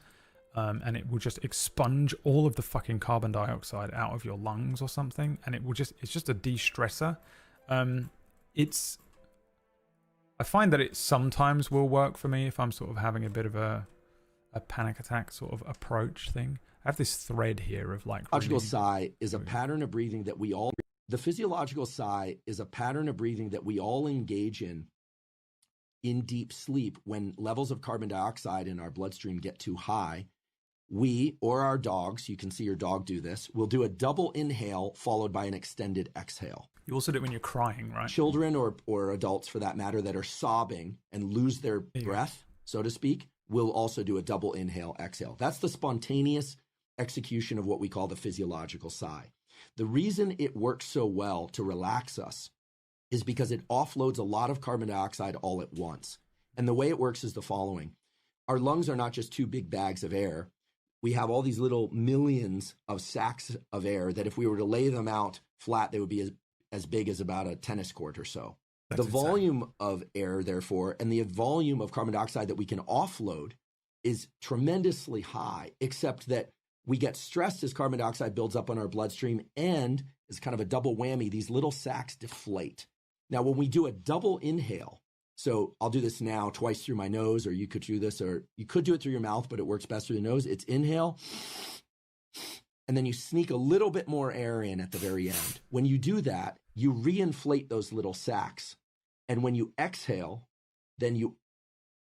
S1: and it will just expunge all of the fucking carbon dioxide out of your lungs or something. And it's just a de-stressor. I find that it sometimes will work for me if I'm sort of having a bit of a panic attack sort of approach thing. I have this thread here of like...
S19: Physiological sigh is a pattern of breathing that we all... The physiological sigh is a pattern of breathing that we all engage in deep sleep when levels of carbon dioxide in our bloodstream get too high. we or our dogs, you can see your dog do this, will do a double inhale followed by an extended exhale.
S1: You also do it when you're crying, right?
S19: Children or adults, for that matter, that are sobbing and lose their breath, so to speak, will also do a double inhale, exhale. That's the spontaneous execution of what we call the physiological sigh. The reason it works so well to relax us is because it offloads a lot of carbon dioxide all at once. And the way it works is the following. Our lungs are not just two big bags of air. We have all these little millions of sacs of air that if we were to lay them out flat, they would be as big as about a tennis court or so. The volume of air, therefore, and the volume of carbon dioxide that we can offload is tremendously high, except that we get stressed as carbon dioxide builds up on our bloodstream, and as kind of a double whammy, these little sacs deflate. Now, when we do a double inhale, so I'll do this now twice through my nose, or you could do this, or you could do it through your mouth, but it works best through the nose. It's inhale, and then you sneak a little bit more air in at the very end. When you do that, you reinflate those little sacs. And when you exhale, then you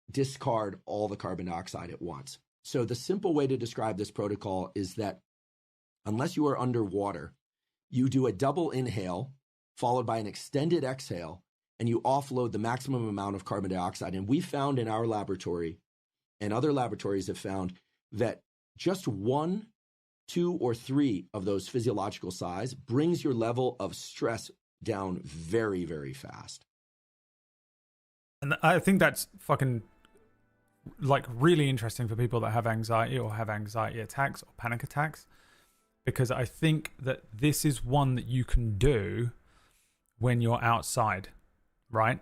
S19: discard all the carbon dioxide at once. So the simple way to describe this protocol is that unless you are underwater, you do a double inhale followed by an extended exhale, and you offload the maximum amount of carbon dioxide. And we found in our laboratory, and other laboratories have found, that just 1, 2, or 3 of those physiological sighs brings your level of stress down very, very fast.
S1: And I think that's fucking like really interesting for people that have anxiety or have anxiety attacks or panic attacks, because I think that this is one that you can do when you're outside, right?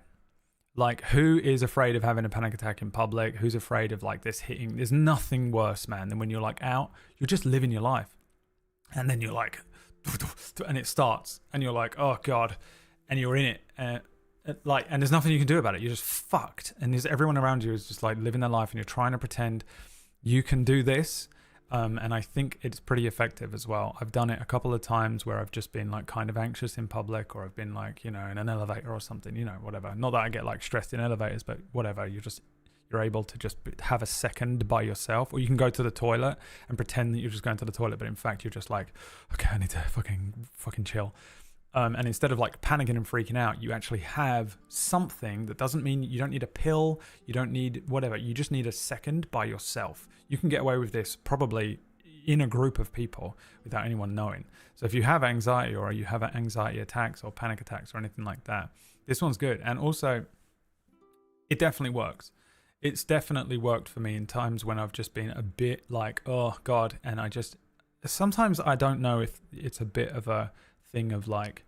S1: Like, who is afraid of having a panic attack in public? Who's afraid of like this hitting? There's nothing worse, man, than when you're like out, you're just living your life. And then you're like, and it starts and you're like, oh God, and you're in it. And there's nothing you can do about it. You're just fucked. And there's everyone around you is just like living their life, and you're trying to pretend you can do this. And I think it's pretty effective as well. I've done it a couple of times where I've just been like kind of anxious in public, or I've been like, you know, in an elevator or something, you know, whatever. Not that I get like stressed in elevators, but whatever. You're able to just have a second by yourself, or you can go to the toilet and pretend that you're just going to the toilet, but in fact you're just like, okay, I need to fucking chill. And instead of like panicking and freaking out, you actually have something that doesn't mean you don't need a pill, you don't need whatever, you just need a second by yourself. You can get away with this probably in a group of people without anyone knowing. So if you have anxiety, or you have anxiety attacks or panic attacks or anything like that, this one's good. And also, it definitely works. It's definitely worked for me in times when I've just been a bit like, oh God, and sometimes I don't know if it's a bit of a thing of like,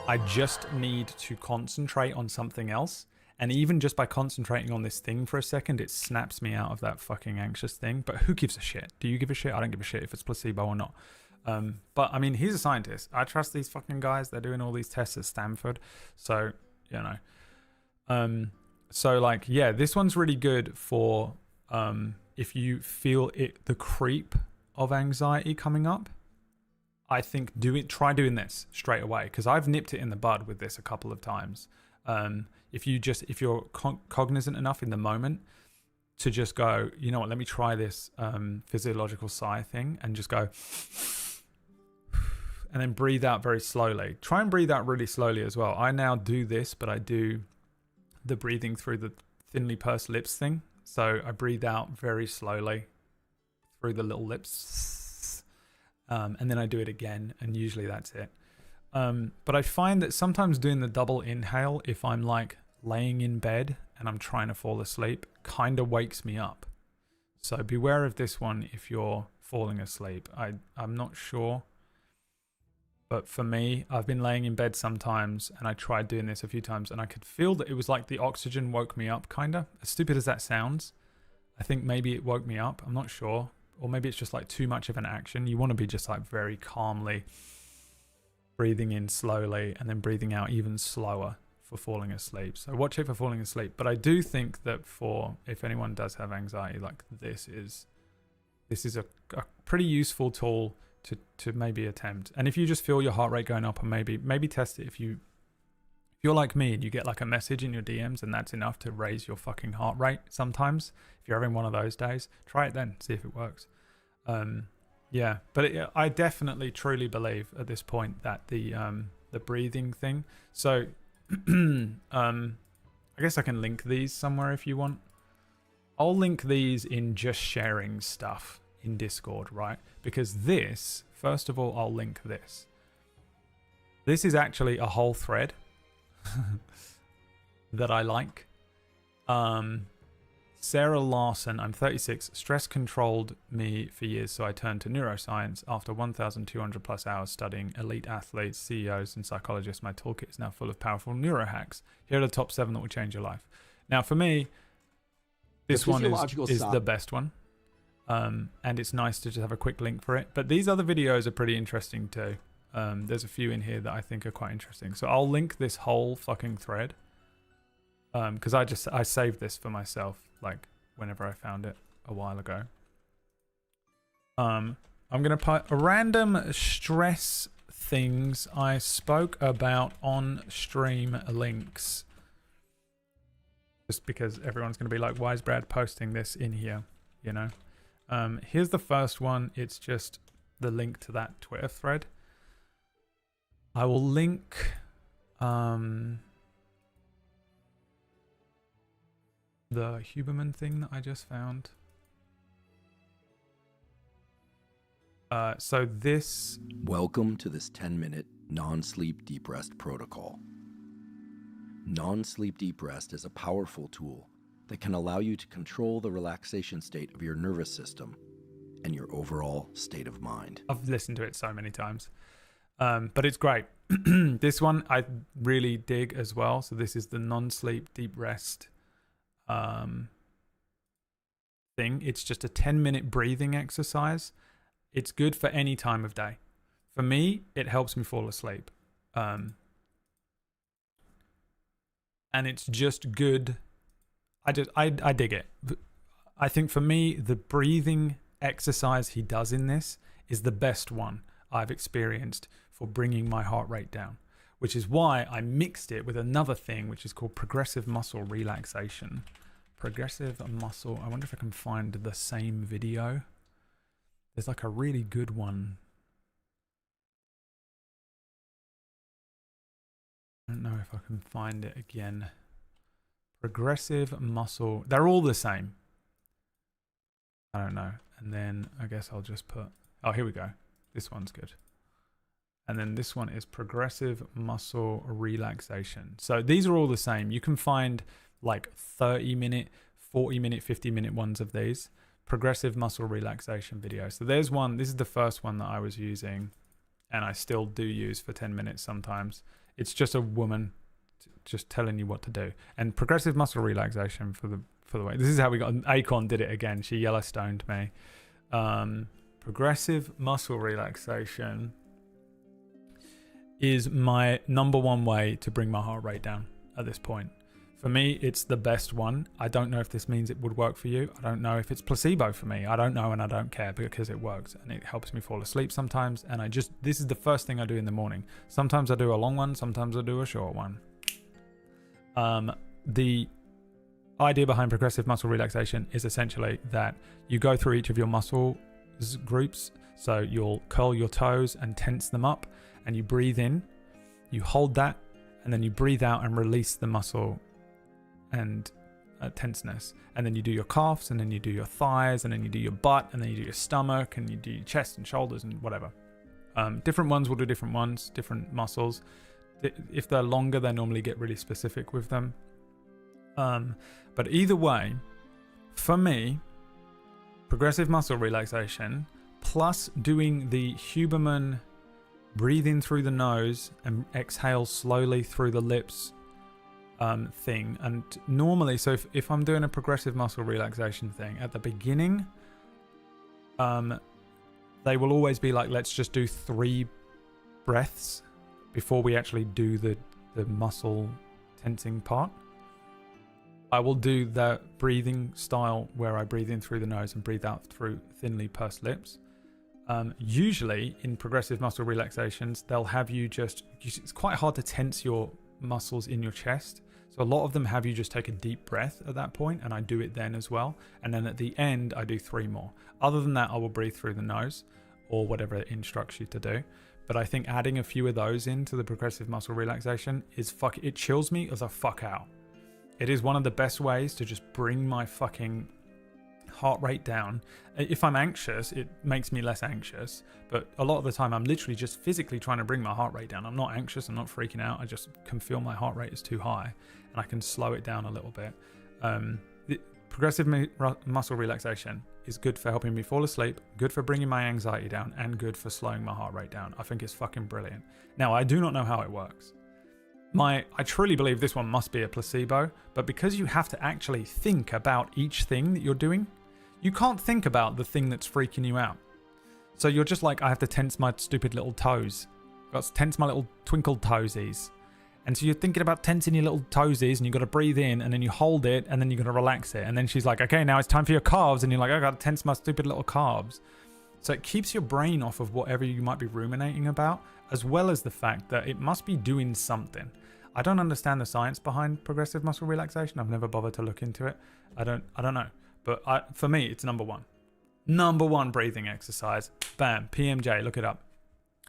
S1: I just need to concentrate on something else, and even just by concentrating on this thing for a second, it snaps me out of that fucking anxious thing. But who gives a shit? Do you give a shit? I don't give a shit if it's placebo or not. But I mean, he's a scientist. I trust these fucking guys. They're doing all these tests at Stanford, so you know. So like, yeah, this one's really good for if you feel the creep of anxiety coming up. I think try doing this straight away, because I've nipped it in the bud with this a couple of times. If you're cognizant enough in the moment to just go, you know what, let me try this physiological sigh thing, and just go, and then breathe out very slowly. Try and breathe out really slowly as well. I now do this, but I do the breathing through the thinly pursed lips thing. So I breathe out very slowly through the little lips, and then I do it again, and usually that's it. But I find that sometimes doing the double inhale, if I'm like laying in bed and I'm trying to fall asleep, kind of wakes me up. So beware of this one if you're falling asleep. I'm not sure, but for me, I've been laying in bed sometimes, and I tried doing this a few times, and I could feel that it was like the oxygen woke me up, kind of. As stupid as that sounds, I think maybe it woke me up. I'm not sure. Or maybe it's just like too much of an action. You want to be just like very calmly breathing in slowly and then breathing out even slower for falling asleep. So watch it for falling asleep. But I do think that if anyone does have anxiety, like this is a pretty useful tool to maybe attempt. And if you just feel your heart rate going up, and maybe test it. If you're like me and you get like a message in your DMs and that's enough to raise your fucking heart rate sometimes, if you're having one of those days, try it then, see if it works. Yeah, but I definitely truly believe at this point that the breathing thing. So I guess I can link these somewhere if you want. I'll link these in just sharing stuff in Discord, right? Because this, first of all, I'll link this. This is actually a whole thread that I like. Sarah Larson, I'm 36. Stress controlled me for years, so I turned to neuroscience. After 1,200 plus hours studying elite athletes, CEOs, and psychologists, my toolkit is now full of powerful neurohacks. Here are the top 7 that will change your life. Now, for me, this one is the best one. And it's nice to just have a quick link for it. But these other videos are pretty interesting too. There's a few in here that I think are quite interesting. So I'll link this whole fucking thread. Because I saved this for myself, like whenever I found it a while ago. I'm gonna put random stress things I spoke about on stream links. Just because everyone's gonna be like, why is Brad posting this in here? You know? Here's the first one. It's just the link to that Twitter thread. I will link the Huberman thing that I just found. So this...
S19: Welcome to this 10-minute non-sleep deep rest protocol. Non-sleep deep rest is a powerful tool that can allow you to control the relaxation state of your nervous system and your overall state of mind.
S1: I've listened to it so many times, but it's great. This one I really dig as well. So this is the non-sleep deep rest thing. It's just a 10-minute breathing exercise. It's good for any time of day. For me, it helps me fall asleep. And it's just good. I dig it. I think for me, the breathing exercise he does in this is the best one I've experienced for bringing my heart rate down, which is why I mixed it with another thing, which is called progressive muscle relaxation. Progressive muscle. I wonder if I can find the same video. There's like a really good one. I don't know if I can find it again. Progressive muscle. They're all the same. I don't know. And then I guess I'll just put... Oh, here we go. This one's good. And then this one is progressive muscle relaxation. So these are all the same. You can find like 30-minute, 40-minute, 50-minute ones of these. Progressive muscle relaxation videos. So there's one. This is the first one that I was using. And I still do use for 10 minutes sometimes. It's just a woman just telling you what to do. And progressive muscle relaxation for the way. This is how we got... Acorn did it again. She Yellowstoned me. Progressive muscle relaxation is my number one way to bring my heart rate down at this point. For me, it's the best one. I don't know if this means it would work for you. I don't know if it's placebo for me. I don't know, and I don't care, because it works and it helps me fall asleep sometimes. And this is the first thing I do in the morning. Sometimes I do a long one, sometimes I do a short one. The idea behind progressive muscle relaxation is essentially that you go through each of your muscle groups. So you'll curl your toes and tense them up, and you breathe in, you hold that, and then you breathe out and release the muscle and tenseness. And then you do your calves, and then you do your thighs, and then you do your butt, and then you do your stomach, and you do your chest and shoulders and whatever. Different ones will do different ones, different muscles. If they're longer, they normally get really specific with them. But either way, for me, progressive muscle relaxation plus doing the Huberman breathe in through the nose and exhale slowly through the lips thing. And normally, so if I'm doing a progressive muscle relaxation thing at the beginning, they will always be like, let's just do 3 breaths before we actually do the muscle tensing part. I will do the breathing style where I breathe in through the nose and breathe out through thinly pursed lips. Usually in progressive muscle relaxations, they'll have you it's quite hard to tense your muscles in your chest. So So a lot of them have you just take a deep breath at that point, and I do it then as well. And then at the end, I do 3 more. Other than that, I will breathe through the nose or whatever it instructs you to do. But I think adding a few of those into the progressive muscle relaxation is it chills me as a fuck out. It is one of the best ways to just bring my fucking heart rate down. If I'm anxious, it makes me less anxious, but a lot of the time I'm literally just physically trying to bring my heart rate down. I'm not anxious, I'm not freaking out, I just can feel my heart rate is too high and I can slow it down a little bit. The progressive muscle relaxation is good for helping me fall asleep, good for bringing my anxiety down, and good for slowing my heart rate down. I think it's fucking brilliant. Now, I do not know how it works. I truly believe this one must be a placebo, but because you have to actually think about each thing that you're doing, you can't think about the thing that's freaking you out. So you're just like, I have to tense my stupid little toes. I've got to tense my little twinkled toesies. And so you're thinking about tensing your little toesies, and you've got to breathe in, and then you hold it, and then you're going to relax it. And then she's like, okay, now it's time for your calves. And you're like, I got to tense my stupid little calves. So it keeps your brain off of whatever you might be ruminating about, as well as the fact that it must be doing something. I don't understand the science behind progressive muscle relaxation. I've never bothered to look into it. I don't know. But for me, it's number one. Number one breathing exercise. Bam. PMJ. Look it up.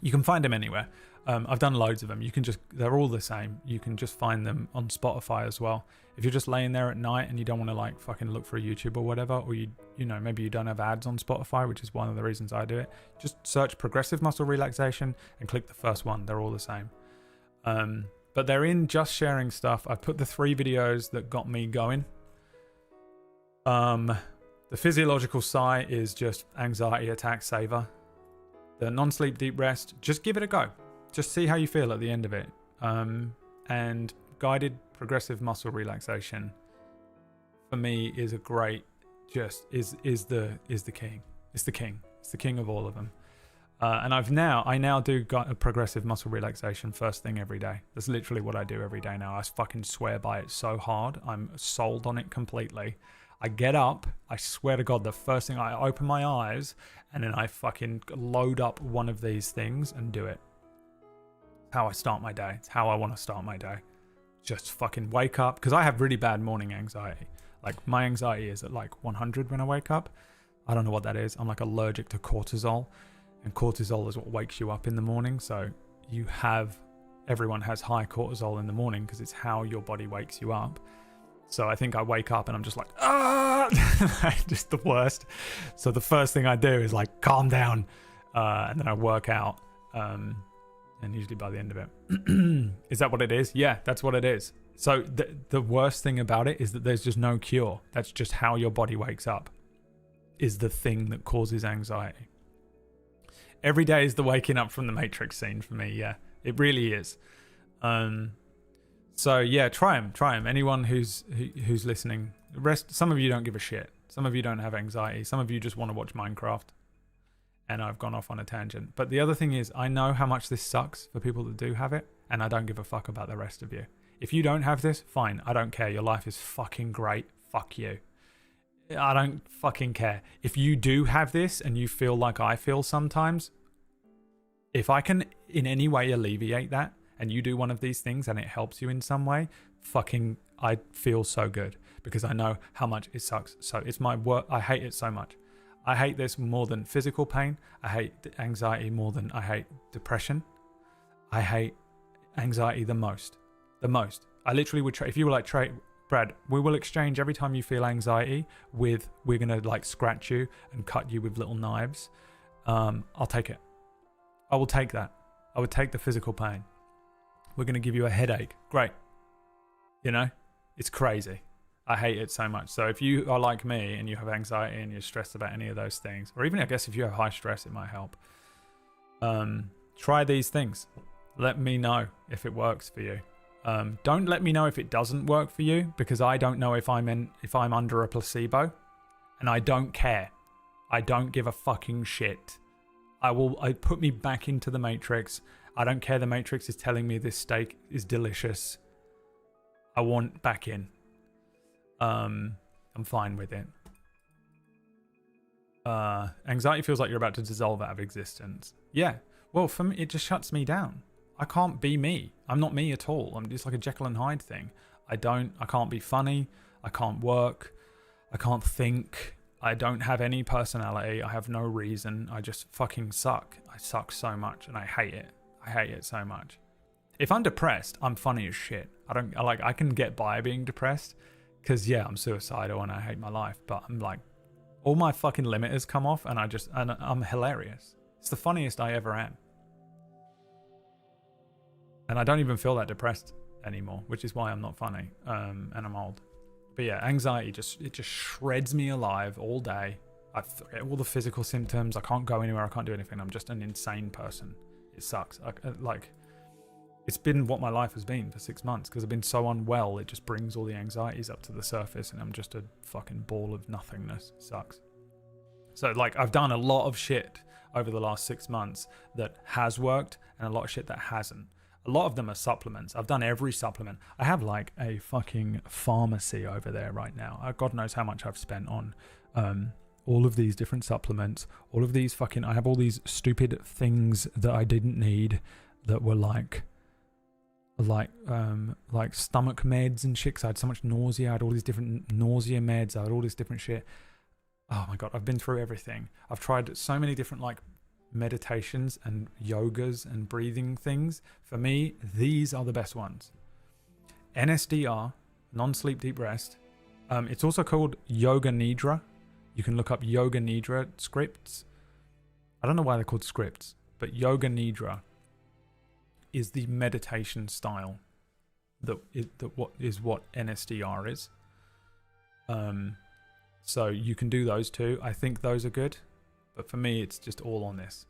S1: You can find them anywhere. I've done loads of them. They're all the same. You can just find them on Spotify as well. If you're just laying there at night and you don't want to like fucking look for a YouTube or whatever, or you know, maybe you don't have ads on Spotify, which is one of the reasons I do it. Just search progressive muscle relaxation and click the first one. They're all the same. But they're in just sharing stuff. I put the 3 videos that got me going. The physiological sigh is just anxiety attack saver. The non-sleep deep rest, just give it a go. Just see how you feel at the end of it. And guided progressive muscle relaxation for me is a great, is the king. It's the king. It's the king of all of them. And I now do a progressive muscle relaxation first thing every day. That's literally what I do every day now. I fucking swear by it so hard. I'm sold on it completely. I get up, I swear to God, the first thing I open my eyes and then I fucking load up one of these things and do it. It's how I start my day. It's how I want to start my day. Just fucking wake up, because I have really bad morning anxiety. Like my anxiety is at like 100 when I wake up. I don't know what that is. I'm like allergic to cortisol, and cortisol is what wakes you up in the morning. So everyone has high cortisol in the morning because it's how your body wakes you up. So I think I wake up and I'm just like, just the worst. So the first thing I do is like calm down, and then I work out, and usually by the end of it. Is that what it is? Yeah, that's what it is. So the worst thing about it is that there's just no cure. That's just how your body wakes up, is the thing that causes anxiety. Every day is the waking up from the Matrix scene for me. Yeah, it really is. So yeah, try them. Anyone who's listening. The rest, some of you don't give a shit. Some of you don't have anxiety. Some of you just want to watch Minecraft. And I've gone off on a tangent. But the other thing is, I know how much this sucks for people that do have it, and I don't give a fuck about the rest of you. If you don't have this, fine. I don't care. Your life is fucking great. Fuck you. I don't fucking care. If you do have this and you feel like I feel sometimes, if I can in any way alleviate that, and you do one of these things and it helps you in some way, fucking, I feel so good, because I know how much it sucks. So it's my work. I hate it so much. I hate this more than physical pain. I hate anxiety more than I hate depression. I hate anxiety the most. The most. I literally would if you were like, Brad, we will exchange every time you feel anxiety with, we're going to like scratch you and cut you with little knives. I'll take it. I will take that. I would take the physical pain. We're going to give you a headache. Great. You know, it's crazy. I hate it so much. So if you are like me and you have anxiety and you're stressed about any of those things, or even I guess if you have high stress, it might help. Try these things. Let me know if it works for you. Don't let me know if it doesn't work for you, because I don't know if I'm under a placebo, and I don't care. I don't give a fucking shit. I put me back into the Matrix. I don't care the Matrix is telling me this steak is delicious. I want back in. I'm fine with it. Anxiety feels like you're about to dissolve out of existence. Yeah. Well, for me, it just shuts me down. I can't be me. I'm not me at all. I'm just like a Jekyll and Hyde thing. I can't be funny. I can't work. I can't think. I don't have any personality. I have no reason. I just fucking suck. I suck so much and I hate it. I hate it so much. If I'm depressed, I'm funny as shit. I can get by being depressed because yeah, I'm suicidal and I hate my life, but I'm like, all my fucking limiters come off and I'm hilarious. It's the funniest I ever am. And I don't even feel that depressed anymore, which is why I'm not funny. And I'm old. But yeah, anxiety just shreds me alive all day. I forget all the physical symptoms. I can't go anywhere. I can't do anything. I'm just an insane person. It sucks. It's been what my life has been for 6 months because I've been so unwell. It just brings all the anxieties up to the surface and I'm just a fucking ball of nothingness. It sucks. So like I've done a lot of shit over the last 6 months that has worked and a lot of shit that hasn't. A lot of them are supplements. I've done every supplement. I have like a fucking pharmacy over there right now. God knows how much I've spent on all of these different supplements. All of these fucking... I have all these stupid things that I didn't need that were like stomach meds and shit. 'Cause I had so much nausea. I had all these different nausea meds. I had all this different shit. Oh my God, I've been through everything. I've tried so many different like meditations and yogas and breathing things. For me, these are the best ones. NSDR, non-sleep deep rest. It's also called Yoga Nidra. You can look up Yoga Nidra scripts. I don't know why they're called scripts, but Yoga Nidra is the meditation style that what NSDR is. So you can do those too. I think those are good. But for me, it's just all on this.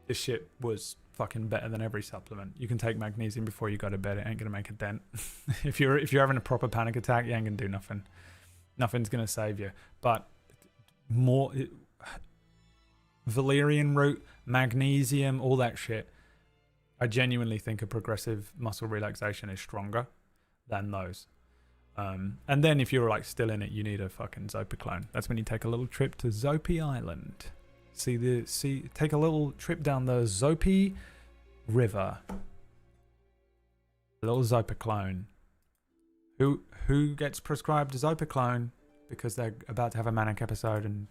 S1: This shit was fucking better than every supplement. You can take magnesium before you go to bed. It ain't gonna make a dent. if you're having a proper panic attack, you ain't gonna do nothing. Nothing's gonna save you. But valerian root, magnesium, all that shit. I genuinely think a progressive muscle relaxation is stronger than those. And then if you're like still in it, you need a fucking Zopiclone. That's when you take a little trip to Zopi Island. Take a little trip down the Zopi River. A little Zopiclone. Who gets prescribed a Zopiclone because they're about to have a manic episode and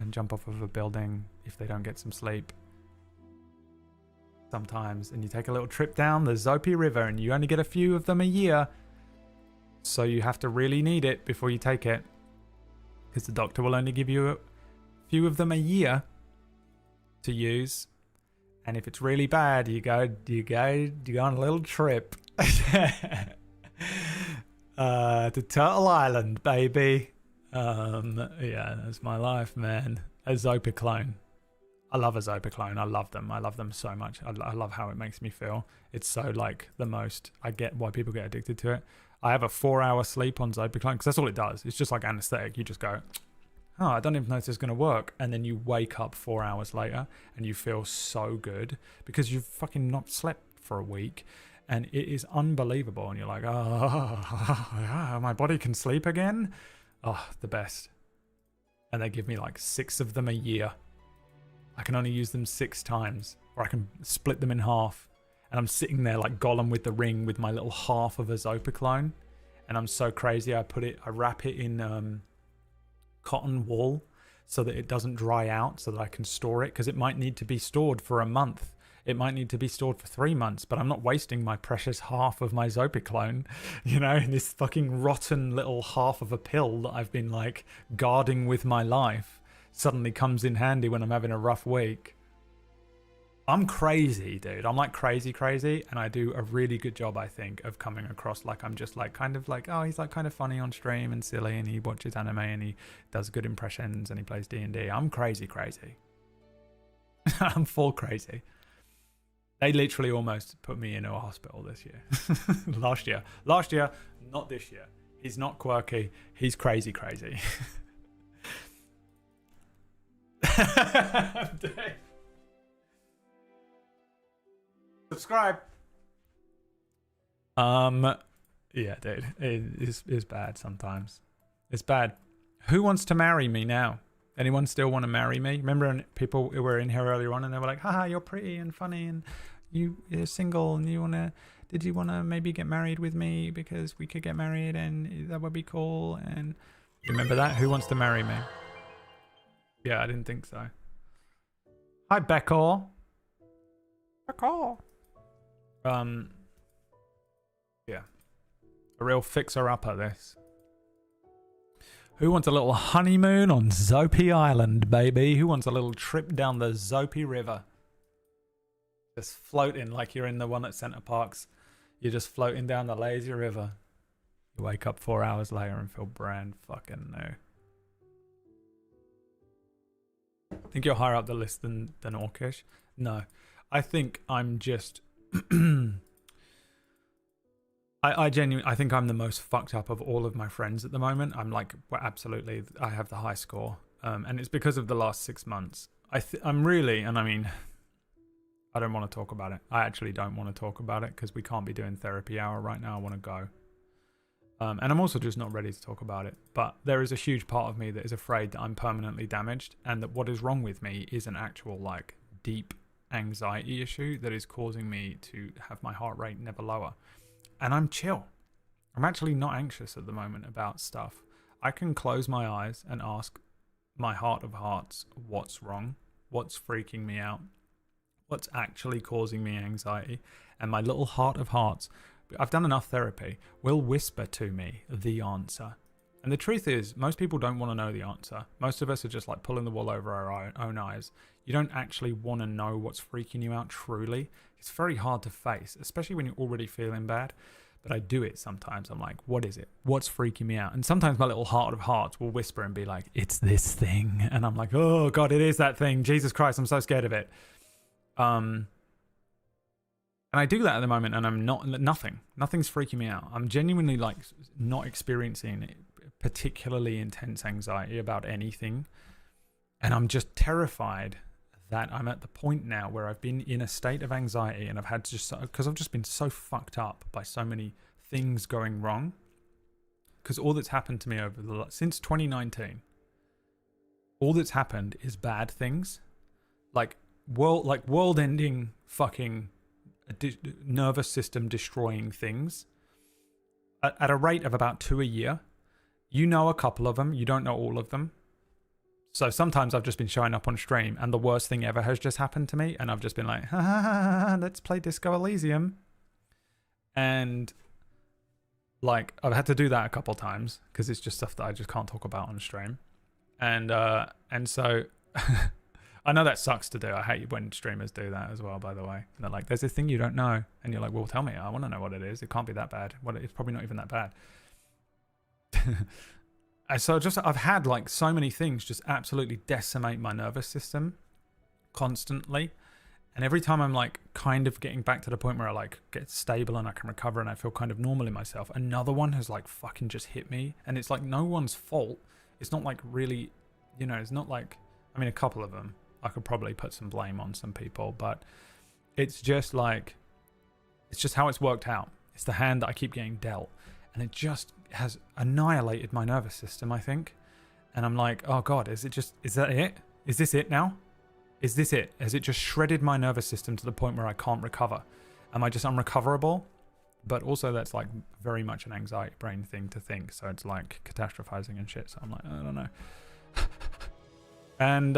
S1: jump off of a building if they don't get some sleep? Sometimes. And you take a little trip down the Zopi River and you only get a few of them a year. So you have to really need it before you take it. Because the doctor will only give you a few of them a year to use. And if it's really bad, you go on a little trip. To Turtle Island, baby. Yeah, that's my life, man. A Zopiclone. I love a Zopiclone. I love them. I love them so much. I love how it makes me feel. It's so like the most... I get why people get addicted to it. I have a 4-hour sleep on Zopiclone because that's all it does. It's just like anesthetic. You just go, oh, I don't even know if this is going to work. And then you wake up 4 hours later and you feel so good because you've fucking not slept for a week. And it is unbelievable. And you're like, oh, my body can sleep again. Oh, the best. And they give me like 6 of them a year. I can only use them 6 times, or I can split them in half. And I'm sitting there like Gollum with the ring with my little half of a Zopiclone. And I'm so crazy. I wrap it in cotton wool so that it doesn't dry out, so that I can store it. Because it might need to be stored for a month. It might need to be stored for 3 months. But I'm not wasting my precious half of my Zopiclone, you know, in this fucking rotten little half of a pill that I've been like guarding with my life. Suddenly comes in handy when I'm having a rough week. I'm crazy, dude. I'm like crazy, and I do a really good job, I think, of coming across like I'm just like kind of like, oh, he's like kind of funny on stream and silly, and he watches anime and he does good impressions and he plays D&D. I'm crazy. I'm full crazy. They literally almost put me in a hospital this year. Last year, not this year. He's not quirky. He's crazy. I'm dead. Subscribe. Yeah, dude, it is bad sometimes. It's bad. Who wants to marry me now? Anyone still want to marry me? Remember when people were in here earlier on and they were like, haha, you're pretty and funny and you're single and you want to did you want to maybe get married with me because we could get married and that would be cool? And remember that? Who wants to marry me? Yeah, I didn't think so. Hi, Beckor. Beckor. Yeah. A real fixer-upper, this. Who wants a little honeymoon on Zopi Island, baby? Who wants a little trip down the Zopi River? Just floating like you're in the one at Center Parks. You're just floating down the lazy river. You wake up 4 hours later and feel brand fucking new. Think you're higher up the list than Orkish? No. I think I'm just... I genuinely, I think I'm the most fucked up of all of my friends at the moment. I'm like, well, absolutely, I have the high score. And it's because of the last 6 months. I'm really, and I mean, I don't want to talk about it. I actually don't want to talk about it because we can't be doing therapy hour right now. I want to go. And I'm also just not ready to talk about it. But there is a huge part of me that is afraid that I'm permanently damaged and that what is wrong with me is an actual, like, deep anxiety issue that is causing me to have my heart rate never lower. And I'm chill. I'm actually not anxious at the moment about stuff. I can close my eyes and ask my heart of hearts what's wrong, what's freaking me out, what's actually causing me anxiety. And my little heart of hearts, I've done enough therapy, will whisper to me the answer. And the truth is, most people don't want to know the answer. Most of us are just like pulling the wool over our own eyes. You don't actually want to know what's freaking you out truly. It's very hard to face, especially when you're already feeling bad. But I do it sometimes. I'm like, what is it? What's freaking me out? And sometimes my little heart of hearts will whisper and be like, it's this thing. And I'm like, oh God, it is that thing. Jesus Christ, I'm so scared of it. And I do that at the moment and I'm nothing's freaking me out. I'm genuinely like not experiencing particularly intense anxiety about anything. And I'm just terrified that I'm at the point now where I've been in a state of anxiety and I've had to because I've just been so fucked up by so many things going wrong. Because all that's happened to me since 2019, all that's happened is bad things, like world-ending fucking nervous system destroying things at a rate of about 2 a year. You know a couple of them, you don't know all of them. So sometimes I've just been showing up on stream and the worst thing ever has just happened to me and I've just been like, ha, ha, ha, ha, let's play Disco Elysium. And like I've had to do that a couple times because it's just stuff that I just can't talk about on stream. And so I know that sucks to do. I hate when streamers do that as well, by the way. And they're like, there's this thing you don't know. And you're like, well, tell me. I want to know what it is. It can't be that bad. Well, it's probably not even that bad. And so I've had like so many things just absolutely decimate my nervous system constantly. And every time I'm like kind of getting back to the point where I like get stable and I can recover and I feel kind of normal in myself, another one has like fucking just hit me. And it's like no one's fault. It's not like really, you know, it's not like, I mean, a couple of them, I could probably put some blame on some people, but it's just like, it's just how it's worked out. It's the hand that I keep getting dealt. And it just has annihilated my nervous system, I think. And I'm like, oh God, is that it? Is this it now? Is this it? Has it just shredded my nervous system to the point where I can't recover? Am I just unrecoverable? But also that's like very much an anxiety brain thing to think. So it's like catastrophizing and shit. So I'm like, I don't know. And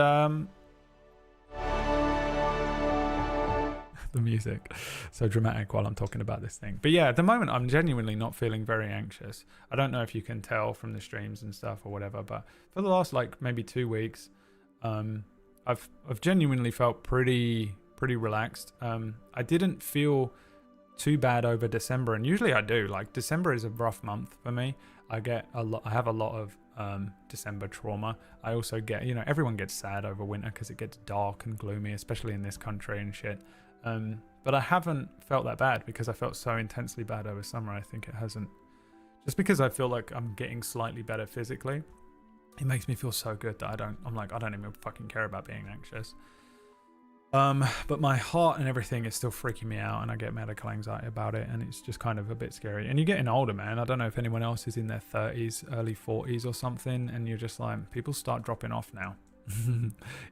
S1: the music so dramatic while I'm talking about this thing. But yeah, at the moment I'm genuinely not feeling very anxious. I don't know if you can tell from the streams and stuff or whatever, but for the last like maybe 2 weeks, I've genuinely felt pretty relaxed. I didn't feel too bad over December, and usually I do. Like December is a rough month for me. I have a lot of December trauma. I also get, you know, everyone gets sad over winter because it gets dark and gloomy, especially in this country and shit. But I haven't felt that bad because I felt so intensely bad over summer. I think it hasn't, just because I feel like I'm getting slightly better physically. It makes me feel so good that I don't even fucking care about being anxious. But my heart and everything is still freaking me out and I get medical anxiety about it and it's just kind of a bit scary. And you're getting older, man. I don't know if anyone else is in their 30s, early 40s or something, and you're just like, people start dropping off now.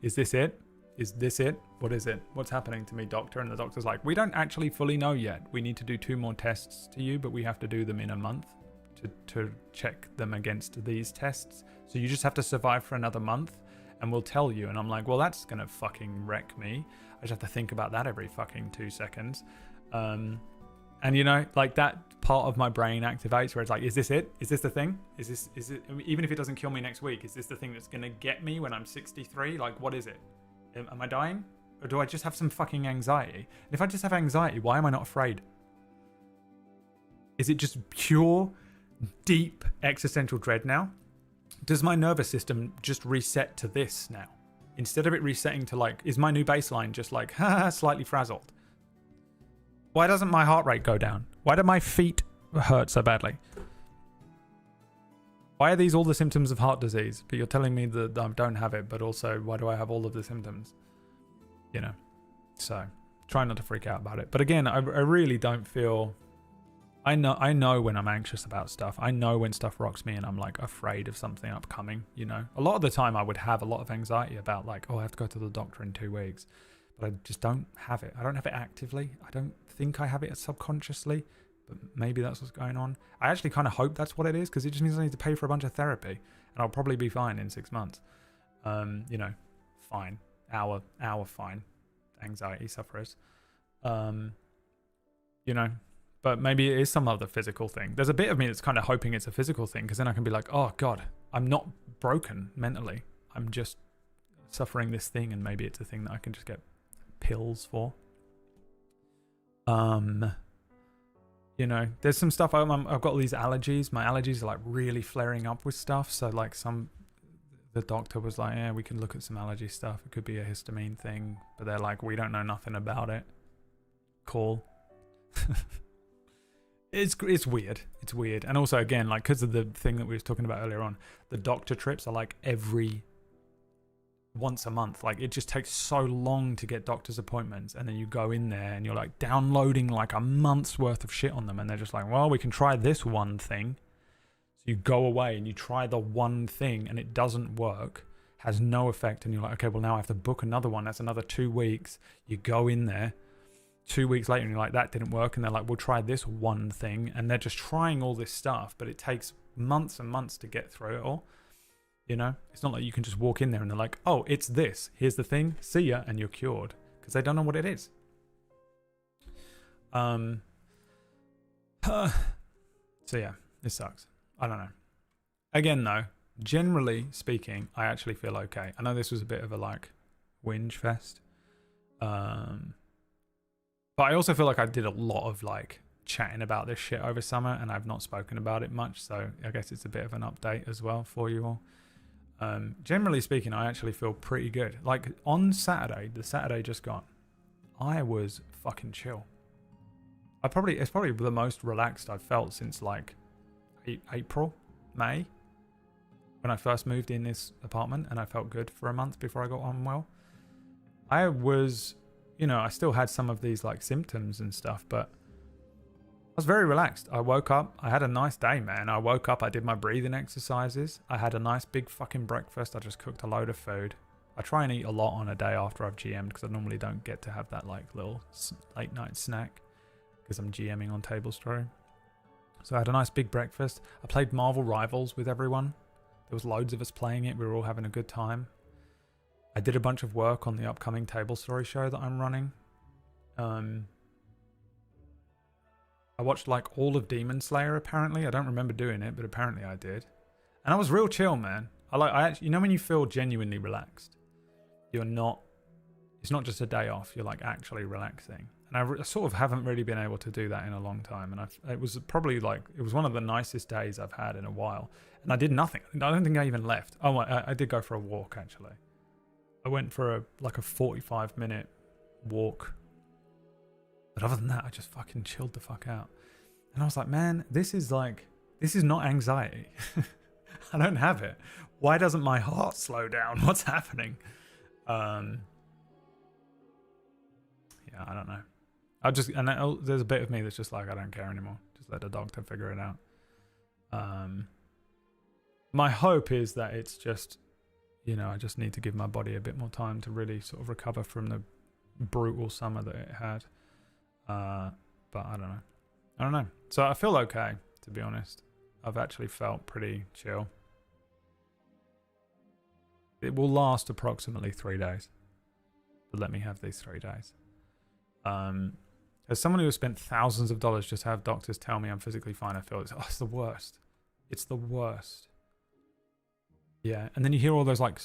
S1: Is this it? Is this it? What is it? What's happening to me, doctor? And the doctor's like, we don't actually fully know yet. We need to do 2 more tests to you, but we have to do them in a month to check them against these tests. So you just have to survive for another month and we'll tell you. And I'm like, well, that's going to fucking wreck me. I just have to think about that every fucking 2 seconds. And you know, like that part of my brain activates where it's like, is this it? Is this the thing? Is it, I mean, even if it doesn't kill me next week, is this the thing that's going to get me when I'm 63? Like, what is it? Am I dying? Or do I just have some fucking anxiety? And if I just have anxiety, why am I not afraid? Is it just pure, deep existential dread now? Does my nervous system just reset to this now? Instead of it resetting to like, is my new baseline just like, haha, slightly frazzled? Why doesn't my heart rate go down? Why do my feet hurt so badly? Why are these all the symptoms of heart disease? But you're telling me that I don't have it, but also why do I have all of the symptoms? You know, so try not to freak out about it. But again, I really don't feel, I know when I'm anxious about stuff. I know when stuff rocks me and I'm like afraid of something upcoming, you know. A lot of the time I would have a lot of anxiety about like, oh, I have to go to the doctor in 2 weeks. But I just don't have it. I don't have it actively. I don't think I have it subconsciously. But maybe that's what's going on. I actually kind of hope that's what it is, because it just means I need to pay for a bunch of therapy, and I'll probably be fine in 6 months. You know, fine, hour fine, anxiety sufferers. You know, but maybe it is some other physical thing. There's a bit of me that's kind of hoping it's a physical thing, because then I can be like, oh God, I'm not broken mentally. I'm just suffering this thing, and maybe it's a thing that I can just get pills for. You know, there's some stuff. I've got all these allergies. My allergies are like really flaring up with stuff. So like the doctor was like, yeah, we can look at some allergy stuff. It could be a histamine thing, but they're like, we don't know nothing about it. Cool. It's weird. It's weird. And also again, like, because of the thing that we were talking about earlier on, the doctor trips are like once a month. Like, it just takes so long to get doctor's appointments, and then you go in there and you're like downloading like a month's worth of shit on them, and they're just like, well, we can try this one thing. So you go away and you try the one thing and it doesn't work, has no effect, and you're like, okay, well, now I have to book another one. That's another 2 weeks. You go in there 2 weeks later and you're like, that didn't work, and they're like, we'll try this one thing, and they're just trying all this stuff, but it takes months and months to get through it all. You know, it's not like you can just walk in there and they're like, oh, it's this. Here's the thing. See ya. And you're cured. Because they don't know what it is. So yeah, it sucks. I don't know. Again, though, generally speaking, I actually feel okay. I know this was a bit of a like whinge fest. But I also feel like I did a lot of like chatting about this shit over summer, and I've not spoken about it much. So I guess it's a bit of an update as well for you all. Generally speaking, I actually feel pretty good. Like on Saturday, the Saturday just gone, I was fucking chill. It's probably the most relaxed I've felt since like April, May, when I first moved in this apartment, and I felt good for a month before I got unwell. I was, you know, I still had some of these like symptoms and stuff, but I was very relaxed. I woke up. I had a nice day, man. I woke up. I did my breathing exercises. I had a nice big fucking breakfast. I just cooked a load of food. I try and eat a lot on a day after I've GM'd, because I normally don't get to have that like little late night snack because I'm GMing on Table Story. So I had a nice big breakfast. I played Marvel Rivals with everyone. There was loads of us playing it. We were all having a good time. I did a bunch of work on the upcoming Table Story show that I'm running. I watched like all of Demon Slayer, apparently. I don't remember doing it, but apparently I did. And I was real chill, man. I actually, you know when you feel genuinely relaxed? You're not, it's not just a day off, you're like actually relaxing. And I sort of haven't really been able to do that in a long time. And it was probably like, it was one of the nicest days I've had in a while. And I did nothing. I don't think I even left. Oh, I did go for a walk, actually. I went for a 45-minute walk. But other than that, I just fucking chilled the fuck out. And I was like, man, this is not anxiety. I don't have it. Why doesn't my heart slow down? What's happening? Yeah, I don't know. There's a bit of me that's just like, I don't care anymore. Just let the doctor figure it out. My hope is that it's just, you know, I just need to give my body a bit more time to really sort of recover from the brutal summer that it had. But I don't know. So I feel okay, to be honest. I've actually felt pretty chill. It will last approximately 3 days. But let me have these 3 days. As someone who has spent thousands of dollars just to have doctors tell me I'm physically fine, I feel it's the worst. It's the worst. Yeah, and then you hear all those like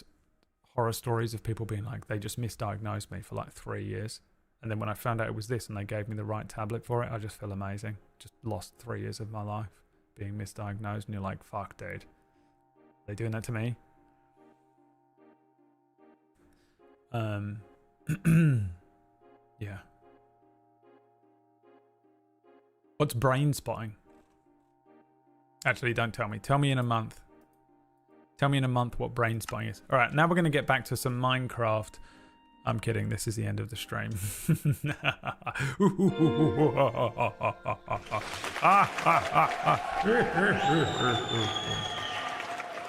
S1: horror stories of people being like, they just misdiagnosed me for like 3 years. And then when I found out it was this and they gave me the right tablet for it, I just feel amazing. Just lost 3 years of my life being misdiagnosed, and you're like, fuck, dude. Are they doing that to me? Yeah. What's brain spotting? Actually, don't tell me. Tell me in a month. Tell me in a month what brain spotting is. All right, now we're going to get back to some Minecraft. I'm kidding. This is the end of the stream.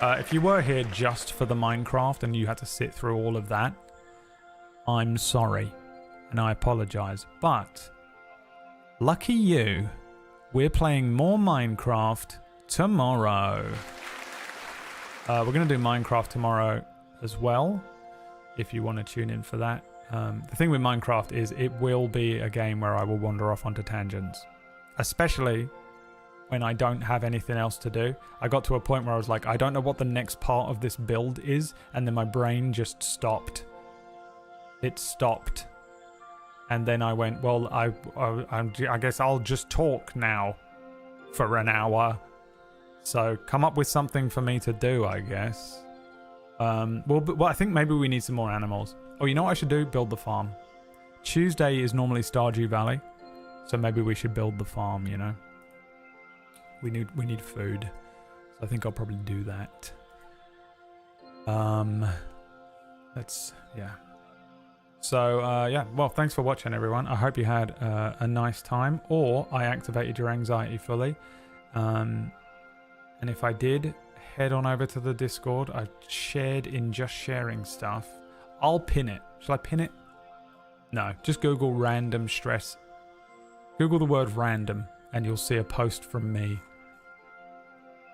S1: If you were here just for the Minecraft and you had to sit through all of that, I'm sorry and I apologize. But lucky you, we're playing more Minecraft tomorrow. We're going to do Minecraft tomorrow as well, if you want to tune in for that. The thing with Minecraft is it will be a game where I will wander off onto tangents, especially when I don't have anything else to do. I got to a point where I was like, I don't know what the next part of this build is, and then my brain just stopped. It stopped. And then I went, well, I guess I'll just talk now for an hour. So come up with something for me to do, I guess. Well, I think maybe we need some more animals. Oh, you know what I should do? Build the farm. Tuesday is normally Stardew Valley, so maybe we should build the farm, you know? We need food. So I think I'll probably do that. Yeah. So, yeah. Well, thanks for watching, everyone. I hope you had a nice time, or I activated your anxiety fully. And if I did, head on over to the Discord. I shared in just sharing stuff. I'll pin it. Shall I pin it? No, just Google random stress. Google the word random and you'll see a post from me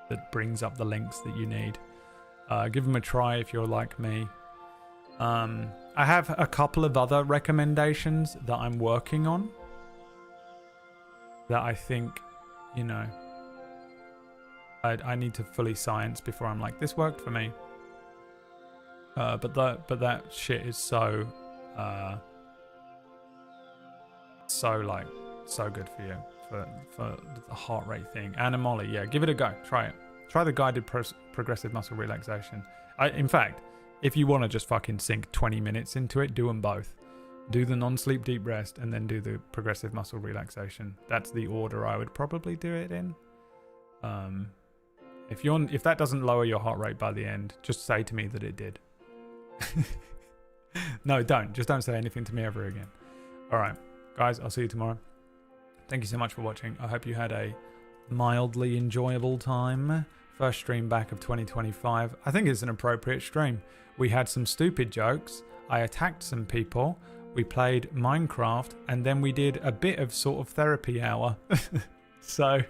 S1: that brings up the links that you need. Give them a try if you're like me. I have a couple of other recommendations that I'm working on that I think, you know, I need to fully science before I'm like, this worked for me. But that shit is so good for you for the heart rate thing. Animali, yeah, give it a go. Try it. Try the guided progressive muscle relaxation. In fact, if you want to just fucking sink 20 minutes into it, do them both. Do the non-sleep deep rest and then do the progressive muscle relaxation. That's the order I would probably do it in. If that doesn't lower your heart rate by the end, just say to me that it did. No, don't. Just don't say anything to me ever again. All right, guys, I'll see you tomorrow. Thank you so much for watching. I hope you had a mildly enjoyable time. First stream back of 2025. I think it's an appropriate stream. We had some stupid jokes. I attacked some people. We played Minecraft, and then we did a bit of sort of therapy hour. So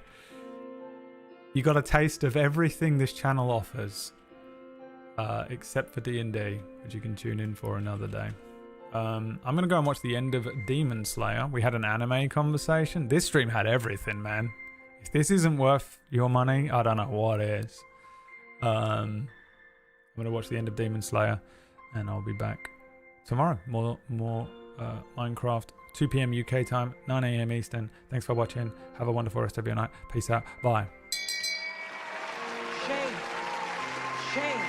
S1: you got a taste of everything this channel offers, except for D&D, which you can tune in for another day. I'm going to go and watch the end of Demon Slayer. We had an anime conversation. This stream had everything, man. If this isn't worth your money, I don't know what is. I'm going to watch the end of Demon Slayer, and I'll be back tomorrow. More Minecraft, 2 p.m. UK time, 9 a.m. Eastern. Thanks for watching. Have a wonderful rest of your night. Peace out. Bye.
S20: Shame.